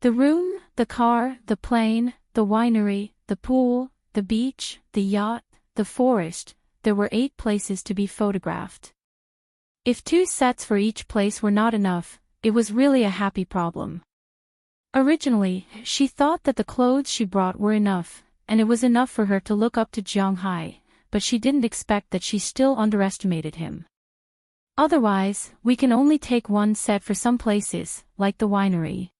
The room, the car, the plane, the winery, the pool, the beach, the yacht, the forest, there were 8 places to be photographed. If 2 sets for each place were not enough, it was really a happy problem. Originally, she thought that the clothes she brought were enough, and it was enough for her to look up to Jiang Hai, but she didn't expect that she still underestimated him. Otherwise, we can only take 1 set for some places, like the winery.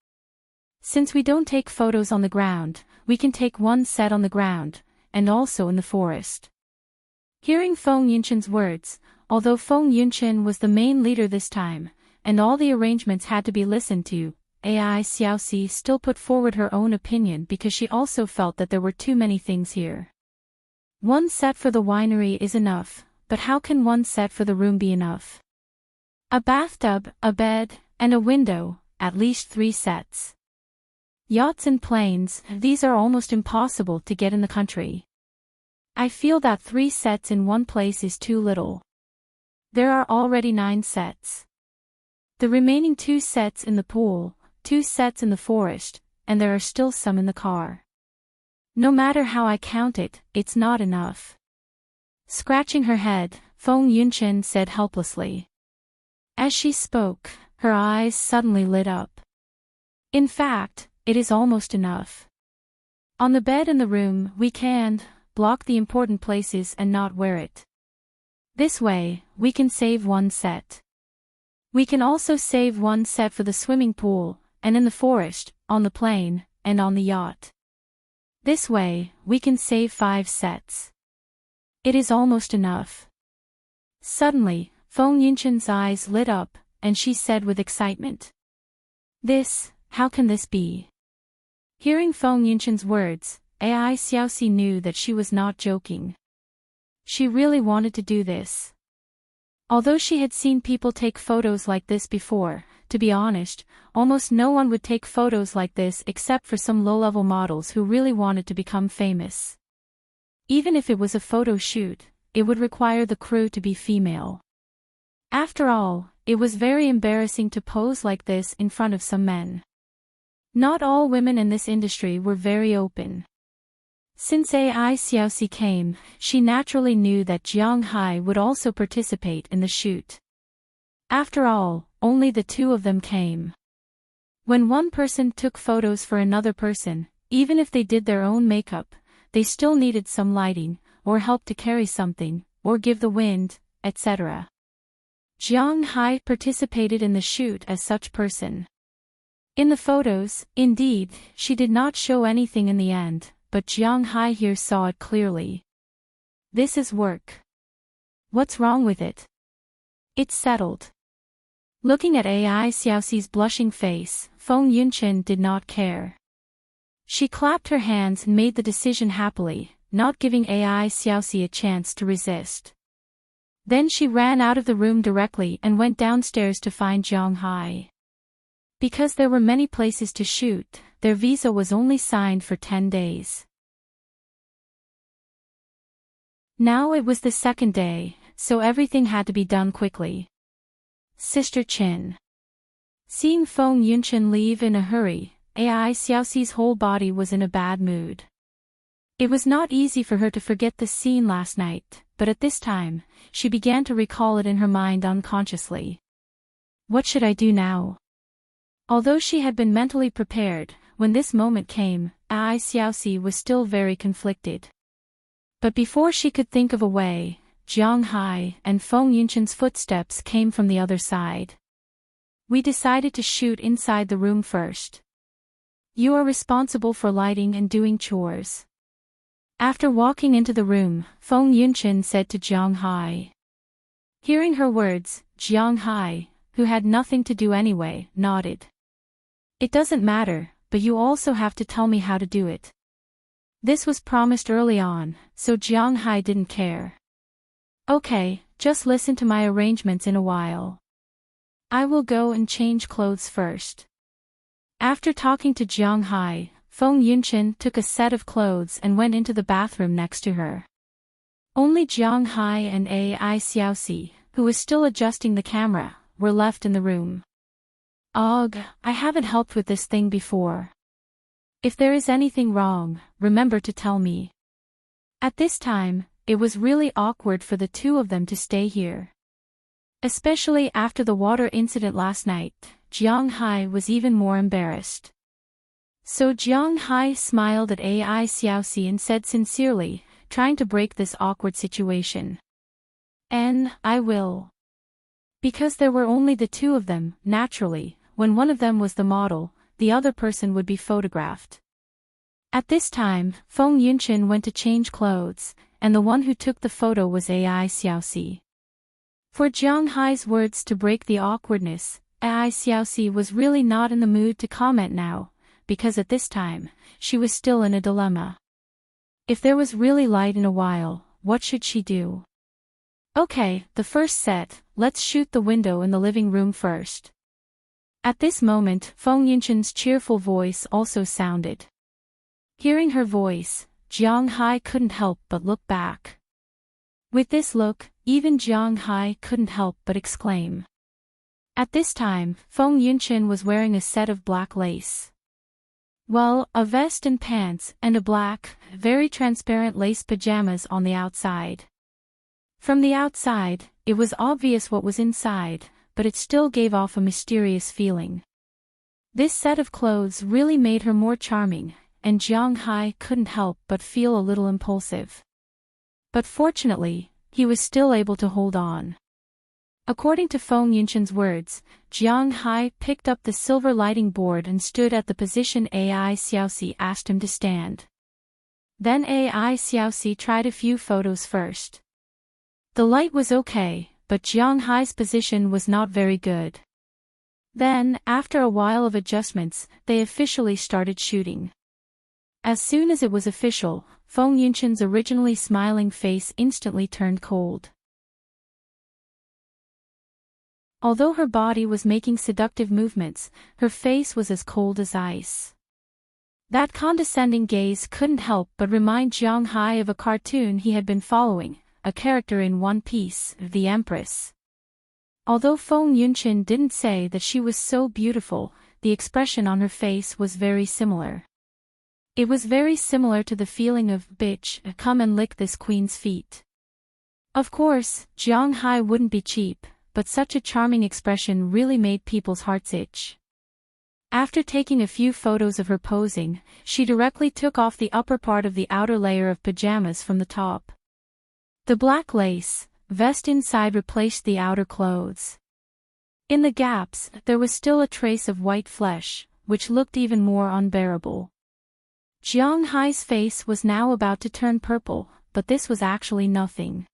Since we don't take photos on the ground, we can take 1 set on the ground, and also in the forest. Hearing Feng Yunchen's words, although Feng Yunchen was the main leader this time, and all the arrangements had to be listened to, Ai Xiaoxi still put forward her own opinion because she also felt that there were too many things here. 1 set for the winery is enough, but how can 1 set for the room be enough? A bathtub, a bed, and a window, at least 3 sets. Yachts and planes, these are almost impossible to get in the country. I feel that 3 sets in 1 place is too little. There are already 9 sets. The remaining 2 sets in the pool, 2 sets in the forest, and there are still some in the car. No matter how I count it, it's not enough. Scratching her head, Feng Yunchen said helplessly. As she spoke, her eyes suddenly lit up. In fact, it is almost enough. On the bed in the room, we can block the important places and not wear it. This way, we can save 1 set. We can also save 1 set for the swimming pool, and in the forest, on the plane, and on the yacht. This way, we can save 5 sets. It is almost enough. Suddenly, Feng Yunchen's eyes lit up, and she said with excitement. How can this be? Hearing Feng Yunchen's words, Ai Xiaoxi knew that she was not joking. She really wanted to do this. Although she had seen people take photos like this before, to be honest, almost no one would take photos like this except for some low-level models who really wanted to become famous. Even if it was a photo shoot, it would require the crew to be female. After all, it was very embarrassing to pose like this in front of some men. Not all women in this industry were very open. Since Ai Xiaoxi came, she naturally knew that Jiang Hai would also participate in the shoot. After all, only the 2 of them came. When one person took photos for another person, even if they did their own makeup, they still needed some lighting, or help to carry something, or give the wind, etc. Jiang Hai participated in the shoot as such person. In the photos, indeed, she did not show anything in the end, but Jiang Hai here saw it clearly. This is work. What's wrong with it? It's settled. Looking at Ai Xiaoxi's blushing face, Feng Yunchen did not care. She clapped her hands and made the decision happily, not giving Ai Xiaoxi a chance to resist. Then she ran out of the room directly and went downstairs to find Jiang Hai. Because there were many places to shoot, their visa was only signed for 10 days. Now it was the 2nd day, so everything had to be done quickly. Sister Qin. Seeing Feng Yunchen leave in a hurry, Ai Xiaoxi's whole body was in a bad mood. It was not easy for her to forget the scene last night, but at this time, she began to recall it in her mind unconsciously. What should I do now? Although she had been mentally prepared, when this moment came, Ai Xiaoxi was still very conflicted. But before she could think of a way, Jiang Hai and Feng Yunchen's footsteps came from the other side. We decided to shoot inside the room first. You are responsible for lighting and doing chores. After walking into the room, Feng Yunshin said to Jiang Hai. Hearing her words, Jiang Hai, who had nothing to do anyway, nodded. It doesn't matter, but you also have to tell me how to do it. This was promised early on, so Jiang Hai didn't care. Okay, just listen to my arrangements in a while. I will go and change clothes first. After talking to Jiang Hai, Feng Yunshin took a set of clothes and went into the bathroom next to her. Only Jiang Hai and Ai Xiaoxi, who was still adjusting the camera, were left in the room. Ugh, I haven't helped with this thing before. If there is anything wrong, remember to tell me. At this time, it was really awkward for the two of them to stay here. Especially after the water incident last night, Jiang Hai was even more embarrassed. So Jiang Hai smiled at Ai Xiaoxi and said sincerely, trying to break this awkward situation. I will. Because there were only the two of them, naturally, when one of them was the model, the other person would be photographed. At this time, Feng Yunshin went to change clothes, and the one who took the photo was Ai Xiaoxi. For Jiang Hai's words to break the awkwardness, Ai Xiaoxi was really not in the mood to comment now, because at this time, she was still in a dilemma. If there was really light in a while, what should she do? Okay, the first set, let's shoot the window in the living room first. At this moment, Feng Yunshin's cheerful voice also sounded. Hearing her voice, Jiang Hai couldn't help but look back. With this look, even Jiang Hai couldn't help but exclaim. At this time, Feng Yunshin was wearing a set of black lace. Well, a vest and pants and a black, very transparent lace pajamas on the outside. From the outside, it was obvious what was inside, but it still gave off a mysterious feeling. This set of clothes really made her more charming, and Jiang Hai couldn't help but feel a little impulsive. But fortunately, he was still able to hold on. According to Feng Yunshin's words, Jiang Hai picked up the silver lighting board and stood at the position Ai Xiaoxi asked him to stand. Then Ai Xiaoxi tried a few photos first. The light was okay, but Jiang Hai's position was not very good. Then, after a while of adjustments, they officially started shooting. As soon as it was official, Feng Yunshin's originally smiling face instantly turned cold. Although her body was making seductive movements, her face was as cold as ice. That condescending gaze couldn't help but remind Jiang Hai of a cartoon he had been following, a character in One Piece, the Empress. Although Feng Yunshin didn't say that she was so beautiful, the expression on her face was very similar. It was very similar to the feeling of, bitch, come and lick this queen's feet. Of course, Jiang Hai wouldn't be cheap, but such a charming expression really made people's hearts itch. After taking a few photos of her posing, she directly took off the upper part of the outer layer of pajamas from the top. The black lace vest inside replaced the outer clothes. In the gaps, there was still a trace of white flesh, which looked even more unbearable. Jiang Hai's face was now about to turn purple, but this was actually nothing.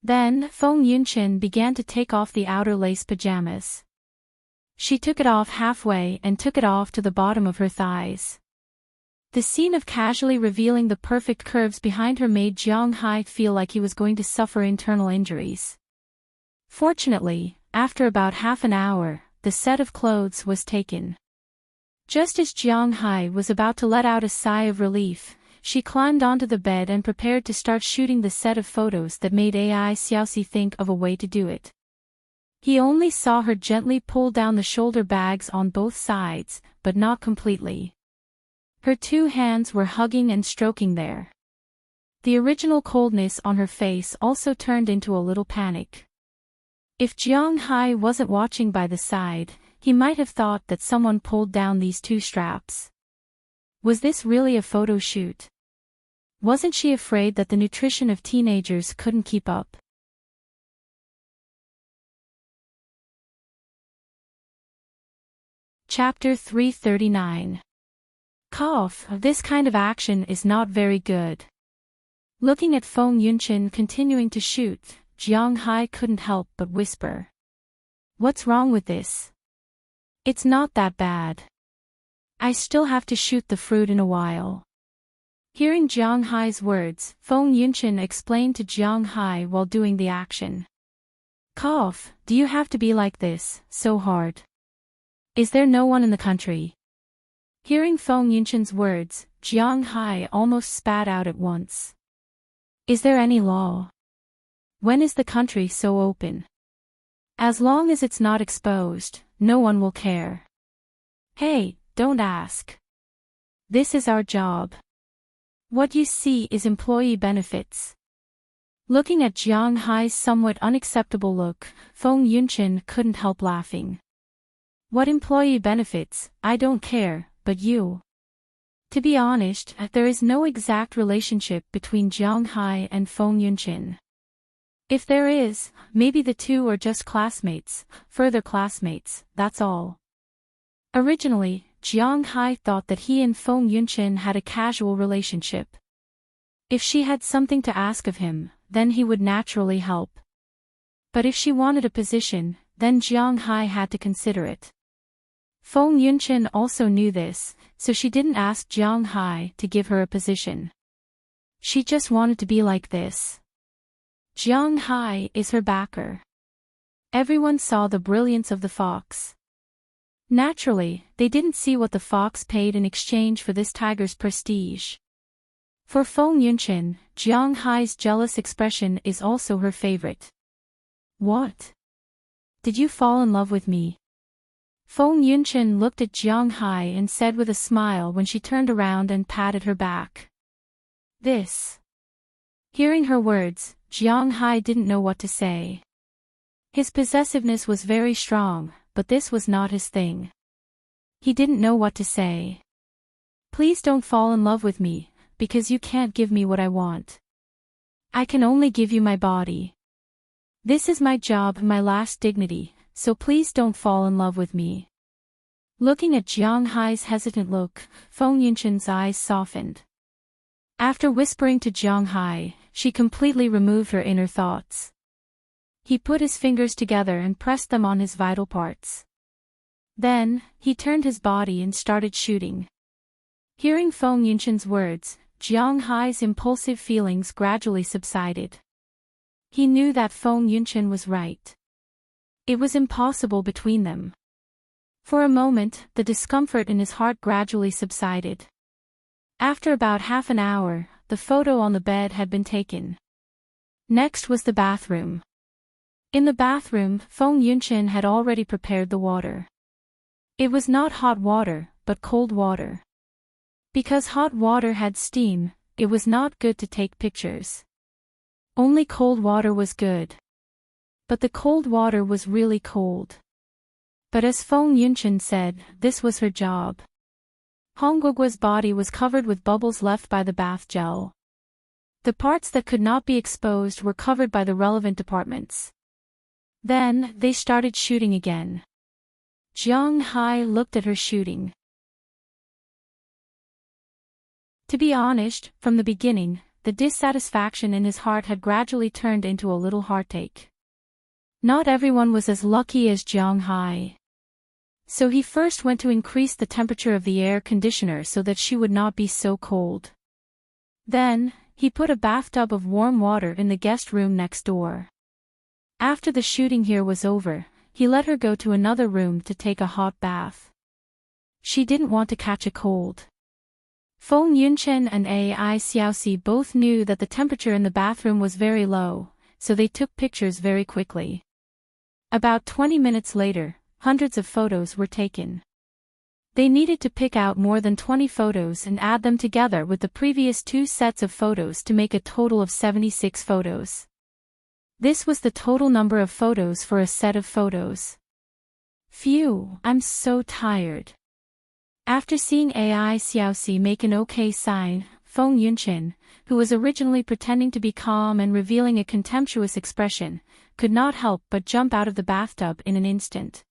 Then, Feng Yunshin began to take off the outer lace pajamas. She took it off halfway and took it off to the bottom of her thighs. The scene of casually revealing the perfect curves behind her made Jiang Hai feel like he was going to suffer internal injuries. Fortunately, after about half an hour, the set of clothes was taken. Just as Jiang Hai was about to let out a sigh of relief, she climbed onto the bed and prepared to start shooting the set of photos that made Ai Xiaoxi think of a way to do it. He only saw her gently pull down the shoulder bags on both sides, but not completely. Her two hands were hugging and stroking there. The original coldness on her face also turned into a little panic. If Jiang Hai wasn't watching by the side, he might have thought that someone pulled down these two straps. Was this really a photo shoot? Wasn't she afraid that the nutrition of teenagers couldn't keep up? Chapter 339. Cough. This kind of action is not very good. Looking at Feng Yunshin continuing to shoot, Jiang Hai couldn't help but whisper. What's wrong with this? It's not that bad. I still have to shoot the fruit in a while. Hearing Jiang Hai's words, Feng Yunshin explained to Jiang Hai while doing the action. Cough, do you have to be like this, so hard? Is there no one in the country? Hearing Feng Yunshin's words, Jiang Hai almost spat out at once. Is there any law? When is the country so open? As long as it's not exposed, no one will care. Hey, don't ask. This is our job. What you see is employee benefits. Looking at Jiang Hai's somewhat unacceptable look, Feng Yunshin couldn't help laughing. What employee benefits? I don't care, but you. To be honest, there is no exact relationship between Jiang Hai and Feng Yunshin. If there is, maybe the two are just classmates, further classmates, that's all. Originally, Jiang Hai thought that he and Feng Yunshin had a casual relationship. If she had something to ask of him, then he would naturally help. But if she wanted a position, then Jiang Hai had to consider it. Feng Yunshin also knew this, so she didn't ask Jiang Hai to give her a position. She just wanted to be like this. Jiang Hai is her backer. Everyone saw the brilliance of the fox. Naturally, they didn't see what the fox paid in exchange for this tiger's prestige. For Feng Yunshin, Jiang Hai's jealous expression is also her favorite. What? Did you fall in love with me? Feng Yunshin looked at Jiang Hai and said with a smile when she turned around and patted her back. This. Hearing her words, Jiang Hai didn't know what to say. His possessiveness was very strong, but this was not his thing. He didn't know what to say. Please don't fall in love with me, because you can't give me what I want. I can only give you my body. This is my job and my last dignity, so please don't fall in love with me. Looking at Jiang Hai's hesitant look, Feng Yunshin's eyes softened. After whispering to Jiang Hai, she completely removed her inner thoughts. He put his fingers together and pressed them on his vital parts. Then, he turned his body and started shooting. Hearing Feng Yunshin's words, Jiang Hai's impulsive feelings gradually subsided. He knew that Feng Yunshin was right. It was impossible between them. For a moment, the discomfort in his heart gradually subsided. After about half an hour, the photo on the bed had been taken. Next was the bathroom. In the bathroom, Feng Yunshin had already prepared the water. It was not hot water, but cold water. Because hot water had steam, it was not good to take pictures. Only cold water was good. But the cold water was really cold. But as Feng Yunshin said, this was her job. Hongguoguo's body was covered with bubbles left by the bath gel. The parts that could not be exposed were covered by the relevant departments. Then, they started shooting again. Jiang Hai looked at her shooting. To be honest, from the beginning, the dissatisfaction in his heart had gradually turned into a little heartache. Not everyone was as lucky as Jiang Hai. So he first went to increase the temperature of the air conditioner so that she would not be so cold. Then, he put a bathtub of warm water in the guest room next door. After the shooting here was over, he let her go to another room to take a hot bath. She didn't want to catch a cold. Feng Yunshin and Ai Xiaoxi both knew that the temperature in the bathroom was very low, so they took pictures very quickly. About 20 minutes later, hundreds of photos were taken. They needed to pick out more than 20 photos and add them together with the previous 2 sets of photos to make a total of 76 photos. This was the total number of photos for a set of photos. Phew, I'm so tired. After seeing Ai Xiaoxi make an okay sign, Feng Yunshin, who was originally pretending to be calm and revealing a contemptuous expression, could not help but jump out of the bathtub in an instant.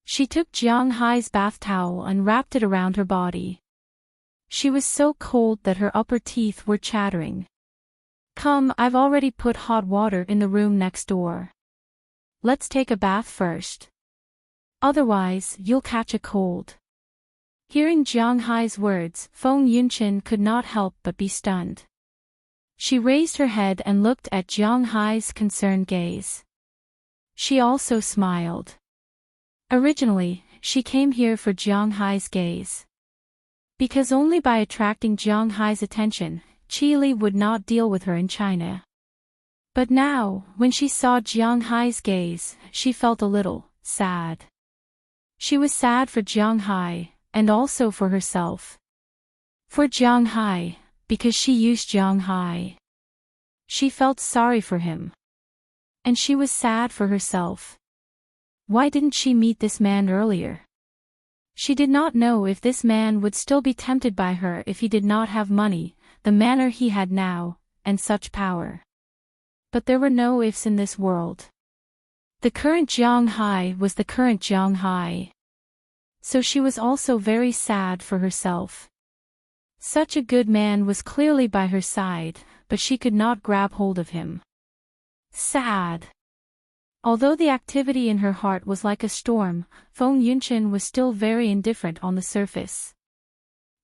She took Jiang Hai's bath towel and wrapped it around her body. She was so cold that her upper teeth were chattering. Come, I've already put hot water in the room next door. Let's take a bath first. Otherwise, you'll catch a cold. Hearing Jiang Hai's words, Feng Yunshan could not help but be stunned. She raised her head and looked at Jiang Hai's concerned gaze. She also smiled. Originally, she came here for Jiang Hai's gaze. Because only by attracting Jiang Hai's attention, Qi would not deal with her in China. But now, when she saw Jiang Hai's gaze, she felt a little sad. She was sad for Jiang Hai, and also for herself. For Jiang Hai, because she used Jiang Hai. She felt sorry for him. And she was sad for herself. Why didn't she meet this man earlier? She did not know if this man would still be tempted by her if he did not have money, the manner he had now, and such power. But there were no ifs in this world. The current Jiang Hai was the current Jiang Hai. So she was also very sad for herself. Such a good man was clearly by her side, but she could not grab hold of him. Sad. Although the activity in her heart was like a storm, Feng Yunshan was still very indifferent on the surface.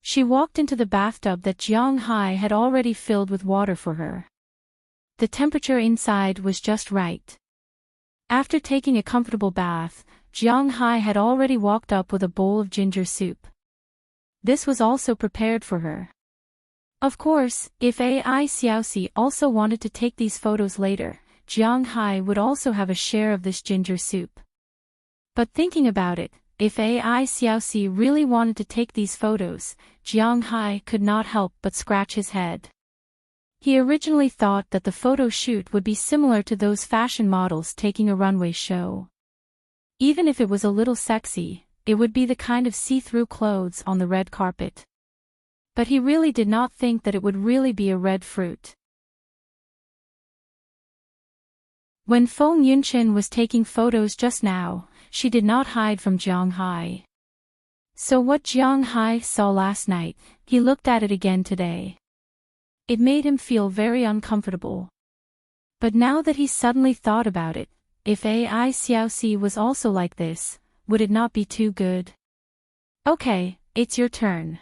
She walked into the bathtub that Jiang Hai had already filled with water for her. The temperature inside was just right. After taking a comfortable bath, Jiang Hai had already walked up with a bowl of ginger soup. This was also prepared for her. Of course, if Ai Xiaoxi also wanted to take these photos later, Jiang Hai would also have a share of this ginger soup. But thinking about it, if Ai Xiaoxi really wanted to take these photos, Jiang Hai could not help but scratch his head. He originally thought that the photo shoot would be similar to those fashion models taking a runway show. Even if it was a little sexy, it would be the kind of see-through clothes on the red carpet. But he really did not think that it would really be a red fruit. When Feng Yunshan was taking photos just now, she did not hide from Jiang Hai. So what Jiang Hai saw last night, he looked at it again today. It made him feel very uncomfortable. But now that he suddenly thought about it, if Ai Xiaoxi was also like this, would it not be too good? Okay, it's your turn.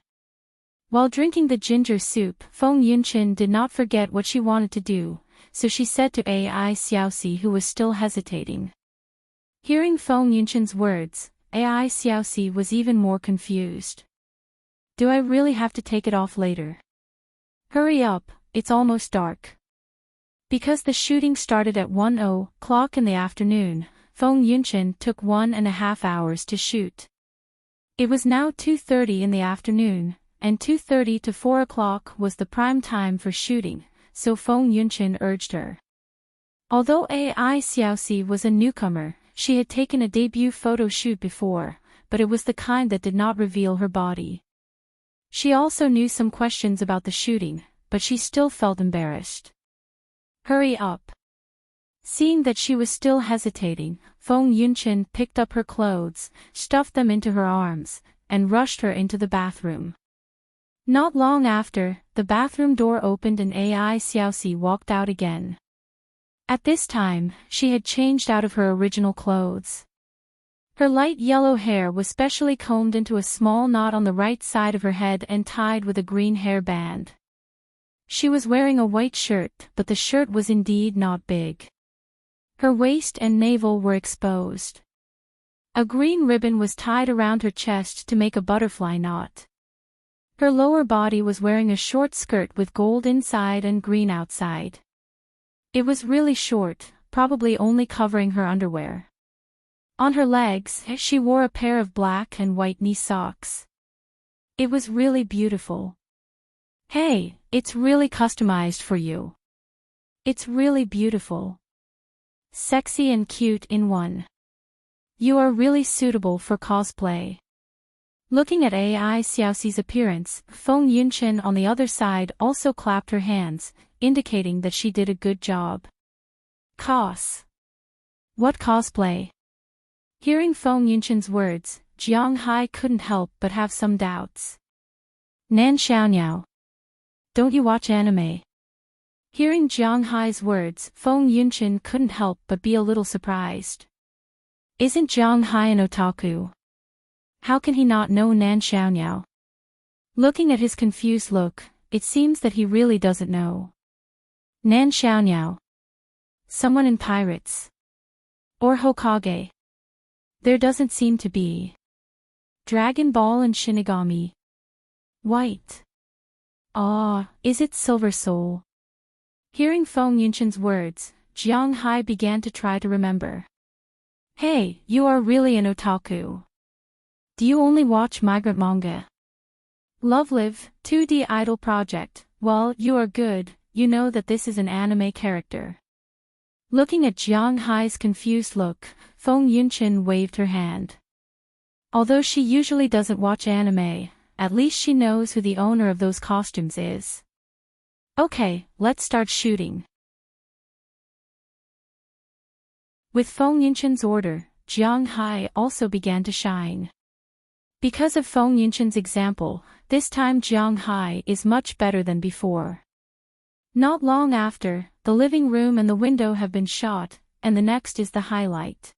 While drinking the ginger soup, Feng Yunshan did not forget what she wanted to do, so she said to Ai Xiaoxi, who was still hesitating. Hearing Feng Yunshan's words, Ai Xiaoxi was even more confused. Do I really have to take it off later? Hurry up, it's almost dark. Because the shooting started at 1:00 in the afternoon, Feng Yunshan took 1.5 hours to shoot. It was now 2:30 in the afternoon, and 2:30 to 4:00 was the prime time for shooting, so Feng Yunshan urged her. Although Ai Xiaoxi was a newcomer, she had taken a debut photo shoot before, but it was the kind that did not reveal her body. She also knew some questions about the shooting, but she still felt embarrassed. Hurry up. Seeing that she was still hesitating, Feng Yunshan picked up her clothes, stuffed them into her arms, and rushed her into the bathroom. Not long after, the bathroom door opened and Ai Xiaoxi walked out again. At this time, she had changed out of her original clothes. Her light yellow hair was specially combed into a small knot on the right side of her head and tied with a green hair band. She was wearing a white shirt, but the shirt was indeed not big. Her waist and navel were exposed. A green ribbon was tied around her chest to make a butterfly knot. Her lower body was wearing a short skirt with gold inside and green outside. It was really short, probably only covering her underwear. On her legs, she wore a pair of black and white knee socks. It was really beautiful. Hey, it's really customized for you. It's really beautiful. Sexy and cute in one. You are really suitable for cosplay. Looking at Ai Xiaoxi's appearance, Feng Yunshan on the other side also clapped her hands, indicating that she did a good job. What cosplay? Hearing Feng Yunshan's words, Jiang Hai couldn't help but have some doubts. Nan Xiaoniao. Don't you watch anime? Hearing Jiang Hai's words, Feng Yunshin couldn't help but be a little surprised. Isn't Jiang Hai an otaku? How can he not know Nan Xiaoniao? Looking at his confused look, it seems that he really doesn't know. Nan Xiaoniao. Someone in Pirates. Or Hokage. There doesn't seem to be. Dragon Ball and Shinigami. White. Ah, is it Silver Soul? Hearing Feng Yunshin's words, Jiang Hai began to try to remember. Hey, you are really an otaku. Do you only watch migrant manga? LoveLive, 2D idol project. Well, you are good, you know that this is an anime character. Looking at Jiang Hai's confused look, Feng Yunshin waved her hand. Although she usually doesn't watch anime, at least she knows who the owner of those costumes is. Okay, let's start shooting. With Feng Yunshin's order, Jiang Hai also began to shine. Because of Feng Yunshin's example, this time Jiang Hai is much better than before. Not long after, the living room and the window have been shot, and the next is the highlight.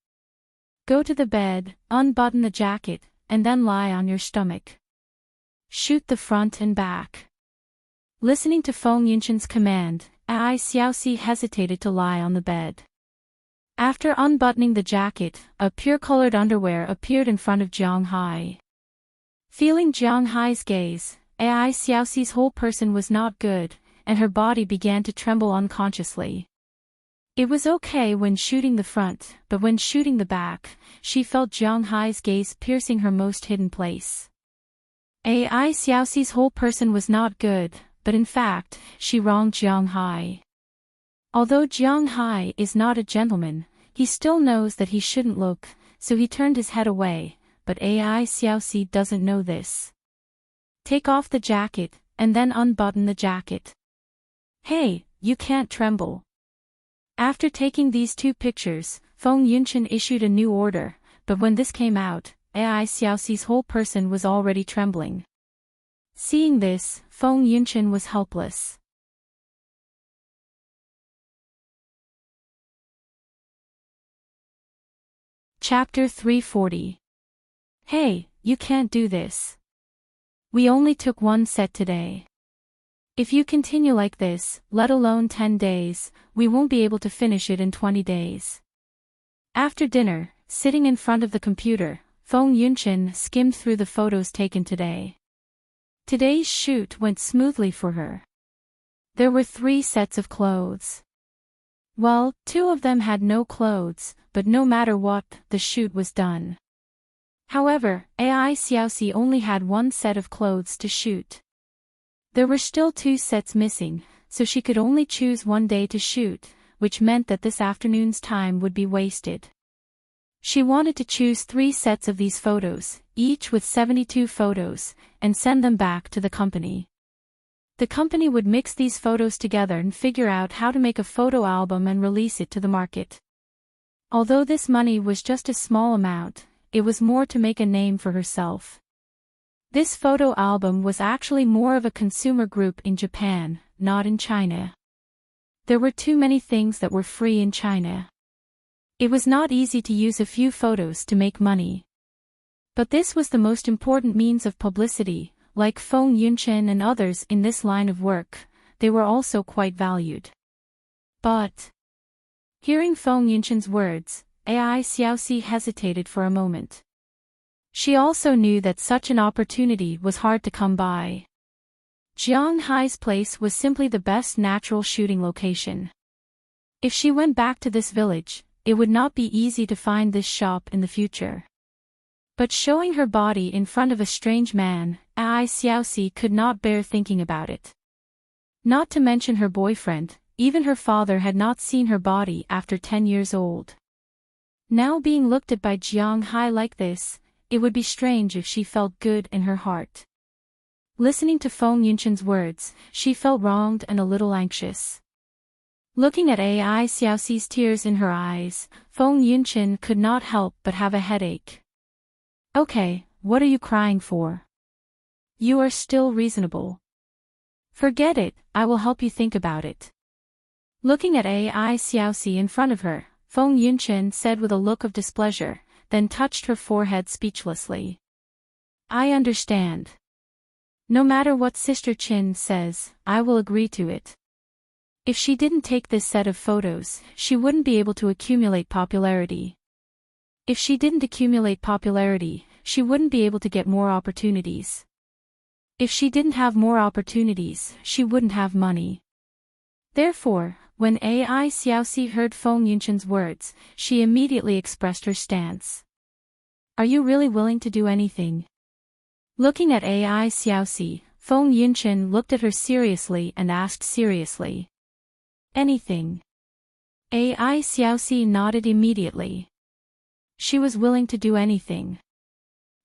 Go to the bed, unbutton the jacket, and then lie on your stomach. Shoot the front and back. Listening to Feng Yunshin's command, Ai Xiaoxi hesitated to lie on the bed. After unbuttoning the jacket, a pure-colored underwear appeared in front of Jiang Hai. Feeling Jiang Hai's gaze, Ai Xiaoxi's whole person was not good, and her body began to tremble unconsciously. It was okay when shooting the front, but when shooting the back, she felt Jiang Hai's gaze piercing her most hidden place. Ai Xiaoxi's whole person was not good, but in fact, she wronged Jiang Hai. Although Jiang Hai is not a gentleman, he still knows that he shouldn't look, so he turned his head away, but Ai Xiaoxi doesn't know this. Take off the jacket, and then unbutton the jacket. Hey, you can't tremble. After taking these two pictures, Feng Yunshin issued a new order, but when this came out, Ai Xiaoxi's whole person was already trembling. Seeing this, Feng Yunshin was helpless. Chapter 340. Hey, you can't do this. We only took one set today. If you continue like this, let alone 10 days, we won't be able to finish it in 20 days. After dinner, sitting in front of the computer, Feng Yunshin skimmed through the photos taken today. Today's shoot went smoothly for her. There were 3 sets of clothes. Well, 2 of them had no clothes, but no matter what, the shoot was done. However, Ai Xiaoxi only had 1 set of clothes to shoot. There were still 2 sets missing, so she could only choose 1 day to shoot, which meant that this afternoon's time would be wasted. She wanted to choose 3 sets of these photos, each with 72 photos, and send them back to the company. The company would mix these photos together and figure out how to make a photo album and release it to the market. Although this money was just a small amount, it was more to make a name for herself. This photo album was actually more of a consumer group in Japan, not in China. There were too many things that were free in China. It was not easy to use a few photos to make money. But this was the most important means of publicity, like Feng Yunshin and others in this line of work, they were also quite valued. But hearing Feng Yunshin's words, Ai Xiaoxi hesitated for a moment. She also knew that such an opportunity was hard to come by. Jiang Hai's place was simply the best natural shooting location. If she went back to this village, it would not be easy to find this shop in the future. But showing her body in front of a strange man, Ai Xiaoxi could not bear thinking about it. Not to mention her boyfriend, even her father had not seen her body after 10 years old. Now being looked at by Jiang Hai like this, it would be strange if she felt good in her heart. Listening to Feng Yunshin's words, she felt wronged and a little anxious. Looking at Ai Xiaoxi's tears in her eyes, Feng Yunshin could not help but have a headache. Okay, what are you crying for? You are still reasonable. Forget it, I will help you think about it. Looking at Ai Xiaoxi in front of her, Feng Yunchen said with a look of displeasure, then touched her forehead speechlessly. I understand. No matter what Sister Qin says, I will agree to it. If she didn't take this set of photos, she wouldn't be able to accumulate popularity. If she didn't accumulate popularity, she wouldn't be able to get more opportunities. If she didn't have more opportunities, she wouldn't have money. Therefore, when Ai Xiaoxi heard Feng Yunchen's words, she immediately expressed her stance. Are you really willing to do anything? Looking at Ai Xiaoxi, Feng Yunchen looked at her seriously and asked seriously. Anything. Ai Xiaoxi nodded immediately. She was willing to do anything.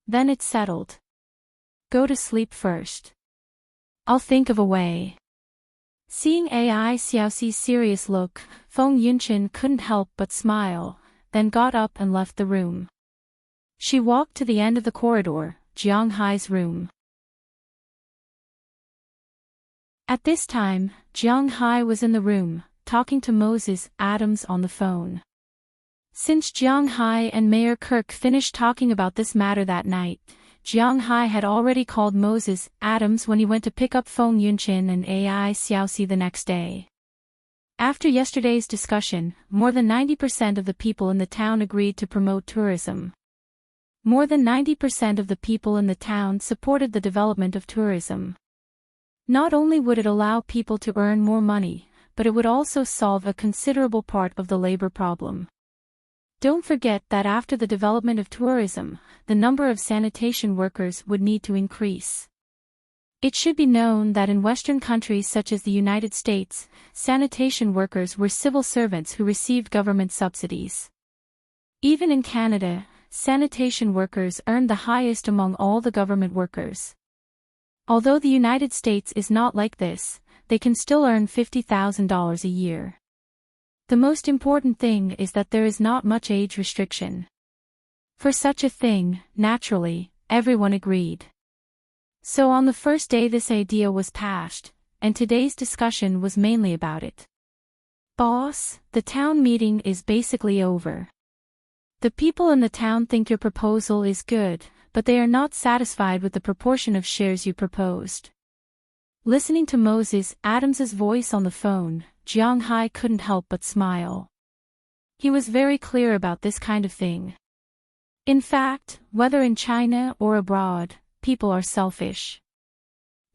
Then it's settled. Go to sleep first. I'll think of a way. Seeing Ai Xiaoxi's serious look, Feng Yunchen couldn't help but smile, then got up and left the room. She walked to the end of the corridor, Jiang Hai's room. At this time, Jiang Hai was in the room, talking to Moses Adams on the phone. Since Jiang Hai and Mayor Kirk finished talking about this matter that night, Jiang Hai had already called Moses Adams when he went to pick up Feng Yunchen and Ai Xiaoxi the next day. After yesterday's discussion, more than 90% of the people in the town agreed to promote tourism. More than 90% of the people in the town supported the development of tourism. Not only would it allow people to earn more money, but it would also solve a considerable part of the labor problem. Don't forget that after the development of tourism, the number of sanitation workers would need to increase. It should be known that in Western countries such as the United States, sanitation workers were civil servants who received government subsidies. Even in Canada, sanitation workers earned the highest among all the government workers. Although the United States is not like this, they can still earn $50,000 a year. The most important thing is that there is not much age restriction. For such a thing, naturally, everyone agreed. So on the first day this idea was passed, and today's discussion was mainly about it. Boss, the town meeting is basically over. The people in the town think your proposal is good, but they are not satisfied with the proportion of shares you proposed. Listening to Moses Adams's voice on the phone, Jiang Hai couldn't help but smile. He was very clear about this kind of thing. In fact, whether in China or abroad, people are selfish.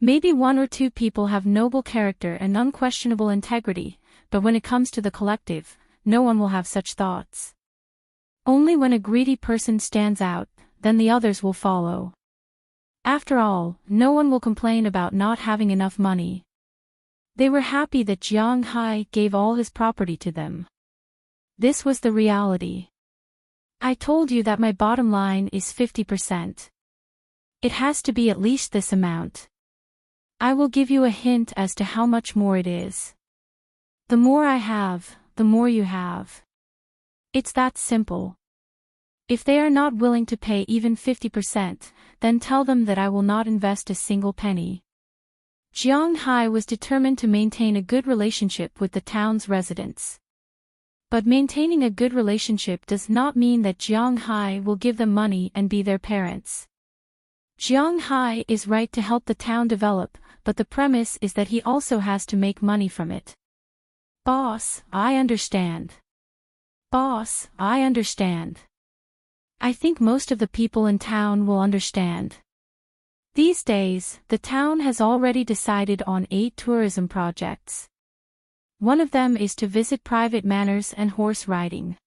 Maybe one or two people have noble character and unquestionable integrity, but when it comes to the collective, no one will have such thoughts. Only when a greedy person stands out, then the others will follow. After all, no one will complain about not having enough money. They were happy that Jiang Hai gave all his property to them. This was the reality. I told you that my bottom line is 50%. It has to be at least this amount. I will give you a hint as to how much more it is. The more I have, the more you have. It's that simple. If they are not willing to pay even 50%, then tell them that I will not invest a single penny. Jiang Hai was determined to maintain a good relationship with the town's residents. But maintaining a good relationship does not mean that Jiang Hai will give them money and be their parents. Jiang Hai is right to help the town develop, but the premise is that he also has to make money from it. Boss, I understand. Boss, I understand. I think most of the people in town will understand. These days, the town has already decided on 8 tourism projects. One of them is to visit private manors and horse riding.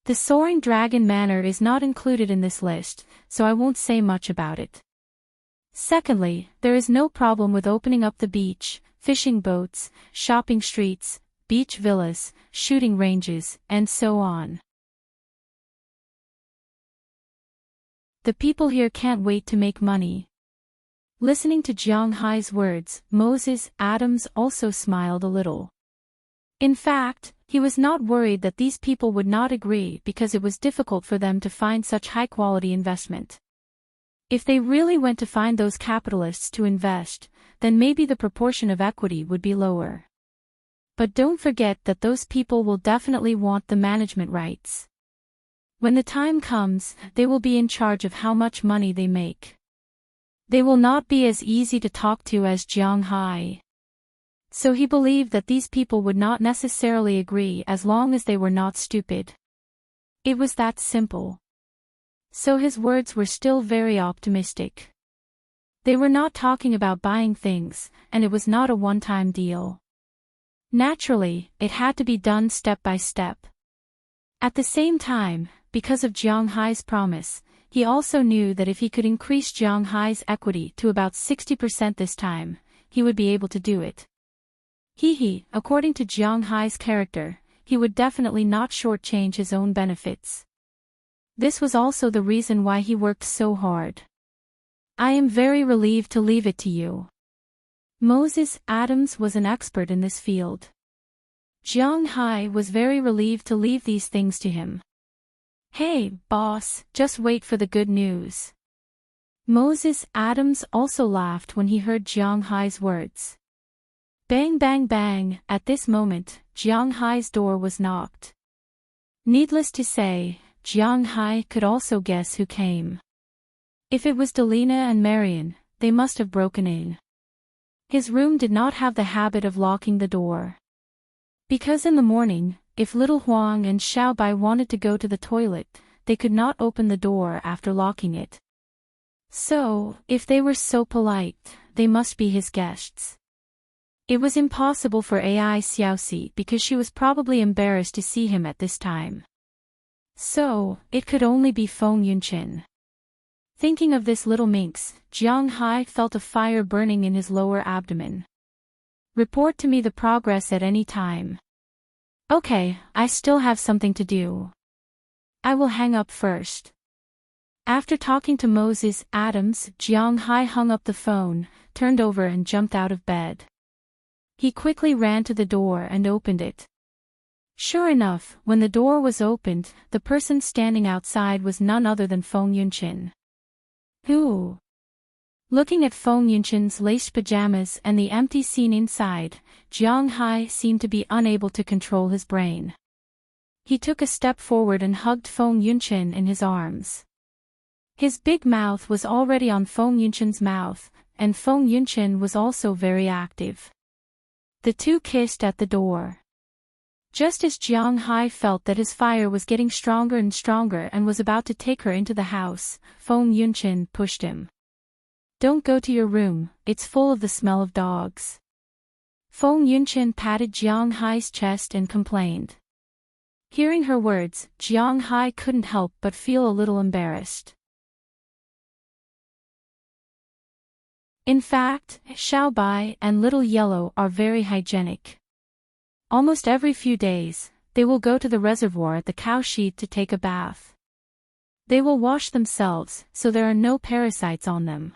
The Soaring Dragon Manor is not included in this list, so I won't say much about it. Secondly, there is no problem with opening up the beach, fishing boats, shopping streets, beach villas, shooting ranges, and so on. The people here can't wait to make money. Listening to Jiang Hai's words, Moses Adams also smiled a little. In fact, he was not worried that these people would not agree because it was difficult for them to find such high-quality investment. If they really went to find those capitalists to invest, then maybe the proportion of equity would be lower. But don't forget that those people will definitely want the management rights. When the time comes, they will be in charge of how much money they make. They will not be as easy to talk to as Jiang Hai. So he believed that these people would not necessarily agree as long as they were not stupid. It was that simple. So his words were still very optimistic. They were not talking about buying things, and it was not a one-time deal. Naturally, it had to be done step by step. At the same time, because of Jiang Hai's promise, he also knew that if he could increase Jiang Hai's equity to about 60% this time, he would be able to do it. According to Jiang Hai's character, he would definitely not shortchange his own benefits. This was also the reason why he worked so hard. I am very relieved to leave it to you. Moses Adams was an expert in this field. Jiang Hai was very relieved to leave these things to him. Hey, boss, just wait for the good news. Moses Adams also laughed when he heard Jiang Hai's words. Bang bang bang, at this moment, Jiang Hai's door was knocked. Needless to say, Jiang Hai could also guess who came. If it was Delina and Marion, they must have broken in. His room did not have the habit of locking the door. Because in the morning, if little Huang and Xiaobai wanted to go to the toilet, they could not open the door after locking it. So, if they were so polite, they must be his guests. It was impossible for Ai Xiaoxi because she was probably embarrassed to see him at this time. So, it could only be Feng Yunqin. Thinking of this little minx, Jiang Hai felt a fire burning in his lower abdomen. Report to me the progress at any time. Okay, I still have something to do. I will hang up first. After talking to Moses Adams, Jiang Hai hung up the phone, turned over and jumped out of bed. He quickly ran to the door and opened it. Sure enough, when the door was opened, the person standing outside was none other than Feng Yunqin. Who? Looking at Feng Yunqin's laced pajamas and the empty scene inside, Jiang Hai seemed to be unable to control his brain. He took a step forward and hugged Feng Yunqin in his arms. His big mouth was already on Feng Yunqin's mouth, and Feng Yunqin was also very active. The two kissed at the door. Just as Jiang Hai felt that his fire was getting stronger and stronger and was about to take her into the house, Feng Yunqin pushed him. Don't go to your room, it's full of the smell of dogs. Feng Yunqin patted Jiang Hai's chest and complained. Hearing her words, Jiang Hai couldn't help but feel a little embarrassed. In fact, Xiaobai and Little Yellow are very hygienic. Almost every few days, they will go to the reservoir at the cow shed to take a bath. They will wash themselves, so there are no parasites on them.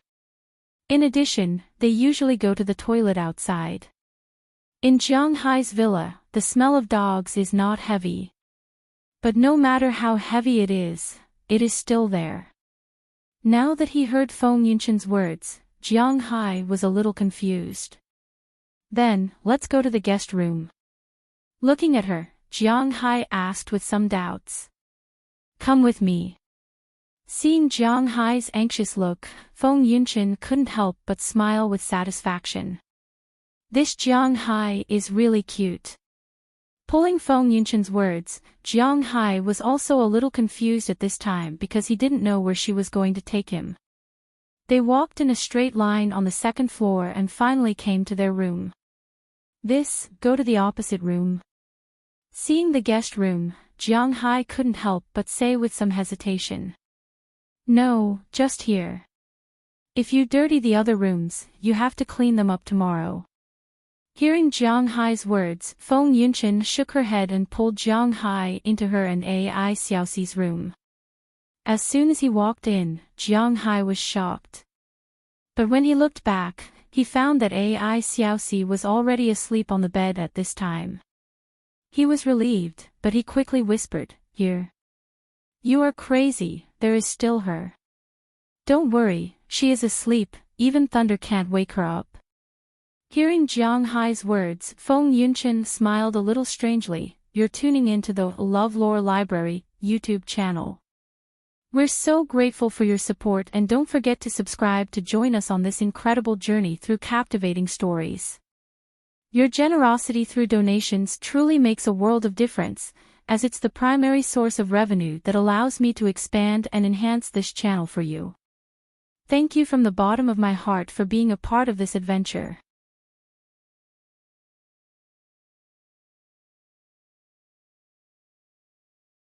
In addition, they usually go to the toilet outside. In Jiang Hai's villa, the smell of dogs is not heavy. But no matter how heavy it is still there. Now that he heard Feng Yunqin's words, Jiang Hai was a little confused. Then, let's go to the guest room. Looking at her, Jiang Hai asked with some doubts. Come with me. Seeing Jiang Hai's anxious look, Feng Yunqin couldn't help but smile with satisfaction. This Jiang Hai is really cute. Pulling Feng Yunqin's words, Jiang Hai was also a little confused at this time because he didn't know where she was going to take him. They walked in a straight line on the second floor and finally came to their room. Go to the opposite room. Seeing the guest room, Jiang Hai couldn't help but say with some hesitation. No, just here. If you dirty the other rooms, you have to clean them up tomorrow. Hearing Jiang Hai's words, Feng Yunqin shook her head and pulled Jiang Hai into her and Ai Xiaoxi's room. As soon as he walked in, Jiang Hai was shocked. But when he looked back, he found that Ai Xiaoxi was already asleep on the bed at this time. He was relieved, but he quickly whispered, Here. You are crazy, there is still her. Don't worry, she is asleep, even thunder can't wake her up. Hearing Jiang Hai's words, Feng Yunchen smiled a little strangely. You're tuning into the LoveLore Library YouTube channel. We're so grateful for your support, and don't forget to subscribe to join us on this incredible journey through captivating stories. Your generosity through donations truly makes a world of difference, as it's the primary source of revenue that allows me to expand and enhance this channel for you. Thank you from the bottom of my heart for being a part of this adventure.